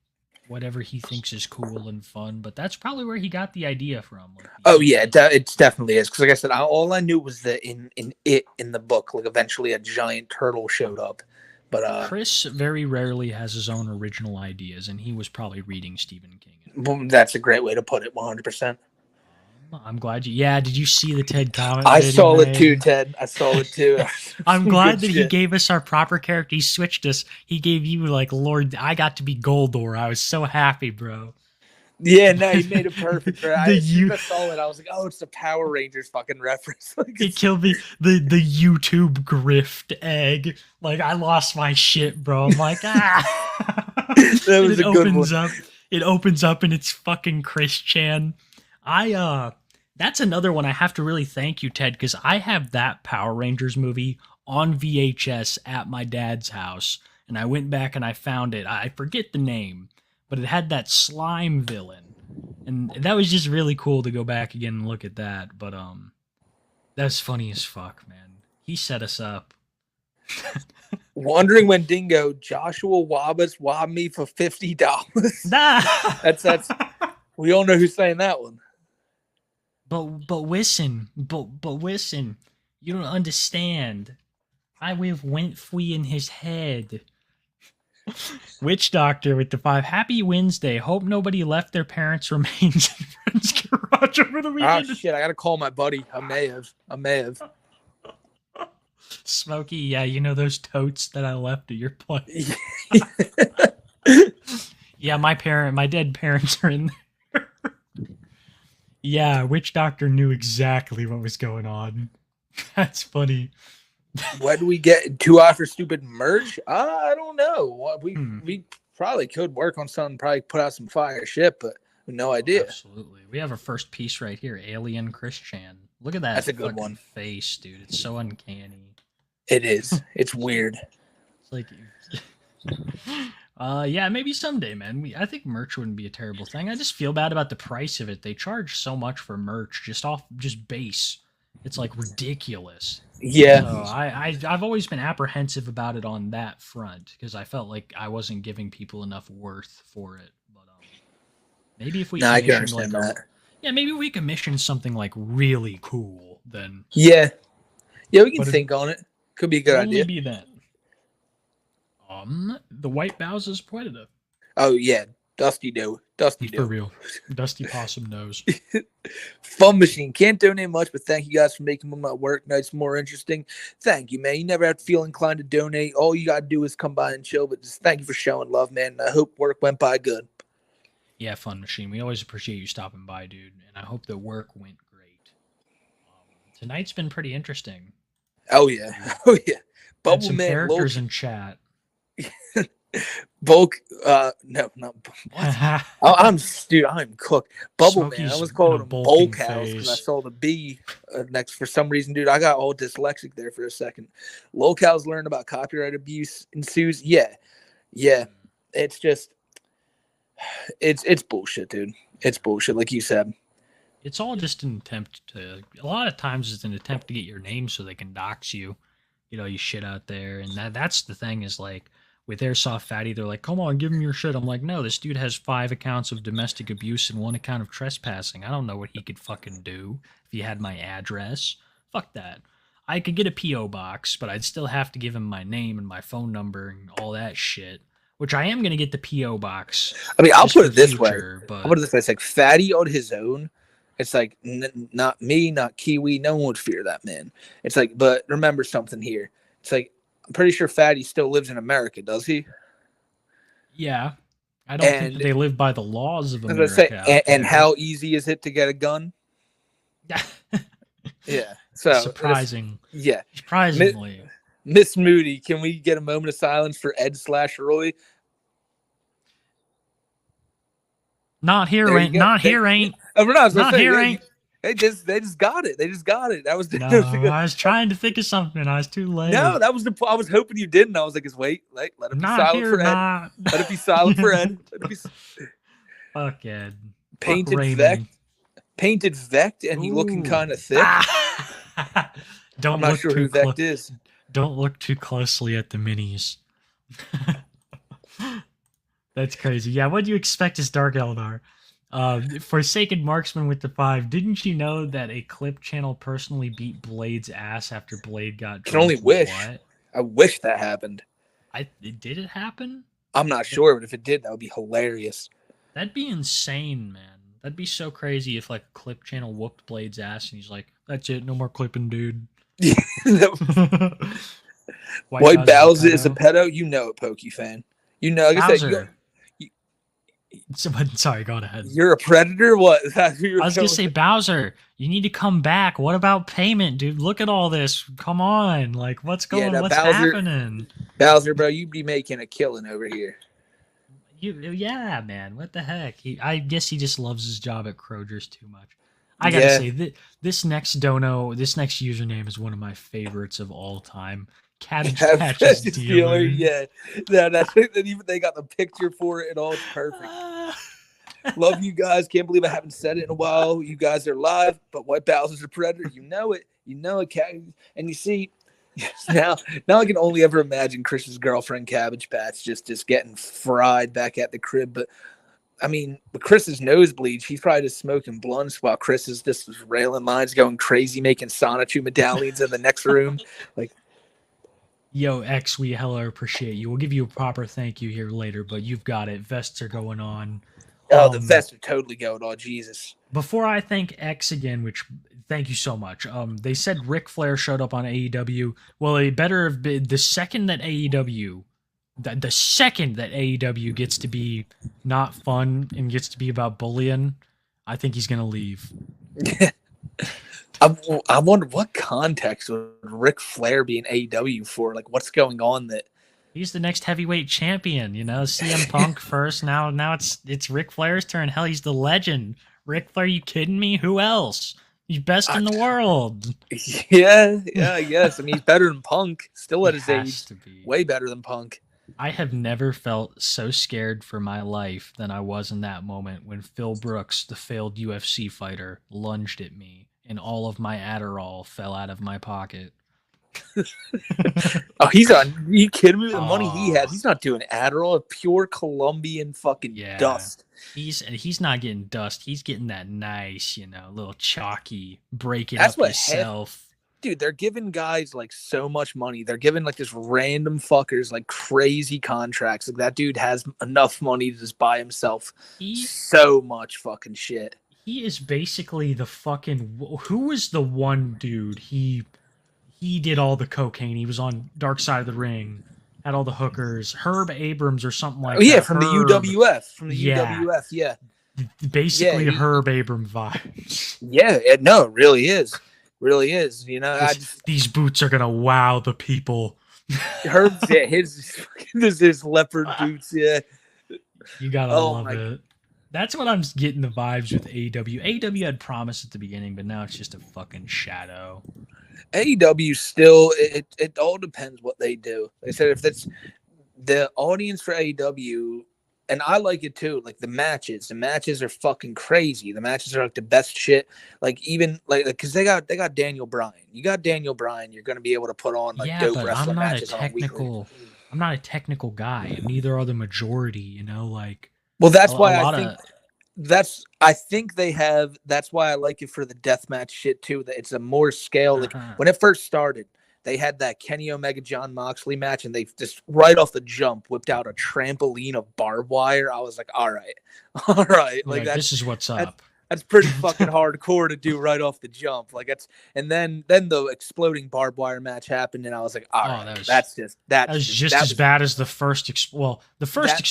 Speaker 3: whatever he thinks is cool and fun, but that's probably where he got the idea from.
Speaker 2: Oh yeah, it definitely is. Because like I said, all I knew was that in the book, like eventually a giant turtle showed up. But
Speaker 3: Chris very rarely has his own original ideas, and he was probably reading Stephen King.
Speaker 2: That's a great way to put it. 100%.
Speaker 3: I'm glad you. Yeah, did you see the Ted comment?
Speaker 2: I saw it too, Ted. I saw it too.
Speaker 3: I'm glad that he gave us our proper character. He switched us. He gave you like Lord. I got to be Goldor. I was so happy, bro.
Speaker 2: Yeah, no, he made it perfect. Bro. I saw it. I was like, oh, it's the Power Rangers fucking reference.
Speaker 3: It killed me. The YouTube grift egg. Like I lost my shit, bro. I'm like, ah.
Speaker 2: That was a good one.
Speaker 3: It opens up and it's fucking Chris Chan. That's another one I have to really thank you, Ted, because I have that Power Rangers movie on VHS at my dad's house, and I went back and I found it. I forget the name, but it had that slime villain, and that was just really cool to go back again and look at that. But that's funny as fuck, man. He set us up.
Speaker 2: Wondering when Dingo Joshua Wabbits robbed me for $50.
Speaker 3: Nah.
Speaker 2: That's we all know who's saying that one.
Speaker 3: But listen, you don't understand. I will went free in his head. Witch Doctor with the 5. Happy Wednesday. Hope nobody left their parents' remains in friend's garage over the
Speaker 2: Oh
Speaker 3: weekend.
Speaker 2: shit! I gotta call my buddy. I may have.
Speaker 3: Smokey, yeah, you know those totes that I left at your place. Yeah, my dead parents are in there. Yeah, Witch Doctor knew exactly what was going on. That's funny.
Speaker 2: When do we get 2 hour for stupid merch? I don't know. We probably could work on something. Probably put out some fire shit, but no idea.
Speaker 3: Absolutely. We have our first piece right here, Alien Christian. Look at that.
Speaker 2: That's a good
Speaker 3: fucking
Speaker 2: one.
Speaker 3: face, dude. It's so uncanny.
Speaker 2: It is. It's weird.
Speaker 3: It's like, yeah, maybe someday, man. I think merch wouldn't be a terrible thing. I just feel bad about the price of it. They charge so much for merch, just base. It's like ridiculous.
Speaker 2: Yeah.
Speaker 3: So I've always been apprehensive about it on that front because I felt like I wasn't giving people enough worth for it. But maybe if we
Speaker 2: I can
Speaker 3: commission,
Speaker 2: understand that.
Speaker 3: yeah, maybe we commission something like really cool, then
Speaker 2: Yeah, we can
Speaker 3: But it-
Speaker 2: think on it. Could be a good
Speaker 3: only
Speaker 2: idea.
Speaker 3: be then. The White Bowser's Predator.
Speaker 2: Oh yeah, Dusty Do.
Speaker 3: For real. Dusty Possum knows.
Speaker 2: Fun Machine. Can't donate much, but thank you guys for making my work nights more interesting. Thank you, man. You never have to feel inclined to donate. All you gotta do is come by and chill. But just thank you for showing love, man. I hope work went by good.
Speaker 3: Yeah, Fun Machine. We always appreciate you stopping by, dude. And I hope the work went great. Tonight's been pretty interesting.
Speaker 2: Oh yeah, oh yeah.
Speaker 3: Had
Speaker 2: Bubble
Speaker 3: some
Speaker 2: Man,
Speaker 3: characters in chat.
Speaker 2: Bulk. No, not what? I'm dude. I'm cooked. Bubble Man. I
Speaker 3: Smokey's
Speaker 2: was calling
Speaker 3: in a
Speaker 2: him
Speaker 3: bulking
Speaker 2: Bulk House because I
Speaker 3: phase.
Speaker 2: saw the B next for some reason, dude. I got all dyslexic there for a second. Locals learned about copyright abuse ensues. Yeah. It's just, it's bullshit, dude. It's bullshit, like you said.
Speaker 3: It's all just an attempt to. A lot of times, it's an attempt to get your name so they can dox you. You know, you shit out there, and that's the thing is like with Airsoft Fatty, they're like, "Come on, give him your shit." I'm like, "No, this dude has 5 accounts of domestic abuse and 1 account of trespassing. I don't know what he could fucking do if he had my address. Fuck that. I could get a PO box, but I'd still have to give him my name and my phone number and all that shit." Which I am gonna get the PO box.
Speaker 2: I mean, I'll
Speaker 3: just
Speaker 2: put
Speaker 3: for
Speaker 2: it this way.
Speaker 3: future, but
Speaker 2: I'll put it this way. It's like Fatty on his own. It's like not me, not Kiwi. No one would fear that man. It's like, but remember something here. It's like I'm pretty sure Fatty still lives in America, does he?
Speaker 3: yeah, I don't think
Speaker 2: And-
Speaker 3: that they live by the laws of
Speaker 2: I was gonna
Speaker 3: America.
Speaker 2: say, and how easy is it to get a gun?
Speaker 3: Yeah.
Speaker 2: Yeah. So
Speaker 3: Surprising.
Speaker 2: Yeah.
Speaker 3: Surprisingly.
Speaker 2: Miss Moody, can we get a moment of silence for Ed/Roy?
Speaker 3: Not here,
Speaker 2: There you
Speaker 3: ain't.
Speaker 2: go.
Speaker 3: Not here, ain't.
Speaker 2: Oh, no, I was gonna
Speaker 3: Not
Speaker 2: say,
Speaker 3: here,
Speaker 2: yeah,
Speaker 3: ain't.
Speaker 2: They just got it. They just got it. That was the
Speaker 3: No, I was trying to think of something. I was too late.
Speaker 2: No, that was the. I was hoping you didn't. I was like, just wait, let it be
Speaker 3: Not
Speaker 2: silent
Speaker 3: here,
Speaker 2: for Ed.
Speaker 3: not.
Speaker 2: Let it be silent for Ed. Let it be
Speaker 3: Fuck Ed.
Speaker 2: painted
Speaker 3: Raymond.
Speaker 2: Vect, painted Vect, and he looking
Speaker 3: Ooh.
Speaker 2: kind of thick.
Speaker 3: Don't
Speaker 2: I'm not
Speaker 3: look
Speaker 2: sure
Speaker 3: too
Speaker 2: who Vect is.
Speaker 3: Don't look too closely at the minis. That's crazy. Yeah, what do you expect as Dark Eldar? Forsaken Marksman with the 5. Didn't you know that a clip channel personally beat Blade's ass after Blade got
Speaker 2: Can only
Speaker 3: drunk?
Speaker 2: wish.
Speaker 3: What?
Speaker 2: I wish that happened.
Speaker 3: Did it happen?
Speaker 2: I'm not sure, but if it did, that would be hilarious.
Speaker 3: That'd be insane, man. That'd be so crazy if like a clip channel whooped Blade's ass and he's like, "That's it, no more clipping, dude."
Speaker 2: White Bowser is a pedo. You know it, Pokey fan. You know, like I said,
Speaker 3: Bowser. Sorry, go ahead.
Speaker 2: you're a predator. What? That's who you're
Speaker 3: I was gonna
Speaker 2: going
Speaker 3: say,
Speaker 2: with?
Speaker 3: Bowser, you need to come back. What about payment, dude? Look at all this. Come on, like what's going?
Speaker 2: now
Speaker 3: what's
Speaker 2: Bowser-
Speaker 3: happening?
Speaker 2: Bowser, bro, you be making a killing over here.
Speaker 3: Yeah, man. What the heck? I guess he just loves his job at Kroger's too much. I gotta
Speaker 2: Yeah.
Speaker 3: say, this next dono, this next username is one of my favorites of all time. Cabbage Patches Dealer.
Speaker 2: Yeah, that's and even they got the picture for it and all. It's perfect. Love you guys. Can't believe I haven't said it in a while. You guys are live, but White Bowser's a predator. You know it. You know it. And you see, now I can only ever imagine Chris's girlfriend Cabbage Patch just getting fried back at the crib. But I mean, with Chris's nosebleed, she's probably just smoking blunts while Chris is just railing lines, going crazy, making Sonichu medallions in the next room. Like,
Speaker 3: Yo, X, we hella appreciate you. We'll give you a proper thank you here later, but you've got it. Vests are going on.
Speaker 2: Oh, the vests are totally going on. Jesus.
Speaker 3: Before I thank X again, which thank you so much. They said Ric Flair showed up on AEW. Well, it better have been the second that AEW gets to be not fun and gets to be about bullying, I think he's gonna leave.
Speaker 2: I wonder what context would Ric Flair be in AEW for? Like, what's going on that
Speaker 3: he's the next heavyweight champion? You know, CM Punk first. Now it's Ric Flair's turn. Hell, he's the legend. Ric Flair, you kidding me? Who else? He's best in the world.
Speaker 2: Yeah, yes. I mean, he's better than Punk. Still at his age,
Speaker 3: to be.
Speaker 2: way better than Punk.
Speaker 3: I have never felt so scared for my life than I was in that moment when Phil Brooks, the failed UFC fighter, lunged at me and all of my Adderall fell out of my pocket.
Speaker 2: Oh, he's on. Are you kidding me? The money he has, he's not doing Adderall. Pure Colombian fucking dust.
Speaker 3: He's not getting dust. He's getting that nice, little chalky breaking
Speaker 2: That's
Speaker 3: up
Speaker 2: what
Speaker 3: yourself.
Speaker 2: Dude, they're giving guys like so much money. They're giving like this random fuckers like crazy contracts. Like that dude has enough money to just buy himself so much fucking shit.
Speaker 3: He is basically the fucking. Who was the one dude? He did all the cocaine. He was on Dark Side of the Ring, had all the hookers. Herb Abrams or something like that.
Speaker 2: Oh yeah, from the UWF. From the UWF, yeah.
Speaker 3: Basically,
Speaker 2: Yeah,
Speaker 3: Herb Abrams vibes.
Speaker 2: Yeah, no, it really is. Really is. You know,
Speaker 3: these boots are gonna wow the people.
Speaker 2: Herb's his leopard boots. Yeah,
Speaker 3: you gotta love it. That's what I'm getting the vibes with AEW. AEW had promise at the beginning, but now it's just a fucking shadow.
Speaker 2: AEW still, it all depends what they do. They said if that's the audience for AEW, and I like it too. Like the matches are fucking crazy. The matches are like the best shit. Like even like because they got Daniel Bryan. You got Daniel Bryan. You're gonna be able to put on like dope wrestling matches on weekly.
Speaker 3: I'm not a technical guy, and neither are the majority. Like.
Speaker 2: Well, that's why I think they have. That's why I like it for the deathmatch shit too. That it's a more scale. Like when it first started, they had that Kenny Omega John Moxley match, and they just right off the jump whipped out a trampoline of barbed wire. I was like, all right. Like
Speaker 3: this is what's up.
Speaker 2: That's pretty fucking hardcore to do right off the jump. Like and then the exploding barbed wire match happened, and I was like, all right, that was
Speaker 3: just as bad as the first.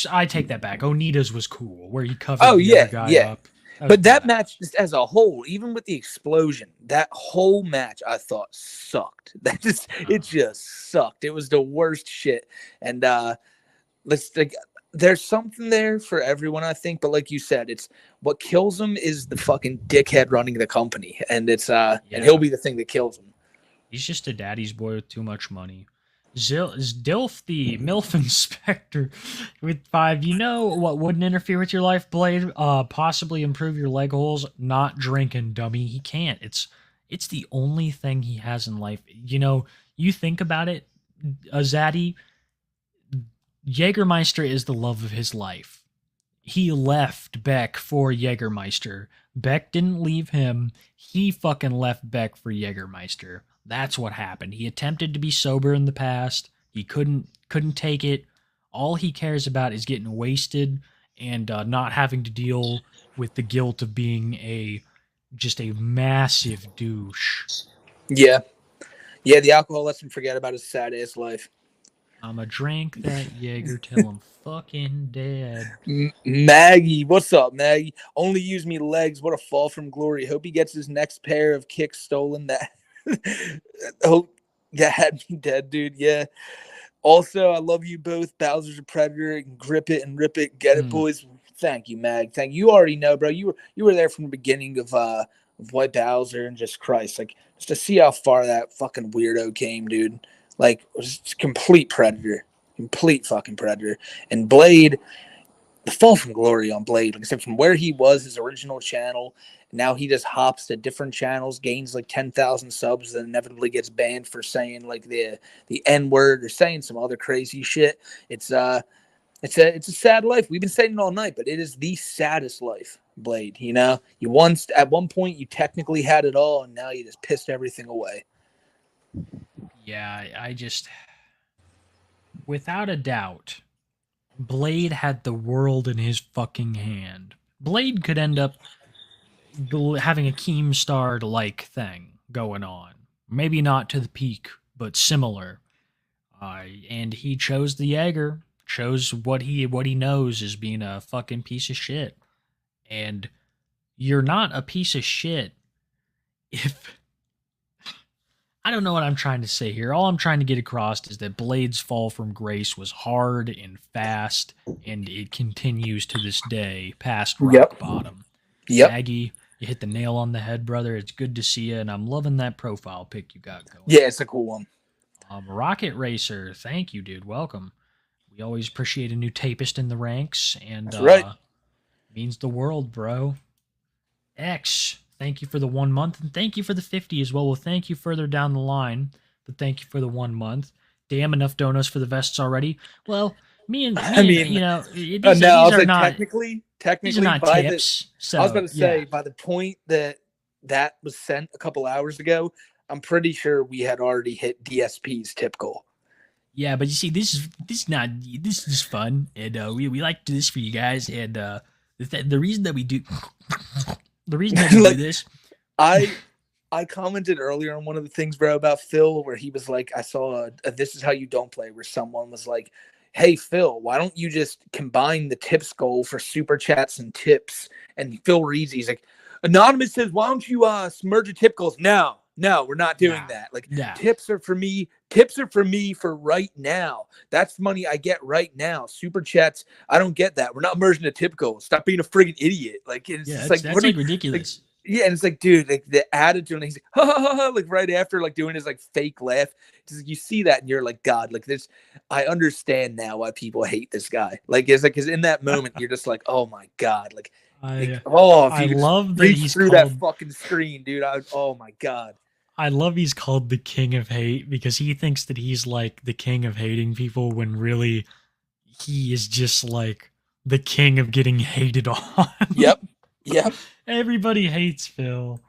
Speaker 3: I take that back. Onita's was cool, where he covered
Speaker 2: the
Speaker 3: other guy up.
Speaker 2: But that match, just as a whole, even with the explosion, that whole match I thought sucked. It just sucked. It was the worst shit. And there's something there for everyone, I think. But like you said, it's what kills him is the fucking dickhead running the company, and and he'll be the thing that kills him.
Speaker 3: He's just a daddy's boy with too much money. Dilf, the MILF Inspector with 5. You know what wouldn't interfere with your life, Blade? Possibly improve your leg holes. Not drinking, dummy. He can't. It's the only thing he has in life. You think about it, Zaddy. Jägermeister is the love of his life. He left Beck for Jägermeister. Beck didn't leave him. He fucking left Beck for Jägermeister. That's what happened. He attempted to be sober in the past. He couldn't take it. All he cares about is getting wasted and not having to deal with the guilt of being just a massive douche.
Speaker 2: Yeah. Yeah, the alcohol lets him forget about his sad ass life.
Speaker 3: I'ma drink that Jaeger till I'm fucking dead.
Speaker 2: Maggie, what's up, Maggie? Only use me legs. What a fall from glory. Hope he gets his next pair of kicks stolen. That had me dead, dude. Yeah. Also, I love you both. Bowser's a predator. Grip it and rip it. Get it, boys. Thank you, Mag. Thank you. You already know, bro. You were there from the beginning of White Bowser and just Christ. Like, just to see how far that fucking weirdo came, dude. Like, it was just complete predator. Complete fucking predator. And Blade, the fall from glory on Blade. Like I said, from where he was, his original channel, now he just hops to different channels, gains like 10,000 subs, then inevitably gets banned for saying like the N-word or saying some other crazy shit. It's a sad life. We've been saying it all night, but it is the saddest life, Blade. At one point you technically had it all, and now you just pissed everything away.
Speaker 3: Yeah, without a doubt, Blade had the world in his fucking hand. Blade could end up having a Keemstar-like thing going on. Maybe not to the peak, but similar. And he chose the Jaeger, chose what he knows as being a fucking piece of shit. And you're not a piece of shit if... I don't know what I'm trying to say here. All I'm trying to get across is that Blade's fall from grace was hard and fast, and it continues to this day past rock bottom.
Speaker 2: Yep.
Speaker 3: Maggie, you hit the nail on the head, brother. It's good to see you, and I'm loving that profile pic you got going.
Speaker 2: Yeah, it's a cool one.
Speaker 3: Rocket Racer, thank you, dude. Welcome. We always appreciate a new tapist in the ranks, and
Speaker 2: That's right.
Speaker 3: Means the world, bro. X, thank you for the 1 month, and thank you for the 50 as well. We'll thank you further down the line, but thank you for the 1 month. Damn, enough donuts for the vests already. Well, me and you know, these are not
Speaker 2: technically,
Speaker 3: these are not
Speaker 2: by
Speaker 3: tips.
Speaker 2: I was about to say,
Speaker 3: yeah.
Speaker 2: by the point that was sent a couple hours ago, I'm pretty sure we had already hit DSP's tip goal.
Speaker 3: Yeah, but you see, this is fun, and we like to do this for you guys, and the reason that we do do this,
Speaker 2: I commented earlier on one of the things, bro, about Phil, where he was like, I saw a This Is How You Don't Play, where someone was like, hey, Phil, why don't you just combine the tips goal for super chats and tips? And Phil reads, he's like, Anonymous says, why don't you merge your tip goals? No, we're not doing that. Like, tips are for me. Tips are for me for right now. That's money I get right now. Super chats, I don't get that. We're not merging the tip goals. Stop being a friggin' idiot. Like, it's just like,
Speaker 3: that's like ridiculous.
Speaker 2: Like, yeah, and it's like, dude, like the attitude, and he's like, ha, ha, ha, ha, like right after like doing his like fake laugh. It's like, you see that and you're like, God, like this. I understand now why people hate this guy. Like, it's like, because in that moment you're just like, oh my God, like,
Speaker 3: I
Speaker 2: love
Speaker 3: that he's
Speaker 2: through that fucking screen, dude. Oh my God.
Speaker 3: I love he's called the king of hate because he thinks that he's like the king of hating people when really he is just like the king of getting hated on.
Speaker 2: Yep.
Speaker 3: Everybody hates Phil.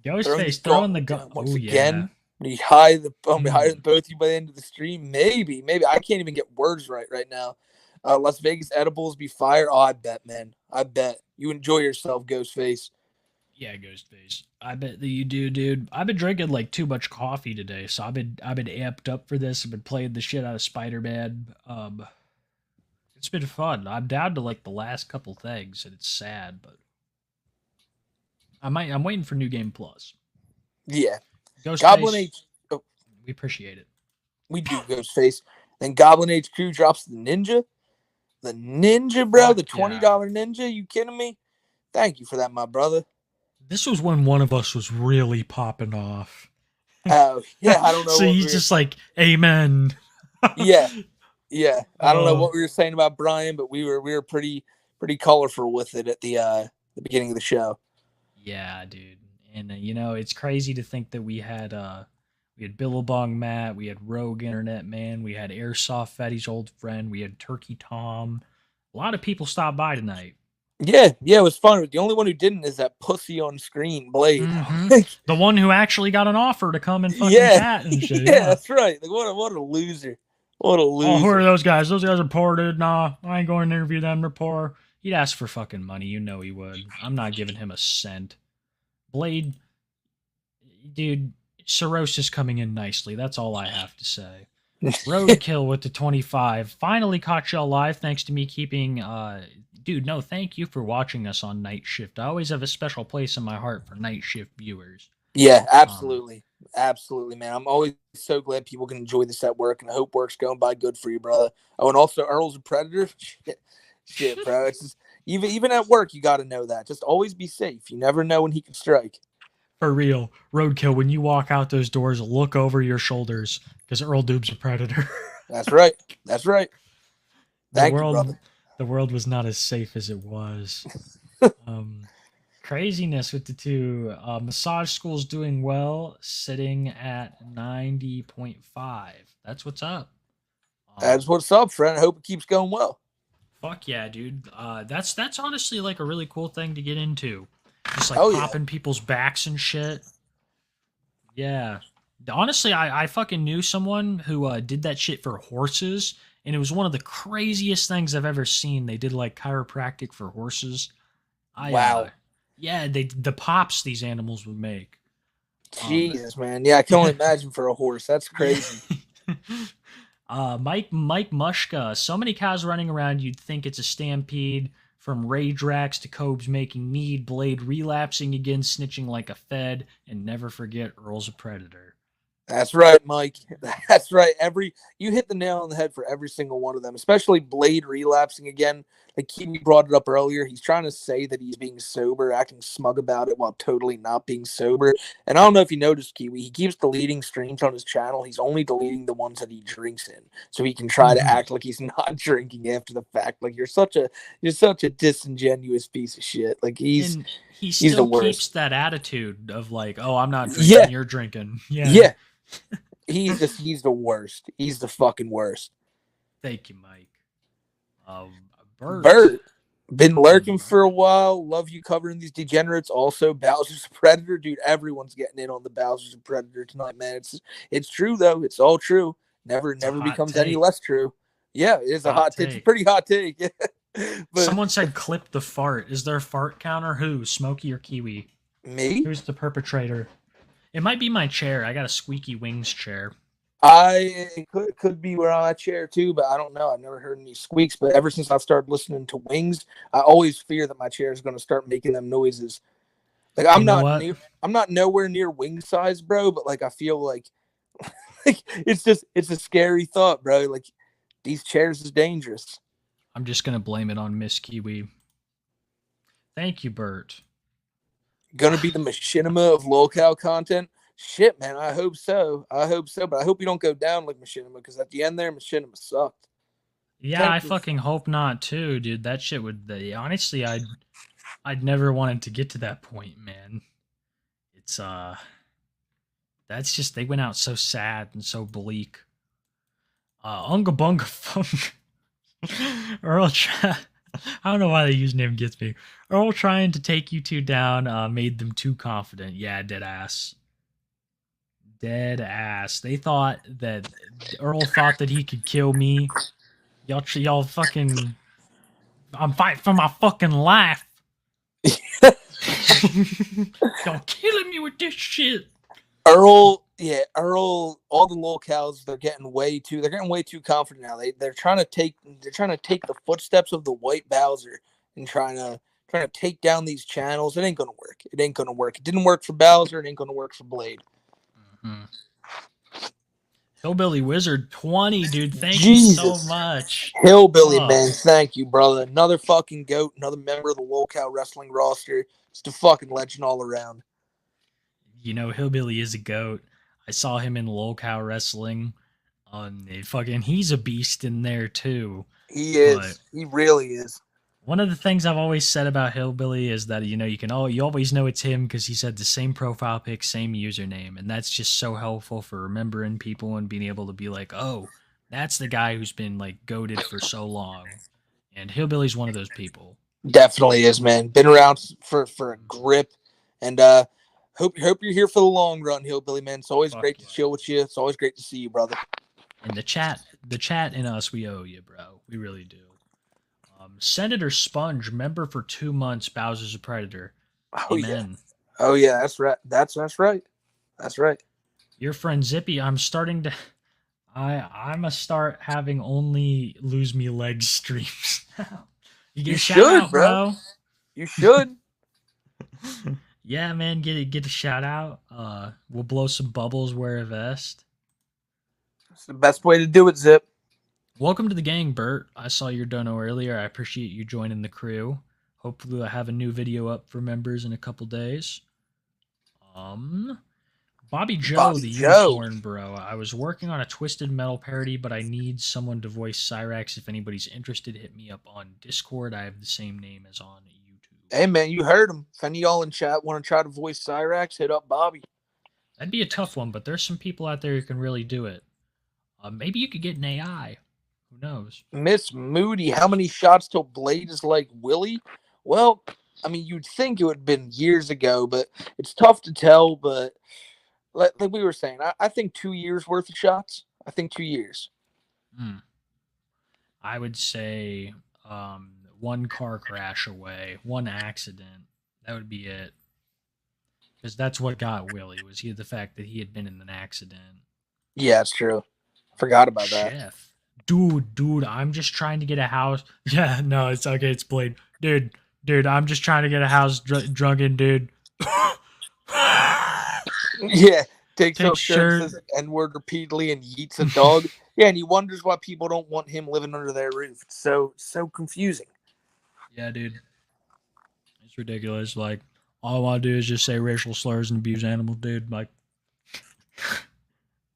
Speaker 3: Ghostface throwing the gun
Speaker 2: once again. Be higher than both of you by the end of the stream. Maybe. I can't even get words right now. Las Vegas edibles be fire. Oh, I bet, man. I bet. You enjoy yourself, Ghostface.
Speaker 3: Yeah, Ghostface. I bet that you do, dude. I've been drinking like too much coffee today, so I've been amped up for this. I've been playing the shit out of Spider-Man. It's been fun. I'm down to like the last couple things, and it's sad, but I'm waiting for New Game Plus.
Speaker 2: Yeah.
Speaker 3: Ghostface,
Speaker 2: Goblin H. Oh.
Speaker 3: We appreciate it.
Speaker 2: We do, Ghostface. Then Goblin HQ drops the Ninja. The Ninja, bro. The $20 Ninja. You kidding me? Thank you for that, my brother.
Speaker 3: This was when one of us was really popping off.
Speaker 2: Oh, yeah, I don't know.
Speaker 3: So he's just like, amen.
Speaker 2: Yeah. I don't know what we were saying about Brian, but we were pretty colorful with it at the beginning of the show.
Speaker 3: Yeah, dude. And you know, it's crazy to think that we had Billabong Matt, we had Rogue Internet Man, we had Airsoft Fatty's old friend, we had Turkey Tom. A lot of people stopped by tonight.
Speaker 2: Yeah, it was fun. The only one who didn't is that pussy on screen, Blade.
Speaker 3: Mm-hmm. The one who actually got an offer to come and fucking chat and shit.
Speaker 2: Yeah, that's right. Like, what a loser. What a loser.
Speaker 3: Oh, who are those guys? Those guys are poor, dude. Nah, I ain't going to interview them. They're poor. He'd ask for fucking money. You know he would. I'm not giving him a cent. Blade, dude, cirrhosis coming in nicely. That's all I have to say. Roadkill with the 25. Finally caught y'all live thanks to me keeping... Dude, no, thank you for watching us on Night Shift. I always have a special place in my heart for Night Shift viewers.
Speaker 2: Yeah, absolutely. Absolutely, man. I'm always so glad people can enjoy this at work, and I hope work's going by good for you, brother. Oh, and also Earl's a predator. Shit, bro. It's just, even at work, you got to know that. Just always be safe. You never know when he can strike.
Speaker 3: For real. Roadkill, when you walk out those doors, look over your shoulders, because Earl Doob's a predator.
Speaker 2: That's right. Thank you, brother.
Speaker 3: The world was not as safe as it was. Craziness with the two. Massage School's doing well, sitting at 90.5. That's what's up.
Speaker 2: That's what's up, friend. I hope it keeps going well.
Speaker 3: Fuck yeah, dude. That's honestly like a really cool thing to get into. Just like popping people's backs and shit. Yeah. Honestly, I fucking knew someone who did that shit for horses, and it was one of the craziest things I've ever seen. They did like chiropractic for horses.
Speaker 2: Wow.
Speaker 3: Yeah, the pops these animals would make.
Speaker 2: Jesus, man. Yeah, I can only imagine for a horse. That's crazy.
Speaker 3: Mike Mushka. So many cows running around, you'd think it's a stampede. From Rage Rax to Cobes making mead, Blade relapsing again, snitching like a fed, and never forget Earl's a predator.
Speaker 2: That's right, Mike. That's right. You hit the nail on the head for every single one of them, especially Blade relapsing again. Like Kiwi brought it up earlier. He's trying to say that he's being sober, acting smug about it while totally not being sober. And I don't know if you noticed, Kiwi, he keeps deleting streams on his channel. He's only deleting the ones that he drinks in, so he can try to act like he's not drinking after the fact. Like you're such a disingenuous piece of shit. Like
Speaker 3: He
Speaker 2: he's the
Speaker 3: still
Speaker 2: worst.
Speaker 3: keeps that attitude of like, oh, I'm not drinking, you're drinking.
Speaker 2: Yeah. He's the worst. He's the fucking worst.
Speaker 3: Thank you, Mike. Bert.
Speaker 2: Bert, been lurking for a while. Love you covering these degenerates. Also, Bowser's a Predator, dude. Everyone's getting in on the Bowser's a Predator tonight, man. It's true though. It's all true. Never becomes any less true. Yeah, it is a hot take. It's a pretty hot take. But
Speaker 3: someone said clip the fart. Is there a fart counter? Who? Smokey or Kiwi?
Speaker 2: Me?
Speaker 3: Who's the perpetrator? It might be my chair. I got a squeaky wings chair.
Speaker 2: It could be where I'm at chair too, but I don't know. I've never heard any squeaks, but ever since I've started listening to Wings, I always fear that my chair is going to start making them noises. Like I'm not nowhere near wing size, bro, but like I feel like it's a scary thought, bro. Like these chairs is dangerous.
Speaker 3: I'm just going to blame it on Miss Kiwi. Thank you, Bert.
Speaker 2: Gonna be the machinima of lolcow content. Shit, man, I hope so. But I hope you don't go down like Machinima, because at the end there, Machinima sucked.
Speaker 3: Yeah, I fucking hope not too, dude. That shit would. Honestly, I'd never wanted to get to that point, man. It's that's just, they went out so sad and so bleak. Unga Bunga Funk. Earl, I don't know why the username gets me. Earl trying to take you two down made them too confident. Yeah, dead ass. Dead ass. They thought that Earl thought that he could kill me. Y'all fucking. I'm fighting for my fucking life. Y'all killing me with this shit.
Speaker 2: Earl, all the lolcows, they're getting way too confident now. They're trying to take the footsteps of the white Bowser and trying to take down these channels. It ain't gonna work. It didn't work for Bowser. It ain't gonna work for Blade.
Speaker 3: Hillbilly Wizard 20, dude. Thank you so much.
Speaker 2: Hillbilly man, thank you, brother. Another fucking goat, another member of the lolcow wrestling roster. Just a fucking legend all around.
Speaker 3: You know, Hillbilly is a goat. I saw him in lolcow wrestling. He's a beast in there too.
Speaker 2: He is. He really is.
Speaker 3: One of the things I've always said about Hillbilly is that, you always know it's him because he's had the same profile pic, same username. And that's just so helpful for remembering people and being able to be like, oh, that's the guy who's been like goated for so long. And Hillbilly's one of those people.
Speaker 2: Definitely is, man. Been around for a grip. And hope you're here for the long run, Hillbilly, man. It's always great to chill with you. It's always great to see you, brother.
Speaker 3: And the chat and us, we owe you, bro. We really do. Senator Sponge, member for 2 months. Bowser's a Predator. Amen.
Speaker 2: Oh yeah, that's right. That's right. That's right.
Speaker 3: Your friend Zippy, I'm gonna start having only Lose Me Legs streams. You shout out, bro.
Speaker 2: You should.
Speaker 3: Yeah, man, get a shout out. We'll blow some bubbles, wear a vest.
Speaker 2: It's the best way to do it, Zip.
Speaker 3: Welcome to the gang, Bert. I saw your dono earlier. I appreciate you joining the crew. Hopefully I have a new video up for members in a couple days. Bobby Joe, the unicorn bro. I was working on a Twisted Metal parody, but I need someone to voice Cyrax. If anybody's interested, hit me up on Discord. I have the same name as on YouTube.
Speaker 2: Hey, man, you heard him. If any of y'all in chat want to try to voice Cyrax, hit up Bobby.
Speaker 3: That'd be a tough one, but there's some people out there who can really do it. Maybe you could get an AI. Who knows?
Speaker 2: Miss Moody, how many shots till Blade is like Willie? Well, I mean, you'd think it would have been years ago, but it's tough to tell. But like we were saying, I think 2 years worth of shots. I think 2 years.
Speaker 3: I would say one car crash away, one accident. That would be it. Because that's what got Willie, was the fact that he had been in an accident.
Speaker 2: Yeah, it's true. Forgot about that.
Speaker 3: Chef. Dude, I'm just trying to get a house. Yeah, no, it's okay. It's Blade. Dude, I'm just trying to get a house drunken, dude.
Speaker 2: Yeah, takes
Speaker 3: Take
Speaker 2: off shirt, says the N-word repeatedly, and yeets a dog. Yeah, and he wonders why people don't want him living under their roof. It's so confusing.
Speaker 3: Yeah, dude. It's ridiculous. Like, all I want to do is just say racial slurs and abuse animals, dude. Like,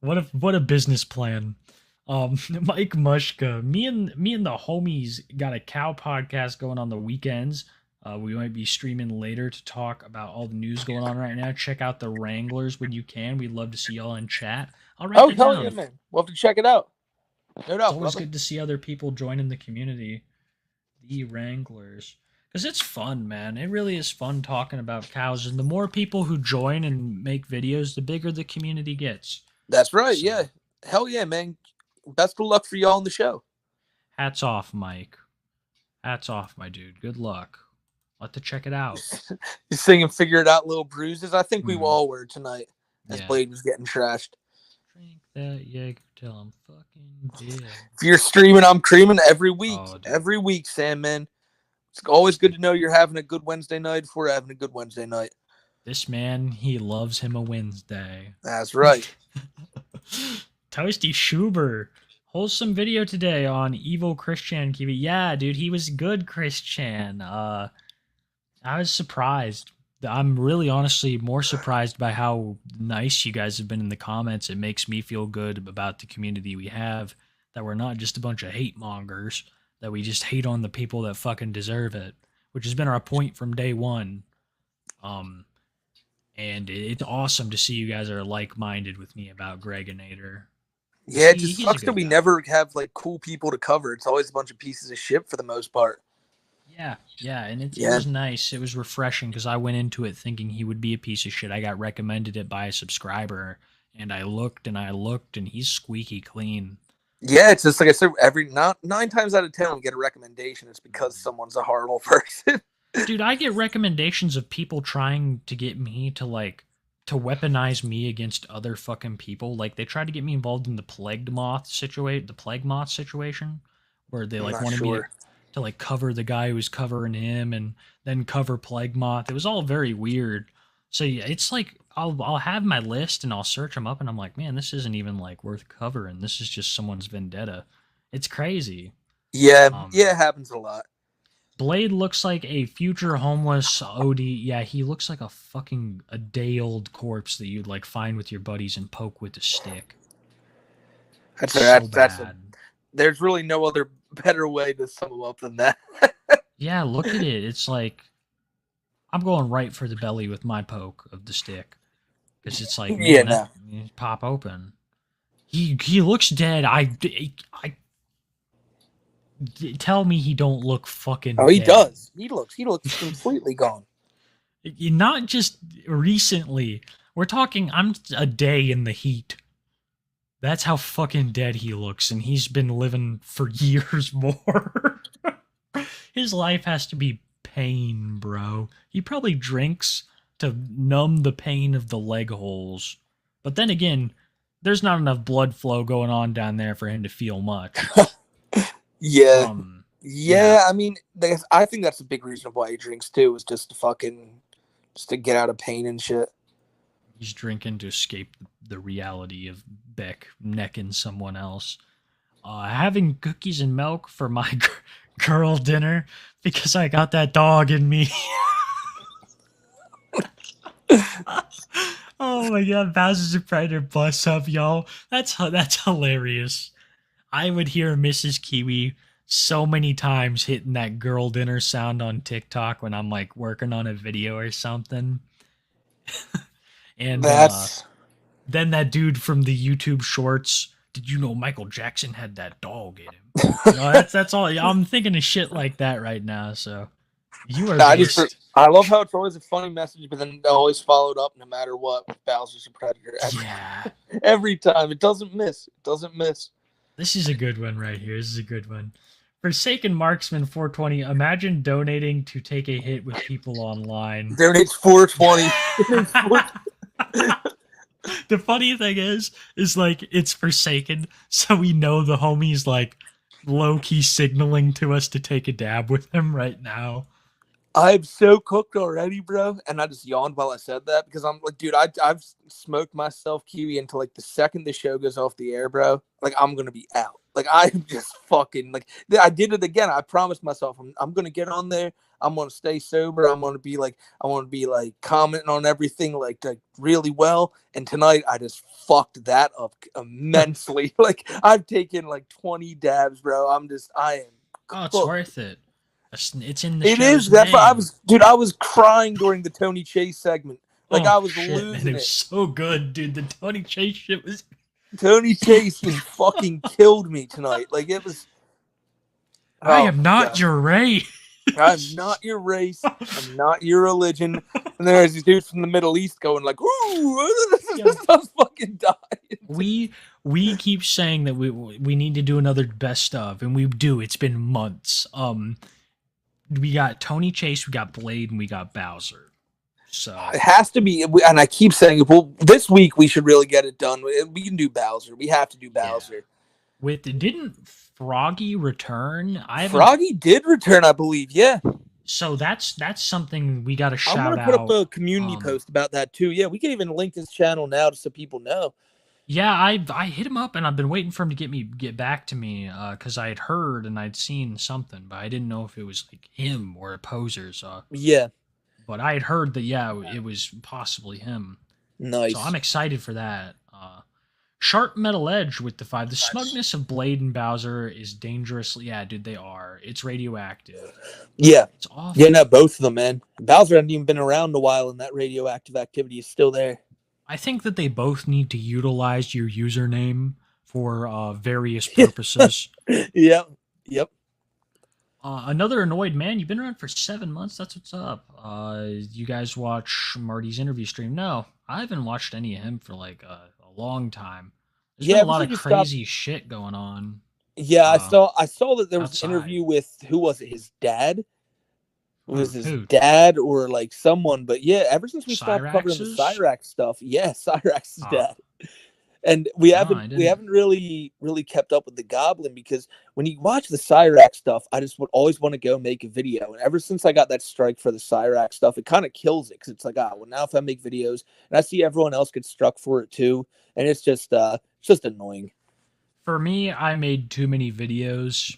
Speaker 3: what a business plan. Mike Mushka, me and the homies got a cow podcast going on the weekends. We might be streaming later to talk about all the news going on right now. Check out the Wranglers when you can. We'd love to see y'all in chat. I'll write that
Speaker 2: hell
Speaker 3: down.
Speaker 2: yeah, man. We'll have to check it out. No doubt.
Speaker 3: It's always
Speaker 2: brother.
Speaker 3: good to see other people joining the community. The Wranglers. Because it's fun, man. It really is fun talking about cows. And the more people who join and make videos, the bigger the community gets.
Speaker 2: That's right, yeah. Hell yeah, man. Best of luck for y'all on the show.
Speaker 3: Hats off, Mike. Hats off, my dude. Good luck. I'll have to check it out.
Speaker 2: You singing Figure It Out, Little Bruises. I think we all were tonight as
Speaker 3: Yeah.
Speaker 2: Blade was getting trashed.
Speaker 3: Drink that Jaeger till I'm fucking dead.
Speaker 2: If you're streaming, I'm creaming every week.
Speaker 3: Oh, dude.
Speaker 2: Every week, Sam, man. It's always good to know you're having a good Wednesday night if we're having a good Wednesday night.
Speaker 3: This man, he loves him a Wednesday.
Speaker 2: That's right.
Speaker 3: Toasty Schuber. Wholesome video today on Evil Christian TV. Yeah, dude, he was good, Christian. I was surprised. I'm really honestly more surprised by how nice you guys have been in the comments. It makes me feel good about the community we have, that we're not just a bunch of hate mongers, that we just hate on the people that fucking deserve it, which has been our point from day one. And it's awesome to see you guys are like-minded with me about Gregonator.
Speaker 2: Yeah, it just
Speaker 3: He's a
Speaker 2: sucks
Speaker 3: good
Speaker 2: that we
Speaker 3: guy.
Speaker 2: never have like cool people to cover. It's always a bunch of pieces of shit for the most part.
Speaker 3: Yeah, and it
Speaker 2: Yeah.
Speaker 3: was nice. It was refreshing because I went into it thinking he would be a piece of shit. I got recommended it by a subscriber, and I looked, and he's squeaky clean.
Speaker 2: Yeah, it's just like I said, nine times out of 10 we get a recommendation. It's because someone's a horrible person.
Speaker 3: Dude, I get recommendations of people trying to get me to weaponize me against other fucking people. Like, they tried to get me involved in the plague moth situation, where they like
Speaker 2: not
Speaker 3: wanted me
Speaker 2: sure.
Speaker 3: to like cover the guy who was covering him and then cover plague moth. It was all very weird. So yeah, it's like I'll have my list and I'll search them up and I'm like, man, this isn't even like worth covering. This is just someone's vendetta. It's crazy.
Speaker 2: Yeah, it happens a lot.
Speaker 3: Blade looks like a future homeless OD. Yeah, he looks like a day-old corpse that you'd like find with your buddies and poke with a stick.
Speaker 2: There's really no other better way to sum him up than that.
Speaker 3: Yeah, look at it. It's like I'm going right for the belly with my poke of the stick, because it's like, man, you pop open. He looks dead. I tell me he don't look fucking.
Speaker 2: Oh, he
Speaker 3: dead.
Speaker 2: does. He looks completely gone.
Speaker 3: Not just recently. We're talking. I'm a day in the heat. That's how fucking dead he looks, and he's been living for years more. His life has to be pain, bro. He probably drinks to numb the pain of the leg holes. But then again, there's not enough blood flow going on down there for him to feel much.
Speaker 2: Yeah. I mean, I think that's a big reason why he drinks too, is just to get out of pain and shit.
Speaker 3: He's drinking to escape the reality of Beck necking someone else. Having cookies and milk for my girl dinner because I got that dog in me. Oh my god, Bowser's a Predator bus up, y'all. That's hilarious. I would hear Mrs. Kiwi so many times hitting that girl dinner sound on TikTok when I'm like working on a video or something. And then that dude from the YouTube shorts, did you know Michael Jackson had that dog in him? That's all. I'm thinking of shit like that right now. So You are
Speaker 2: I
Speaker 3: based.
Speaker 2: I love how it's always a funny message, but then always followed up no matter what with Bowser's a Predator.
Speaker 3: Yeah.
Speaker 2: Every time. It doesn't miss. It doesn't miss.
Speaker 3: This is a good one right here. This is a good one. Forsaken Marksman 420. Imagine donating to take a hit with people online.
Speaker 2: Donates 420.
Speaker 3: The funny thing is like it's Forsaken, so we know the homie's like low key signaling to us to take a dab with him right now.
Speaker 2: I'm so cooked already, bro. And I just yawned while I said that because I'm like, dude, I've smoked myself, Kiwi, until like the second the show goes off the air, bro. Like, I'm going to be out. Like, I'm just fucking, like, I did it again. I promised myself I'm going to get on there. I'm going to stay sober. I want to be like commenting on everything like really well. And tonight I just fucked that up immensely. Like, I've taken like 20 dabs, bro. I am
Speaker 3: Oh, it's worth it. It's in the
Speaker 2: It
Speaker 3: show's
Speaker 2: is. That's
Speaker 3: name.
Speaker 2: why I was crying during the Tony Chase segment. Like, I was
Speaker 3: shit,
Speaker 2: losing
Speaker 3: man, it
Speaker 2: it.
Speaker 3: was so good, dude. The Tony Chase shit was.
Speaker 2: Tony Chase just fucking killed me tonight. Like, it was.
Speaker 3: I
Speaker 2: Oh,
Speaker 3: am not
Speaker 2: God.
Speaker 3: your race.
Speaker 2: I'm not your race. I'm not your religion. And there's these dudes from the Middle East going like, "Ooh, this stuff's fucking dying."
Speaker 3: We keep saying that we need to do another best of, and we do. It's been months. We got Tony Chase, we got Blade, and we got Bowser. So
Speaker 2: It has to be, and I keep saying, well, this week we should really get it done. We can do Bowser. We have to do Bowser.
Speaker 3: didn't Froggy return?
Speaker 2: Froggy did return, I believe. Yeah.
Speaker 3: So that's something we got to shout out.
Speaker 2: I'm gonna put up a community post about that too. Yeah, we can even link his channel now so people know.
Speaker 3: Yeah, I hit him up and I've been waiting for him to get back to me because I had heard and I'd seen something, but I didn't know if it was like him or a poser. So
Speaker 2: yeah,
Speaker 3: but I had heard that it was possibly him.
Speaker 2: Nice.
Speaker 3: So I'm excited for that. Sharp Metal Edge with the 5. The smugness of Blade and Bowser is dangerously. Yeah, dude, they are. It's radioactive.
Speaker 2: Yeah,
Speaker 3: it's awful.
Speaker 2: Yeah, no, both of them, man. Bowser hadn't even been around a while, and that radioactive activity is still there.
Speaker 3: I think that they both need to utilize your username for various purposes.
Speaker 2: Yep.
Speaker 3: Another annoyed man. You've been around for 7 months. That's what's up. You guys watch Marty's interview stream? No, I haven't watched any of him for like a long time. There's been a lot of crazy shit going on.
Speaker 2: Yeah, I saw that there was
Speaker 3: outside.
Speaker 2: an interview with who was it? His dad. It was his
Speaker 3: Who?
Speaker 2: dad or like someone, but yeah, ever since we stopped covering the
Speaker 3: Cyrax's?
Speaker 2: Cyrax stuff, yeah, Cyrax's dad. And we haven't really kept up with the Goblin because when you watch the Cyrax stuff, I just would always want to go make a video. And ever since I got that strike for the Cyrax stuff, it kind of kills it because it's like, well, now if I make videos and I see everyone else get struck for it too, and it's just annoying.
Speaker 3: For me, I made too many videos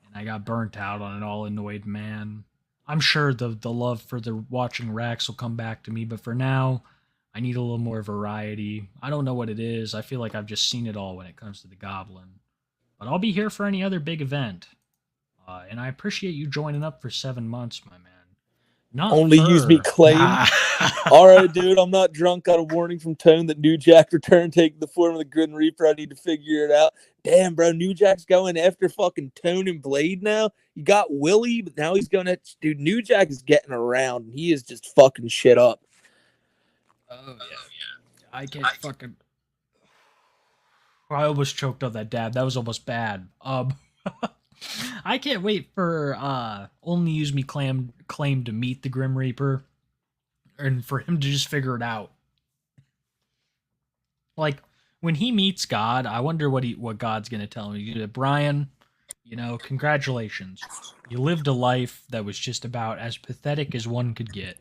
Speaker 3: and I got burnt out on an all annoyed man. I'm sure the love for the watching Rax will come back to me, but for now, I need a little more variety. I don't know what it is. I feel like I've just seen it all when it comes to the Goblin. But I'll be here for any other big event. And I appreciate you joining up for 7 months, my man. Not
Speaker 2: Only use me claim. All right, dude, I'm not drunk. Got a warning from Tone that New Jack returned taking the form of the Grim Reaper. I need to figure it out. Damn, bro, New Jack's going after fucking Tone and Blade now. You got Willie, but now he's going to... Dude, New Jack is getting around, and he is just fucking shit up.
Speaker 3: Oh, yeah. I can't fucking... I almost choked on that dab. That was almost bad. I can't wait for Only Use Me claim to meet the Grim Reaper and for him to just figure it out. Like, when he meets God, I wonder what God's going to tell him. Brian, congratulations. You lived a life that was just about as pathetic as one could get.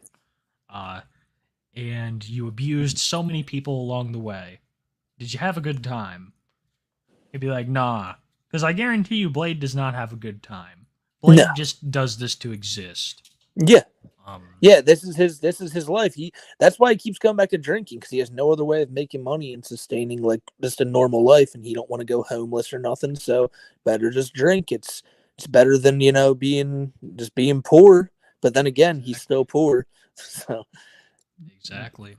Speaker 3: And you abused so many people along the way. Did you have a good time? He'd be like, nah. Because I guarantee you Blade does not have a good time. Blade just does this to exist.
Speaker 2: Yeah. Yeah, this is his life. That's why he keeps coming back to drinking, because he has no other way of making money and sustaining like just a normal life, and he don't want to go homeless or nothing. So better just drink. It's better than being poor. But then again, he's still poor. So
Speaker 3: exactly.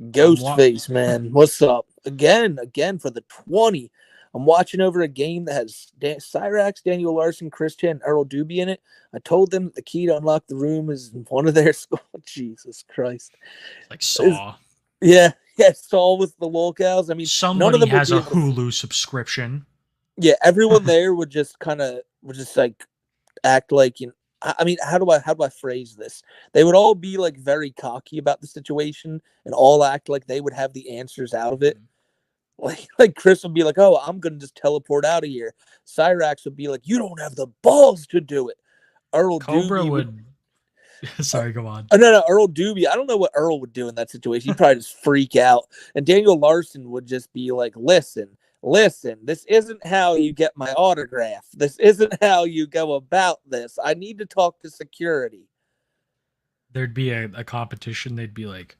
Speaker 2: Ghostface, man, what's up? Again for the 20. I'm watching over a game that has Cyrax, Daniel Larson, Christian, and Earl Doobie in it. I told them that the key to unlock the room is in one of their schools. Jesus Christ.
Speaker 3: Like Saw.
Speaker 2: Yeah, Saw with the locals. I mean, none of
Speaker 3: Somebody
Speaker 2: them
Speaker 3: has a
Speaker 2: would be able to-
Speaker 3: Hulu subscription.
Speaker 2: Yeah, everyone there would just like act like, you know, I mean, how do I phrase this? They would all be like very cocky about the situation and all act like they would have the answers out of it. Like Chris would be like, "Oh, I'm gonna just teleport out of here." Cyrax would be like, "You don't have the balls to do it." Earl
Speaker 3: Cobra
Speaker 2: Doobie
Speaker 3: would. Sorry, go on.
Speaker 2: Oh, no, Earl Doobie. I don't know what Earl would do in that situation. He'd probably just freak out. And Daniel Larson would just be like, listen, this isn't how you get my autograph. This isn't how you go about this. I need to talk to security.
Speaker 3: There'd be a competition. They'd be like,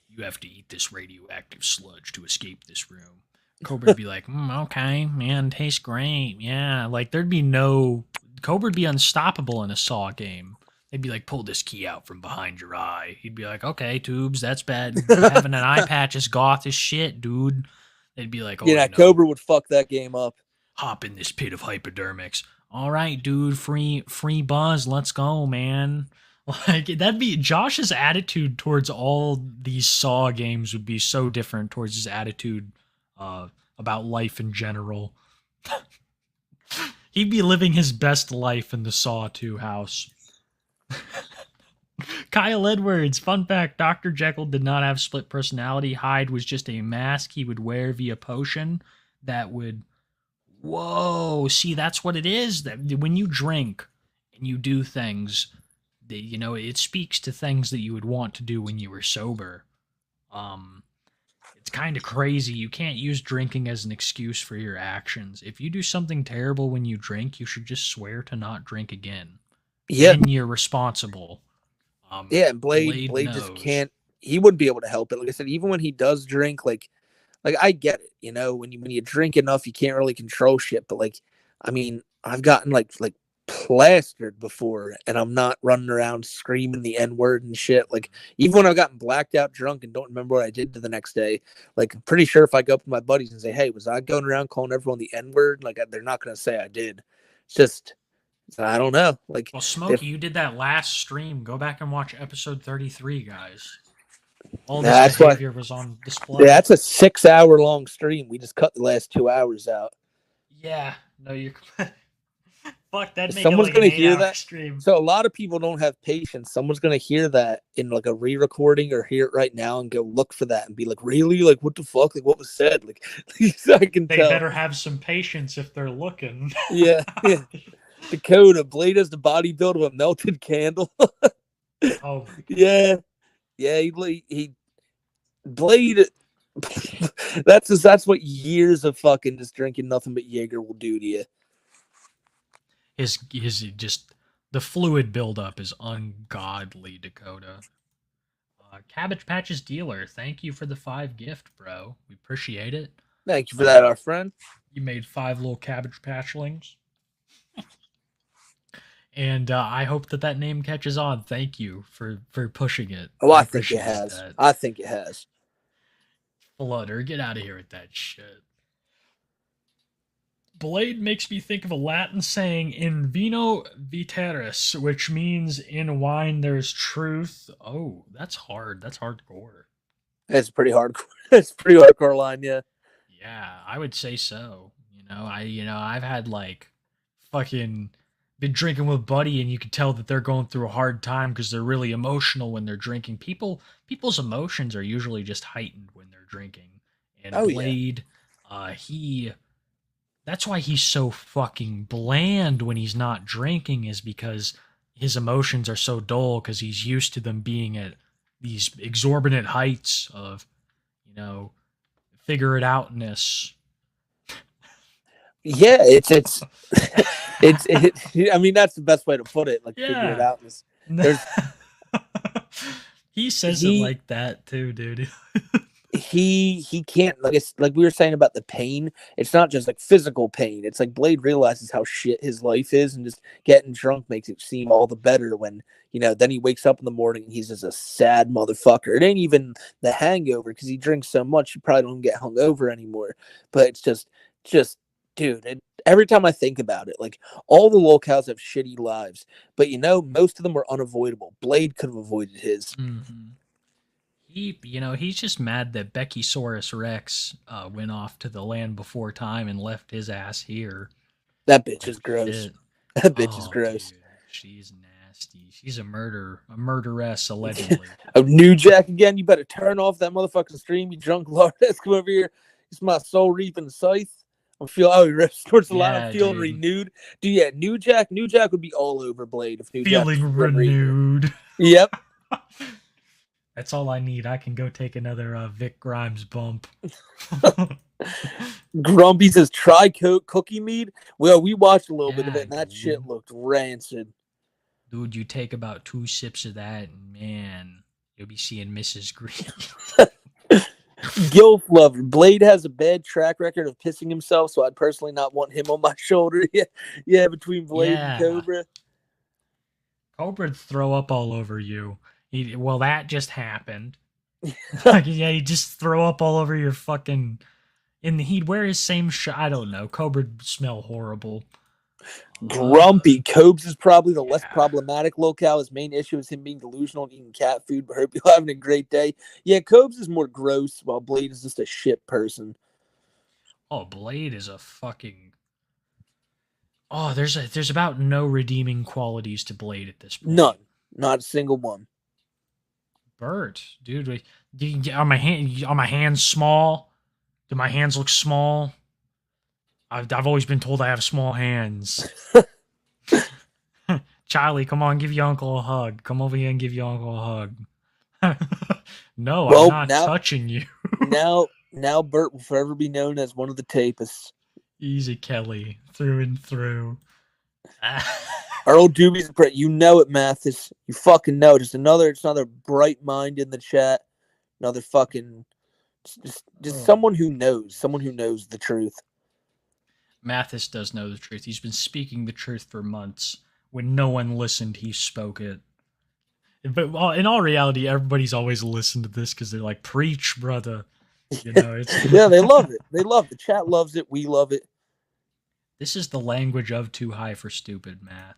Speaker 3: you have to eat this radioactive sludge to escape this room. Cobra'd be like, okay, man, tastes great. Yeah, like there'd be no... Cobra'd be unstoppable in a Saw game. They'd be like, pull this key out from behind your eye. He'd be like, okay, Tubes, that's bad. Having an eye patch is goth as shit, dude. They'd be like, oh,
Speaker 2: yeah,
Speaker 3: no.
Speaker 2: Cobra would fuck that game up.
Speaker 3: Hop in this pit of hypodermics. All right, dude, free buzz. Let's go, man. Like, that'd be... Josh's attitude towards all these Saw games would be so different towards his attitude about life in general. He'd be living his best life in the Saw 2 house. Kyle Edwards, fun fact, Dr. Jekyll did not have split personality. Hyde was just a mask he would wear via potion that would... Whoa, see, that's what it is. That when you drink and you do things, you know, it speaks to things that you would want to do when you were sober. It's kind of crazy. You can't use drinking as an excuse for your actions. If you do something terrible when you drink, you should just swear to not drink again.
Speaker 2: Yeah.
Speaker 3: And you're responsible.
Speaker 2: Yeah, and Blade just
Speaker 3: knows.
Speaker 2: can't. He wouldn't be able to help it. Like I said, even when he does drink, like I get it. You know, when you drink enough, you can't really control shit. But like, I mean, I've gotten like plastered before, and I'm not running around screaming the N-word and shit. Like, even when I've gotten blacked out drunk and don't remember what I did the next day, like, I'm pretty sure if I go up to my buddies and say, hey, was I going around calling everyone the N-word? Like, they're not going to say I did. It's just, I don't know. Like,
Speaker 3: well, Smokey, you did that last stream. Go back and watch episode 33, guys. All this behavior was on display.
Speaker 2: Yeah, that's a 6-hour long stream. We just cut the last 2 hours out.
Speaker 3: Yeah, no, you're... Fuck, that'd make
Speaker 2: Someone's
Speaker 3: it like
Speaker 2: gonna
Speaker 3: an
Speaker 2: hear
Speaker 3: 8-hour
Speaker 2: that
Speaker 3: stream.
Speaker 2: So a lot of people don't have patience. Someone's gonna hear that in like a re-recording or hear it right now and go look for that and be like, really? Like, what the fuck? Like, what was said? Like, I can
Speaker 3: They
Speaker 2: tell.
Speaker 3: better have some patience if they're looking.
Speaker 2: Yeah. Dakota, Blade has the bodybuild of a melted candle.
Speaker 3: Oh.
Speaker 2: Yeah. He Blade. That's what years of fucking just drinking nothing but Jaeger will do to you.
Speaker 3: His just the fluid buildup is ungodly, Dakota. Cabbage Patch's dealer, thank you for the 5 gift, bro. We appreciate it.
Speaker 2: Thank you for that, our friend.
Speaker 3: You made 5 little Cabbage Patchlings. And I hope that name catches on. Thank you for pushing it.
Speaker 2: Oh, I think it
Speaker 3: appreciate
Speaker 2: has.
Speaker 3: that.
Speaker 2: I think it has.
Speaker 3: Flutter, get out of here with that shit. Blade makes me think of a Latin saying, in vino veteris, which means in wine there's truth. Oh, that's hard. That's hardcore.
Speaker 2: It's pretty hardcore. It's a pretty hardcore line, yeah.
Speaker 3: Yeah, I would say so. I've had like fucking been drinking with Buddy, and you can tell that they're going through a hard time because they're really emotional when they're drinking. People's emotions are usually just heightened when they're drinking. And Blade, that's why he's so fucking bland when he's not drinking, is because his emotions are so dull because he's used to them being at these exorbitant heights of, figure it outness.
Speaker 2: Yeah, it's I mean, that's the best way to put it. Like, figure it out.
Speaker 3: He says it like that too, dude.
Speaker 2: He can't, like we were saying about the pain. It's not just like physical pain. It's like Blade realizes how shit his life is, and just getting drunk makes it seem all the better when, then he wakes up in the morning and he's just a sad motherfucker. It ain't even the hangover because he drinks so much, he probably don't get hungover anymore. But it's just dude, every time I think about it, like all the lolcows have shitty lives, but most of them were unavoidable. Blade could have avoided his.
Speaker 3: Mm-hmm. He's just mad that Becky Saurus Rex went off to the land before time and left his ass here.
Speaker 2: That bitch is gross.
Speaker 3: Shit.
Speaker 2: That bitch is gross.
Speaker 3: Dude, she's nasty. She's a murderess allegedly.
Speaker 2: Oh, New Jack again. You better turn off that motherfucking stream. You drunk lord. Let's come over here. It's my soul reaping scythe. He rips towards the line. I'm feeling renewed. Dude, yeah, New Jack would be all over Blade if New Jack was
Speaker 3: renewed.
Speaker 2: Yep.
Speaker 3: That's all I need. I can go take another Vic Grimes bump.
Speaker 2: Grumpy says, try cookie mead. Well, we watched a little bit of it, and that shit looked rancid.
Speaker 3: Dude, you take about 2 sips of that, and man, you'll be seeing Mrs. Green.
Speaker 2: Gilf Lover. Blade has a bad track record of pissing himself, so I'd personally not want him on my shoulder. Yeah, between Blade and Cobra.
Speaker 3: Cobra'd throw up all over you. Well, that just happened. He'd just throw up all over your fucking... he'd wear his same shirt. I don't know. Cobra'd smell horrible.
Speaker 2: Grumpy. Cobes is probably the less problematic locale. His main issue is him being delusional and eating cat food, but hope you're having a great day. Yeah, Cobes is more gross, while Blade is just a shit person.
Speaker 3: Oh, Blade is a fucking... Oh, there's about no redeeming qualities to Blade at this point.
Speaker 2: None. Not a single one.
Speaker 3: Bert, dude, are my hands small? Do my hands look small? I've always been told I have small hands. Charlie, come on, give your uncle a hug. Come over here and give your uncle a hug. No, well, I'm not touching you.
Speaker 2: now Bert will forever be known as one of the tapists.
Speaker 3: Easy, Kelly, through and through.
Speaker 2: Earl Doobie's you know it, Mathis. You fucking know. It's another bright mind in the chat. Another fucking just someone who knows the truth.
Speaker 3: Mathis does know the truth. He's been speaking the truth for months. When no one listened, he spoke it. But in all reality, everybody's always listened to this because they're like, preach, brother. It's
Speaker 2: yeah, they love it. They love it. The chat loves it. We love it.
Speaker 3: This is the language of too high for stupid, Matt.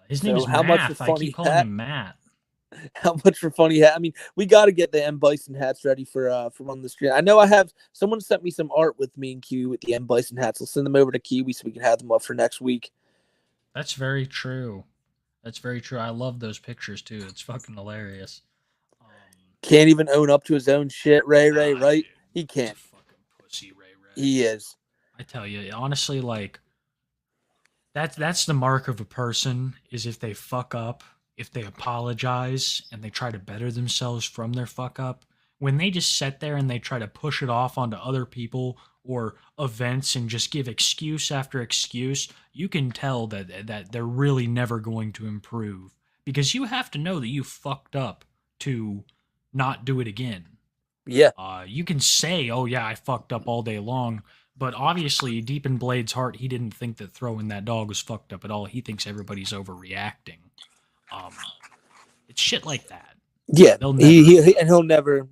Speaker 3: His
Speaker 2: So
Speaker 3: name is
Speaker 2: how
Speaker 3: Matt.
Speaker 2: much for
Speaker 3: I
Speaker 2: funny
Speaker 3: keep calling
Speaker 2: hat?
Speaker 3: him Matt.
Speaker 2: How much for funny hat? I mean, we got to get the M Bison hats ready for on the stream. I know someone sent me some art with me and Q with the M Bison hats. I'll send them over to Kiwi so we can have them up for next week.
Speaker 3: That's very true. That's very true. I love those pictures too. It's fucking hilarious.
Speaker 2: Can't even own up to his own shit, Ray, right? He can't.
Speaker 3: Fucking pussy, Ray.
Speaker 2: He is.
Speaker 3: I tell you, honestly, like that's the mark of a person is if they fuck up, if they apologize and they try to better themselves from their fuck up. When they just sit there and they try to push it off onto other people or events and just give excuse after excuse, you can tell that they're really never going to improve because you have to know that you fucked up to not do it again.
Speaker 2: Yeah.
Speaker 3: You can say, oh yeah, I fucked up all day long, but obviously deep in Blade's heart, he didn't think that throwing that dog was fucked up at all. He thinks everybody's overreacting. It's shit like that.
Speaker 2: Yeah,
Speaker 3: They'll
Speaker 2: he'll never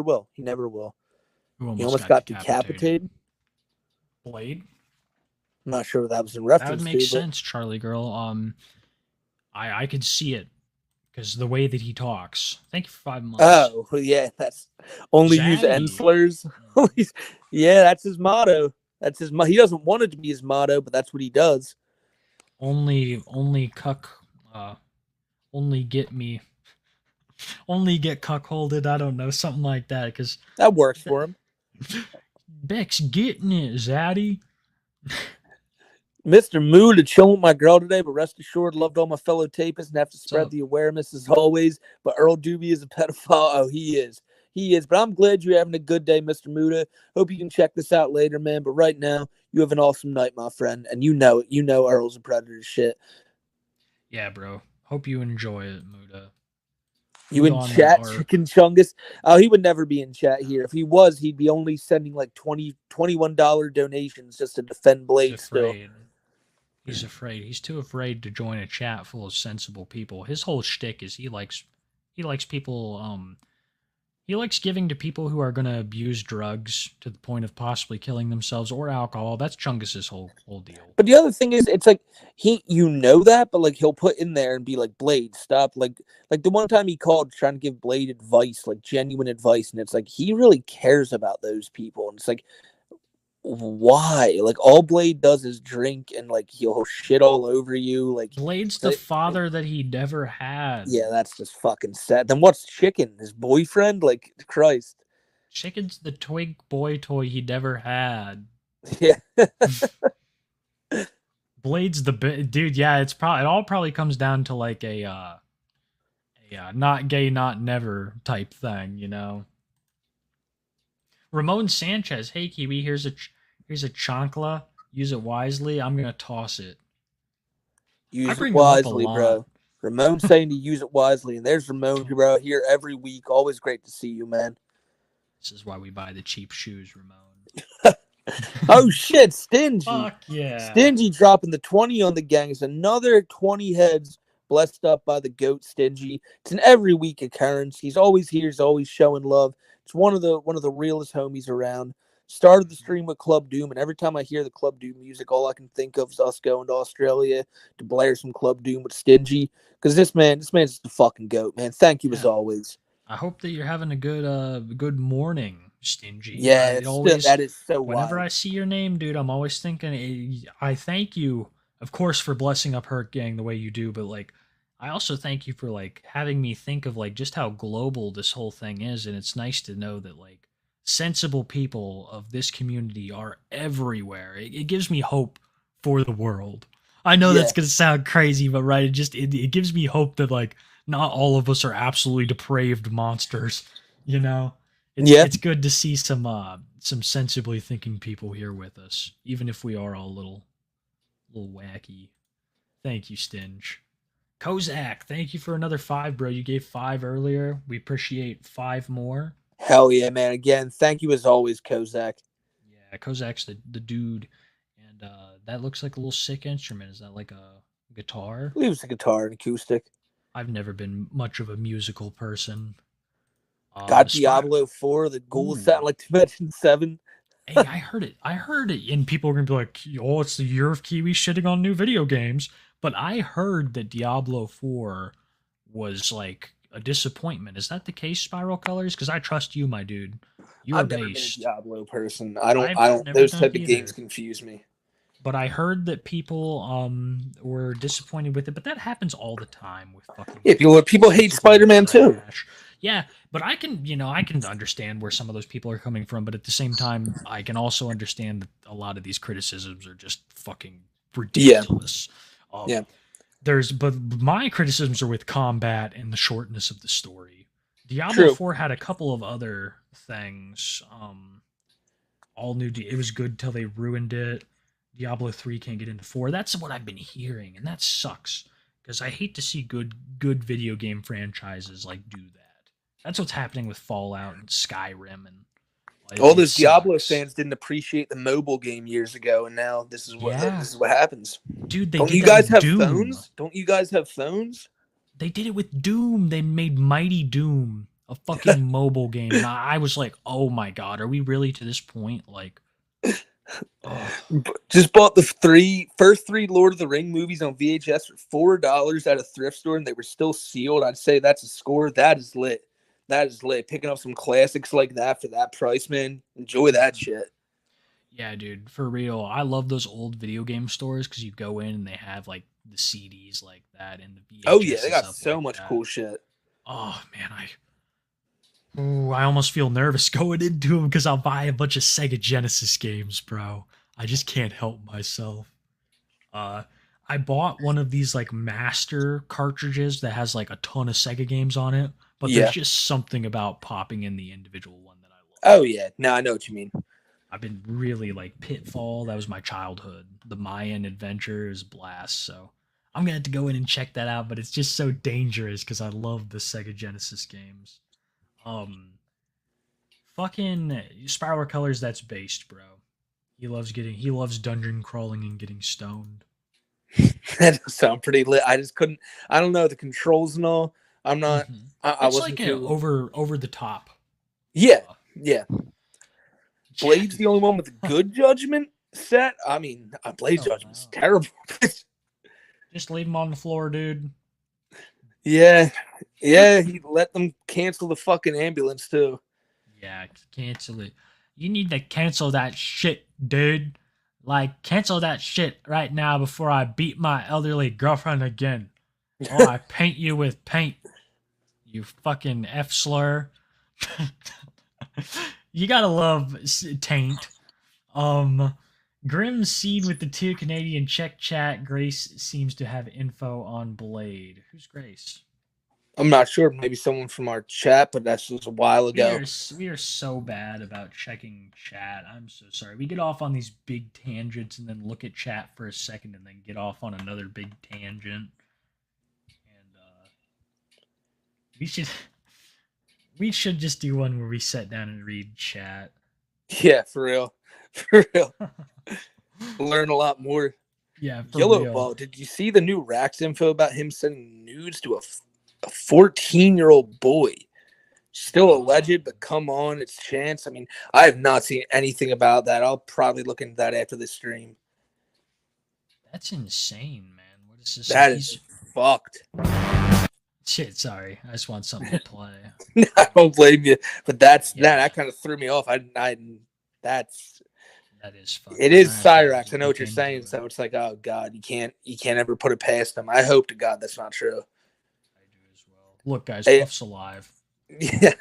Speaker 2: will. He never will.
Speaker 3: He
Speaker 2: He almost got decapitated.
Speaker 3: Blade?
Speaker 2: I'm not sure what that was in
Speaker 3: That
Speaker 2: reference
Speaker 3: would make
Speaker 2: to.
Speaker 3: sense, Charlie girl. I could see it because the way that he talks. Thank you for 5 months.
Speaker 2: Oh, yeah, that's only use
Speaker 3: Zaddy.
Speaker 2: N slurs. Yeah, that's his motto. That's his. He doesn't want it to be his motto, but that's what he does.
Speaker 3: Only cuck. Only get me. Only get cuckolded. I don't know, something like that. Because
Speaker 2: that works for him.
Speaker 3: Beck's getting it, Zaddy.
Speaker 2: Mr. Moo to chill with my girl today, but rest assured, loved all my fellow tapists and have to spread the awareness as always. But Earl Doobie is a pedophile. Oh, he is. He is. But I'm glad you're having a good day, Mr. Muda. Hope you can check this out later, man. But right now, you have an awesome night, my friend. And you know it. You know Earl's a predator shit.
Speaker 3: Yeah, bro. Hope you enjoy it, Muda.
Speaker 2: You in chat, Chicken Chungus? Oh, he would never be in chat here. If he was, he'd be only sending like $21 donations just to defend Blade still.
Speaker 3: He's afraid. He's too afraid to join a chat full of sensible people. His whole shtick is he likes people. He likes giving to people who are going to abuse drugs to the point of possibly killing themselves or alcohol. That's Chungus's whole deal.
Speaker 2: But the other thing is, it's like you know that, but like he'll put in there and be like, Blade, stop. Like the one time he called trying to give Blade advice, like genuine advice, and it's like he really cares about those people, and it's like, why? Like all Blade does is drink and like he'll shit all over you. Like
Speaker 3: Blade's the father that he never had.
Speaker 2: Yeah, that's just fucking sad. Then what's Chicken? His boyfriend? Like Christ.
Speaker 3: Chicken's the twig boy toy he never had.
Speaker 2: Yeah.
Speaker 3: Blade's the dude. Yeah, it all probably comes down to like a not gay, not never type thing, you know. Ramon Sanchez, hey Kiwi, here's a chancla. Use it wisely. I'm gonna toss it.
Speaker 2: Use it wisely, bro. Ramon saying to use it wisely, and there's Ramon, bro, here every week. Always great to see you, man.
Speaker 3: This is why we buy the cheap shoes, Ramon.
Speaker 2: Oh shit, Stingy.
Speaker 3: Fuck yeah.
Speaker 2: Stingy dropping the 20 on the gang. It's another 20 heads blessed up by the GOAT Stingy. It's an every week occurrence. He's always here. He's always showing love. It's one of the realest homies around. Started the stream with Club Doom, and every time I hear the Club Doom music, all I can think of is us going to Australia to blare some Club Doom with Stingy. Because this man's just the fucking GOAT, man. Thank you as always.
Speaker 3: I hope that you're having a good morning, Stingy.
Speaker 2: Yeah, that is so
Speaker 3: whenever
Speaker 2: wild.
Speaker 3: I see your name, dude, I'm always thinking, I thank you, of course, for blessing up Hurt Gang the way you do, but like, I also thank you for like having me think of like just how global this whole thing is, and it's nice to know that like sensible people of this community are everywhere. It gives me hope for the world. I know that's gonna sound crazy, but right, it gives me hope that like not all of us are absolutely depraved monsters. You know, it's good to see some sensibly thinking people here with us, even if we are all a little wacky. Thank you, Stinge. Kozak, thank you for another 5, bro. You gave 5 earlier. We appreciate 5 more.
Speaker 2: Hell yeah, man. Again, thank you as always, Kozak.
Speaker 3: Yeah, Kozak's the dude. And that looks like a little sick instrument. Is that like a guitar?
Speaker 2: I believe it's a guitar and acoustic.
Speaker 3: I've never been much of a musical person.
Speaker 2: Got Diablo 4, the ghouls sound like Dimension 7.
Speaker 3: Hey, I heard it, and people are going to be like, oh, it's the year of Kiwi shitting on new video games. But I heard that Diablo 4 was like a disappointment. Is that the case, Spiral Colors? Because I trust you, my dude. You are
Speaker 2: I've never been a
Speaker 3: based.
Speaker 2: Diablo person. I don't. Those type of games confuse me.
Speaker 3: But I heard that people were disappointed with it. But that happens all the time with fucking.
Speaker 2: Yeah, people hate Spider-Man too.
Speaker 3: Yeah, but I can understand where some of those people are coming from. But at the same time, I can also understand that a lot of these criticisms are just fucking ridiculous.
Speaker 2: Yeah.
Speaker 3: But my criticisms are with combat and the shortness of the story. Diablo 4 had a couple of other things. All new. It was good till they ruined it. Diablo 3 can't get into 4. That's what I've been hearing, and that sucks because I hate to see good video game franchises like do that. That's what's happening with Fallout and Skyrim and
Speaker 2: all those Diablo fans didn't appreciate the mobile game years ago, and now this is what happens.
Speaker 3: Dude,
Speaker 2: don't you guys have phones? Don't you guys have phones?
Speaker 3: They did it with Doom. They made Mighty Doom a fucking mobile game, and I was like, "Oh my god, are we really to this point?" Like,
Speaker 2: just bought the first three Lord of the Ring movies on VHS for $4 at a thrift store, and they were still sealed. I'd say that's a score. That is lit. That is lit. Picking up some classics like that for that price, man. Enjoy that shit.
Speaker 3: Yeah, dude, for real. I love those old video game stores because you go in and they have like the CDs like that and the VHS.
Speaker 2: Oh yeah, they got so much cool shit.
Speaker 3: Oh man, I almost feel nervous going into them because I'll buy a bunch of Sega Genesis games, bro. I just can't help myself. I bought one of these like master cartridges that has like a ton of Sega games on it. But there's just something about popping in the individual one that I love.
Speaker 2: Oh, yeah. No, I know what you mean.
Speaker 3: I've been really like Pitfall. That was my childhood. The Mayan Adventure is blast. So I'm going to have to go in and check that out. But it's just so dangerous because I love the Sega Genesis games. Fucking Spiral Colors, that's based, bro. He loves dungeon crawling and getting stoned.
Speaker 2: That does sound pretty lit. I don't know the controls and all. I'm not.
Speaker 3: It's like over the top.
Speaker 2: Yeah, yeah. Blade's the only one with a good judgment set. I mean, Blade's judgment's terrible.
Speaker 3: Just leave him on the floor, dude.
Speaker 2: Yeah, he let them cancel the fucking ambulance too.
Speaker 3: Yeah, cancel it. You need to cancel that shit, dude. Like, cancel that shit right now before I beat my elderly girlfriend again. Or I paint you with paint. You fucking F slur. You gotta love taint. Grim Seed with the 2 Canadian check chat. Grace seems to have info on Blade. Who's Grace?
Speaker 2: I'm not sure. Maybe someone from our chat, but that's just a while ago.
Speaker 3: We are so bad about checking chat. I'm so sorry. We get off on these big tangents and then look at chat for a second and then get off on another big tangent. And we should just do one where we sit down and read chat.
Speaker 2: Yeah, for real. For real. Learn a lot more.
Speaker 3: Yeah, for
Speaker 2: Yellow
Speaker 3: real.
Speaker 2: Ball, did you see the new Rax info about him sending nudes to a 14-year-old boy? Still alleged, but come on, it's chance. I mean, I have not seen anything about that. I'll probably look into that after the stream.
Speaker 3: That's insane, man. What is this?
Speaker 2: That is fucked.
Speaker 3: Shit, sorry. I just want something to play.
Speaker 2: I don't blame you, but that kind of threw me off. That
Speaker 3: is fucking.
Speaker 2: It is Cyrax. I know what you're saying. So it's like, oh god, you can't ever put it past them. I hope to God that's not true.
Speaker 3: Look, guys,
Speaker 2: Hey.
Speaker 3: Puff's alive.
Speaker 2: Yeah,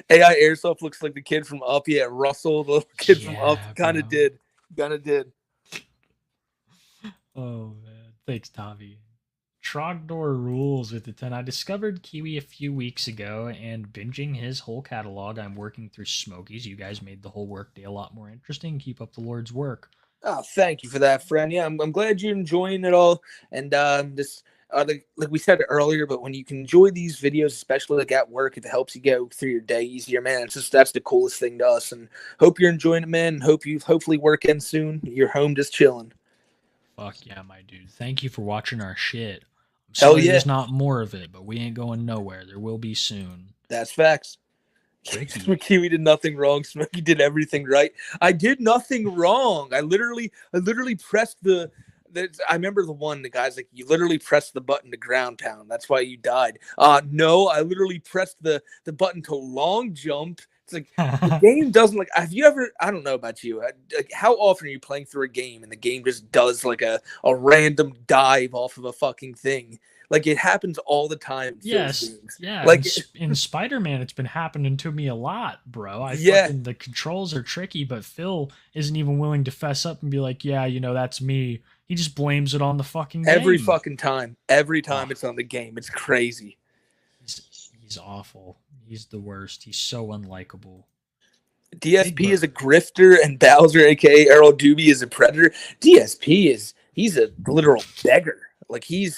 Speaker 2: AI Airsoft looks like the kid from Up. Yeah, Russell, the little kid from Up, kind of did.
Speaker 3: Oh man, thanks, Tavi. Trogdor rules with the 10. I discovered Kiwi a few weeks ago and binging his whole catalog. I'm working through Smokies. You guys made the whole workday a lot more interesting. Keep up the Lord's work.
Speaker 2: Oh, thank you for that, friend. Yeah, I'm glad you're enjoying it all. And like we said earlier, but when you can enjoy these videos, especially like at work, if it helps you go through your day easier, man, that's the coolest thing to us. And hope you're enjoying it, man. And hope you hopefully work in soon. You're home just chilling.
Speaker 3: Fuck yeah, my dude. Thank you for watching our shit. I'm
Speaker 2: Hell
Speaker 3: sorry
Speaker 2: yeah.
Speaker 3: there's not more of it, but we ain't going nowhere. There will be soon.
Speaker 2: That's facts. Kiwi did nothing wrong. Smokey did everything right. I did nothing wrong. I literally pressed I remember the guy's like, you literally pressed the button to ground pound. That's why you died. No, I literally pressed the button to long jump. It's like the game doesn't like. Have you ever? I don't know about you. Like, how often are you playing through a game and the game just does like a random dive off of a fucking thing? Like it happens all the time.
Speaker 3: Yes, yeah.
Speaker 2: Like
Speaker 3: in Spider-Man, it's been happening to me a lot, bro. The controls are tricky, but Phil isn't even willing to fess up and be like, "Yeah, that's me." He just blames it on the fucking game.
Speaker 2: Every fucking time. Every time it's on the game. It's crazy.
Speaker 3: He's awful. He's the worst. He's so unlikable.
Speaker 2: DSP is a grifter and Bowser, aka Earl Doobie, is a predator. DSP he's a literal beggar. Like he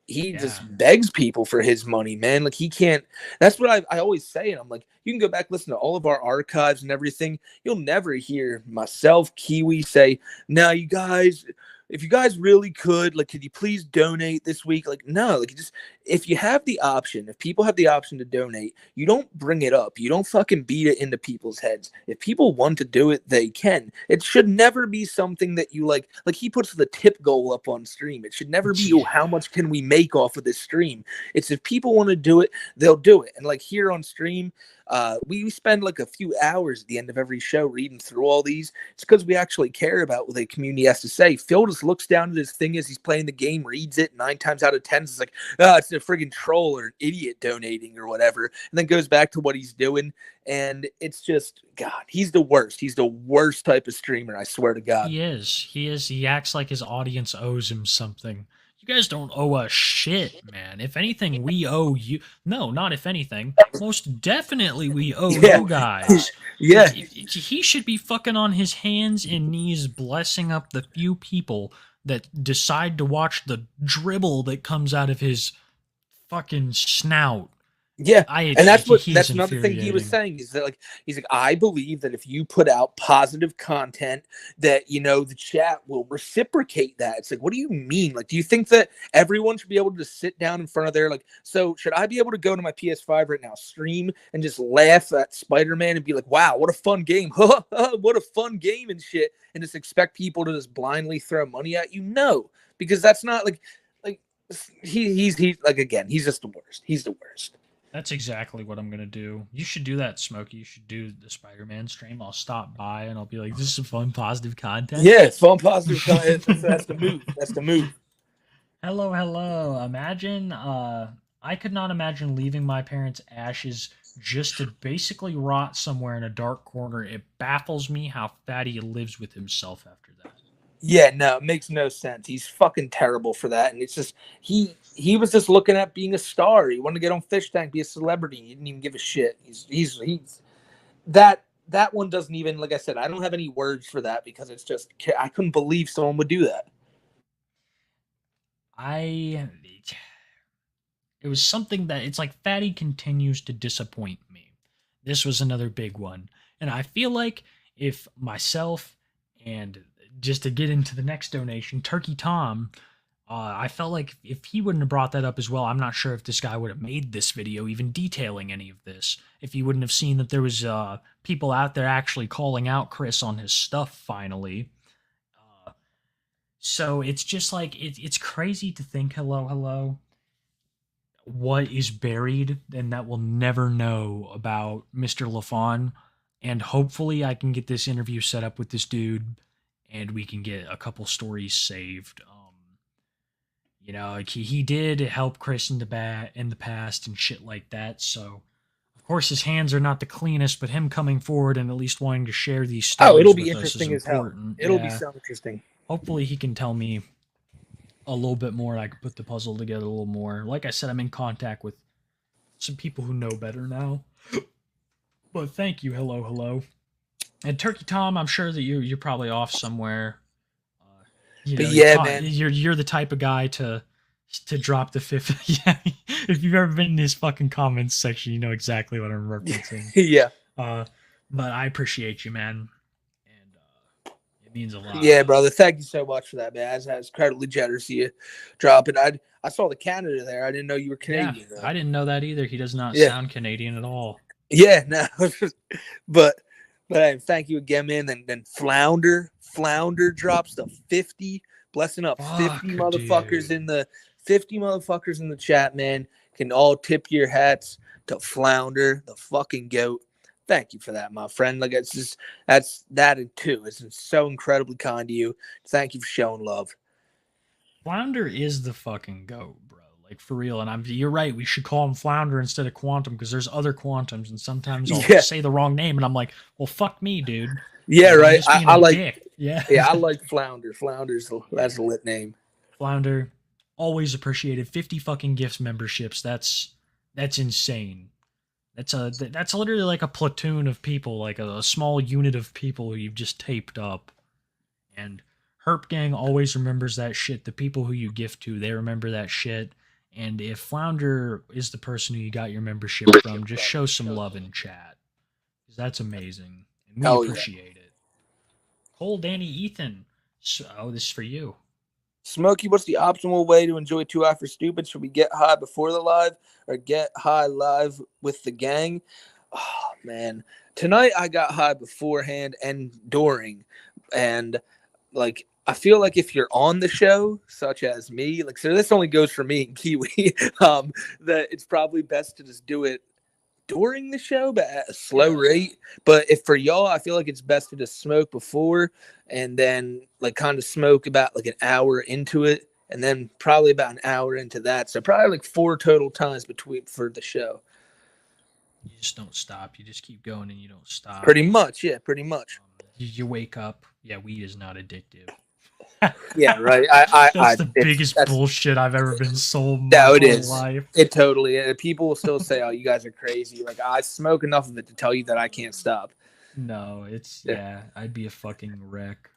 Speaker 2: just begs people for his money, man. Like he can't. That's what I always say, and I'm like, you can go back listen to all of our archives and everything. You'll never hear myself, Kiwi, say, "Now, you guys, if you guys really could, like, could you please donate this week?" Like, no, like, just if you have the option, if people have the option to donate, you don't bring it up. You don't fucking beat it into people's heads. If people want to do it, they can. It should never be something that you like he puts the tip goal up on stream. It should never be, oh, how much can we make off of this stream? It's if people want to do it, they'll do it. And like here on stream, we spend like a few hours at the end of every show reading through all these. It's because we actually care about what the community has to say. Phil just looks down at his thing as he's playing the game, reads it 9 times out of 10. It's like, it's a friggin' troll or an idiot donating or whatever, and then goes back to what he's doing. And it's just, God, he's the worst. He's the worst type of streamer, I swear to God.
Speaker 3: He is. He acts like his audience owes him something. You guys don't owe us shit, man. If anything, we owe you. No, not if anything. Most definitely we owe you guys.
Speaker 2: Yeah.
Speaker 3: He should be fucking on his hands and knees blessing up the few people that decide to watch the dribble that comes out of his fucking snout
Speaker 2: Yeah,
Speaker 3: I
Speaker 2: and that's
Speaker 3: he's
Speaker 2: another thing he was
Speaker 3: infuriating.
Speaker 2: saying is that, like, he's like, I believe that if you put out positive content, that, you know, the chat will reciprocate that. It's like, what do you mean? Like, do you think that everyone should be able to just sit down in front of their, like, so should I be able to go to my PS5 right now, stream, and just laugh at Spider-Man and be like, wow, what a fun game, what a fun game and shit, and just expect people to just blindly throw money at you? No, because that's not like he's like, again, he's just the worst. He's the worst.
Speaker 3: That's exactly what I'm gonna do. You should do that, Smokey. You should do the Spider-Man stream. I'll stop by and I'll be like, "This is some fun, positive content."
Speaker 2: Yeah, fun, positive content. That's the move. That's the move.
Speaker 3: Hello, hello. Imagine, I could not imagine leaving my parents' ashes just to basically rot somewhere in a dark corner. It baffles me how Fatty lives with himself after that.
Speaker 2: Yeah, no, it makes no sense. He's fucking terrible for that, and it's just he was just looking at being a star. He wanted to get on Fish Tank, be a celebrity. He didn't even give a shit. He's that one doesn't even, like I said, I don't have any words for that because it's just, I couldn't believe someone would do that.
Speaker 3: It was something that, it's like Fatty continues to disappoint me. This was another big one. And I feel like if myself, and just to get into the next donation, Turkey Tom, I felt like if he wouldn't have brought that up as well, I'm not sure if this guy would have made this video even detailing any of this. If he wouldn't have seen that there was people out there actually calling out Chris on his stuff finally. So it's just like, it's crazy to think, hello, what is buried and that we'll never know about Mr. LaFawn. And hopefully I can get this interview set up with this dude and we can get a couple stories saved. You know, like he did help Chris in the past and shit like that. So, of course, his hands are not the cleanest, but him coming forward and at least wanting to share these stories
Speaker 2: It'll be
Speaker 3: with us is
Speaker 2: interesting as hell.
Speaker 3: important.
Speaker 2: It'll be
Speaker 3: Yeah.
Speaker 2: so interesting.
Speaker 3: Hopefully he can tell me a little bit more and I can put the puzzle together a little more. Like I said, I'm in contact with some people who know better now. But thank you, hello. And Turkey Tom, I'm sure that you're probably off somewhere.
Speaker 2: But yeah, man.
Speaker 3: You're the type of guy to drop the fifth. Yeah, if you've ever been in his fucking comments section, you know exactly what I'm referencing.
Speaker 2: Yeah.
Speaker 3: But I appreciate you, man, and it means a lot.
Speaker 2: Yeah, brother. Thank you so much for that, man. I was incredibly generous of you dropping. I saw the Canada there. I didn't know you were Canadian.
Speaker 3: Yeah, I didn't know that either. He does not
Speaker 2: Yeah.
Speaker 3: sound Canadian at all.
Speaker 2: Yeah, no. but thank you again, man. Then Flounder drops the 50, blessing up 50 motherfuckers in the 50 motherfuckers in the chat, man. Can all tip your hats to Flounder, the fucking goat. Thank you for that, my friend. Like, it's just, that's that and two. It's so incredibly kind to you. Thank you for showing love.
Speaker 3: Flounder is the fucking goat, bro. Like, for real. And you're right. We should call him Flounder instead of Quantum because there's other Quantums, and sometimes I'll say the wrong name, and I'm like, well, fuck me, dude.
Speaker 2: Yeah, right. I like.
Speaker 3: Dick. Yeah,
Speaker 2: yeah, I like Flounder. That's a lit name.
Speaker 3: Flounder, always appreciated. 50 fucking gifts memberships. That's insane. That's literally like a platoon of people, like a small unit of people who you've just taped up. And Herp Gang always remembers that shit. The people who you gift to, they remember that shit. And if Flounder is the person who you got your membership from, just show some love in chat. Because that's amazing. And we appreciate it. Cole, Danny, Ethan. So, this is for you.
Speaker 2: Smokey, what's the optimal way to enjoy 2 Eye for Stupid? Should we get high before the live or get high live with the gang? Oh, man. Tonight I got high beforehand and during. And, like, I feel like if you're on the show, such as me, like, so this only goes for me and Kiwi, that it's probably best to just do it during the show, but at a slow rate. But if for y'all, I feel like it's best to just smoke before and then like kind of smoke about like an hour into it and then probably about an hour into that. So probably like 4 total times between for the show.
Speaker 3: You just don't stop. You just keep going and you don't stop.
Speaker 2: Pretty much. Yeah, pretty much.
Speaker 3: You wake up. Yeah, weed is not addictive.
Speaker 2: Yeah, right.
Speaker 3: That's the biggest bullshit I've ever been sold.
Speaker 2: No, it
Speaker 3: whole
Speaker 2: is.
Speaker 3: Life.
Speaker 2: It totally is. People will still say, "Oh, you guys are crazy." Like I smoke enough of it to tell you that I can't stop.
Speaker 3: No, it's I'd be a fucking wreck.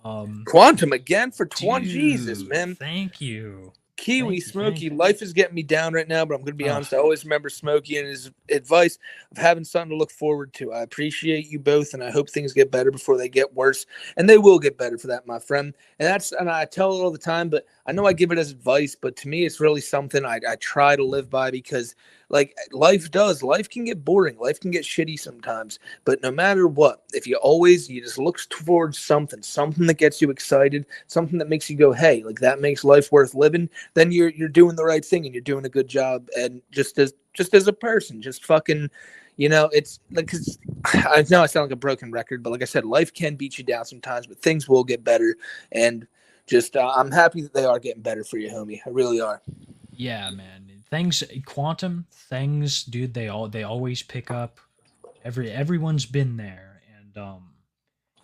Speaker 2: Quantum again for 20. Jesus, man.
Speaker 3: Thank you.
Speaker 2: Kiwi,
Speaker 3: Thank you,
Speaker 2: Smokey,
Speaker 3: thank you.
Speaker 2: life is getting me down right now, but I'm going to be
Speaker 3: Oh.
Speaker 2: honest. I always remember Smokey and his advice of having something to look forward to. I appreciate you both, and I hope things get better before they get worse. And they will get better for that, my friend. And I tell it all the time, but I know I give it as advice, but to me, it's really something I try to live by because, like, life can get boring. Life can get shitty sometimes. But no matter what, if you just look towards something that gets you excited, something that makes you go, hey, like that makes life worth living, then you're doing the right thing and you're doing a good job. And just as a person, just fucking, it's like, cause I know I sound like a broken record, but like I said, life can beat you down sometimes, but things will get better. And just, I'm happy that they are getting better for you, homie. I really are.
Speaker 3: Yeah, man. Quantum things, dude. They always pick up. Everyone's been there, and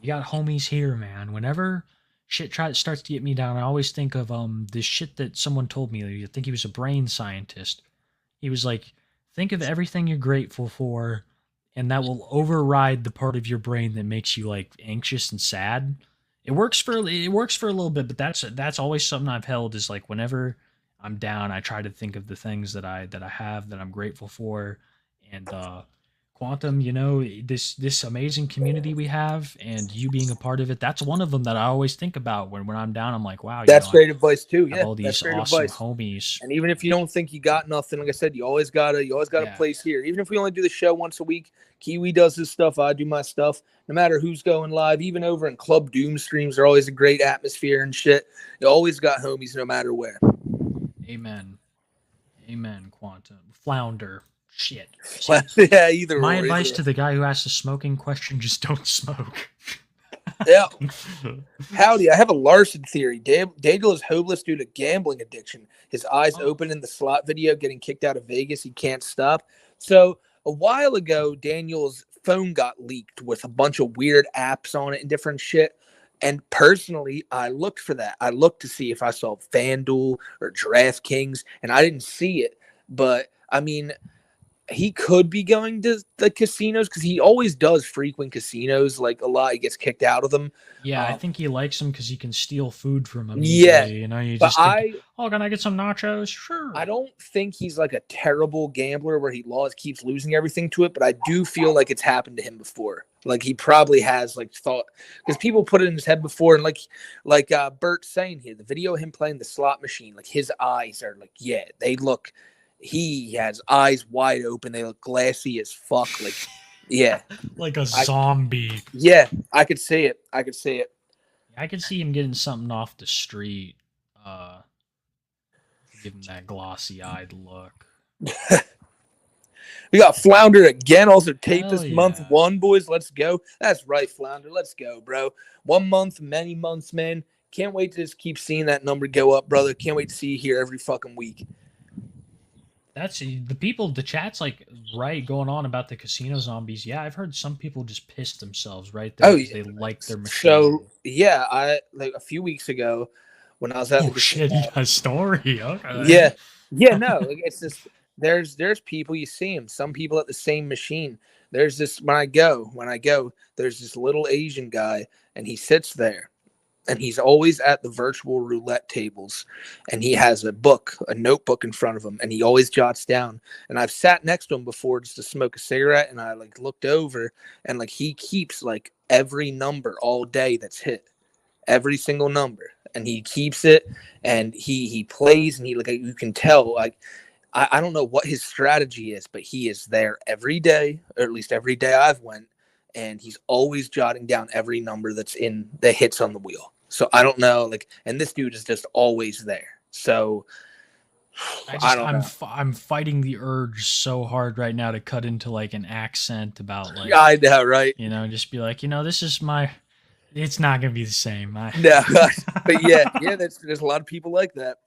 Speaker 3: you got homies here, man. Whenever shit starts to get me down, I always think of this shit that someone told me. I think he was a brain scientist. He was like, think of everything you're grateful for, and that will override the part of your brain that makes you like anxious and sad. It works for a little bit, but that's always something I've held is like whenever I'm down, I try to think of the things that I have that I'm grateful for, and Quantum, this amazing community we have, and you being a part of it. That's one of them that I always think about when I'm down. I'm like, wow,
Speaker 2: That's great advice too.
Speaker 3: I have
Speaker 2: Yeah,
Speaker 3: all
Speaker 2: that's
Speaker 3: these
Speaker 2: great
Speaker 3: awesome
Speaker 2: advice.
Speaker 3: homies.
Speaker 2: And even if you don't think you got nothing, like I said, you always got a place here. Even if we only do the show once a week, Kiwi does his stuff, I do my stuff. No matter who's going live, even over in Club Doom streams are always a great atmosphere and shit. You always got homies no matter where.
Speaker 3: Amen, Quantum. Flounder. Shit.
Speaker 2: Yeah, either
Speaker 3: My
Speaker 2: or,
Speaker 3: advice
Speaker 2: either
Speaker 3: to the guy who asked the smoking question: just don't smoke.
Speaker 2: Yeah. Howdy, I have a Larson theory. Daniel is homeless due to gambling addiction. His eyes open in the slot video, getting kicked out of Vegas. He can't stop. So a while ago, Daniel's phone got leaked with a bunch of weird apps on it and different shit. And personally, I looked for that. I looked to see if I saw FanDuel or DraftKings, and I didn't see it. But I mean, he could be going to the casinos because he always does frequent casinos. Like a lot, he gets kicked out of them.
Speaker 3: Yeah, I think he likes them because he can steal food from them.
Speaker 2: Yeah,
Speaker 3: easily, you
Speaker 2: but
Speaker 3: just think, oh, can I get some nachos? Sure.
Speaker 2: I don't think he's like a terrible gambler where he keeps losing everything to it, but I do feel like it's happened to him before. Like he probably has like thought because people put it in his head before, and like Bert's saying here, the video of him playing the slot machine, like his eyes are like, yeah, they look. He has eyes wide open. They look glassy as fuck. Like, yeah,
Speaker 3: like a zombie.
Speaker 2: Yeah, I could see it. I could see
Speaker 3: him getting something off the street. Give him that glossy-eyed look.
Speaker 2: We got Flounder again. Also taped
Speaker 3: Hell
Speaker 2: this
Speaker 3: yeah.
Speaker 2: month one, boys. Let's go. That's right, Flounder. Let's go, bro. 1 month, many months, man. Can't wait to just keep seeing that number go up, brother. Can't wait to see you here every fucking week.
Speaker 3: That's the chat's like right going on about the casino zombies. Yeah, I've heard some people just piss themselves right there because they like their machine.
Speaker 2: So yeah, I like a few weeks ago when I was at
Speaker 3: shit, you got a story. Okay.
Speaker 2: Yeah, no, like, it's just there's people, you see them, some people at the same machine. There's this when I go, there's this little Asian guy and he sits there. And he's always at the virtual roulette tables, and he has a notebook in front of him, and he always jots down. And I've sat next to him before just to smoke a cigarette, and I like looked over, and like he keeps like every number all day that's hit, every single number, and he keeps it, and he plays, and he like you can tell like I don't know what his strategy is, but he is there every day, or at least every day I've went, and he's always jotting down every number that hits on the wheel. So I don't know, like, and this dude is just always there. So I don't know.
Speaker 3: I'm fighting the urge so hard right now to cut into like an accent about like.
Speaker 2: I know, right?
Speaker 3: Just be like, this is my. It's not gonna be the same.
Speaker 2: No, but yeah, there's a lot of people like that.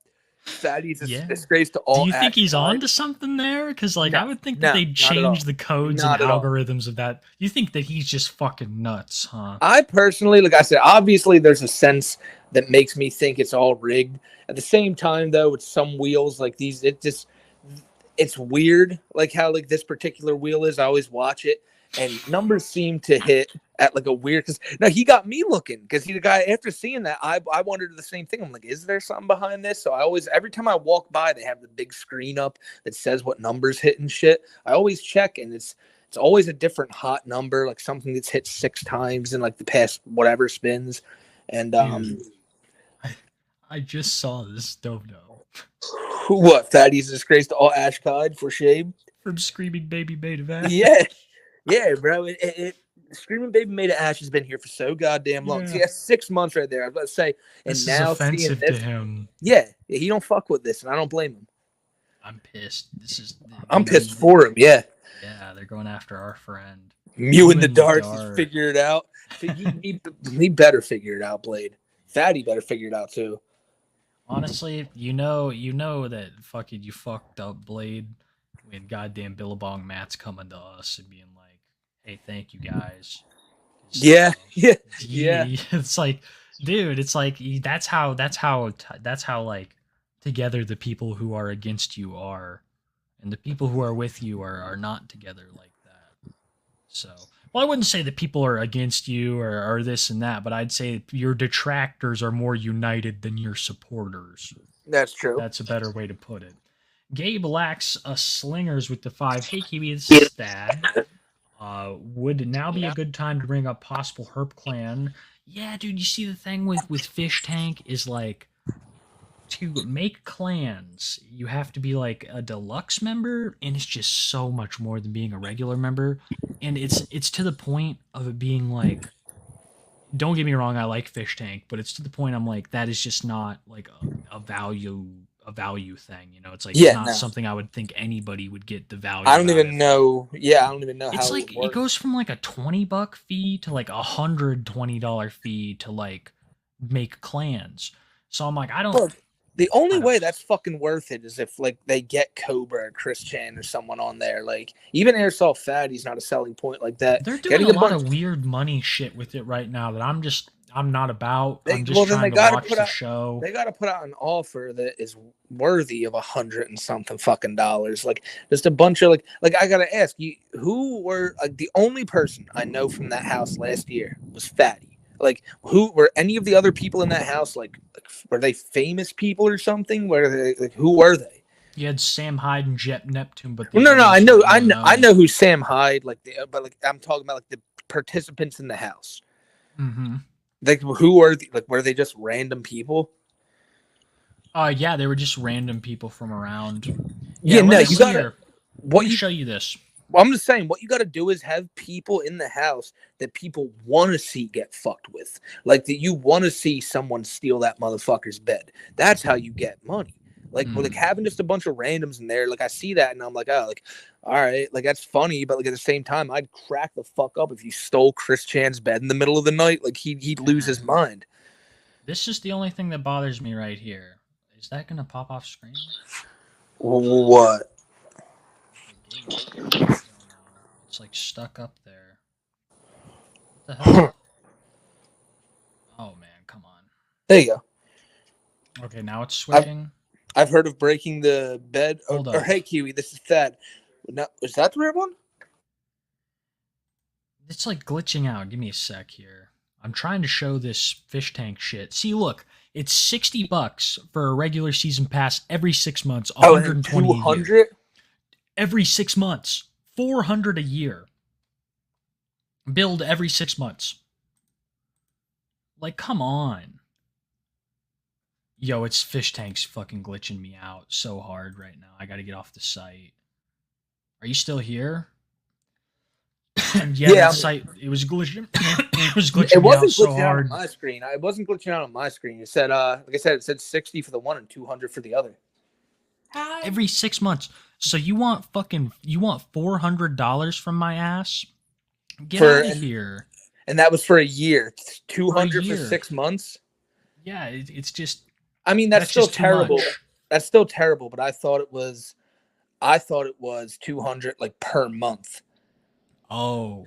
Speaker 2: Fatty's a disgrace to all.
Speaker 3: Do you think he's on to something there? Because like I would think that they'd
Speaker 2: not at all.
Speaker 3: change the codes
Speaker 2: Not
Speaker 3: and
Speaker 2: at all.
Speaker 3: algorithms of that. You think that he's just fucking nuts, huh?
Speaker 2: I personally, like I said, obviously there's a sense that makes me think it's all rigged. At the same time, though, with some wheels like these, it's weird, like how like this particular wheel is. I always watch it, and numbers seem to hit at like a weird. Because now he got me looking because he the guy. After seeing that, I wondered the same thing. I'm like, is there something behind this? So I always, every time I walk by, they have the big screen up that says what numbers hit and shit. I always check, and it's always a different hot number, like something that's hit 6 times in like the past whatever spins. And
Speaker 3: I just saw this Dovno
Speaker 2: what? Fatty's disgrace to all Ashkide for shame
Speaker 3: from Screaming Baby Made of Ash.
Speaker 2: Yeah, bro. Screaming Baby Made of Ash has been here for so goddamn long.
Speaker 3: Yeah.
Speaker 2: See, that's 6 months right there. I was about to say, and
Speaker 3: This
Speaker 2: now
Speaker 3: is offensive
Speaker 2: seeing
Speaker 3: to
Speaker 2: this,
Speaker 3: him.
Speaker 2: Yeah, he don't fuck with this, and I don't blame him.
Speaker 3: I'm pissed.
Speaker 2: I'm pissed for him. Yeah,
Speaker 3: they're going after our friend.
Speaker 2: Mew in the dark. He's figured it out. He better figure it out, Blade. Fatty better figure it out too.
Speaker 3: Honestly, you know that fucking you fucked up, Blade, when goddamn Billabong Matt's coming to us and being like, "Hey, thank you guys."
Speaker 2: Yeah.
Speaker 3: It's like, dude, it's like that's how like together the people who are against you are, and the people who are with you are not together like that. So, well, I wouldn't say that people are against you or this and that, but I'd say your detractors are more united than your supporters.
Speaker 2: That's true.
Speaker 3: That's a better way to put it. Gabe lacks a slingers with the 5. Hey, Kiwi, this is Thad. Would now be a good time to bring up possible Herp Clan? Yeah, dude, you see the thing with Fish Tank is like, to make clans, you have to be like a deluxe member, and it's just so much more than being a regular member. And it's to the point of it being like, don't get me wrong, I like Fish Tank, but it's to the point I'm like, that is just not like a value thing, you know? It's like, it's not something I would think anybody would get the value.
Speaker 2: I don't even know. Yeah, I don't even know
Speaker 3: it's
Speaker 2: how
Speaker 3: like
Speaker 2: it works.
Speaker 3: It goes from like a $20 fee to like $120 fee to like make clans. So I'm like, I don't.
Speaker 2: Look, the only way that's fucking worth it is if like they get Cobra or Chris Chan or someone on there. Like even Airsoft Fatty's not a selling point like that.
Speaker 3: They're doing a lot of weird money shit with it right now that I'm not about. I'm just trying to watch the show.
Speaker 2: They got to put out an offer that is worthy of $100 and something fucking dollars. Like just a bunch of like I gotta ask you, who were like the only person I know from that house last year was Fatty. Like, who were any of the other people in that house? Like were they famous people or something? Were they like, who were they?
Speaker 3: You had Sam Hyde and Jet Neptune, but
Speaker 2: no, I know who Sam Hyde. Like, but like I'm talking about like the participants in the house.
Speaker 3: Mm-hmm.
Speaker 2: Like, who were were they just random people?
Speaker 3: Yeah, they were just random people from around.
Speaker 2: Yeah, no, you gotta.
Speaker 3: Let me show you this.
Speaker 2: Well, I'm just saying, what you got to do is have people in the house that people want to see get fucked with. Like, that you want to see someone steal that motherfucker's bed. That's how you get money. Like, like having just a bunch of randoms in there, like, I see that and I'm like, oh, like, all right, like, that's funny. But, like, at the same time, I'd crack the fuck up if you stole Chris Chan's bed in the middle of the night. Like, he'd lose his mind.
Speaker 3: This is the only thing that bothers me right here. Is that going to pop off screen?
Speaker 2: What?
Speaker 3: It's like stuck up there. What the hell? Oh man, come on.
Speaker 2: There you go.
Speaker 3: Okay, now it's switching.
Speaker 2: I've heard of breaking the bed.
Speaker 3: Hold
Speaker 2: or
Speaker 3: up.
Speaker 2: Hey Kiwi, this is Thad. Now, is that the rare one?
Speaker 3: It's like glitching out. Give me a sec here. I'm trying to show this Fish Tank shit. See, look, it's $60 for a regular season pass every 6 months. 120
Speaker 2: $200
Speaker 3: every 6 months. $400 a year. Billed every 6 months. Like, come on. Yo, it's Fish Tank's fucking glitching me out so hard right now. I gotta get off the site. Are you still here? Yeah, that site, it was glitching. It was glitching me out so hard.
Speaker 2: On my screen. It wasn't glitching out on my screen. It said, like I said, it said 60 for the one and 200 for the other.
Speaker 3: Every 6 months. So you want $400 from my ass? Get out of here.
Speaker 2: And that was for a year. 200 for 6 months.
Speaker 3: Yeah, it's just.
Speaker 2: I mean, that's still terrible. That's still terrible. But I thought it was 200 like per month.
Speaker 3: Oh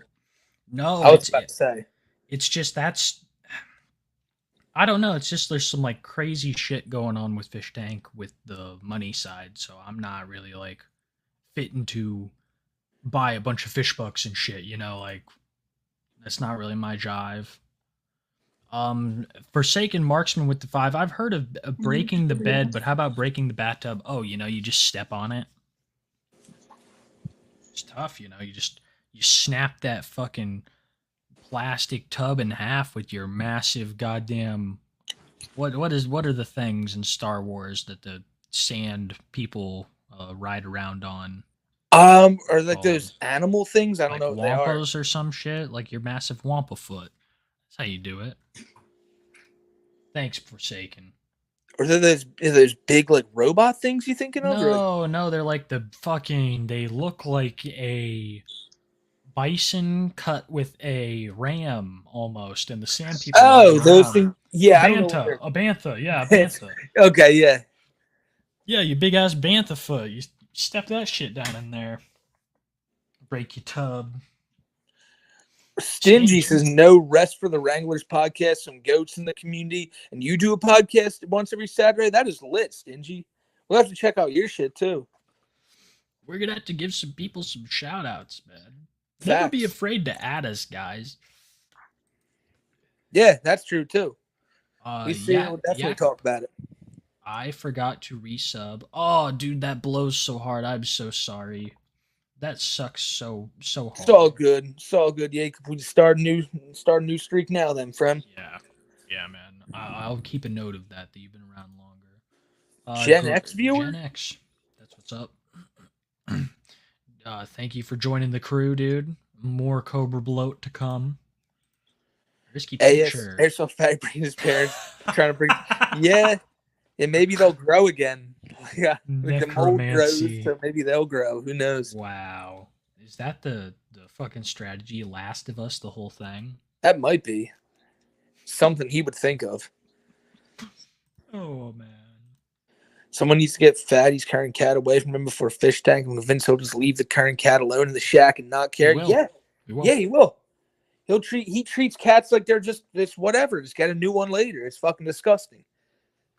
Speaker 3: no!
Speaker 2: I was about to say.
Speaker 3: It's just I don't know. It's just there's some like crazy shit going on with Fish Tank with the money side, so I'm not really like fit into buy a bunch of fish books and shit, you know, like that's not really my jive. Forsaken Marksman with the 5. I've heard of breaking the bed, but how about breaking the bathtub? Oh, you know, you just step on it. It's tough, you know, you snap that fucking plastic tub in half with your massive goddamn what are the things in Star Wars that the sand people ride around on?
Speaker 2: Or like those animal things? I don't know what they are.
Speaker 3: Wampas or some shit, like your massive wampa foot. That's how you do it. Thanks, Forsaken.
Speaker 2: Or are those big like robot things you thinking of?
Speaker 3: No, they're like they look like a bison cut with a ram almost, and the sand people.
Speaker 2: Oh, those things. Yeah,
Speaker 3: a bantha. Yeah, a bantha.
Speaker 2: Okay, yeah.
Speaker 3: Yeah, you big ass bantha foot. You step that shit down in there. Break your tub.
Speaker 2: Stingy says no rest for the Wranglers podcast, some goats in the community, and you do a podcast once every Saturday. That is lit, Stingy. We'll have to check out your shit too.
Speaker 3: We're gonna have to give some people some shout outs, man. Never be afraid to add us, guys.
Speaker 2: Yeah, that's true too. We'll definitely talk about it.
Speaker 3: I forgot to resub. Oh, dude, that blows so hard. I'm so sorry. That sucks so hard.
Speaker 2: It's all good. It's all good. Yeah, we start a new streak now, then, friend.
Speaker 3: Yeah, man. I'll keep a note of that you've been around longer.
Speaker 2: Gen X viewer.
Speaker 3: Gen X. That's what's up. Thank you for joining the crew, dude. More Cobra bloat to come. Risky picture.
Speaker 2: Airsoft Fatty bringing his parents, trying to bring. Yeah, and maybe they'll grow again. Yeah, like the mold grows, so maybe they'll grow. Who knows?
Speaker 3: Wow, is that the fucking strategy? Last of Us, the whole thing.
Speaker 2: That might be something he would think of.
Speaker 3: Oh man.
Speaker 2: Someone needs to get Fatty's current cat away from him before fish tank, and Vince will just leave the current cat alone in the shack and not care. Yeah, he will. He treats cats like they're just this whatever. Just get a new one later. It's fucking disgusting.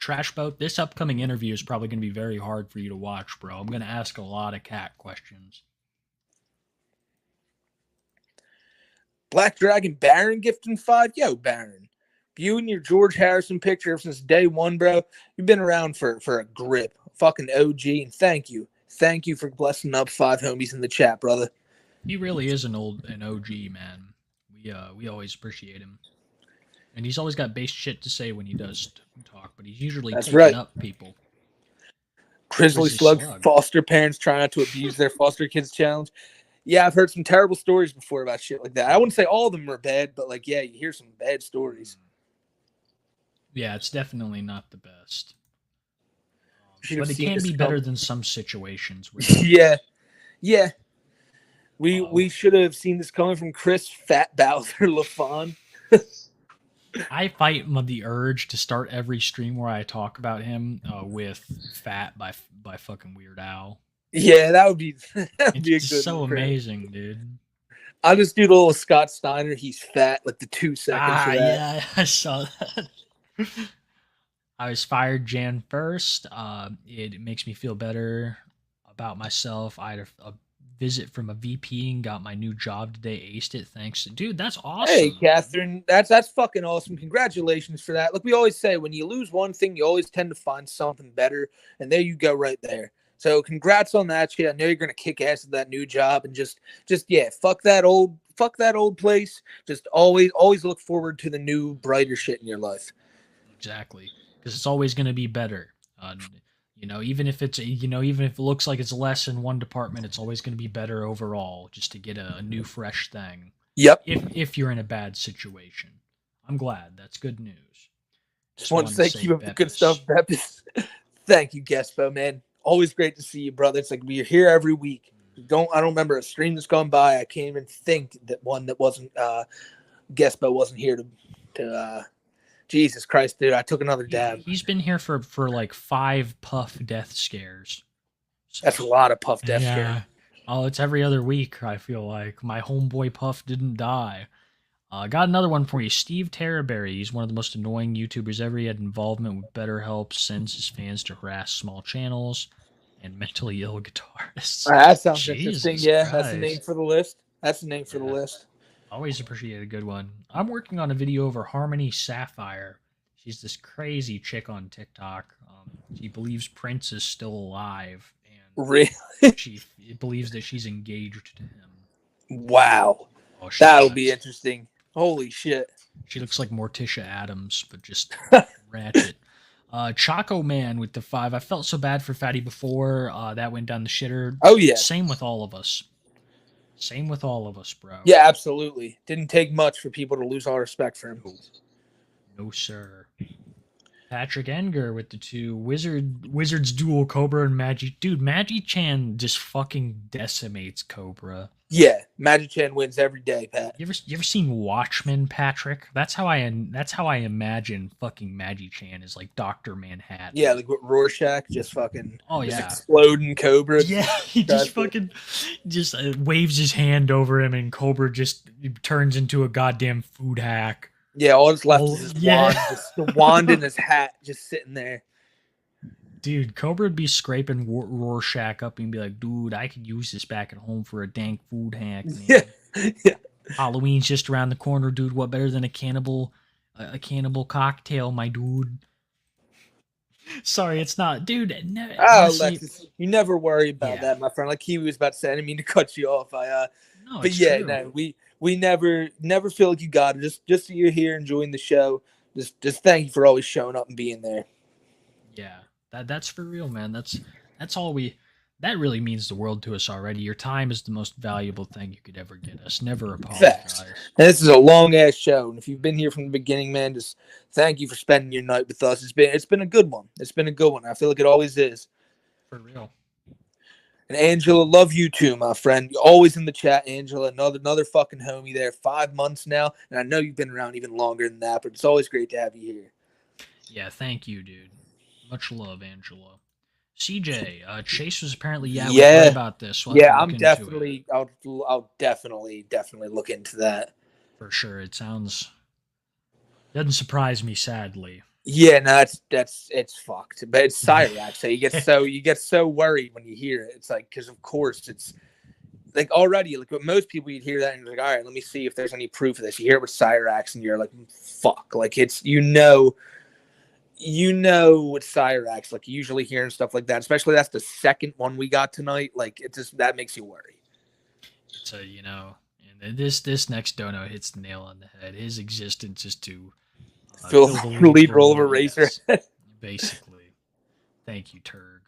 Speaker 3: Trash Boat, this upcoming interview is probably going to be very hard for you to watch, bro. I'm going to ask a lot of cat questions.
Speaker 2: Black Dragon Baron gifting 5. Yo, Baron. You and your George Harrison picture since day one, bro. You've been around for a grip. Fucking OG. And thank you. Thank you for blessing up 5 homies in the chat, brother.
Speaker 3: He really is an OG, man. We always appreciate him. And he's always got base shit to say when he does talk, but he's usually taking up people.
Speaker 2: Grizzly Slug foster parents try not to abuse their foster kids challenge. Yeah, I've heard some terrible stories before about shit like that. I wouldn't say all of them are bad, but like, yeah, you hear some bad stories.
Speaker 3: Yeah, it's definitely not the best. But it can be better than some situations.
Speaker 2: Yeah. We should have seen this coming from Chris Fat Bowser LaFon.
Speaker 3: I fight the urge to start every stream where I talk about him with "Fat" by fucking Weird Al.
Speaker 2: Yeah, that would be a good.
Speaker 3: So amazing, dude.
Speaker 2: I'll just do the little Scott Steiner. He's fat, like the 2 seconds. For that.
Speaker 3: Yeah, I saw that. I was fired Jan 1st. It makes me feel better about myself. I had a visit from a VP and got my new job today. Aced it. Thanks. Dude, that's awesome.
Speaker 2: Hey, Catherine. That's fucking awesome. Congratulations for that. Like we always say, when you lose one thing, you always tend to find something better. And there you go right there. So congrats on that shit. I know you're going to kick ass at that new job and just yeah, fuck that old place. Just always look forward to the new brighter shit in your life.
Speaker 3: Exactly. Because it's always going to be better. Even if it looks like it's less in one department, it's always going to be better overall, just to get a new, fresh thing.
Speaker 2: Yep.
Speaker 3: If you're in a bad situation, I'm glad. That's good news.
Speaker 2: Just want to say keep up the good stuff, Beppis. Thank you, Gespo, man. Always great to see you, brother. It's like we're here every week. I don't remember a stream that's gone by. I can't even think that one that wasn't Gespo wasn't here to. Jesus Christ, dude! I took another dab.
Speaker 3: He's been here for like 5 puff death scares.
Speaker 2: So, that's a lot of puff death scares.
Speaker 3: Oh, it's every other week. I feel like my homeboy Puff didn't die. Got another one for you, Steve Terraberry. He's one of the most annoying YouTubers ever. He had involvement with BetterHelp, sends his fans to harass small channels. and mentally ill guitarists.
Speaker 2: That sounds
Speaker 3: Jesus
Speaker 2: interesting. Yeah, that's the
Speaker 3: Christ.
Speaker 2: name for the list. That's the name for the list.
Speaker 3: Always appreciate a good one. I'm working on a video over Harmony Sapphire. She's this crazy chick on TikTok. She believes Prince is still alive, and
Speaker 2: Really?
Speaker 3: she believes that she's engaged to him.
Speaker 2: Wow.
Speaker 3: Oh, she
Speaker 2: That'll
Speaker 3: looks
Speaker 2: be
Speaker 3: like-
Speaker 2: interesting. Holy shit.
Speaker 3: She looks like Morticia Adams, but just ratchet. Choco Man with the 5. I felt so bad for Fatty before. That went down the shitter.
Speaker 2: Oh, yeah.
Speaker 3: Same with all of us. Same with all of us, bro.
Speaker 2: Yeah, absolutely. Didn't take much for people to lose all respect for him.
Speaker 3: No, sir. Patrick Enger with the 2. Wizards duel Cobra and Magi. Dude, Magi-chan just fucking decimates Cobra.
Speaker 2: Yeah, Magic Chan wins every day, Pat.
Speaker 3: You ever seen Watchmen, Patrick? That's how I imagine fucking Magi-chan is like Dr. Manhattan.
Speaker 2: Yeah, like with Rorschach just fucking just
Speaker 3: yeah.
Speaker 2: exploding Cobra.
Speaker 3: Yeah, he just fucking just waves his hand over him, and Cobra just turns into a goddamn food hack.
Speaker 2: Yeah, all that's left is his wand, just the wand in his hat, just sitting there.
Speaker 3: Dude, Cobra would be scraping Rorschach up and be like, dude, I could use this back at home for a dank food hack, man.
Speaker 2: Yeah.
Speaker 3: Halloween's just around the corner, dude. What better than a cannibal cocktail, my dude? Sorry, it's not. Dude, honestly,
Speaker 2: Alexis, you never worry about that, my friend. Like he was about to say, I didn't mean to cut you off.
Speaker 3: No,
Speaker 2: but
Speaker 3: it's
Speaker 2: yeah,
Speaker 3: true.
Speaker 2: no, we never feel like you got it. Just that you're here enjoying the show. Just thank you for always showing up and being there.
Speaker 3: Yeah, that's for real, man. That's all that really means the world to us already. Your time is the most valuable thing you could ever get us. Never apologize.
Speaker 2: Facts. And this is a long ass show, and if you've been here from the beginning, man, just thank you for spending your night with us. It's been a good one. It's been a good one. I feel like it always is.
Speaker 3: For real.
Speaker 2: And Angela, love you too, my friend. You're always in the chat, Angela. Another fucking homie there. 5 months now, and I know you've been around even longer than that, but it's always great to have you here.
Speaker 3: Yeah, thank you, dude. Much love, Angela. CJ, Chase was apparently we've heard about this. We'll have to
Speaker 2: I'm
Speaker 3: look into
Speaker 2: definitely. I'll definitely look into that
Speaker 3: for sure. It doesn't surprise me, sadly.
Speaker 2: Yeah, no, it's fucked. But it's Cyrax, so you get so worried when you hear it. It's like because of course it's like already like with most people you'd hear that and you're like, all right, let me see if there's any proof of this. You hear it with Cyrax and you're like, fuck, like it's you know with Cyrax, like usually hearing stuff like that, especially that's the second one we got tonight. Like it just that makes you worry.
Speaker 3: It's and this next dono hits the nail on the head. His existence is to
Speaker 2: fill the lead role of a racer.
Speaker 3: Basically. Thank you, Turg.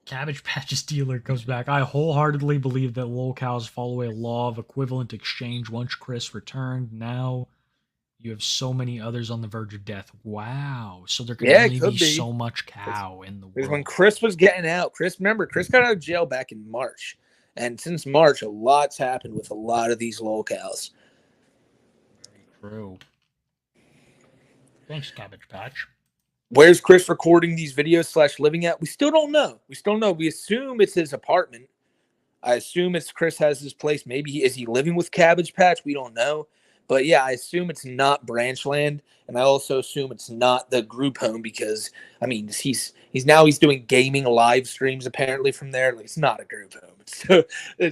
Speaker 3: Cabbage Patch's dealer comes back. I wholeheartedly believe that lolcows follow a law of equivalent exchange. Once Chris returned, now you have so many others on the verge of death. Wow. So there can only be so much cow in the world.
Speaker 2: Because when Chris was getting out, Chris got out of jail back in March. And since March, a lot's happened with a lot of these lolcows.
Speaker 3: Very true. Thanks, Cabbage Patch.
Speaker 2: Where's Chris recording these videos / living at? We still don't know. We assume it's his apartment. I assume it's Chris has his place. Maybe is he living with Cabbage Patch? We don't know. But yeah, I assume it's not Branchland, and I also assume it's not the group home because I mean he's doing gaming live streams apparently from there. Like it's not a group home.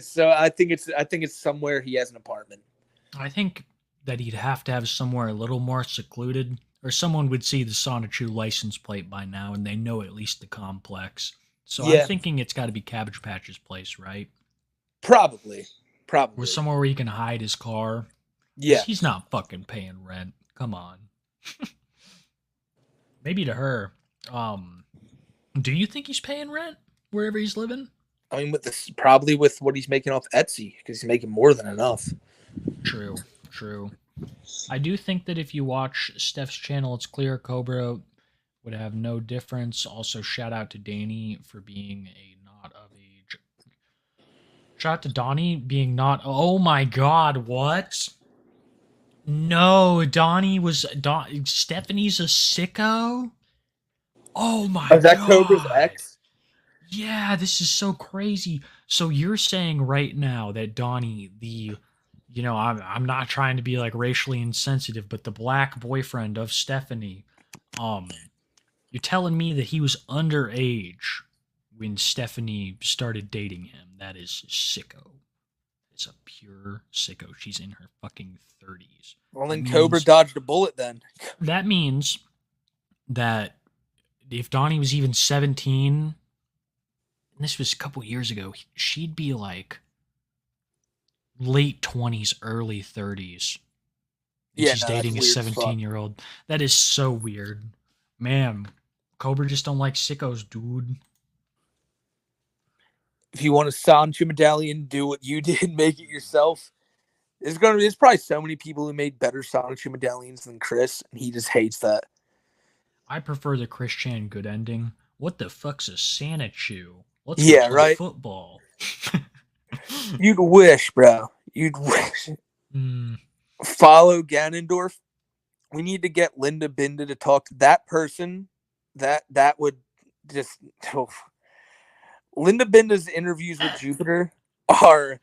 Speaker 2: So I think it's somewhere he has an apartment.
Speaker 3: I think that he'd have to have somewhere a little more secluded, or someone would see the Sonichu license plate by now, and they know at least the complex. So yeah. I'm thinking it's got to be Cabbage Patch's place, right?
Speaker 2: Probably.
Speaker 3: Or somewhere where he can hide his car.
Speaker 2: Yeah.
Speaker 3: He's not fucking paying rent. Come on. Maybe to her. Do you think he's paying rent wherever he's living?
Speaker 2: I mean, probably with what he's making off Etsy, because he's making more than enough.
Speaker 3: True. I do think that if you watch Steph's channel, it's clear Cobra would have no difference. Also, shout out to Danny for being a not of age. Shout out to Donnie being not. Oh my God! What? No, Stephanie's a sicko. Oh my God!
Speaker 2: Is that Cobra's ex?
Speaker 3: Yeah, this is so crazy. So you're saying right now that Donnie, I'm not trying to be like racially insensitive, but the black boyfriend of Stephanie, you're telling me that he was underage when Stephanie started dating him. That is sicko. It's a pure sicko. She's in her fucking 30s.
Speaker 2: Well, then
Speaker 3: That
Speaker 2: Cobra
Speaker 3: means-
Speaker 2: dodged a bullet then.
Speaker 3: That means that if Donnie was even 17, and this was a couple years ago, she'd be like late 20s, early 30s. And
Speaker 2: Yeah,
Speaker 3: she's
Speaker 2: no, that's
Speaker 3: dating a
Speaker 2: weird as fuck.
Speaker 3: 17-year-old. That is so weird. Man, Cobra just don't like sickos, dude.
Speaker 2: If you want a Sancho medallion, do what you did, make it yourself. There's probably so many people who made better Sancho medallions than Chris, and he just hates that.
Speaker 3: I prefer the Chris Chan good ending. What the fuck's a Santa Chew? Let's
Speaker 2: Yeah,
Speaker 3: go play
Speaker 2: right?
Speaker 3: football.
Speaker 2: You'd wish, bro. You'd wish. Follow Ganondorf. We need to get Linda Binda to talk to that person. That would just. Oh. Linda Binda's interviews with Jupiter are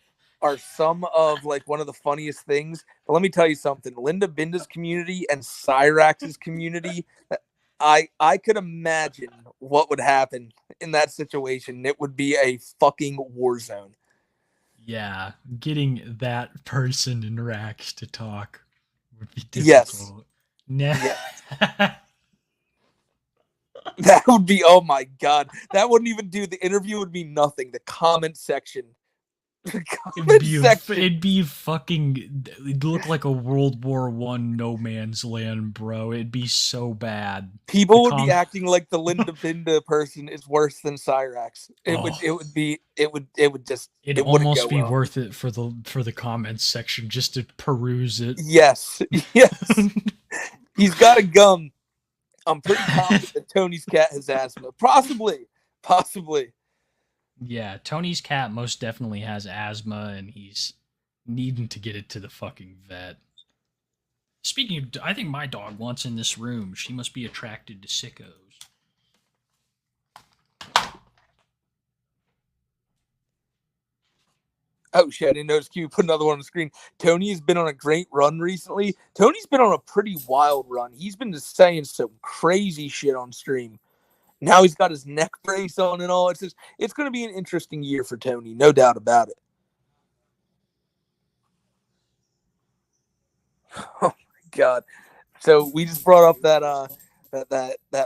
Speaker 2: some of like one of the funniest things. But let me tell you something. Linda Binda's community and Cyrax's community, I could imagine what would happen in that situation. It would be a fucking war zone.
Speaker 3: Yeah, getting that person in Rax to talk would be
Speaker 2: Yes.
Speaker 3: difficult. Nah.
Speaker 2: That would be, oh my god. That wouldn't even do, the interview would be nothing. The comment section. The comment section.
Speaker 3: It'd be fucking. It'd look like a World War I no man's land, bro. It'd be so bad.
Speaker 2: People
Speaker 3: The
Speaker 2: would be acting like the Linda Binda person is worse than Cyrax. It would just.
Speaker 3: It'd
Speaker 2: it wouldn't
Speaker 3: almost
Speaker 2: go
Speaker 3: be
Speaker 2: well.
Speaker 3: worth it for the comments section just to peruse it.
Speaker 2: Yes. Yes. He's got a gum. I'm pretty confident that Tony's cat has asthma. Possibly.
Speaker 3: Yeah, Tony's cat most definitely has asthma, and he's needing to get it to the fucking vet. Speaking of, I think my dog wants in this room. She must be attracted to sickos.
Speaker 2: Oh shit, I didn't notice Q put another one on the screen. Tony has been on a great run recently. Tony's been on a pretty wild run. He's been just saying some crazy shit on stream. Now he's got his neck brace on and all. It's going to be an interesting year for Tony, no doubt about it. Oh my god! So we just brought up that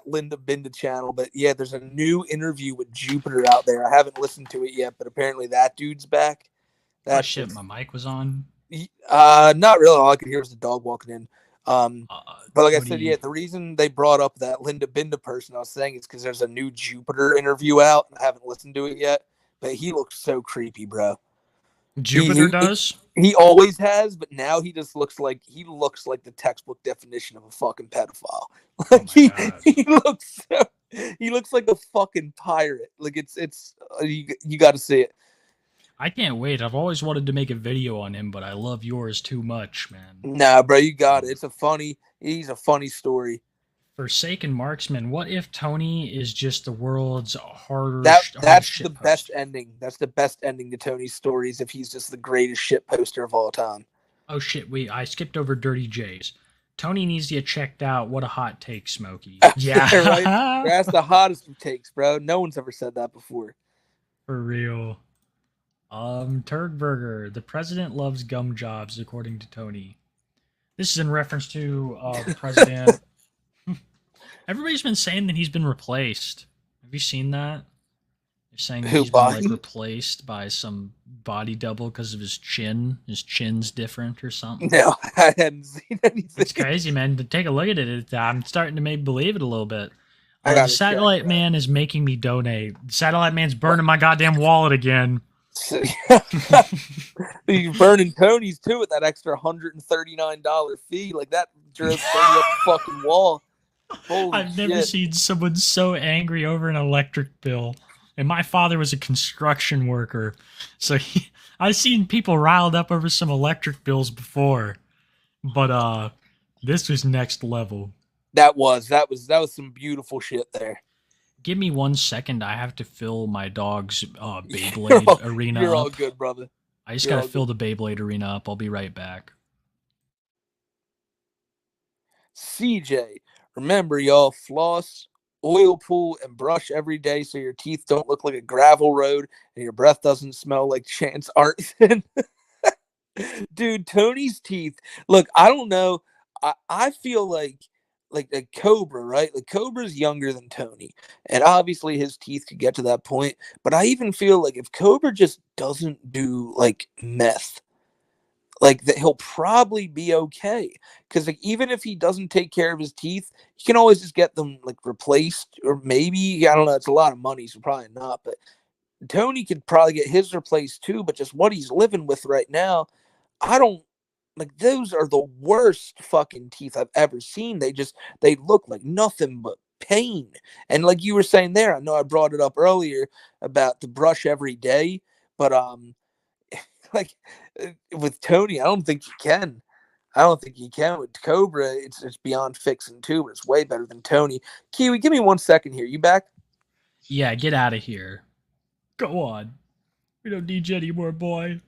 Speaker 2: Linda Binda channel, but yeah, there's a new interview with Jupiter out there. I haven't listened to it yet, but apparently that dude's back.
Speaker 3: Oh shit, my mic was on.
Speaker 2: Not really. All I could hear was the dog walking in. But like I said,
Speaker 3: Cody-
Speaker 2: yeah, the reason they brought up that Linda Binda person I was saying is because there's a new Jupiter interview out, and I haven't listened to it yet. But he looks so creepy, bro.
Speaker 3: Jupiter does?
Speaker 2: He always has, but now he just looks like the textbook definition of a fucking pedophile. Like he looks like a fucking pirate. Like it's you got to see it.
Speaker 3: I can't wait. I've always wanted to make a video on him, but I love yours too much, man.
Speaker 2: Nah, bro, you got it. He's a funny story.
Speaker 3: Forsaken Marksman, what if Tony is just the world's
Speaker 2: That's
Speaker 3: shit
Speaker 2: the
Speaker 3: poster?
Speaker 2: best ending. That's the best ending to Tony's stories if he's just the greatest shit poster of all time.
Speaker 3: Oh shit, I skipped over Dirty J's. Tony needs to get checked out. What a hot take, Smokey. Yeah.
Speaker 2: Right? That's the hottest of takes, bro. No one's ever said that before.
Speaker 3: For real. Turgburger. The president loves gum jobs, according to Tony. This is in reference to the president. Everybody's been saying that he's been replaced. Have you seen that? They're saying that
Speaker 2: Who,
Speaker 3: he's been like
Speaker 2: Biden?
Speaker 3: replaced by some body double because of his chin. His chin's different or something.
Speaker 2: No, I hadn't seen anything.
Speaker 3: It's crazy, man. But take a look at it. I'm starting to maybe believe it a little bit.
Speaker 2: I
Speaker 3: The
Speaker 2: gotta
Speaker 3: Satellite Man is making me donate. The Satellite Man's burning my goddamn wallet again.
Speaker 2: He's burning Tony's too with that extra $139 fee. Like that drove Tony up the fucking wall. Holy
Speaker 3: I've never
Speaker 2: shit.
Speaker 3: seen someone so angry over an electric bill. And my father was a construction worker. So I've seen people riled up over some electric bills before. But this was next level.
Speaker 2: That was some beautiful shit there.
Speaker 3: Give me 1 second. I have to fill my dog's Beyblade arena
Speaker 2: You're
Speaker 3: up.
Speaker 2: all good, brother.
Speaker 3: I just
Speaker 2: You're
Speaker 3: gotta
Speaker 2: all
Speaker 3: fill the Beyblade arena up. I'll be right back.
Speaker 2: CJ, remember y'all, floss oil pool and brush every day so your teeth don't look like a gravel road and your breath doesn't smell like Chance Artson. Dude, Tony's teeth. Look, I don't know. I feel like Cobra, right? Like Cobra's younger than Tony, and obviously his teeth could get to that point. But I even feel like if Cobra just doesn't do like meth, like that, he'll probably be okay. Because like even if he doesn't take care of his teeth, he can always just get them like replaced, or maybe I don't know. It's a lot of money, so probably not. But Tony could probably get his replaced too. But just what he's living with right now, I don't. Like those are the worst fucking teeth I've ever seen. They look like nothing but pain. And like you were saying there, I know I brought it up earlier about the brush every day, but like with Tony, I don't think you can. I don't think you can. With Cobra, it's beyond fixing too, but it's way better than Tony. Kiwi, give me 1 second here. You back?
Speaker 3: Yeah, get out of here. Go on. We don't need you anymore, boy.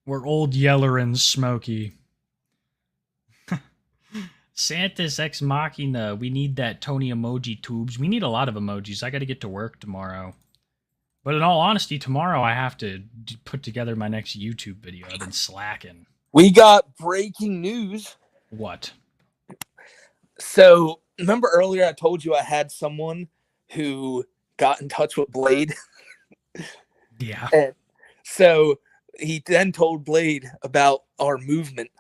Speaker 3: We're old Yeller and Smokey. Santa's Ex Machina. We need that Tony emoji tubes. We need a lot of emojis. I got to get to work tomorrow. But in all honesty, tomorrow I have to put together my next YouTube video. I've been slacking.
Speaker 2: We got breaking news.
Speaker 3: What?
Speaker 2: So remember earlier I told you I had someone who got in touch with Blade?
Speaker 3: Yeah.
Speaker 2: And so he then told Blade about our movement.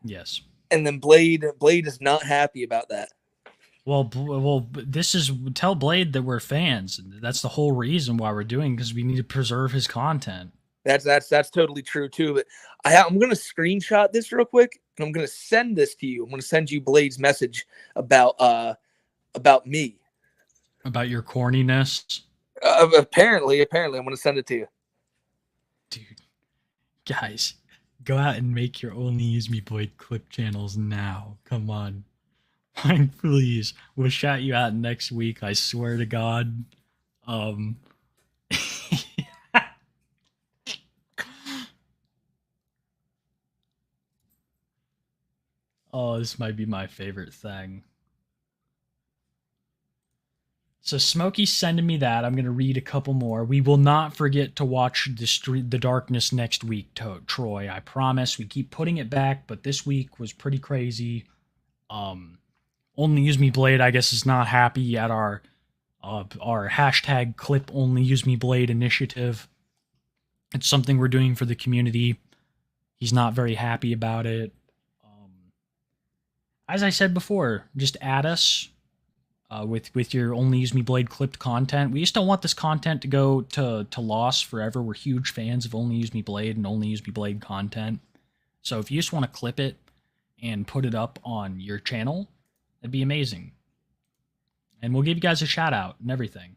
Speaker 3: Yes.
Speaker 2: And then Blade is not happy about that.
Speaker 3: Well, this is tell Blade that we're fans. That's the whole reason why we're doing, because we need to preserve his content.
Speaker 2: That's totally true too. But I'm gonna screenshot this real quick and I'm gonna send this to you. I'm gonna send you Blade's message about me.
Speaker 3: About your corniness.
Speaker 2: Apparently, I'm gonna send it to you.
Speaker 3: Dude, guys, go out and make your Only Use Me Blade clip channels now. Come on. Like, please. We'll shout you out next week, I swear to God. Oh, this might be my favorite thing. So Smokey's sending me that. I'm going to read a couple more. We will not forget to watch The Darkness next week, Troy. I promise. We keep putting it back, but this week was pretty crazy. Only Use Me Blade, I guess, is not happy at our hashtag clip Only Use Me Blade initiative. It's something we're doing for the community. He's not very happy about it. As I said before, just add us. With your Only Use Me Blade clipped content. We just don't want this content to go to loss forever. We're huge fans of Only Use Me Blade and Only Use Me Blade content. So if you just want to clip it and put it up on your channel, that'd be amazing. And we'll give you guys a shout out and everything.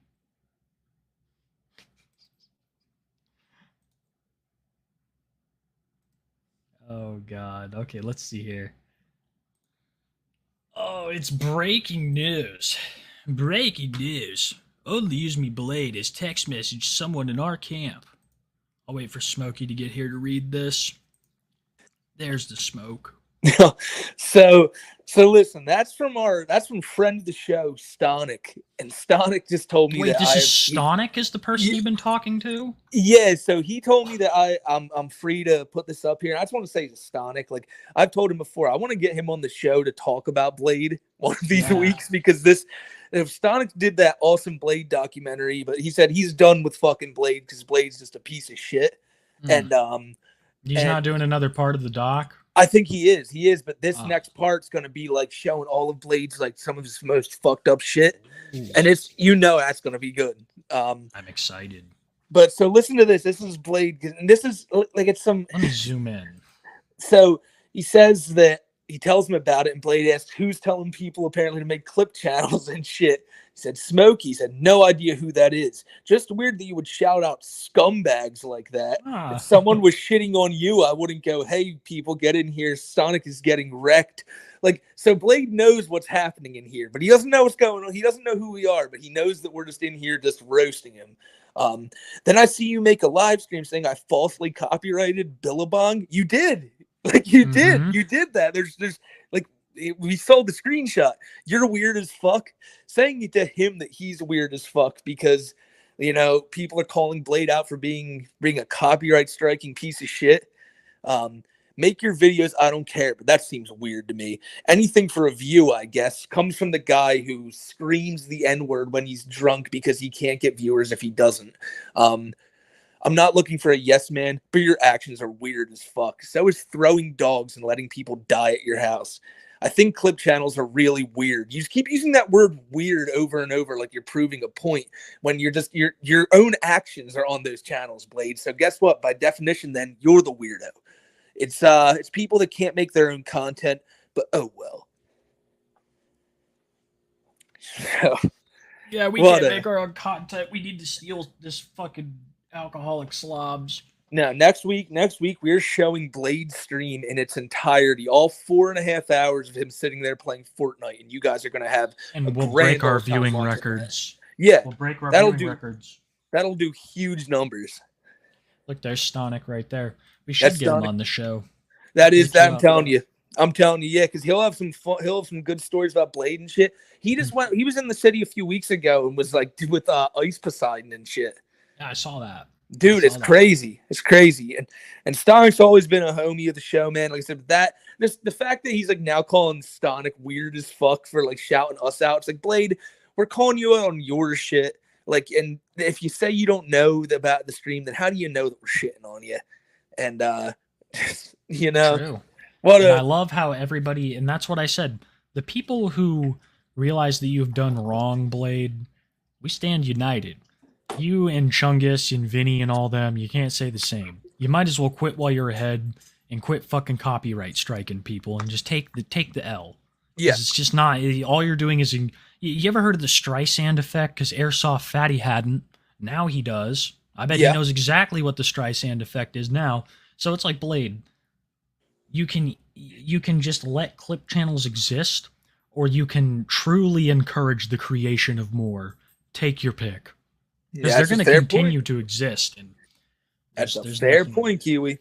Speaker 3: Oh God. Okay, let's see here. Oh, it's breaking news. Breaking news. Only Use Me Blade has text messaged someone in our camp. I'll wait for Smokey to get here to read this. There's the smoke.
Speaker 2: So listen, that's from friend of the show, Stonic. And Stonic just told me
Speaker 3: Wait, this is Stonic is the person you've been talking to?
Speaker 2: Yeah, so he told me that I'm free to put this up here. And I just want to say to Stonic, like I've told him before, I want to get him on the show to talk about Blade one of these weeks, because if Stonic did that awesome Blade documentary, but he said he's done with fucking Blade because Blade's just a piece of shit. And
Speaker 3: he's not doing another part of the doc?
Speaker 2: I think he is, but this next part's gonna be like showing all of Blade's like some of his most fucked up shit. And it's that's gonna be good.
Speaker 3: I'm excited.
Speaker 2: But so listen to this. This is Blade, and this is like it's some.
Speaker 3: Let me zoom in.
Speaker 2: So he says that he tells him about it, and Blade asks who's telling people apparently to make clip channels and shit. He said Smokey. He said no idea who that is. Just weird that you would shout out scumbags like that. If someone was shitting on you, I wouldn't go, hey people, get in here. Sonic is getting wrecked. Like, so Blade knows what's happening in here, but he doesn't know what's going on. He doesn't know who we are, but he knows that we're just in here just roasting him. Then I see you make a live stream saying I falsely copyrighted Billabong. You did. Like you did that. There's like We saw the screenshot. You're weird as fuck. Saying to him that he's weird as fuck because, you know, people are calling Blade out for being a copyright striking piece of shit. Make your videos, I don't care, but that seems weird to me. Anything for a view, I guess, comes from the guy who screams the N-word when he's drunk because he can't get viewers if he doesn't. I'm not looking for a yes man, but your actions are weird as fuck. So is throwing dogs and letting people die at your house. I think clip channels are really weird. You keep using that word weird over and over like you're proving a point when you're just your own actions are on those channels, Blade. So guess what? By definition, then you're the weirdo. It's people that can't make their own content, but oh well. So,
Speaker 3: yeah, we can't make our own content. We need to steal this fucking alcoholic slobs.
Speaker 2: Now, next week, we're showing Blade's stream in its entirety, all 4.5 hours of him sitting there playing Fortnite, and you guys are going to have
Speaker 3: we'll break our viewing records.
Speaker 2: Yeah,
Speaker 3: we'll break our viewing records.
Speaker 2: That'll do huge numbers.
Speaker 3: Look, there's Stonic right there. We should get him on the show.
Speaker 2: I'm telling you, yeah, because he'll have some good stories about Blade and shit. He just went. He was in the city a few weeks ago and was like with Ice Poseidon and shit.
Speaker 3: Yeah, I saw that.
Speaker 2: Dude, it's crazy. It's crazy. And Stonic's always been a homie of the show, man. Like I said, the fact that he's like now calling Stonic weird as fuck for like shouting us out. It's like, Blade, we're calling you out on your shit. Like, and if you say you don't know about the stream, then how do you know that we're shitting on you? And you know,
Speaker 3: true. I love how everybody, and that's what I said. The people who realize that you've done wrong, Blade, we stand united. You and Chungus and Vinny and all them, you can't say the same. You might as well quit while you're ahead and quit fucking copyright striking people and just take the L.
Speaker 2: Yeah,
Speaker 3: it's just not. All you're doing is. You ever heard of the Streisand effect? Because Airsoft Fatty hadn't. Now he does. I bet he knows exactly what the Streisand effect is now. So it's like Blade. You can just let clip channels exist, or you can truly encourage the creation of more. Take your pick. Because they're going to continue to exist. And
Speaker 2: that's a fair point, Kiwi.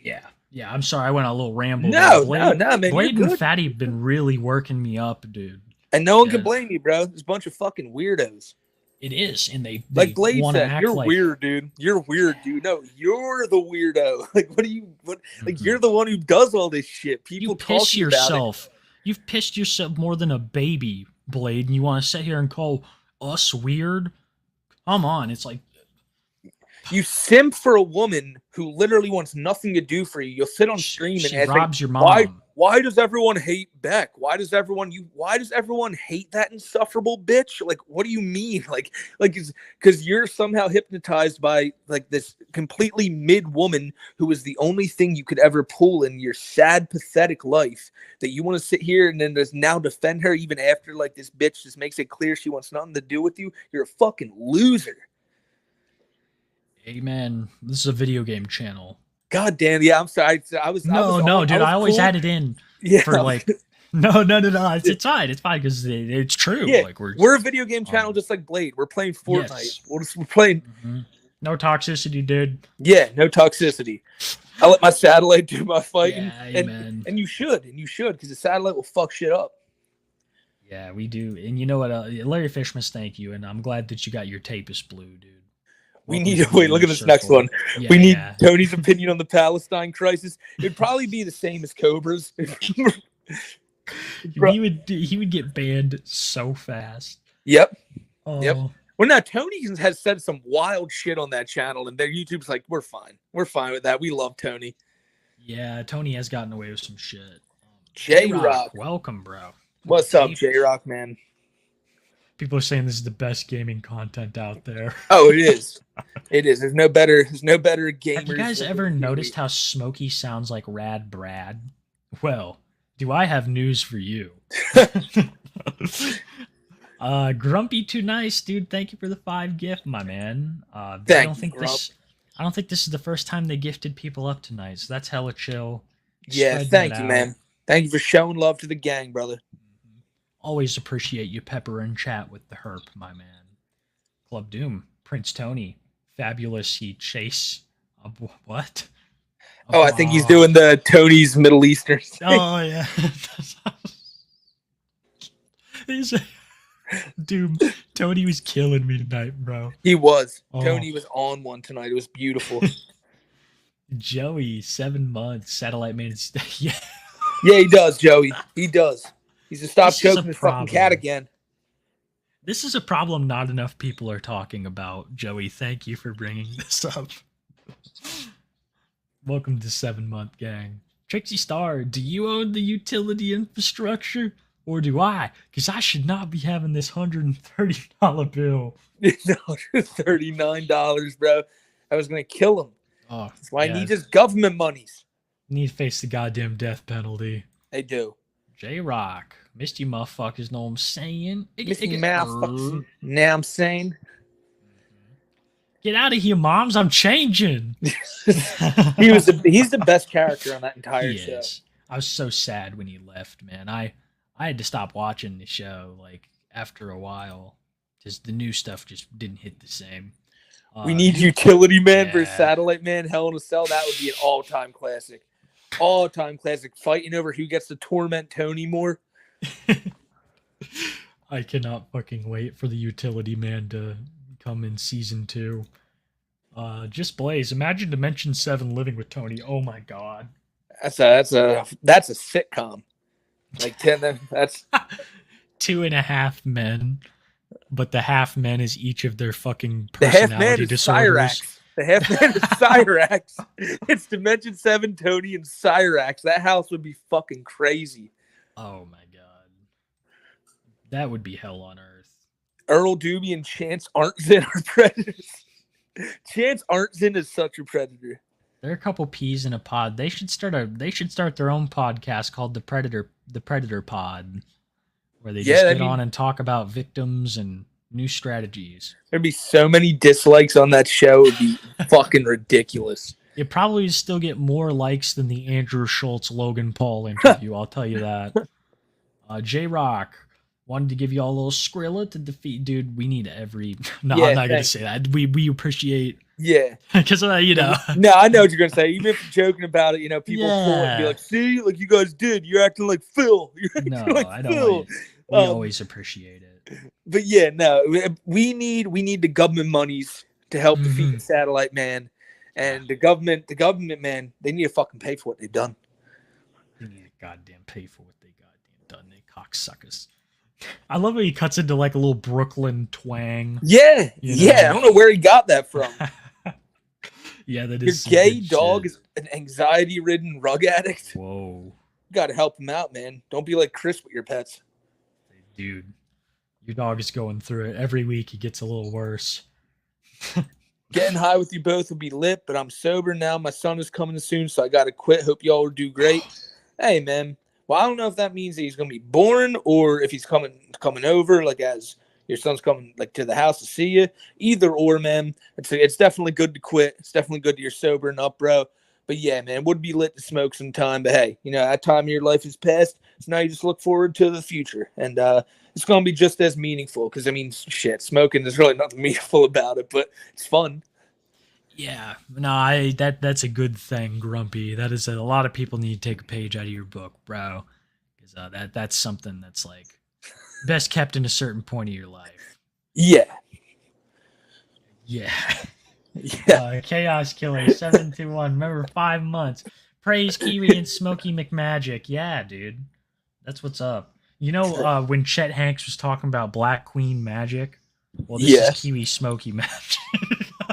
Speaker 3: Yeah. I'm sorry, I went on a little ramble.
Speaker 2: No, man.
Speaker 3: Blade and Fatty have been really working me up, dude.
Speaker 2: And no one can blame you, bro. There's a bunch of fucking weirdos.
Speaker 3: It is, and they
Speaker 2: like Blade said, you're
Speaker 3: like...
Speaker 2: weird, dude. You're weird, dude. No, you're the weirdo. Like, like you're the one who does all this shit. People
Speaker 3: piss yourself. You've pissed yourself more than a baby, Blade, and you want to sit here and call us weird? Come on, it's like
Speaker 2: you simp for a woman who literally wants nothing to do for you. You'll sit on stream and ask,
Speaker 3: robs your mom.
Speaker 2: Why does everyone hate Beck? Why does everyone hate that insufferable bitch? Like, what do you mean? Like, because you're somehow hypnotized by like this completely mid woman who is the only thing you could ever pull in your sad, pathetic life that you want to sit here and then just now defend her even after like this bitch just makes it clear she wants nothing to do with you. You're a fucking loser.
Speaker 3: Amen. This is a video game channel.
Speaker 2: God damn, yeah, I'm sorry. Dude.
Speaker 3: I always had it in for like. No. It's fine. It's fine because it's true.
Speaker 2: Yeah,
Speaker 3: like
Speaker 2: we're a video game channel just like Blade. We're playing Fortnite. Yes. We're playing.
Speaker 3: Mm-hmm. No toxicity, dude.
Speaker 2: Yeah, no toxicity. I let my satellite do my fighting,
Speaker 3: yeah,
Speaker 2: and you should, because the satellite will fuck shit up.
Speaker 3: Yeah, we do. And you know what? Larry Fish must thank you, and I'm glad that you got your Tapis blue, dude.
Speaker 2: We need to wait. Look at this next one.
Speaker 3: Yeah,
Speaker 2: we need Tony's opinion on the Palestine crisis. It'd probably be the same as Cobra's.
Speaker 3: He would get banned so fast.
Speaker 2: Yep. Yep. Well, now Tony has said some wild shit on that channel, and their YouTube's like, we're fine. We're fine with that. We love Tony.
Speaker 3: Yeah, Tony has gotten away with some shit.
Speaker 2: J-Rock,
Speaker 3: welcome, bro.
Speaker 2: What's up, J-Rock, man?
Speaker 3: People are saying this is the best gaming content out there.
Speaker 2: Oh, it is. It is. There's no better gamers.
Speaker 3: Have you guys ever noticed how Smokey sounds like Rad Brad? Well, do I have news for you? Grumpy Too Nice, dude. Thank you for the 5 gift, my man. I don't think this is the first time they gifted people up tonight, so that's hella chill.
Speaker 2: Yeah, thank you, man. Thank you for showing love to the gang, brother.
Speaker 3: Always appreciate you pepper and chat with the herp, my man. Club Doom, Prince Tony, Fabulous He Chase. What?
Speaker 2: I think he's doing the Tony's Middle Eastern thing.
Speaker 3: Oh, yeah. Dude, Tony was killing me tonight, bro.
Speaker 2: He was.
Speaker 3: Oh.
Speaker 2: Tony was on one tonight. It was beautiful.
Speaker 3: Joey, 7 months, Satellite Man. Yeah.
Speaker 2: Yeah, he does, Joey. He does. He's to stop
Speaker 3: This is a
Speaker 2: choking his fucking cat
Speaker 3: problem.
Speaker 2: again.
Speaker 3: This is a problem not enough people are talking about, Joey. Thank you for bringing this up. Welcome to 7 Month Gang. Trixie Star, do you own the utility infrastructure? Or do I? Because I should not be having this $130 bill.
Speaker 2: No, $39, bro. I was going to kill him.
Speaker 3: Oh,
Speaker 2: That's why
Speaker 3: yeah.
Speaker 2: I need his government monies.
Speaker 3: Need to face the goddamn death penalty.
Speaker 2: They do.
Speaker 3: J-Rock. Missed you motherfuckers, know what I'm saying?
Speaker 2: Missy motherfuckers. Now I'm saying.
Speaker 3: Get out of here, moms. I'm changing.
Speaker 2: He's the best character on that entire
Speaker 3: He
Speaker 2: show.
Speaker 3: is. I was so sad when he left, man. I had to stop watching the show like after a while because the new stuff just didn't hit the same.
Speaker 2: We need Utility Man
Speaker 3: yeah.
Speaker 2: versus Satellite Man, Hell in a Cell. That would be an all-time classic. All-time classic. Fighting over who gets to torment Tony more.
Speaker 3: I cannot fucking wait for the Utility Man to come in season 2. Just Blaze. Imagine Dimension 7 living with Tony. Oh my god.
Speaker 2: That's a sitcom. Like 10. That's
Speaker 3: 2.5 men, but the half men is each of their fucking
Speaker 2: the half man
Speaker 3: personality
Speaker 2: is
Speaker 3: disorders.
Speaker 2: Cyrax. The half man is Cyrax. It's Dimension 7, Tony, and Cyrax. That house would be fucking crazy.
Speaker 3: Oh my god. That would be hell on earth.
Speaker 2: Earl Doobie and Chance Arntzen are predators. Chance Arntzen is such a predator.
Speaker 3: They're a couple peas in a pod. They should start their own podcast called the Predator Pod, where they just get on and talk about victims and new strategies.
Speaker 2: There'd be so many dislikes on that show. It'd be fucking ridiculous.
Speaker 3: It probably still get more likes than the Andrew Schultz Logan Paul interview. I'll tell you that. J-Rock wanted to give you all a little Skrilla to defeat. Dude, we need every. No,
Speaker 2: Yeah,
Speaker 3: I'm not gonna
Speaker 2: thanks.
Speaker 3: say that. We appreciate.
Speaker 2: Yeah.
Speaker 3: Because you know.
Speaker 2: No, I know what you're gonna say. Even if you're joking about it, you know, people pull it and be
Speaker 3: Yeah.
Speaker 2: like, "See, like you guys did. You're acting like Phil. You're acting
Speaker 3: No,
Speaker 2: like
Speaker 3: I don't.
Speaker 2: Phil."
Speaker 3: We always appreciate it.
Speaker 2: But yeah, no, we need the government monies to help defeat the Satellite Man, and the government man, they need to fucking pay for what they've done.
Speaker 3: They need to goddamn pay for what they goddamn done. They cocksuckers. I love how he cuts into like a little Brooklyn twang.
Speaker 2: Yeah,
Speaker 3: You know?
Speaker 2: yeah. I don't know where he got that from.
Speaker 3: Yeah, that
Speaker 2: Your
Speaker 3: is some
Speaker 2: gay
Speaker 3: good
Speaker 2: dog
Speaker 3: shit.
Speaker 2: is an anxiety-ridden rug addict.
Speaker 3: Whoa,
Speaker 2: You gotta help him out, man. Don't be like Chris with your pets.
Speaker 3: dude, your dog is going through it. Every week it gets a little worse.
Speaker 2: Getting high with you both would be lit, but I'm sober now. My son is coming soon, so I gotta quit. Hope y'all will do great. Hey, man. Well, I don't know if that means that he's gonna be born or if he's coming over, like as your son's coming like to the house to see you. Either or, man. It's definitely good to quit. It's definitely good that you're sober and up, bro. But yeah, man, would be lit to smoke sometime. But hey, you know, that time of your life is past. So now you just look forward to the future. And it's gonna be just as meaningful. Because I mean, shit, smoking, there's really nothing meaningful about it, but it's fun.
Speaker 3: Yeah, no, that's a good thing, Grumpy. That is a lot of people need to take a page out of your book, bro. Because that's something that's like best kept in a certain point of your life.
Speaker 2: Yeah.
Speaker 3: Yeah.
Speaker 2: Yeah.
Speaker 3: Chaos Killer 721. Remember 5 months. Praise Kiwi and Smokey McMagic. Yeah, dude. That's what's up. You know when Chet Hanks was talking about Black Queen magic? Well, this is Kiwi Smokey magic.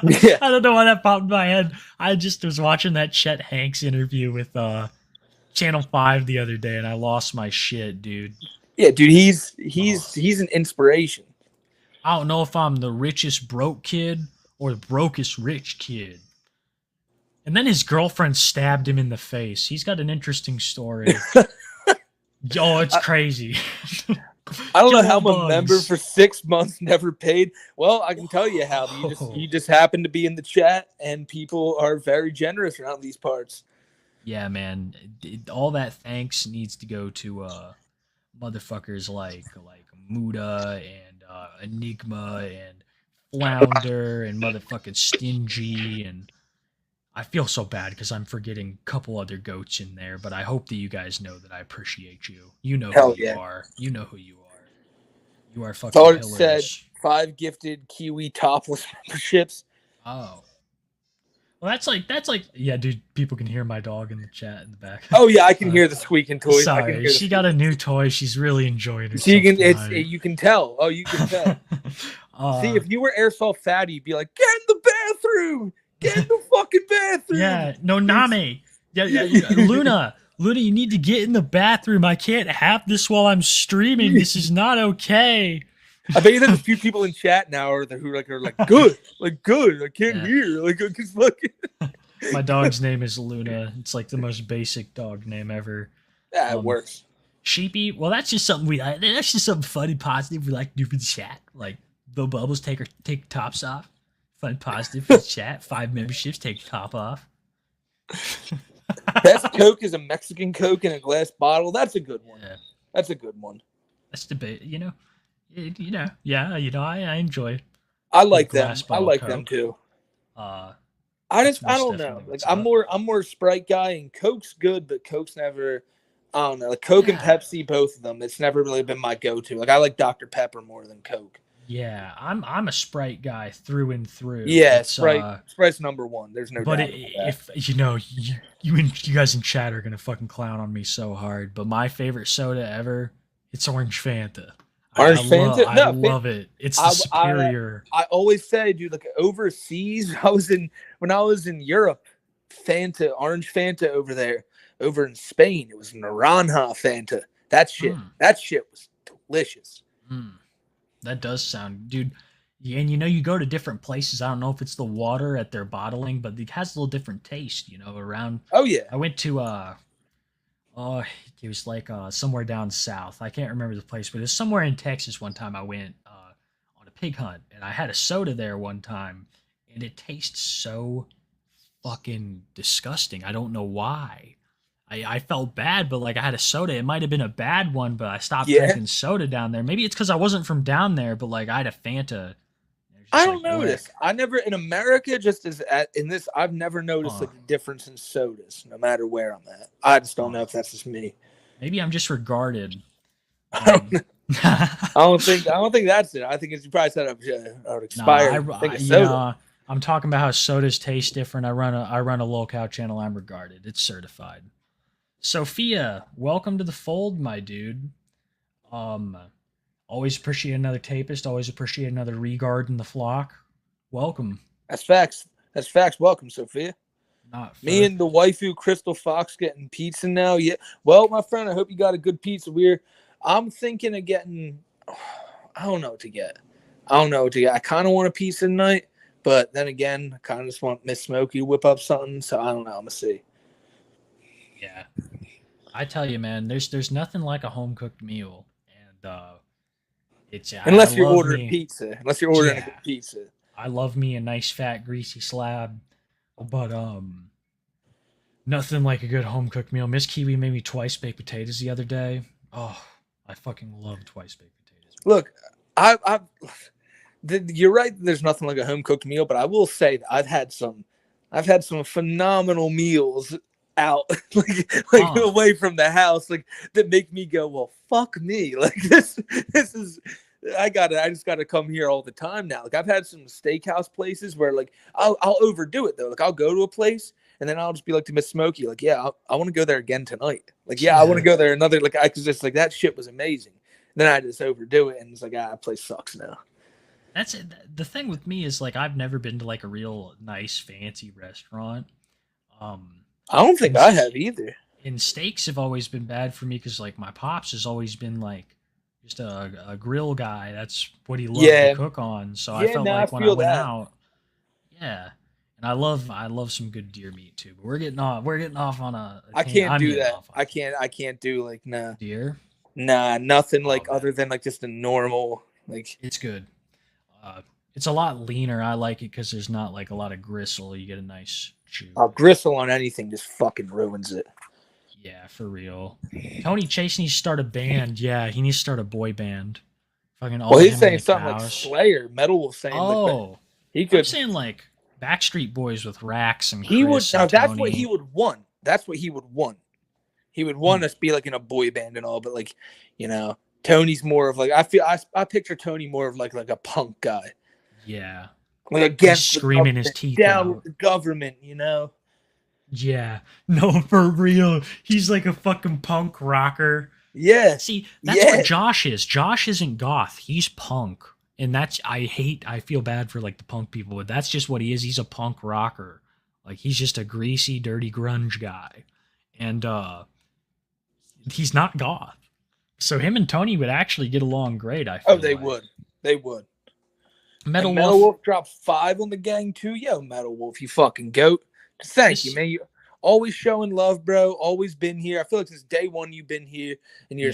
Speaker 2: Yeah.
Speaker 3: I don't know why that popped in my head. I just was watching that Chet Hanks interview with Channel 5 the other day and I lost my shit, dude.
Speaker 2: Yeah, dude, he's an inspiration.
Speaker 3: I don't know if I'm the richest broke kid or the brokest rich kid. And then his girlfriend stabbed him in the face. He's got an interesting story. Oh, it's crazy.
Speaker 2: I don't know how
Speaker 3: Joel
Speaker 2: my member
Speaker 3: Bugs.
Speaker 2: for 6 months never paid. Well, I can tell you how. You just happen to be in the chat, and people are very generous around these parts.
Speaker 3: Yeah, man. All that thanks needs to go to motherfuckers like Muda and Enigma and Flounder and motherfucking Stingy, and I feel so bad because I'm forgetting a couple other goats in there, but I hope that you guys know that I appreciate you. You know
Speaker 2: Hell
Speaker 3: who you
Speaker 2: yeah.
Speaker 3: are. You know who you are. You are fucking
Speaker 2: Thought it
Speaker 3: pillars.
Speaker 2: said 5 gifted Kiwi topless memberships.
Speaker 3: Oh. Well, that's like, yeah, dude. People can hear my dog in the chat in the back.
Speaker 2: Oh yeah, I can hear the squeaking toy. I can
Speaker 3: Sorry,
Speaker 2: hear the
Speaker 3: she got a new toy. She's really enjoying it.
Speaker 2: She can. You can tell. Oh, you can tell. See,
Speaker 3: Uh,
Speaker 2: if you were Airsoft Fatty, you'd be like, "Get in the bathroom! Get in the fucking bathroom!"
Speaker 3: yeah, no, Name. Yeah, Luna, you need to get in the bathroom. I can't have this while I'm streaming. This is not okay.
Speaker 2: I bet you there's a few people in chat now who are like good, I can't
Speaker 3: Yeah.
Speaker 2: hear, like, cause fucking.
Speaker 3: My dog's name is Luna. It's like the most basic dog name ever.
Speaker 2: Yeah, it works.
Speaker 3: Sheepy. Well, that's just something that's just something funny, positive we like to do for the chat. Like Bill Bubbles take tops off. Fun, positive for the chat. 5 memberships, take top off.
Speaker 2: Best Coke is a Mexican Coke in a glass bottle. That's a good one.
Speaker 3: Yeah.
Speaker 2: That's a good one.
Speaker 3: That's debate. Yeah. I enjoy.
Speaker 2: I like
Speaker 3: the
Speaker 2: them.
Speaker 3: glass
Speaker 2: I
Speaker 3: bottle
Speaker 2: like
Speaker 3: Coke.
Speaker 2: them too.
Speaker 3: That's
Speaker 2: I
Speaker 3: most
Speaker 2: don't know.
Speaker 3: definitely
Speaker 2: Like
Speaker 3: what's
Speaker 2: I'm
Speaker 3: up.
Speaker 2: more Sprite guy, and Coke's good, but Coke's never. I don't know. Like Coke and
Speaker 3: Yeah.
Speaker 2: Pepsi, both of them. It's never really been my go-to. Like I like Dr Pepper more than Coke.
Speaker 3: Yeah, I'm a Sprite guy through and through.
Speaker 2: Yeah,
Speaker 3: It's,
Speaker 2: Sprite's number one. There's no
Speaker 3: But
Speaker 2: doubt about that.
Speaker 3: if you guys in chat are gonna fucking clown on me so hard, but my favorite soda ever, it's Orange Fanta.
Speaker 2: Orange Fanta?
Speaker 3: I
Speaker 2: No,
Speaker 3: love it. It's the superior.
Speaker 2: I always say, dude, like overseas, when I was in Europe, Orange Fanta over in Spain, it was Naranja Fanta. That shit was delicious.
Speaker 3: That does sound, dude. Yeah, and you go to different places. I don't know if it's the water at their bottling, but it has a little different taste. Around.
Speaker 2: Oh yeah.
Speaker 3: I went to it was like somewhere down south. I can't remember the place, but it was somewhere in Texas. One time I went on a pig hunt, and I had a soda there one time, and it tastes so fucking disgusting. I don't know why. I felt bad, but like I had a soda. It might have been a bad one, but I stopped drinking soda down there. Maybe it's because I wasn't from down there, but like I had a Fanta.
Speaker 2: I don't notice. I never in America, just as in this, I've never noticed like a difference in sodas, no matter where I'm at. I just don't know if that's just me.
Speaker 3: Maybe I'm just regarded.
Speaker 2: I don't think that's it. I think it's you probably said an expired.
Speaker 3: I'm talking about how sodas taste different. I run a low-cal channel. I'm regarded. It's certified. Sophia, welcome to the fold, my dude. Always appreciate another tapist. Always appreciate another regard in the flock. Welcome.
Speaker 2: That's facts. That's facts. Welcome, Sophia.
Speaker 3: Not
Speaker 2: me and the waifu Crystal Fox getting pizza now. Yeah. Well, my friend, I hope you got a good pizza. I'm thinking of getting. I don't know what to get. I kind of want a pizza tonight, but then again, I kind of just want Miss Smokey to whip up something. So I don't know. I'm gonna see.
Speaker 3: Yeah, I tell you, man, there's nothing like a home cooked meal, and it's
Speaker 2: unless you're ordering pizza. Unless you're ordering a good pizza.
Speaker 3: I love me a nice fat greasy slab, but nothing like a good home cooked meal. Miss Kiwi made me twice baked potatoes the other day. Oh, I fucking love twice baked potatoes.
Speaker 2: Look, you're right. There's nothing like a home cooked meal, but I will say that I've had some phenomenal meals out away from the house, like that make me go, well, fuck me. Like this is. I just gotta come here all the time now. Like I've had some steakhouse places where like I'll overdo it though. Like I'll go to a place and then I'll just be like to Miss Smokey, like, yeah, I want to go there again tonight. Like, yeah, I want to go there another. Like I could just like that shit was amazing. Then I just overdo it and it's like, that place sucks now.
Speaker 3: That's it. The thing with me is like I've never been to like a real nice fancy restaurant.
Speaker 2: I don't think I have either.
Speaker 3: And steaks have always been bad for me because like my pops has always been like just a grill guy. That's what he loved to cook on. So I felt like when I went out, and I love some good deer meat too. But we're getting off on a.
Speaker 2: I can't do that. I can't do like
Speaker 3: deer.
Speaker 2: Nah, nothing like other than like just a normal like.
Speaker 3: It's good. It's a lot leaner. I like it because there's not like a lot of gristle. You get a nice chew.
Speaker 2: Gristle on anything just fucking ruins it.
Speaker 3: Yeah, for real. Tony Chase needs to start a band. Yeah, he needs to start a boy band. Fucking all.
Speaker 2: Well, he's saying something like Slayer. Metal was saying.
Speaker 3: Oh,
Speaker 2: he could.
Speaker 3: I'm saying like Backstreet Boys with Rax and
Speaker 2: he
Speaker 3: Chris
Speaker 2: would. Now that's
Speaker 3: Tony.
Speaker 2: what he would want. That's what he would want. He would want us to be like in a boy band and all, but like, Tony's more of like I picture Tony more of like a punk guy,
Speaker 3: Yeah.
Speaker 2: like against
Speaker 3: He's
Speaker 2: the
Speaker 3: screaming his
Speaker 2: government,
Speaker 3: teeth
Speaker 2: down
Speaker 3: out.
Speaker 2: with the government, you know.
Speaker 3: Yeah. No, for real. He's like a fucking punk rocker.
Speaker 2: Yeah.
Speaker 3: See, that's what Josh is. Josh isn't goth. He's punk. And I feel bad for like the punk people, but that's just what he is. He's a punk rocker. Like he's just a greasy, dirty grunge guy. And he's not goth. So him and Tony would actually get along great, I feel.
Speaker 2: Oh, they
Speaker 3: like.
Speaker 2: would. They would.
Speaker 3: Metal
Speaker 2: Wolf dropped 5 on the gang too. Yo, Metal Wolf, you fucking goat. Thank you, man. You always showing love, bro. Always been here. I feel like since day one you've been here, and you're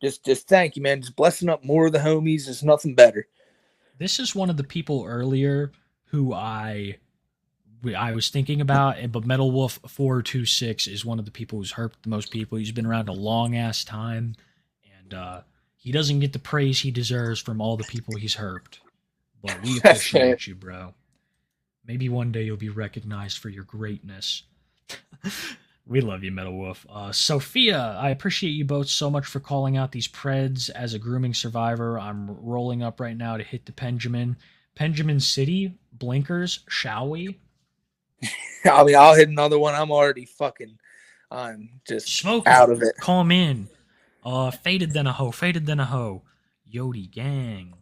Speaker 2: just thank you, man. Just blessing up more of the homies. There's nothing better.
Speaker 3: This is one of the people earlier who I was thinking about, but Metal Wolf 426 is one of the people who's hurt the most people. He's been around a long ass time, and he doesn't get the praise he deserves from all the people he's hurt. But we appreciate you, bro. Maybe one day you'll be recognized for your greatness. We love you, Metal Wolf. Sophia, I appreciate you both so much for calling out these Preds as a grooming survivor. I'm rolling up right now to hit the Benjamin. Benjamin City, blinkers, shall we?
Speaker 2: I mean, I'll hit another one. I'm just
Speaker 3: Smoking.
Speaker 2: out of it.
Speaker 3: Call him in. Faded than a hoe, faded than a hoe. Yodi gang.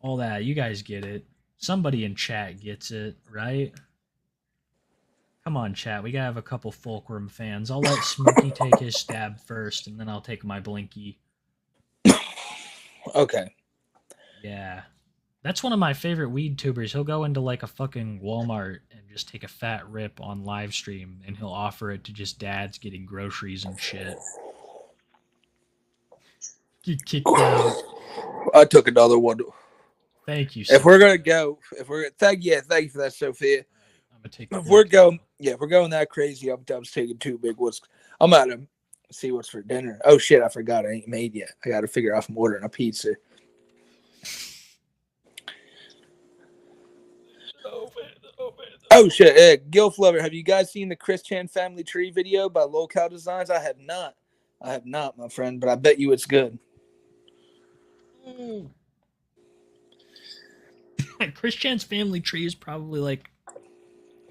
Speaker 3: All that. You guys get it. Somebody in chat gets it, right? Come on, chat. We gotta have a couple Fulcrum fans. I'll let Smokey take his stab first, and then I'll take my Blinky.
Speaker 2: Okay.
Speaker 3: Yeah. That's one of my favorite weed tubers. He'll go into like a fucking Walmart and just take a fat rip on live stream, and he'll offer it to just dads getting groceries and shit. Get kicked out.
Speaker 2: I took another one.
Speaker 3: Thank you.
Speaker 2: If
Speaker 3: Sophia.
Speaker 2: we're gonna go, thank you for that, Sophia.
Speaker 3: I'm gonna take.
Speaker 2: If we're going that crazy, I'm taking 2 big ones. I'm out to see what's for dinner. Oh shit, I forgot I ain't made yet. I got to figure out if I'm ordering a pizza. Oh shit, Gil Flover, have you guys seen the Chris Chan family tree video by Locale Designs? I have not, my friend, but I bet you it's good.
Speaker 3: Chris Chan's family tree is probably like,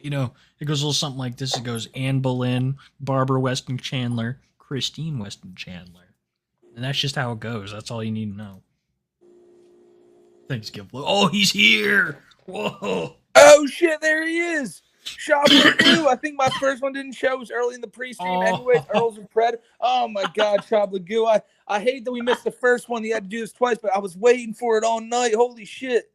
Speaker 3: it goes a little something like this. It goes Anne Boleyn, Barbara Weston Chandler, Christine Weston Chandler. And that's just how it goes. That's all you need to know. Thanks, Gil. Oh, he's here. Whoa.
Speaker 2: Oh shit, there he is. Shop Lagoon. I think my first one didn't show. It was early in the pre-stream. Anyways, Earls and Pred. Oh my god, Shop Lagoon. I hate that we missed the first one. You had to do this twice, but I was waiting for it all night. Holy shit.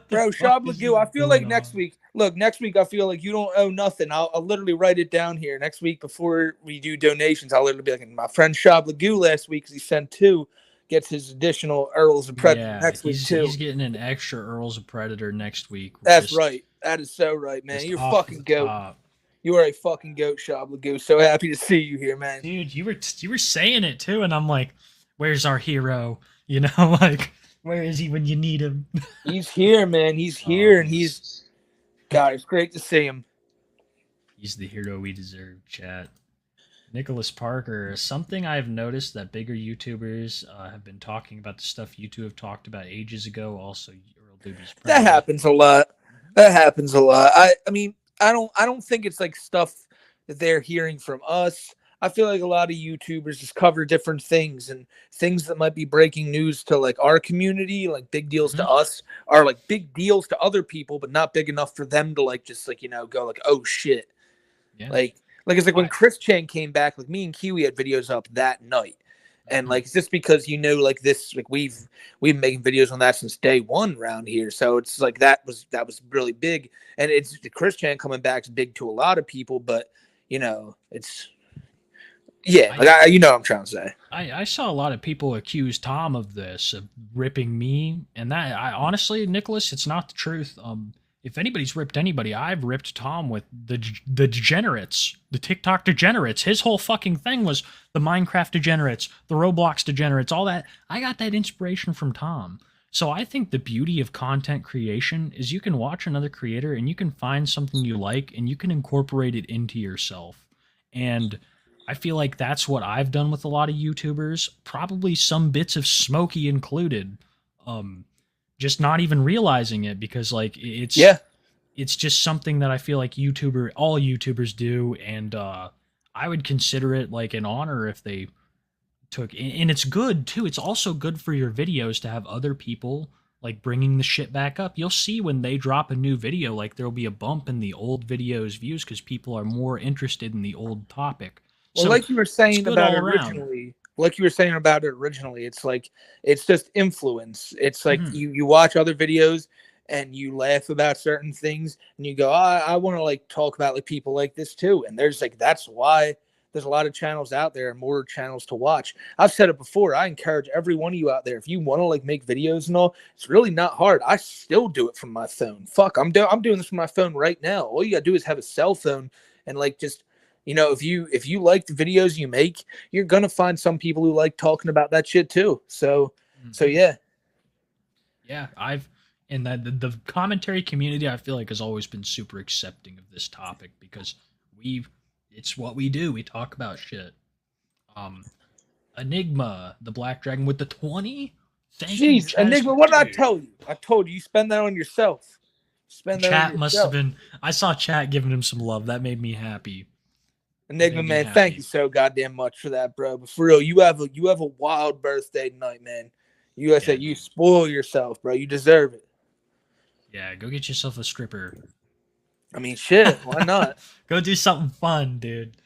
Speaker 2: Bro, Shop Lagoon. I feel like next week, I feel like you don't owe nothing. I'll literally write it down here. Next week, before we do donations, I'll literally be like, my friend Shop Lagoon last week, because he sent 2, gets his additional Earls of Predator next week, too.
Speaker 3: He's getting an extra Earls of Predator next week.
Speaker 2: That's right. That is so right, man. You're a fucking goat.
Speaker 3: Top.
Speaker 2: You are a fucking goat, Shop Lagoon. So happy to see you here, man.
Speaker 3: Dude, you were saying it, too, and I'm like, where's our hero? Like... Where is he when you need him?
Speaker 2: He's here, man. He's here, and God, it's great to see him.
Speaker 3: He's the hero we deserve, chat. Nicholas Parker, something I've noticed that bigger YouTubers have been talking about the stuff you two have talked about ages ago. Also, Earl Doobie's
Speaker 2: That happens a lot. I mean, I don't think it's like stuff that they're hearing from us. I feel like a lot of YouTubers just cover different things, and things that might be breaking news to like our community, like big deals to us, are like big deals to other people, but not big enough for them to like just like go like, oh shit.
Speaker 3: Yeah.
Speaker 2: Like it's like when Chris Chan came back, like me and Kiwi had videos up that night. And like it's just because like this, like we've been making videos on that since day one around here. So it's like that was really big. And it's the Chris Chan coming back is big to a lot of people, but it's like you know what I'm trying to say.
Speaker 3: I saw a lot of people accuse Tom of this, of ripping me, and that I honestly, Nicholas, it's not the truth. If anybody's ripped anybody, I've ripped Tom with the degenerates, the TikTok degenerates. His whole fucking thing was the Minecraft degenerates, the Roblox degenerates, all that. I got that inspiration from Tom. So I think the beauty of content creation is you can watch another creator and you can find something you like and you can incorporate it into yourself. And I feel like that's what I've done with a lot of YouTubers, probably some bits of Smokey included. Just not even realizing it, because like it's just something that I feel like all YouTubers do, and I would consider it like an honor if they took, and it's good too. It's also good for your videos to have other people like bringing the shit back up. You'll see when they drop a new video, like there'll be a bump in the old videos views because people are more interested in the old topic.
Speaker 2: Well,
Speaker 3: So
Speaker 2: like you were saying
Speaker 3: it's good
Speaker 2: about it
Speaker 3: all around.
Speaker 2: originally, it's like it's just influence. It's like you watch other videos and you laugh about certain things and you go, I want to like talk about like people like this too. And there's like, that's why there's a lot of channels out there and more channels to watch. I've said it before. I encourage every one of you out there, if you want to like make videos and all, it's really not hard. I still do it from my phone. Fuck, I'm doing this from my phone right now. All you gotta do is have a cell phone and like just, if you like the videos you make, you're gonna find some people who like talking about that shit too. So yeah.
Speaker 3: Yeah, and the commentary community, I feel like, has always been super accepting of this topic because it's what we do. We talk about shit. Enigma, the Black Dragon with the 20.
Speaker 2: Jeez, Enigma, what did I tell you? I told you spend that on yourself.
Speaker 3: Chat must have been. I saw chat giving him some love. That made me happy.
Speaker 2: Enigma, man, thank you so goddamn much for that, bro. But for real, you have a wild birthday tonight, man. You spoil yourself, bro. You deserve it.
Speaker 3: Yeah, go get yourself a stripper.
Speaker 2: I mean, shit, why not?
Speaker 3: Go do something fun, dude.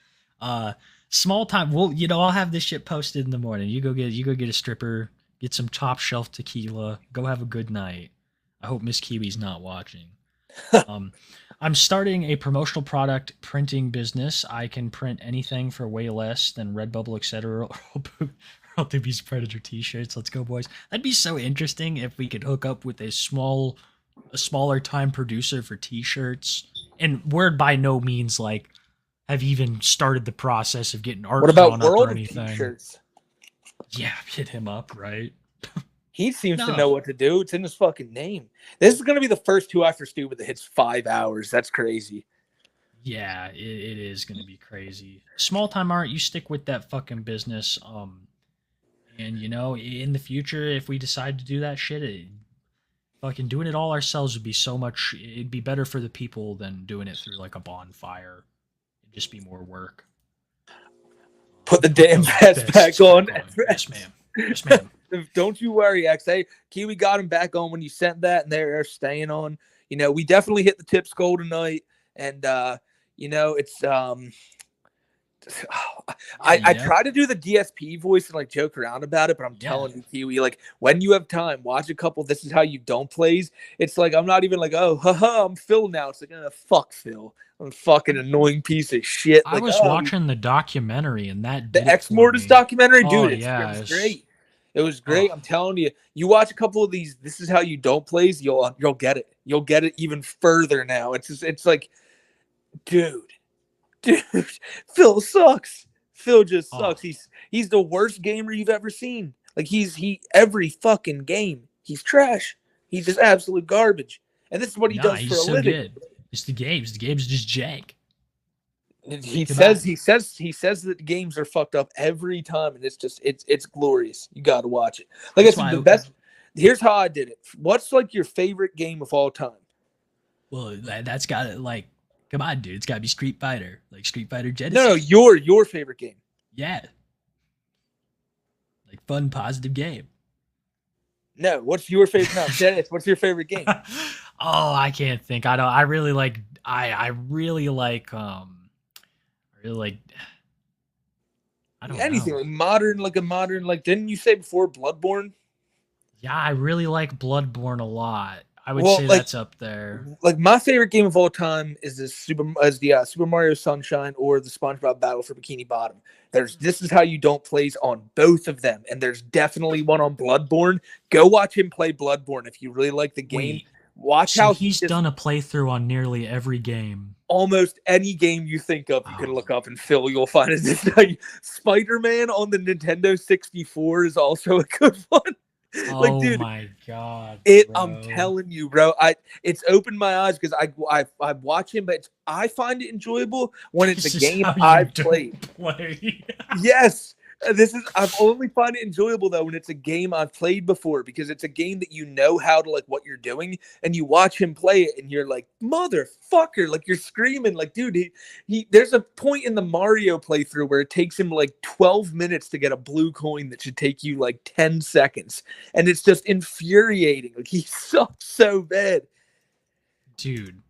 Speaker 3: Small time. Well, I'll have this shit posted in the morning. You go get a stripper, get some top shelf tequila, go have a good night. I hope Miss Kiwi's not watching. I'm starting a promotional product printing business. I can print anything for way less than Redbubble, etc. I'll do these Predator t-shirts. Let's go, boys. That'd be so interesting if we could hook up with a smaller time producer for t-shirts. And we're by no means like have even started the process of getting art drawn up or anything. T-shirts? Yeah, hit him up, right?
Speaker 2: He seems to know what to do. It's in his fucking name. This is going to be the first 2 After Stupid that hits 5 hours. That's crazy.
Speaker 3: Yeah, it is going to be crazy. Small time art, you stick with that fucking business. And in the future, if we decide to do that shit, fucking doing it all ourselves would be so much. It'd be better for the people than doing it through like a bonfire. It'd just be more work.
Speaker 2: Put the damn vest back on.
Speaker 3: Yes, ma'am. Yes, ma'am.
Speaker 2: Don't you worry, X. Kiwi got him back on when you sent that, and they're staying on. We definitely hit the tips goal tonight, and it's I try to do the DSP voice and like joke around about it, but I'm telling you, Kiwi, like when you have time, watch a couple This Is How You Don't plays. It's like I'm not even like, oh, haha, I'm Phil now. It's like, fuck Phil. I'm a fucking annoying piece of shit.
Speaker 3: I was watching the documentary, and
Speaker 2: the Ex Mortis documentary, dude. It's great. It was great. I'm telling you, you watch a couple of these This Is How You Don't plays, you'll get it. You'll get it even further now. It's like, dude, Phil sucks. Phil just sucks. He's the worst gamer you've ever seen. Like he every fucking game, he's trash. He's just absolute garbage. And this is what he does for a living. Good.
Speaker 3: It's the games. The game's just jank.
Speaker 2: He says that the games are fucked up every time, and it's glorious. You got to watch it. Like I said, the best. Here's how I did it. What's like your favorite game of all time?
Speaker 3: Well, that's got to like, come on, dude. It's got to be Street Fighter, like Street Fighter Genesis.
Speaker 2: No, your favorite game.
Speaker 3: Yeah, like fun, positive game.
Speaker 2: No, what's your favorite? No, Dennis, what's your favorite game?
Speaker 3: Oh, I can't think. I don't. I really like. I really like. I don't
Speaker 2: anything
Speaker 3: know.
Speaker 2: Like modern. Like didn't you say before Bloodborne?
Speaker 3: Yeah, I really like Bloodborne a lot. I would say that's up there.
Speaker 2: Like my favorite game of all time is the Super Mario Sunshine or the SpongeBob Battle for Bikini Bottom. This Is How You Don't plays on both of them, and there's definitely one on Bloodborne. Go watch him play Bloodborne if you really like the game. Watch how
Speaker 3: he's done a playthrough on nearly every game.
Speaker 2: Almost any game you think of, you can look up and Phil, you'll find it. Spider-Man on the Nintendo 64 is also a good one. Like,
Speaker 3: Oh
Speaker 2: dude,
Speaker 3: my god,
Speaker 2: I'm
Speaker 3: bro.
Speaker 2: telling you, bro. It's opened my eyes because I watch him, but I find it enjoyable when it's
Speaker 3: This
Speaker 2: a
Speaker 3: is
Speaker 2: game
Speaker 3: how you
Speaker 2: I've
Speaker 3: don't
Speaker 2: played.
Speaker 3: play.
Speaker 2: Yes. I've only find it enjoyable though when it's a game I've played before, because it's a game that you know how to, like, what you're doing, and you watch him play it and you're like, motherfucker, like, you're screaming like, dude, he there's a point in the Mario playthrough where it takes him like 12 minutes to get a blue coin that should take you like 10 seconds, and it's just infuriating. Like, he sucks so bad.
Speaker 3: Dude,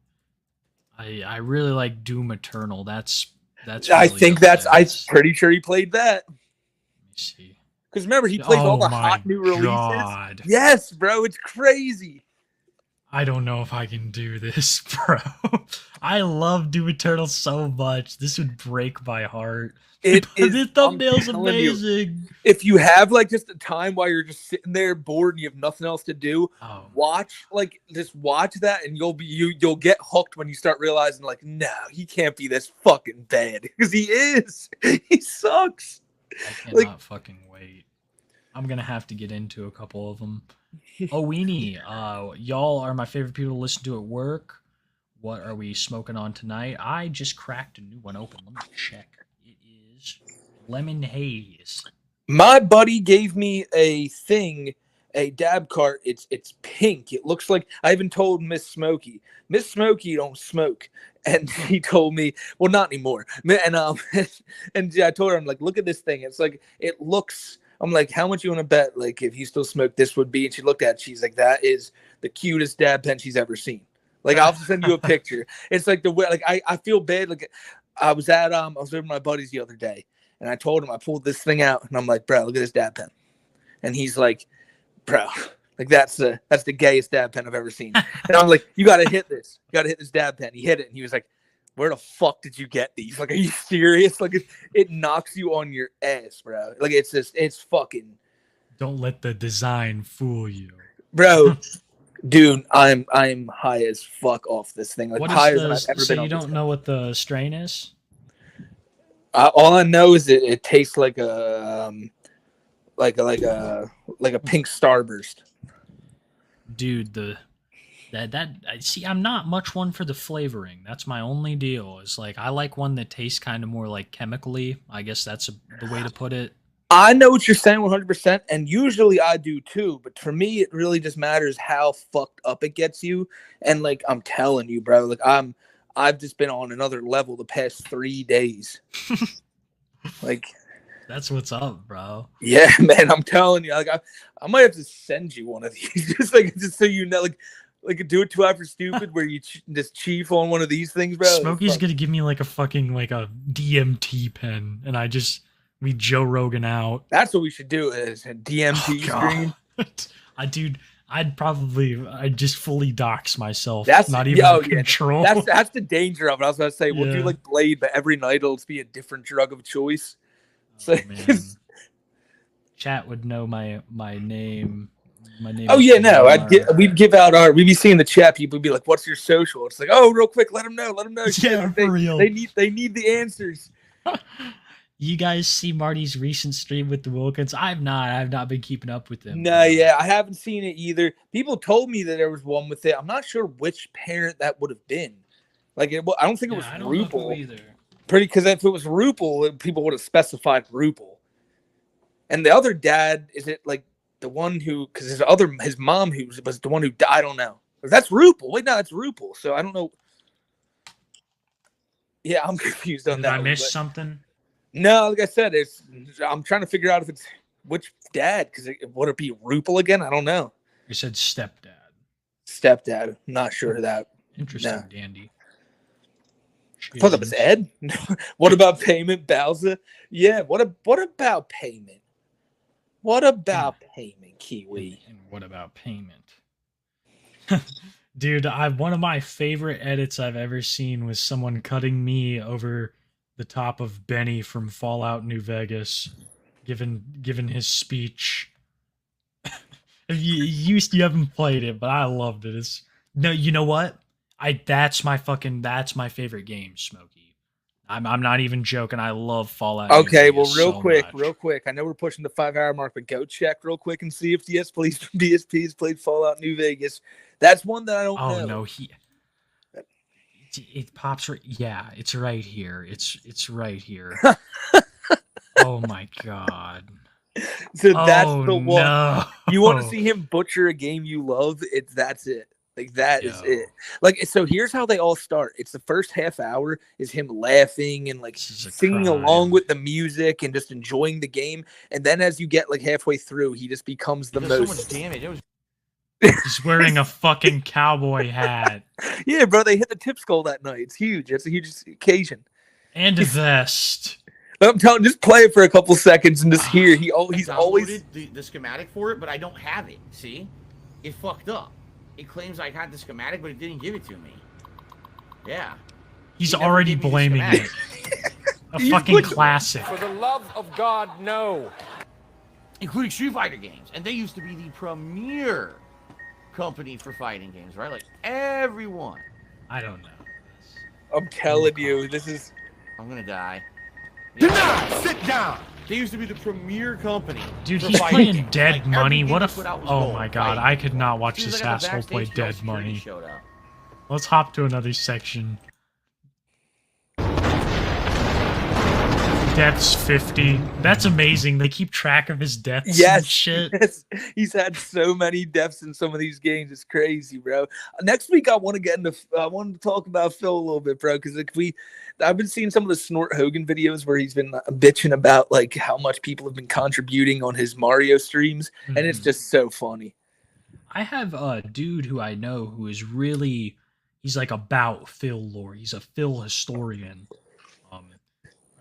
Speaker 3: I really like Doom Eternal. That's
Speaker 2: I
Speaker 3: really
Speaker 2: think
Speaker 3: up
Speaker 2: that's
Speaker 3: there.
Speaker 2: I'm pretty sure he played that.
Speaker 3: See.
Speaker 2: Because remember, he plays all
Speaker 3: Oh
Speaker 2: the
Speaker 3: my
Speaker 2: hot new releases.
Speaker 3: God.
Speaker 2: Yes, bro, it's crazy.
Speaker 3: I don't know if I can do this, bro. I love Doom Eternal so much. This would break my heart.
Speaker 2: It is.
Speaker 3: The thumbnail's
Speaker 2: I'm telling you,
Speaker 3: amazing.
Speaker 2: if you have like just a time while you're just sitting there bored and you have nothing else to do, just watch that, and you'll get hooked when you start realizing, like, no, he can't be this fucking bad, because he is. He sucks.
Speaker 3: I cannot fucking wait. I'm gonna have to get into a couple of them. Oh, Weenie, y'all are my favorite people to listen to at work. What are we smoking on tonight? I just cracked a new one open. Let me check. It is Lemon Haze.
Speaker 2: My buddy gave me a dab cart. It's pink. It looks like, I even told Miss Smokey don't smoke, and he told me, well, not anymore. And and I told her, I'm like, look at this thing. It's like, it looks. I'm like, how much you want to bet, like, if you still smoke, this would be? And she looked at it. She's like, that is the cutest dab pen she's ever seen. Like, I'll send you a picture. It's like the way, like, I feel bad. Like, I was with my buddies the other day, and I told him I pulled this thing out, and I'm like, bro, look at this dab pen. And he's like, bro, like, that's the gayest dab pen I've ever seen. And I'm like, you gotta hit this. You gotta hit this dab pen. He hit it, and he was like, where the fuck did you get these? Like, are you serious? Like, it knocks you on your ass, bro. Like, it's fucking.
Speaker 3: Don't let the design fool you,
Speaker 2: bro. Dude, I'm high as fuck off this thing. Like,
Speaker 3: what
Speaker 2: higher
Speaker 3: is
Speaker 2: than
Speaker 3: the,
Speaker 2: I've ever
Speaker 3: so
Speaker 2: been.
Speaker 3: you don't know what the strain is?
Speaker 2: All I know is it tastes like a like a pink Starburst.
Speaker 3: Dude, see, I'm not much one for the flavoring. That's my only deal. Is like, I like one that tastes kind of more like chemically. I guess that's the way to put it.
Speaker 2: I know what you're saying 100%, and usually I do too, but for me, it really just matters how fucked up it gets you. And, like, I'm telling you, bro, like, I've just been on another level the past 3 days. Like,
Speaker 3: that's what's up, bro.
Speaker 2: Yeah, man, I'm telling you, like, I might have to send you one of these, just so you know, like a do it 2 hours stupid where you just chief on one of these things, bro.
Speaker 3: Smokey's gonna give me like a fucking like a DMT pen, and we Joe Rogan out.
Speaker 2: That's what we should do, is a DMT screen.
Speaker 3: I'd just fully dox myself.
Speaker 2: That's
Speaker 3: not even in control.
Speaker 2: That's the danger of it. I was about to say, we'll do like Blade, but every night it'll be a different drug of choice. So,
Speaker 3: chat would know my name. My name.
Speaker 2: Oh yeah, no, we'd give out we'd be seeing the chat. People would be like, "What's your social?" It's like, "Oh, real quick, let them know."
Speaker 3: Yeah, for real.
Speaker 2: They need the answers.
Speaker 3: You guys see Marty's recent stream with the Wilkins? I've not been keeping up with them.
Speaker 2: No, yeah, I haven't seen it either. People told me that there was one with it. I'm not sure which parent that would have been. Like, I don't think it was Rupal
Speaker 3: either.
Speaker 2: Because if it was Rupal, people would have specified Rupal. And the other dad, is it like the one who? Because his mom who was the one who died. I don't know. That's Rupal. Wait, no, that's Rupal. So I don't know. Yeah, I'm confused on that.
Speaker 3: Did I miss something?
Speaker 2: No, like I said, I'm trying to figure out if it's which dad, because would it be Rupal again? I don't know.
Speaker 3: You said stepdad.
Speaker 2: Stepdad. Not sure of that.
Speaker 3: Interesting,
Speaker 2: no.
Speaker 3: Dandy.
Speaker 2: I thought that was Ed. What about payment, Bowser? Yeah. What about payment? What about payment, Kiwi?
Speaker 3: And what about payment? Dude, one of my favorite edits I've ever seen was someone cutting me over the top of Benny from Fallout New Vegas, given his speech. you haven't played it, but I loved it. You know what? That's my favorite game, Smokey. I'm not even joking. I love Fallout.
Speaker 2: Okay,
Speaker 3: New
Speaker 2: well,
Speaker 3: Vegas
Speaker 2: real
Speaker 3: so
Speaker 2: quick. I know we're pushing the 5-hour mark, but go check real quick and see if BSP's played Fallout New Vegas. That's one that I don't know.
Speaker 3: Oh no, it pops right. Yeah, it's right here. It's right here. Oh my god.
Speaker 2: So that's the one.
Speaker 3: No.
Speaker 2: You want to see him butcher a game you love? That's it. Like that is it. Like so, here's how they all start. It's the first half hour is him laughing and like singing along with the music and just enjoying the game. And then as you get like halfway through, he just becomes the most.
Speaker 13: So much damage.
Speaker 3: He's wearing a fucking cowboy hat.
Speaker 2: Yeah, bro. They hit the tip skull that night. It's huge. It's a huge occasion.
Speaker 3: And a vest.
Speaker 2: I'm telling, just play it for a couple seconds and just hear. He's always
Speaker 13: the schematic for it, but I don't have it. See, it fucked up. It claims I had the schematic, but it didn't give it to me. Yeah.
Speaker 3: He's already blaming it. A fucking classic.
Speaker 13: For the love of God, no. Including Street Fighter games, and they used to be the premier company for fighting games, right? Like everyone.
Speaker 3: I don't know.
Speaker 2: I'm telling you, this is.
Speaker 13: I'm gonna die.
Speaker 5: Deny! Sit down!
Speaker 13: They used to be the premier company.
Speaker 3: Dude,
Speaker 13: for
Speaker 3: he's
Speaker 13: fighting
Speaker 3: playing
Speaker 13: games.
Speaker 3: Dead
Speaker 13: Like,
Speaker 3: Money.
Speaker 13: every
Speaker 3: What
Speaker 13: game
Speaker 3: a.
Speaker 13: they put out was
Speaker 3: Oh
Speaker 13: gold.
Speaker 3: my god,
Speaker 13: Fighting.
Speaker 3: I could not watch
Speaker 13: As soon
Speaker 3: this
Speaker 13: as I got
Speaker 3: asshole play
Speaker 13: backstage, no
Speaker 3: Dead
Speaker 13: security
Speaker 3: Money.
Speaker 13: showed up.
Speaker 3: Let's hop to another section. Deaths 50. That's amazing. They keep track of his deaths and shit.
Speaker 2: Yes. He's had so many deaths in some of these games. It's crazy, bro. Next week, I want to talk about Phil a little bit, bro, because I've been seeing some of the Snort Hogan videos where he's been bitching about like how much people have been contributing on his Mario streams, and it's just so funny.
Speaker 3: I have a dude who I know who is really, he's like about Phil lore. He's a Phil historian.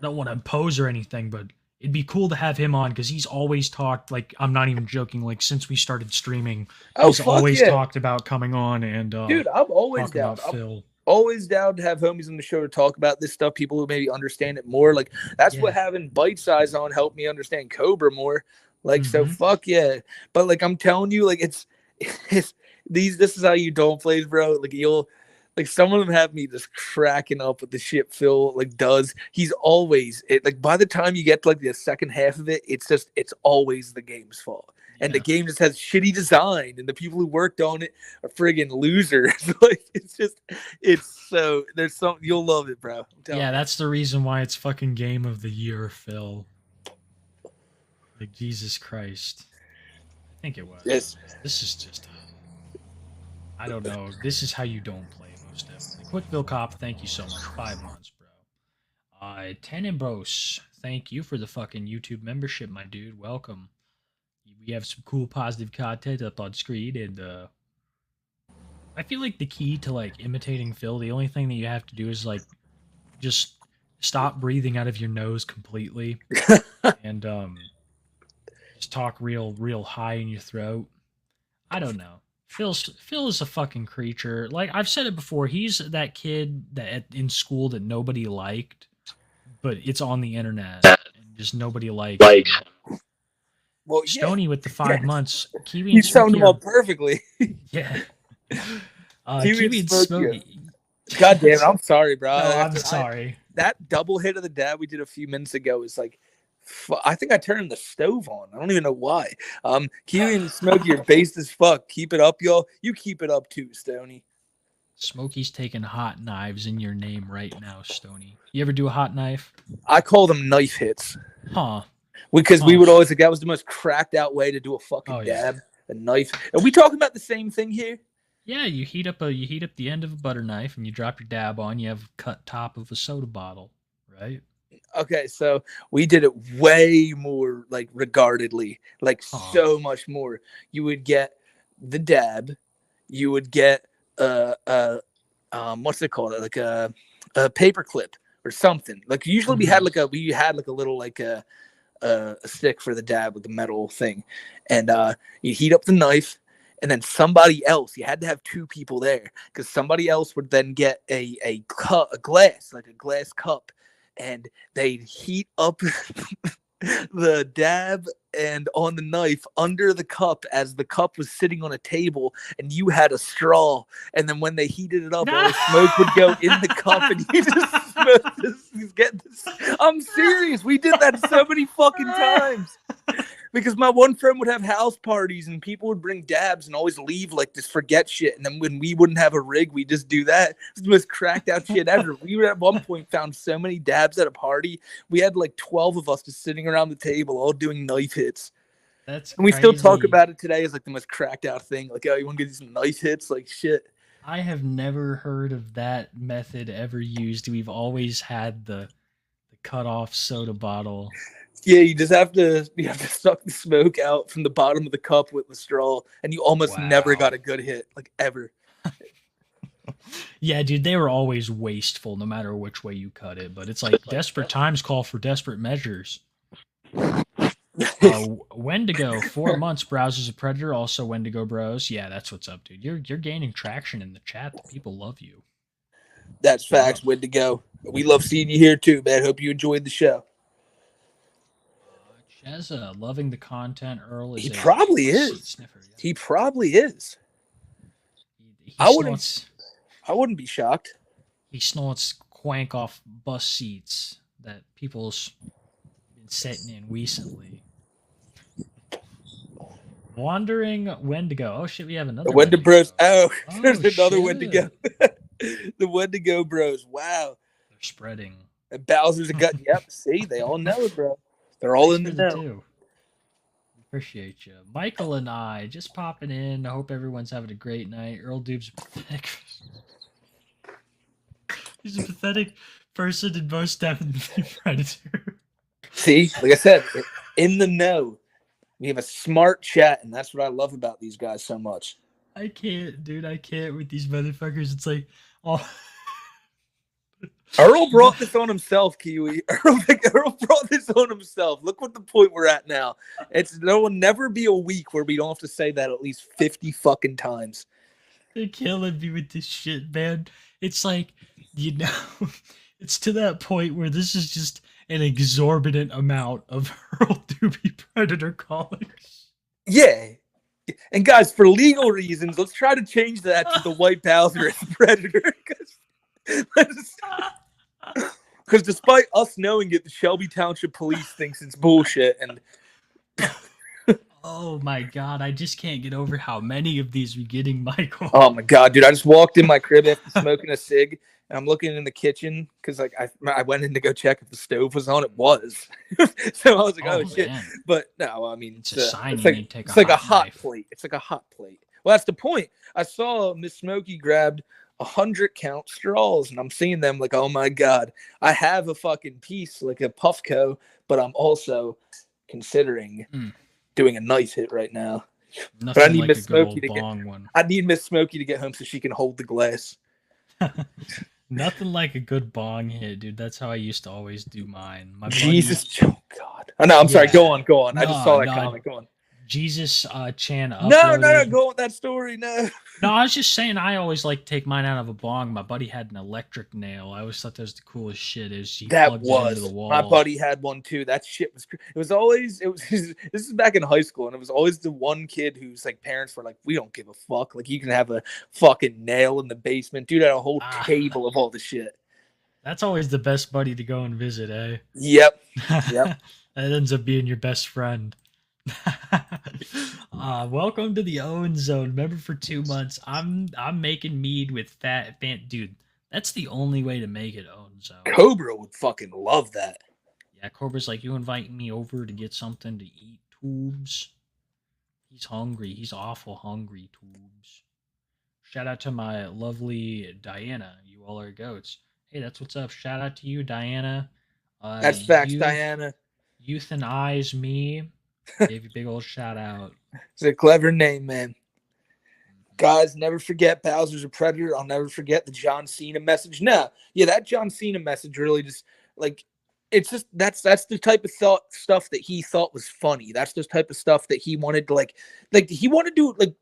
Speaker 3: I don't want to impose or anything, but it'd be cool to have him on because he's always talked, like, I'm not even joking, like, since we started streaming, he's always talked about coming on and
Speaker 2: dude, I'm always down.
Speaker 3: Phil.
Speaker 2: Always down to have homies on the show to talk about this stuff, people who maybe understand it more. Like, that's what having Bite Size on helped me understand Cobra more. Like, so fuck yeah. But, like, I'm telling you, like, this is how you don't play, bro. Like, like some of them have me just cracking up with the shit Phil like does. He's always like by the time you get to like the second half of it, it's always the game's fault. And the game just has shitty design, and the people who worked on it are friggin' losers. Like there's something you'll love it, bro.
Speaker 3: Yeah, that's the reason why it's fucking Game of the Year, Phil. Like Jesus Christ, I think it was.
Speaker 2: Yes.
Speaker 3: This is just. I don't know. This is how you don't play. Quick Bill Cop, thank you so much. 5 months, bro. Tenenbros, thank you for the fucking YouTube membership, my dude. Welcome. We have some cool positive content up on screen, and I feel like the key to like imitating Phil, the only thing that you have to do is like just stop breathing out of your nose completely, and just talk real high in your throat. I don't know. Phil is a fucking creature. Like I've said it before, he's that kid that in school that nobody liked, but it's on the internet and just nobody likes.
Speaker 2: Well,
Speaker 3: Stony with the 5 months. Kiwi
Speaker 2: you summed him up perfectly.
Speaker 3: Yeah.
Speaker 2: Kiwi and Smokey. God damn it! I'm sorry, bro.
Speaker 3: No, I'm sorry.
Speaker 2: That double hit of the dab we did a few minutes ago is like. I think I turned the stove on. I don't even know why. Kiwi and Smokey are based as fuck. Keep it up, y'all. You keep it up too, Stony.
Speaker 3: Smokey's taking hot knives in your name right now, Stony. You ever do a hot knife?
Speaker 2: I call them knife hits.
Speaker 3: Huh.
Speaker 2: Because we would always, like, that was the most cracked out way to do a fucking dab. A knife. Are we talking about the same thing here?
Speaker 3: Yeah, you heat up the end of a butter knife and you drop your dab on. You have a cut top of a soda bottle, right?
Speaker 2: Okay, so we did it way more like regardedly, like so much more. You would get the dab, you would get what's it called? Like a paper clip or something. Like usually we had like a little like a stick for the dab with the metal thing, and you heat up the knife. And then somebody else, you had to have 2 people there because somebody else would then get a glass cup. And they'd heat up the dab and on the knife under the cup as the cup was sitting on a table and you had a straw. And then when they heated it up, all the smoke would go in the cup and you just He's getting this. I'm serious. We did that so many fucking times. Because my one friend would have house parties and people would bring dabs and always leave like just forget shit. And then when we wouldn't have a rig, we just do that. It's the most cracked out shit ever. We were at one point found so many dabs at a party. We had like 12 of us just sitting around the table all doing knife hits.
Speaker 3: That's
Speaker 2: and we still talk
Speaker 3: crazy.
Speaker 2: about it today as like the most cracked out thing. Like, oh, you want to get some knife hits? Like shit.
Speaker 3: I have never heard of that method ever used. We've always had the cut off soda bottle.
Speaker 2: Yeah, you have to suck the smoke out from the bottom of the cup with the straw, and you almost never got a good hit, like ever.
Speaker 3: Yeah, dude, they were always wasteful no matter which way you cut it. But it's like desperate times call for desperate measures. Wendigo, 4 months, browsers a predator. Also, Wendigo bros. Yeah, that's what's up, dude. You're gaining traction in the chat. The people love you.
Speaker 2: That's facts. Wendigo. We love seeing you here too, man. Hope you enjoyed the show.
Speaker 3: Cheza, loving the content. Earl is
Speaker 2: He probably is.
Speaker 3: Sniffer, yeah.
Speaker 2: He probably is. I wouldn't be shocked.
Speaker 3: He snorts quank off bus seats that people's been sitting in recently. Wandering Wendigo. Oh shit, we have another.
Speaker 2: The Wendigo Bros. Oh, there's another
Speaker 3: shit.
Speaker 2: Wendigo. The Wendigo Bros. Wow.
Speaker 3: They're spreading.
Speaker 2: And Bowser's a gut. Yep. See, they all know it, bro. They're all in the know.
Speaker 3: Too. Appreciate you. Michael and I just popping in. I hope everyone's having a great night. Earl Dube's pathetic. He's a pathetic person and most definitely predator.
Speaker 2: See, like I said, in the know. We have a smart chat, and that's what I love about these guys so much.
Speaker 3: I can't, dude. I can't with these motherfuckers. It's like, oh.
Speaker 2: Earl brought this on himself, Kiwi. Earl brought this on himself. Look what the point we're at now. There will never be a week where we don't have to say that at least 50 fucking times.
Speaker 3: They're killing me with this shit, man. It's like, you know, it's to that point where this is just an exorbitant amount of Earl Doobie Predator callings.
Speaker 2: Yeah. And guys, for legal reasons, let's try to change that to the White Bowser as Predator. Because despite us knowing it, the Shelby Township Police thinks it's bullshit. And
Speaker 3: oh my god, I just can't get over how many of these we're getting, Michael.
Speaker 2: Oh my god, dude! I just walked in my crib after smoking a cig, and I'm looking in the kitchen because like I went in to go check if the stove was on. It was, so I was like, oh shit!
Speaker 3: Man.
Speaker 2: But no, I mean
Speaker 3: it's a sign
Speaker 2: it's
Speaker 3: you
Speaker 2: like,
Speaker 3: need to take
Speaker 2: it's like a hot
Speaker 3: knife.
Speaker 2: plate. It's like a hot plate. Well, that's the point. I saw Miss Smokey grabbed 100 count straws, and I'm seeing them like, oh my god, I have a fucking piece like a Puffco, but I'm also considering doing a nice hit right now.
Speaker 3: Nothing
Speaker 2: but I need
Speaker 3: like
Speaker 2: Miss
Speaker 3: a good
Speaker 2: Smokey to
Speaker 3: old
Speaker 2: get.
Speaker 3: bong one.
Speaker 2: I need Miss Smokey to get home so she can hold the glass.
Speaker 3: Nothing like a good bong hit, dude. That's how I used to always do mine. My
Speaker 2: Jesus, oh god. Oh no, I'm sorry. Go on. I just saw that
Speaker 3: no,
Speaker 2: comment. Go on.
Speaker 3: Jesus Chan uploaded.
Speaker 2: No, go on that story. No,
Speaker 3: I was just saying I always like to take mine out of a bong. My buddy had an electric nail. I always thought that was the coolest shit. Is he plugged it into the wall.
Speaker 2: My buddy had one too. That shit was. It was always. This is back in high school, and it was always the one kid whose like parents were like, "We don't give a fuck. Like you can have a fucking nail in the basement." Dude had a whole table of all the shit.
Speaker 3: That's always the best buddy to go and visit, eh?
Speaker 2: Yep. That
Speaker 3: ends up being your best friend. Welcome to the Owen Zone. Member for 2 months. I'm making mead with fat dude. That's the only way to make it, Owen Zone.
Speaker 2: Cobra would fucking love that.
Speaker 3: Yeah, Cobra's like, you invite me over to get something to eat, Tubes. He's hungry. He's awful hungry, Tubes. Shout out to my lovely Diana. You all are goats. Hey, that's what's up. Shout out to you, Diana.
Speaker 2: That's facts, Diana.
Speaker 3: Euthanize me. Gave you a big old shout out.
Speaker 2: It's a clever name, man. Guys, never forget Bowser's a Predator. I'll never forget the John Cena message. No, yeah, that John Cena message really just like it's just that's the type of stuff that he thought was funny. That's the type of stuff that he wanted to like he wanted to like.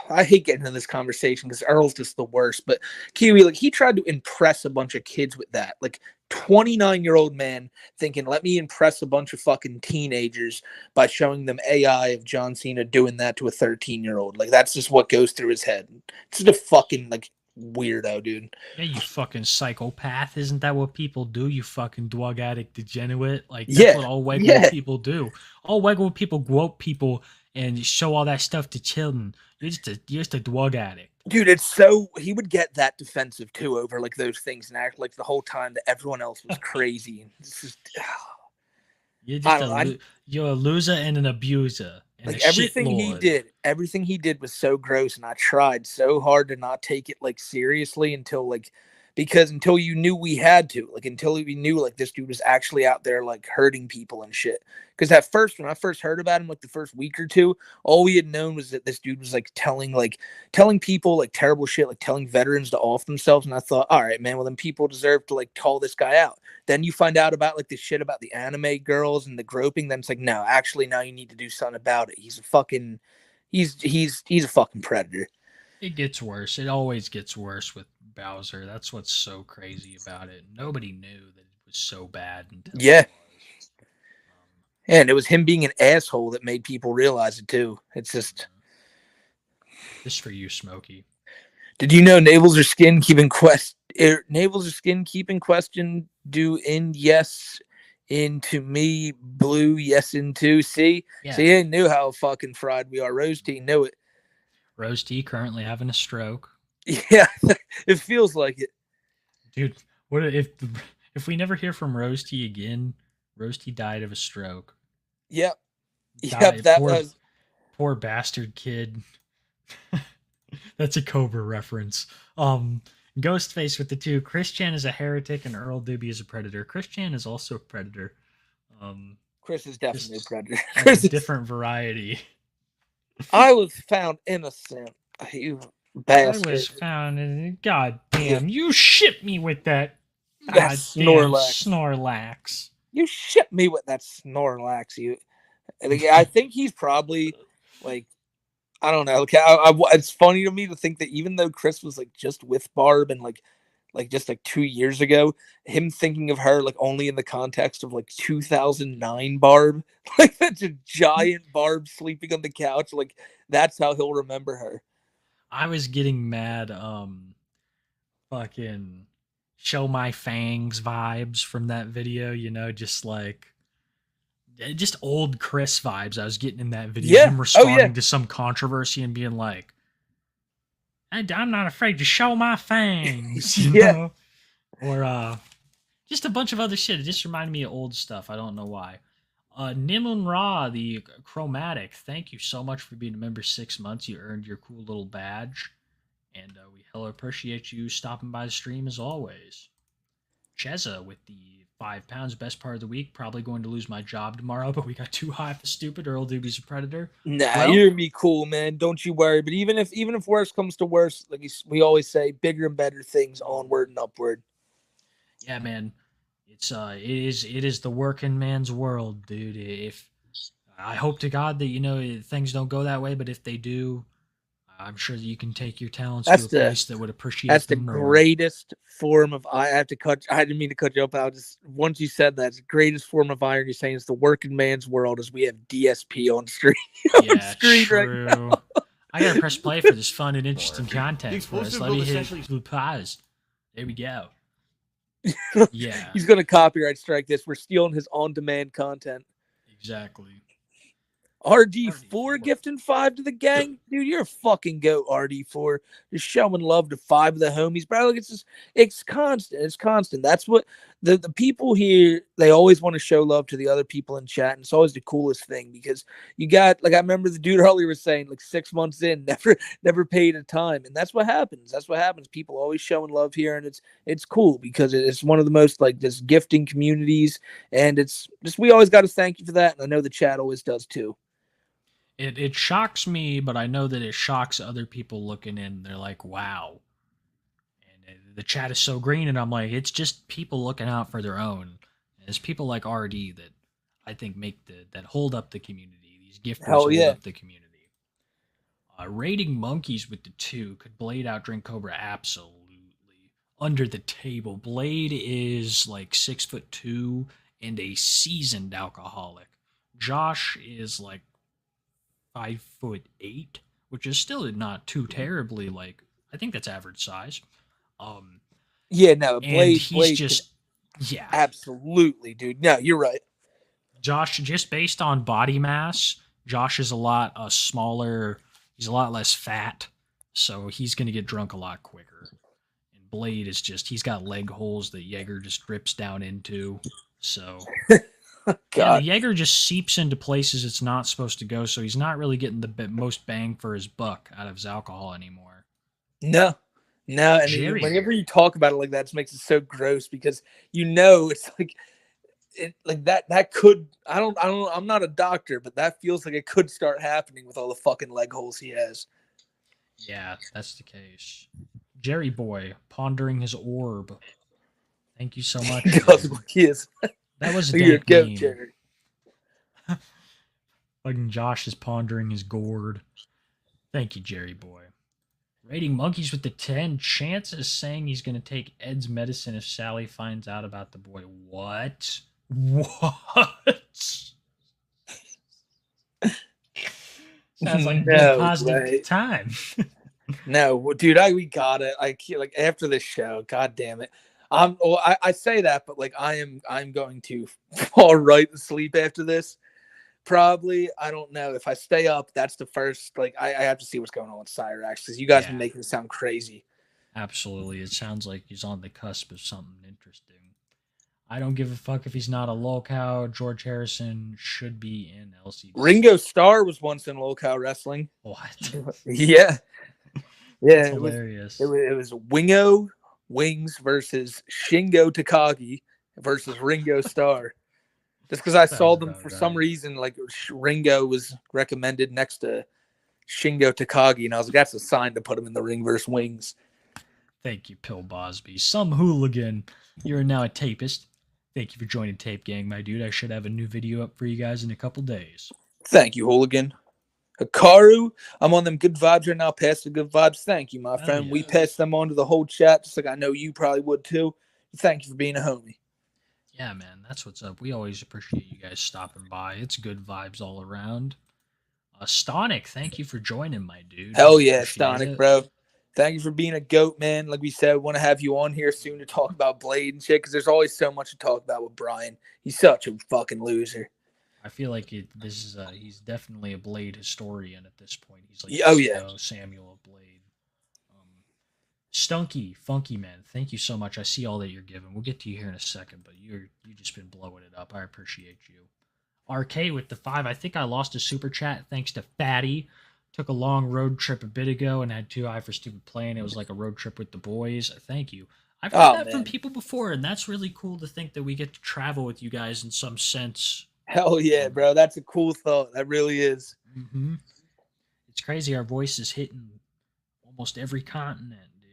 Speaker 2: I hate getting into this conversation because Earl's just the worst, but Kiwi, like he tried to impress a bunch of kids with that. Like 29-year-old man thinking, let me impress a bunch of fucking teenagers by showing them AI of John Cena doing that to a 13-year-old. Like that's just what goes through his head. It's just a fucking like weirdo, dude.
Speaker 3: Yeah, you fucking psychopath. Isn't that what people do? You fucking drug addict degenerate. Like, that's
Speaker 2: Yeah,
Speaker 3: what all Wegwood
Speaker 2: yeah.
Speaker 3: people do. All Wegwood people grope people and show all that stuff to children. You're just a drug addict.
Speaker 2: Dude, it's so he would get that defensive too over like those things and act like the whole time that everyone else was crazy. It's just
Speaker 3: You're
Speaker 2: I
Speaker 3: just
Speaker 2: don't know,
Speaker 3: you're a loser and an abuser. And
Speaker 2: like
Speaker 3: a
Speaker 2: everything he did was so gross, and I tried so hard to not take it like seriously until you knew we had to, like until we knew like this dude was actually out there like hurting people and shit. Because when I first heard about him, like the first week or two, all we had known was that this dude was like telling people like terrible shit, like telling veterans to off themselves. And I thought, all right, man, well then people deserve to like call this guy out. Then you find out about like the shit about the anime girls and the groping. Then it's like, no, actually, now you need to do something about it. He's a fucking predator.
Speaker 3: It gets worse. It always gets worse with Bowser. That's what's so crazy about it. Nobody knew that it was so bad until
Speaker 2: Yeah. And it was him being an asshole that made people realize it too. It's just
Speaker 3: for you, Smokey.
Speaker 2: Did you know navels are skin keeping question do in yes into me blue yes into see?
Speaker 3: Yeah.
Speaker 2: See, he knew how fucking fried we are. Rose T knew it.
Speaker 3: Rose T currently having a stroke.
Speaker 2: Yeah, it feels like it.
Speaker 3: Dude, what if we never hear from Rose T again? Rose T died of a stroke.
Speaker 2: Yep.
Speaker 3: Died. Poor bastard kid. That's a Cobra reference. Ghostface with the two. Chris Chan is a heretic and Earl Doobie is a predator. Chris Chan is also a predator.
Speaker 2: Chris is definitely a predator.
Speaker 3: Chris a different variety.
Speaker 2: I was found innocent. You bastard.
Speaker 3: I was found. God damn! You shipped me with that.
Speaker 2: That's
Speaker 3: Snorlax.
Speaker 2: You shipped me with that Snorlax. I think he's probably like, I don't know. It's funny to me to think that even though Chris was like just with Barb and like just like 2 years ago, him thinking of her like only in the context of like 2009 Barb, like that's a giant Barb sleeping on the couch. Like that's how he'll remember her.
Speaker 3: I was getting mad. Fucking show my fangs vibes from that video. You know, just old Chris vibes. I was getting in that video.
Speaker 2: Yeah.
Speaker 3: Him responding to some controversy and being like, I'm not afraid to show my fangs, you know? Or just a bunch of other shit. It just reminded me of old stuff. I don't know why. Nimun Ra, the Chromatic, thank you so much for being a member 6 months. You earned your cool little badge. And we hella appreciate you stopping by the stream as always. Cheza with the £5, best part of the week. Probably going to lose my job tomorrow, but we got too high for stupid. Earl Doobie's a predator.
Speaker 2: Nah, you're gonna be cool, man. Don't you worry. But even if worse comes to worse, like we always say, bigger and better things onward and upward.
Speaker 3: Yeah, man. It is the working man's world, dude. If I hope to God that things don't go that way, but if they do, I'm sure that you can take your talents to a place that would appreciate.
Speaker 2: That's the
Speaker 3: more.
Speaker 2: greatest form of. I didn't mean to cut you up. Once you said that, it's the greatest form of irony. Saying it's the working man's world as we have DSP on screen.
Speaker 3: True. Right now. I gotta press play for this fun and interesting content for us. Let me hit pause. There we go. Yeah,
Speaker 2: he's gonna copyright strike this. We're stealing his on-demand content.
Speaker 3: Exactly.
Speaker 2: RD4 gifting 5 to the gang, dude. You're a fucking goat, RD4. Just showing love to 5 of the homies, bro. Like it's constant. It's constant. That's what the people here. They always want to show love to the other people in chat, and it's always the coolest thing because you got I remember the dude earlier was saying 6 months in, never paid a time, and that's what happens. That's what happens. People always showing love here, and it's cool because it's one of the most just gifting communities, and it's just we always got to thank you for that, and I know the chat always does too.
Speaker 3: It shocks me, but I know that it shocks other people looking in. They're like, wow. And the chat is so green, and I'm like, it's just people looking out for their own. And it's people like RD that I think that hold up the community. These gifters hold up the community. Raiding monkeys with the 2. Could Blade outdrink Cobra? Absolutely. Under the table. Blade is 6'2" and a seasoned alcoholic. Josh is 5'8", which is still not too terribly I I think that's average size.
Speaker 2: Yeah, no,
Speaker 3: And
Speaker 2: Blade.
Speaker 3: he's
Speaker 2: Blade
Speaker 3: just, yeah.
Speaker 2: absolutely, dude. No, you're right.
Speaker 3: Josh, just based on body mass, Josh is a lot smaller. He's a lot less fat, so he's going to get drunk a lot quicker. And Blade is just, he's got leg holes that Jaeger just drips down into. So, yeah, the Jaeger just seeps into places it's not supposed to go, so he's not really getting the most bang for his buck out of his alcohol anymore.
Speaker 2: No, and
Speaker 3: Jerry.
Speaker 2: whenever you talk about it like that, it makes it so gross because it's like that could I'm not a doctor, but that feels like it could start happening with all the fucking leg holes he has.
Speaker 3: Yeah, that's the case. Jerry Boy pondering his orb. Thank you so much.
Speaker 2: Because he is.
Speaker 3: That was a
Speaker 2: You're
Speaker 3: dank
Speaker 2: good,
Speaker 3: meme.
Speaker 2: Jerry.
Speaker 3: Fucking Josh is pondering his gourd. Thank you, Jerry Boy. Rating monkeys with the 10. Chance is saying he's going to take Ed's medicine if Sally finds out about the boy. What? Sounds like a good positive time.
Speaker 2: No, dude, we got it. I can't, like, after this show, god damn it. I say that, but like I'm going to fall right asleep after this. Probably. I don't know. If I stay up, that's the first, like, I have to see what's going on with Cyrax, because you guys have been making it sound crazy.
Speaker 3: Absolutely. It sounds like he's on the cusp of something interesting. I don't give a fuck if he's not a lolcow. George Harrison should be in LCD.
Speaker 2: Ringo Starr was once in lolcow wrestling.
Speaker 3: What?
Speaker 2: Yeah.
Speaker 3: That's hilarious.
Speaker 2: It was Wingo Wings versus Shingo Takagi versus Ringo Starr. Just because I saw them for some reason, like Ringo was recommended next to Shingo Takagi, and I was like, that's a sign to put him in the ring versus Wings.
Speaker 3: Thank you, Pill Bosby. Some hooligan. You're now a tapist. Thank you for joining Tape Gang, my dude. I should have a new video up for you guys in a couple days.
Speaker 2: Thank you, hooligan. Hikaru, I'm on them good vibes right now. Pass the good vibes. Thank you, my friend.
Speaker 3: Yeah.
Speaker 2: We passed them on to the whole chat, just like I know you probably would too. Thank you for being a homie.
Speaker 3: Yeah, man, that's what's up. We always appreciate you guys stopping by. It's good vibes all around. Stonic, thank you for joining, my dude.
Speaker 2: Hell yeah,
Speaker 3: Appreciate
Speaker 2: Stonic,
Speaker 3: it.
Speaker 2: bro. Thank you for being a goat, man. Like we said, we want to have you on here soon to talk about Blade and shit, because there's always so much to talk about with Brian. He's such a fucking loser.
Speaker 3: I feel like he's definitely a Blade historian at this point. He's like Samuel of Blade. Stunky, Funky Man, thank you so much. I see all that you're giving. We'll get to you here in a second, but you've just been blowing it up. I appreciate you. RK with the 5. I think I lost a super chat thanks to Fatty. Took a long road trip a bit ago and had 2 eye for stupid playing. It was like a road trip with the boys. Thank you. I've heard that from people before, and that's really cool to think that we get to travel with you guys in some sense.
Speaker 2: Hell yeah, bro. That's a cool thought. That really is.
Speaker 3: Mm-hmm. It's crazy. Our voice is hitting almost every continent, dude.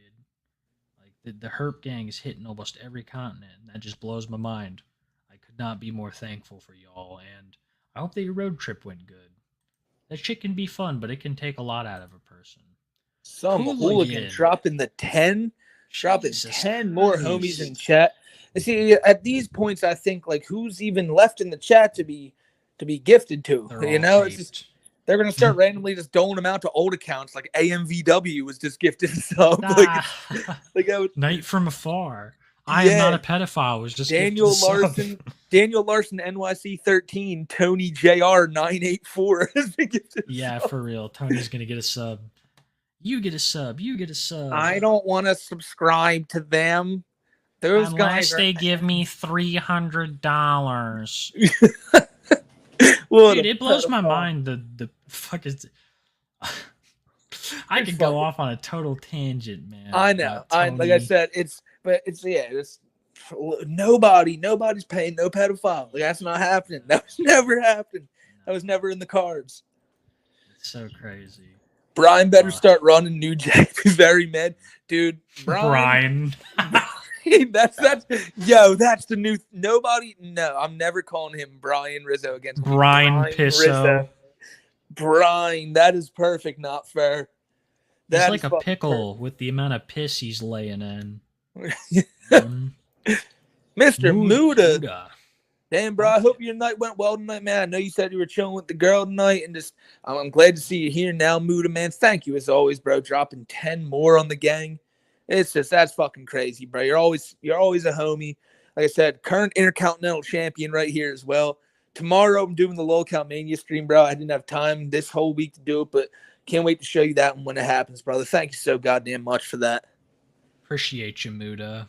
Speaker 3: Like the Herp Gang is hitting almost every continent, and that just blows my mind. I could not be more thankful for y'all, and I hope that your road trip went good. That shit can be fun, but it can take a lot out of a person.
Speaker 2: Some hooligan dropping the 10, dropping 10 more homies in chat. See, at these points, I think, like, who's even left in the chat to be gifted to? You know, it's just, they're gonna start randomly just doling them out to old accounts. Like AMVW was just gifted sub.
Speaker 3: Night from Afar. I am not a pedophile. It was just
Speaker 2: Daniel Larson. Daniel Larson NYC 13. Tony JR 984 has been gifted.
Speaker 3: Yeah, for real. Tony's gonna get a sub. You get a sub. You get a sub.
Speaker 2: I don't want to subscribe to them. Those
Speaker 3: Unless
Speaker 2: guys
Speaker 3: they give me $300. Dude, it blows my mind. The fuck is. I could go off on a total tangent, man.
Speaker 2: I know. Like I said, it's nobody's paying no pedophile. Like, that's not happening. That was never happened. That was never in the cards.
Speaker 3: It's so crazy.
Speaker 2: Brian better start running New Jack. Very mad, dude.
Speaker 3: Brian.
Speaker 2: that's the new nobody. No, I'm never calling him Brian Rizzo again.
Speaker 3: Brian Pisso.
Speaker 2: Rizzo. Brian, that is perfect, not fair.
Speaker 3: That's like a pickle with the amount of piss he's laying in.
Speaker 2: Mr. Muda. Damn, bro, I hope your night went well tonight, man. I know you said you were chilling with the girl tonight, and just I'm glad to see you here now, Muda, man. Thank you as always, bro. Dropping 10 more on the gang. It's just that's fucking crazy, bro. You're always a homie. Like I said, current Intercontinental Champion right here as well. Tomorrow I'm doing the Lolcow Mania stream, bro. I didn't have time this whole week to do it, but can't wait to show you that one when it happens, brother. Thank you so goddamn much for that.
Speaker 3: Appreciate you, Muda.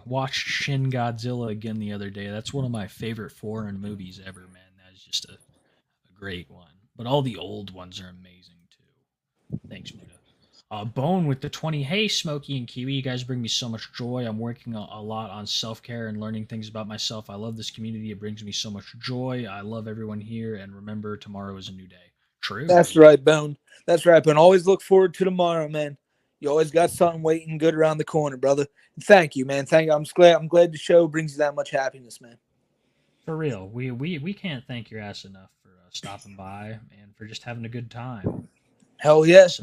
Speaker 3: Watched Shin Godzilla again the other day. That's one of my favorite foreign movies ever, man. That is just a great one. But all the old ones are amazing too. Thanks, Muda. Bone with the 20. Hey, Smokey and Kiwi, you guys bring me so much joy. I'm working a lot on self-care and learning things about myself. I love this community. It brings me so much joy. I love everyone here. And remember, tomorrow is a new day. True.
Speaker 2: That's right, Bone. That's right, Bone. Always look forward to tomorrow, man. You always got something waiting good around the corner, brother. Thank you, man. Thank you. I'm glad the show brings you that much happiness, man.
Speaker 3: For real. We can't thank your ass enough for stopping by and for just having a good time.
Speaker 2: Hell yes.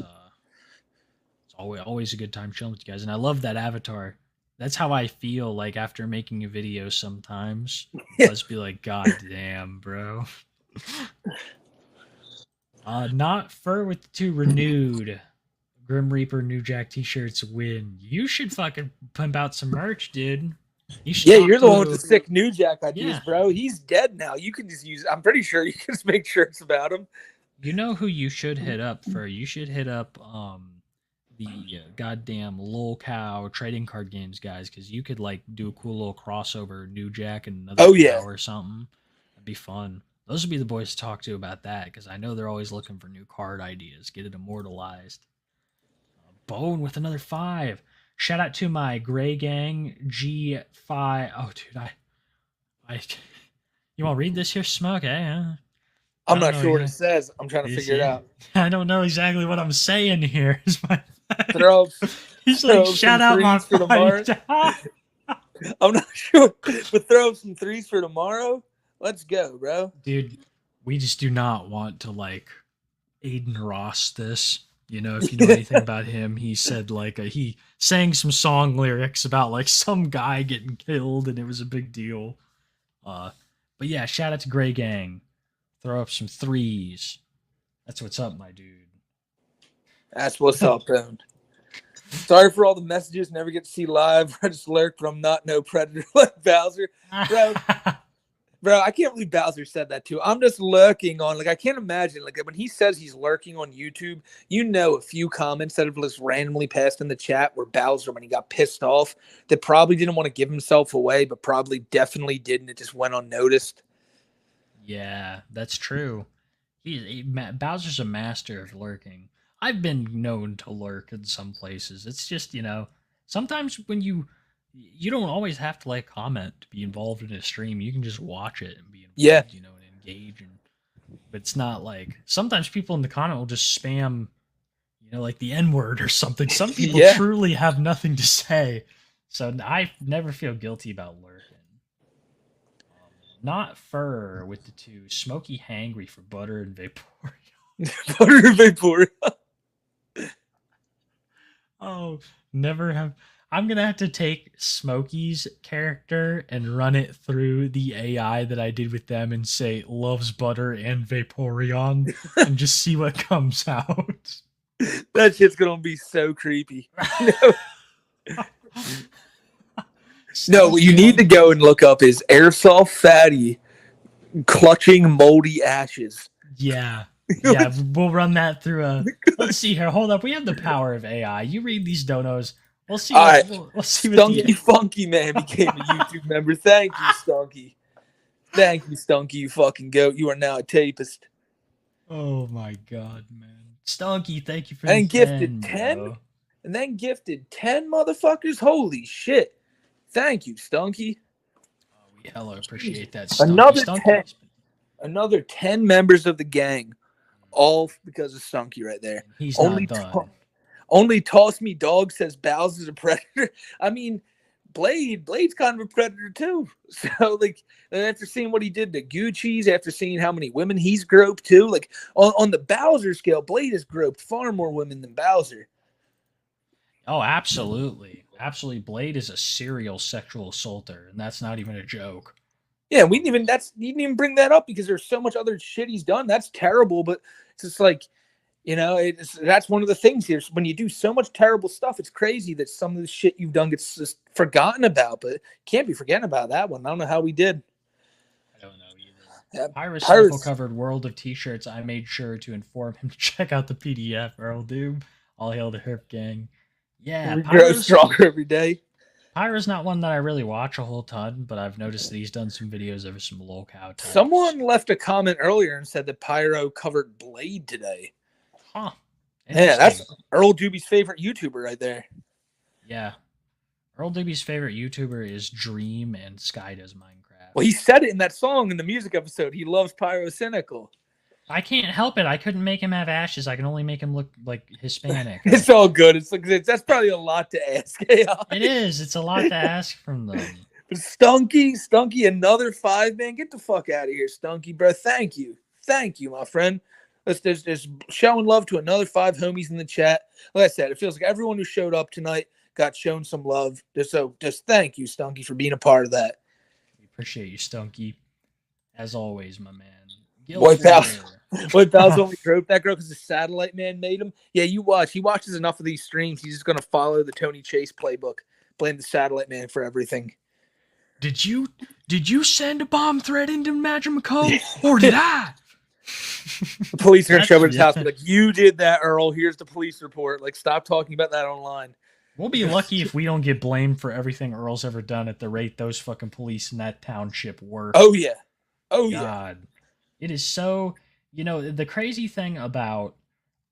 Speaker 3: It's always a good time chilling with you guys. And I love that avatar. That's how I feel like after making a video sometimes. Let's be like, God damn, bro. Not Fur with the 2 renewed. Grim Reaper New Jack t-shirts win. You should fucking pump out some merch, dude. You should
Speaker 2: Yeah, you're the one with the sick New Jack ideas, bro. He's dead now. You can just use. I'm pretty sure you can just make shirts about him.
Speaker 3: You know who you should hit up for? You should hit up the goddamn Lolcow trading card games guys, because you could like do a cool little crossover New Jack and another cow or something. That'd be fun. Those would be the boys to talk to about that, because I know they're always looking for new card ideas. Get it immortalized. Bone with another 5. Shout out to my Gray Gang G5. Oh, dude, I you want to read this here, Smoke? I'm
Speaker 2: not sure what it says. I'm trying to figure it out.
Speaker 3: I don't know exactly what I'm saying here. He's
Speaker 2: throw
Speaker 3: like, shout out my
Speaker 2: for tomorrow. I'm not sure, but throw some 3s for tomorrow. Let's go, bro.
Speaker 3: Dude, we just do not want to like Aiden Ross this. You know, if you know anything about him, he said like he sang some song lyrics about like some guy getting killed, and it was a big deal. But yeah, shout out to Gray Gang. Throw up some 3s. That's what's up, my dude.
Speaker 2: That's what's up, man. Sorry for all the messages. Never get to see live. I just lurk from not no predator like Bowser, bro. Bro, I can't believe Bowser said that too. I'm just lurking on, like, I can't imagine, like, when he says he's lurking on YouTube, you know, a few comments that have just randomly passed in the chat were Bowser when he got pissed off that probably didn't want to give himself away, but probably definitely did, and it just went unnoticed.
Speaker 3: Yeah, that's true. Bowser's a master of lurking. I've been known to lurk in some places. It's just, you know, sometimes when you don't always have to like comment to be involved in a stream. You can just watch it and be involved, you know, and engage. But it's not like sometimes people in the comment will just spam, you know, like the N-word or something. Some people truly have nothing to say. So I never feel guilty about lurking. Not Fur with the 2. Smoky Hangry for Butter and Vaporeon.
Speaker 2: Butter and Vaporeon.
Speaker 3: Oh, never have. I'm going to have to take Smokey's character and run it through the AI that I did with them and say, loves butter and Vaporeon, and just see what comes out.
Speaker 2: That shit's going to be so creepy. No, what you need to go and look up is Airsoft Fatty clutching moldy ashes.
Speaker 3: Yeah. Yeah, we'll run that through let's see here. Hold up. We have the power of AI. You read these donos. We'll see.
Speaker 2: All right.
Speaker 3: We'll see
Speaker 2: Stunky Funky Man became a YouTube member. Thank you, Stunky. Thank you, Stunky, you fucking goat. You are now a tapist.
Speaker 3: Oh my god, man. Stunky, thank you for
Speaker 2: and
Speaker 3: the
Speaker 2: gifted
Speaker 3: 10.
Speaker 2: Bro. And then gifted 10 motherfuckers. Holy shit. Thank you, Stunky.
Speaker 3: Oh, we hella appreciate that. Stunky.
Speaker 2: Another
Speaker 3: Stunky.
Speaker 2: 10. Another 10 members of the gang. All because of Stunky right there.
Speaker 3: He's
Speaker 2: only
Speaker 3: not done.
Speaker 2: Only Toss Me Dog says Bowser's a predator. I mean, Blade's kind of a predator too. So, like, after seeing what he did to Gucci's, after seeing how many women he's groped too, like, on the Bowser scale, Blade has groped far more women than Bowser.
Speaker 3: Oh, absolutely. Absolutely. Blade is a serial sexual assaulter, and that's not even a joke.
Speaker 2: Yeah, we didn't even bring that up because there's so much other shit he's done. That's terrible, but it's just like, that's one of the things here. When you do so much terrible stuff, it's crazy that some of the shit you've done gets just forgotten about. But can't be forgetting about that one. I don't know how we did.
Speaker 3: I don't know either. Pyrus
Speaker 2: Pyrus
Speaker 3: covered World of T-shirts. I made sure to inform him to check out the PDF. Earl Doob, all hail the Herp Gang. Yeah,
Speaker 2: we grow stronger every day.
Speaker 3: Pyro's not one that I really watch a whole ton, but I've noticed that he's done some videos over some lolcow types.
Speaker 2: Someone left a comment earlier and said that Pyro covered Blade today.
Speaker 3: Huh.
Speaker 2: Yeah, that's Earl Doobie's favorite YouTuber right there.
Speaker 3: Yeah. Earl Doobie's favorite YouTuber is Dream, and Sky does Minecraft.
Speaker 2: Well, he said it in that song in the music episode. He loves Pyro Cynical.
Speaker 3: I can't help it. I couldn't make him have ashes. I can only make him look like Hispanic.
Speaker 2: It's all good. That's probably a lot to ask.
Speaker 3: It is. It's a lot to ask from them.
Speaker 2: But Stunky, another 5, man. Get the fuck out of here, Stunky, bro. Thank you, my friend. Let's just showing love to another 5 homies in the chat. Like I said, it feels like everyone who showed up tonight got shown some love. Just thank you, Stunky, for being a part of that.
Speaker 3: We appreciate you, Stunky. As always, my man.
Speaker 2: White Pal's only groped that girl because the Satellite Man made him. Yeah, you watch. He watches enough of these streams. He's just gonna follow the Tony Chase playbook. Blame the Satellite Man for everything.
Speaker 3: Did you send a bomb threat into Madrid McCall, or did I?
Speaker 2: The police are gonna show up at his house. Be like, you did that, Earl. Here's the police report. Like, stop talking about that online.
Speaker 3: We'll be lucky if we don't get blamed for everything Earl's ever done at the rate those fucking police in that township work.
Speaker 2: Oh yeah. Oh
Speaker 3: God. Yeah. It is so, the crazy thing about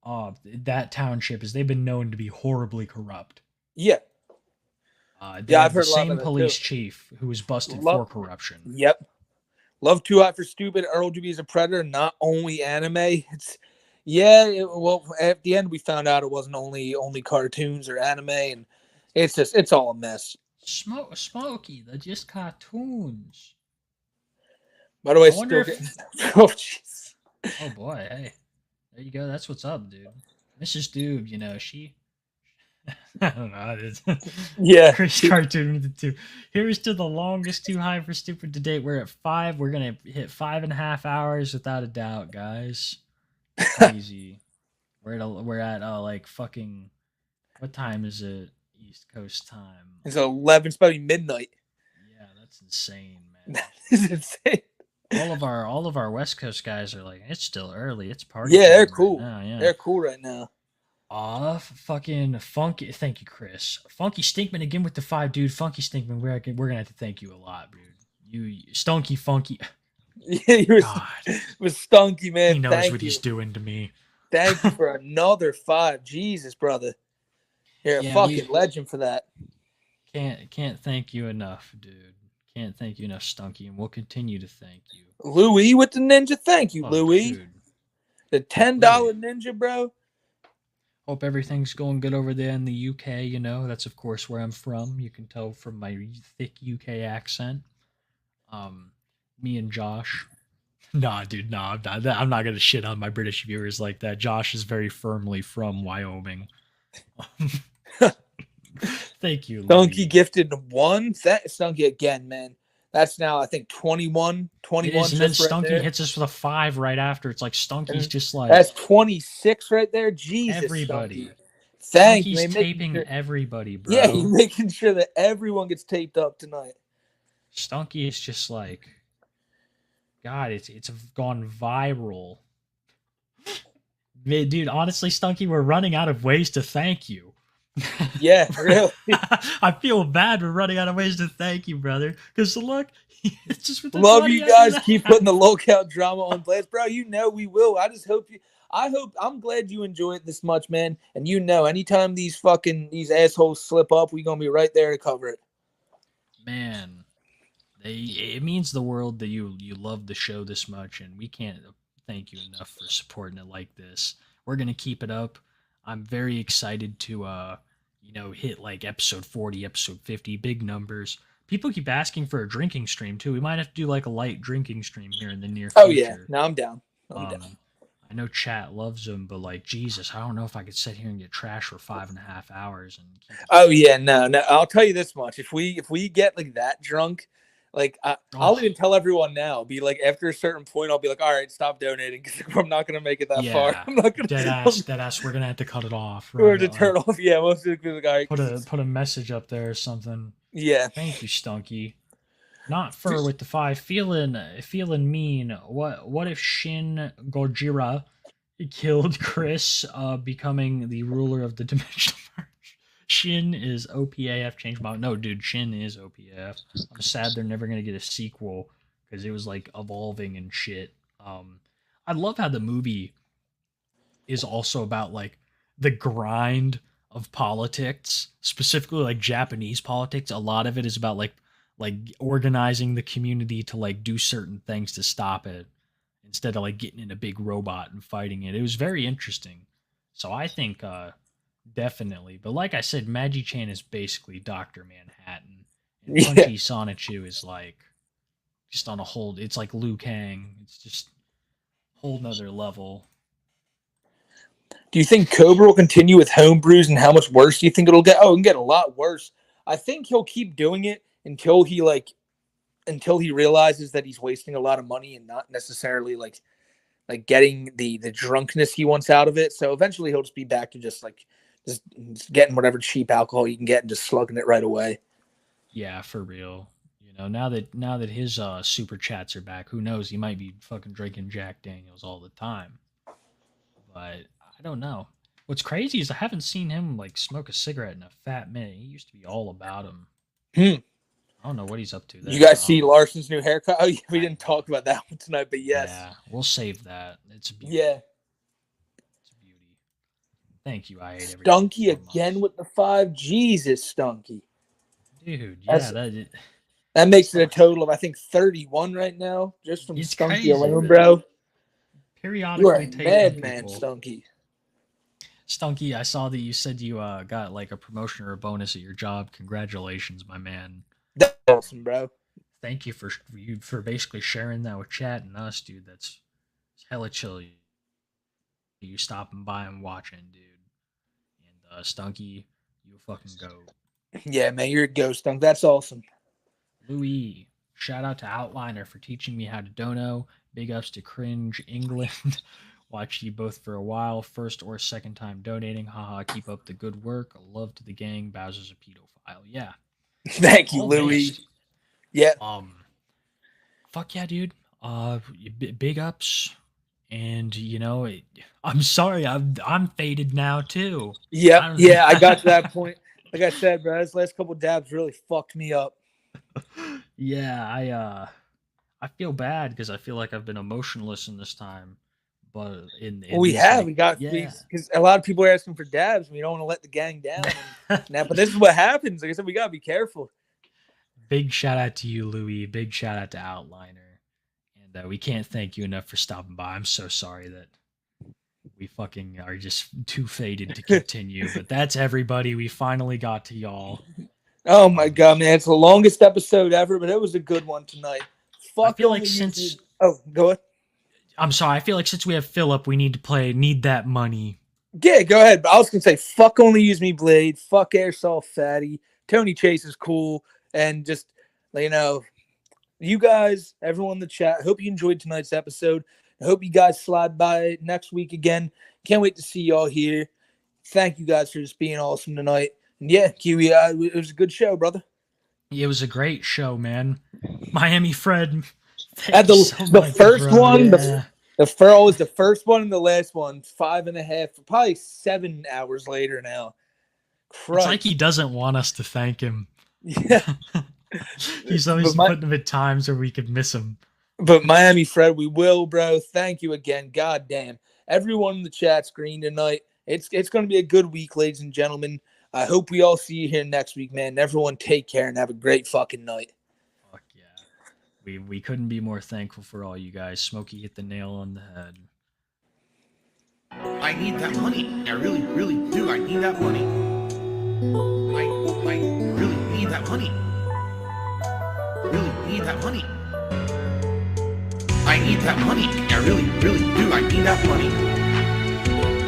Speaker 3: that township is they've been known to be horribly corrupt.
Speaker 2: Yeah.
Speaker 3: I've heard the same police chief who was busted for corruption.
Speaker 2: Yep. Love Too Hot for Stupid. Earl Doobie is a predator, not only anime. At the end we found out it wasn't only cartoons or anime, and it's all a mess.
Speaker 3: Smokey, they're just cartoons.
Speaker 2: By the way, oh jeez.
Speaker 3: Oh boy, hey, there you go. That's what's up, dude. Mrs. Doob, she. I don't know. It's
Speaker 2: yeah.
Speaker 3: Chris cartoon with the 2. Here's to the longest Too High for Stupid to date. We're at 5. We're gonna hit 5.5 hours without a doubt, guys. Crazy. we're at like fucking. What time is it? East Coast time.
Speaker 2: It's 11. It's probably midnight.
Speaker 3: Yeah, that's insane, man.
Speaker 2: That is insane.
Speaker 3: All of our West Coast guys are like, it's still early. It's party.
Speaker 2: Yeah, they're cool.
Speaker 3: Right now, yeah.
Speaker 2: They're cool right now.
Speaker 3: Fucking funky. Thank you, Chris. Funky Stinkman again with the 5, dude. Funky Stinkman. We're gonna have to thank you a lot, dude. You Stunky Funky.
Speaker 2: Yeah, you was Stunky, man.
Speaker 3: He knows what he's doing to me.
Speaker 2: Thank you for another 5. Jesus, brother. You're a fucking legend for that.
Speaker 3: Can't thank you enough, dude. Can't thank you enough, Stunky, and we'll continue to thank you.
Speaker 2: Louis with the ninja. Thank you, Louis.
Speaker 3: Dude.
Speaker 2: The $10 ninja, bro.
Speaker 3: Hope everything's going good over there in the UK, That's, of course, where I'm from. You can tell from my thick UK accent. Me and Josh. Nah, dude, nah. I'm not going to shit on my British viewers like that. Josh is very firmly from Wyoming. Thank you,
Speaker 2: Stunky gifted 1. Stunky again, man. That's now, I think, 21. 21.
Speaker 3: It is, and then Stunky hits us with a 5 right after. It's like Stunky's just like...
Speaker 2: That's 26 right there. Jesus,
Speaker 3: everybody.
Speaker 2: Stunky. Thank you.
Speaker 3: He's taping everybody, bro.
Speaker 2: Yeah, he's making sure that everyone gets taped up tonight.
Speaker 3: Stunky is just like... God, it's gone viral. Dude, honestly, Stunky, we're running out of ways to thank you.
Speaker 2: Yeah, really.
Speaker 3: I feel bad we're running out of ways to thank you, brother. Because look, it's just with the
Speaker 2: love you guys. Keep putting the locale drama on blast, bro. We will. I just hope you. I'm glad you enjoy it this much, man. And anytime these assholes slip up, we're gonna be right there to cover it.
Speaker 3: Man, it means the world that you love the show this much, and we can't thank you enough for supporting it like this. We're gonna keep it up. I'm very excited to, hit like episode 40, episode 50, big numbers. People keep asking for a drinking stream too. We might have to do like a light drinking stream here in the near future.
Speaker 2: Oh yeah, no, I'm down.
Speaker 3: I know chat loves them, but like Jesus, I don't know if I could sit here and get trash for 5.5 hours.
Speaker 2: Oh yeah, no. I'll tell you this much: if we get like that drunk, Like I'll even tell everyone now. Be like, after a certain point, I'll be like, all right, stop donating because I'm not gonna make it that far. I'm not gonna.
Speaker 3: Dead ass. We're gonna have to cut it off.
Speaker 2: We're to turn off. Yeah, most of the guy.
Speaker 3: Put a message up there or something.
Speaker 2: Yeah.
Speaker 3: Thank you, Stunky. Not fur with the 5. Feeling mean. What if Shin Gojira killed Chris, becoming the ruler of the dimensional merge? Shin is OPAF change my no, dude. Shin is OPAF. I'm sad they're never gonna get a sequel because it was like evolving and shit. I love how the movie is also about like the grind of politics, specifically like Japanese politics. A lot of it is about like organizing the community to like do certain things to stop it instead of like getting in a big robot and fighting it. It was very interesting. So I think definitely. But like I said, Magi-chan is basically Dr. Manhattan. And Punchy Sonichu is like just on a whole, it's like Liu Kang. It's just a whole nother level.
Speaker 2: Do you think Cobra will continue with homebrews, and how much worse do you think it'll get? Oh, it can get a lot worse. I think he'll keep doing it until he realizes that he's wasting a lot of money and not necessarily like getting the drunkenness he wants out of it. So eventually he'll just be back to just getting whatever cheap alcohol you can get and just slugging it right away.
Speaker 3: Yeah, for real. You know, now that his super chats are back, who knows? He might be fucking drinking Jack Daniels all the time. But I don't know. What's crazy is I haven't seen him like smoke a cigarette in a fat minute. He used to be all about him. I don't know what he's up to there.
Speaker 2: You guys see Larson's new haircut? Oh, yeah, we didn't talk about that one tonight, but yes.
Speaker 3: Yeah, we'll save that. It's a beauty.
Speaker 2: Yeah.
Speaker 3: It's a beauty. Thank you, I ate everything.
Speaker 2: Stunky again with the 5. Jesus, Stunky.
Speaker 3: Dude, yeah,
Speaker 2: that makes it a total of, I think, 31 right now, just from
Speaker 3: it's
Speaker 2: Stunky
Speaker 3: crazy,
Speaker 2: alone, bro.
Speaker 3: Periodically,
Speaker 2: you are a
Speaker 3: taking
Speaker 2: madman,
Speaker 3: people.
Speaker 2: Stunky.
Speaker 3: Stunky, I saw that you said you got like a promotion or a bonus at your job. Congratulations, my man.
Speaker 2: That's awesome, bro.
Speaker 3: Thank you for basically sharing that with chat and us, dude. That's hella chill. You stopping by and watching, dude. And Stunky, you a fucking goat.
Speaker 2: Yeah, man, you're a ghost, Stunk. That's awesome.
Speaker 3: Louis, shout out to Outliner for teaching me how to dono. Big ups to Cringe England. Watched you both for a while, first or second time donating. Haha, keep up the good work. Love to the gang. Bowser's a pedophile. Yeah.
Speaker 2: Thank you, Louis. Yeah.
Speaker 3: Fuck yeah, dude. Big ups. And you know, I'm sorry, I'm faded now too.
Speaker 2: Yeah, I got to that point. Like I said, bro, this last couple dabs really fucked me up.
Speaker 3: Yeah, I feel bad because I feel like I've been emotionless in this time. But
Speaker 2: we got because a lot of people are asking for dabs, and we don't want to let the gang down. But this is what happens. Like I said, we gotta be careful.
Speaker 3: Big shout out to you, Louis. Big shout out to Outliner, and we can't thank you enough for stopping by. I'm so sorry that we fucking are just too faded to continue. But that's everybody. We finally got to y'all.
Speaker 2: Oh my god, man! It's the longest episode ever, but it was a good one tonight.
Speaker 3: I feel like since
Speaker 2: go ahead.
Speaker 3: I'm sorry. I feel like since we have Philip, we need to Need That Money.
Speaker 2: Yeah, go ahead. But I was gonna say, fuck Only Use Me Blade. Fuck Airsoft Fatty. Tony Chase is cool, and just you guys, everyone in the chat. I hope you enjoyed tonight's episode. I hope you guys slide by next week again. Can't wait to see y'all here. Thank you guys for just being awesome tonight. And yeah, Kiwi, it was a good show, brother.
Speaker 3: It was a great show, man. Miami Fred.
Speaker 2: At the first one, always the first one and the last one, 5.5, probably 7 hours later now. Christ.
Speaker 3: It's like he doesn't want us to thank him.
Speaker 2: Yeah.
Speaker 3: He's always putting him at times where we could miss him.
Speaker 2: But Miami Fred, we will, bro. Thank you again. God damn. Everyone in the chat screen tonight. It's going to be a good week, ladies and gentlemen. I hope we all see you here next week, man. Everyone take care and have a great fucking night.
Speaker 3: Fuck yeah. We couldn't be more thankful for all you guys. Smokey hit the nail on the head.
Speaker 13: I need that money. I really, really do. I need that money. I really need that money. Really need that money. I need that money. I really, really do. I need that money.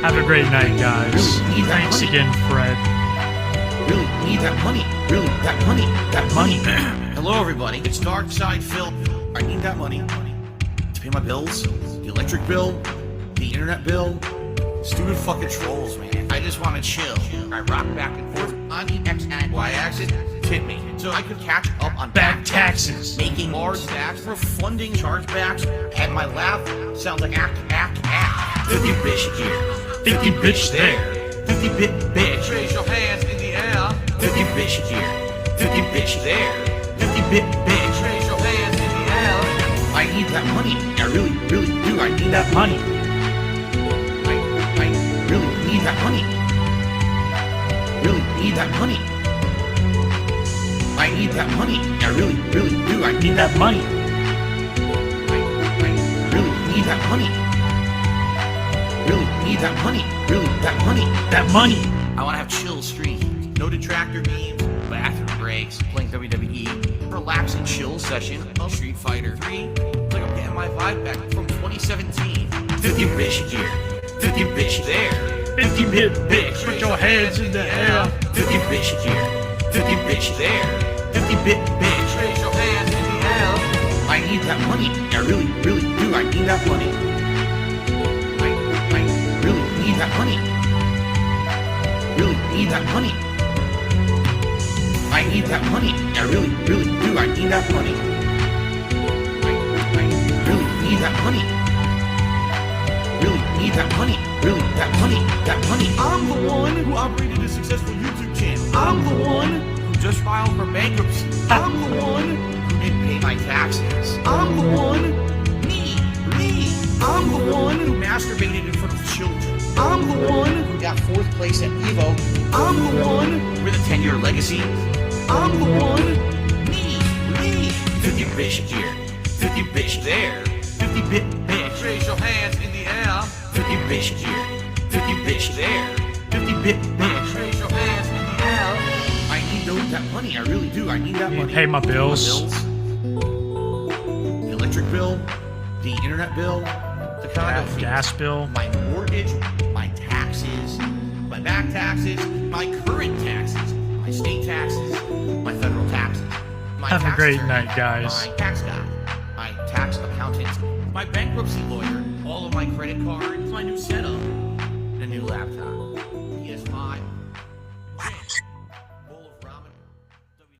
Speaker 3: Have a great night, guys.
Speaker 13: Really need that
Speaker 3: Thanks
Speaker 13: money.
Speaker 3: again, Fred.
Speaker 13: Really need that money. Really, that money. That money. Hello, everybody. It's Dark Side Phil. I need that money to pay my bills, the electric bill, the internet bill. Stupid fucking trolls, man. I just want to chill. I rock back and forth on the X and Y axis. Tip me so I could catch up on back taxes, making large stacks, refunding chargebacks, and my laugh sounds like act. 50 bitch here, 50 bitch there, 50 bit bitch. Raise your hands in the air. 50 bitch here, 50 bitch there, 50 bit bitch. Raise your hands in the air. I need that money. I really do. I need that money. I really need that money. Really need that money. I need that money. I really do. I need that money. I really need that money. Really need that money. Really that money. That money. I want to have chill streams. No detractor beams. Bathroom breaks. Playing WWE. Relaxing chill session of Street Fighter 3. Like I'm getting my vibe back from 2017. 50 bitch here. 50 bitch there. 50 bit bitch. Put your hands in the air. 50 bitch here. 50 bitch there. 50 bit bitch. Raise your hands in the air. I need that money. I really do. I need that money. I really need that money. Really need that money. I need that money. I really do. I need that money. I really need that money. Really need that money. Really that money. That money. I'm the one who operated a successful YouTube channel. I'm the one who just filed for bankruptcy. I'm the one who didn't pay my taxes. I'm the one. Me. I'm the one who masturbated in front of children. I'm the one who got 4th place at Evo. I'm the one with a 10-year legacy. I'm the one. Me. 50 bitch here. 50 bitch there. 50 bit bitch. Raise your hands in the air. 50 bitch here. 50 bitch there. 50 bit bitch. Raise your hands in the air. I need that money. I really do. I need that money.
Speaker 3: Pay my bills.
Speaker 13: The electric bill. The internet bill. The condo fee.
Speaker 3: Gas bill.
Speaker 13: My mortgage. My taxes. My back taxes. My current taxes. My state taxes. My federal taxes. My
Speaker 3: Have a
Speaker 13: tax
Speaker 3: great
Speaker 13: attorney,
Speaker 3: night, guys.
Speaker 13: My tax guy. My tax accountant. My bankruptcy lawyer. All of my credit cards. My new setup. The new laptop.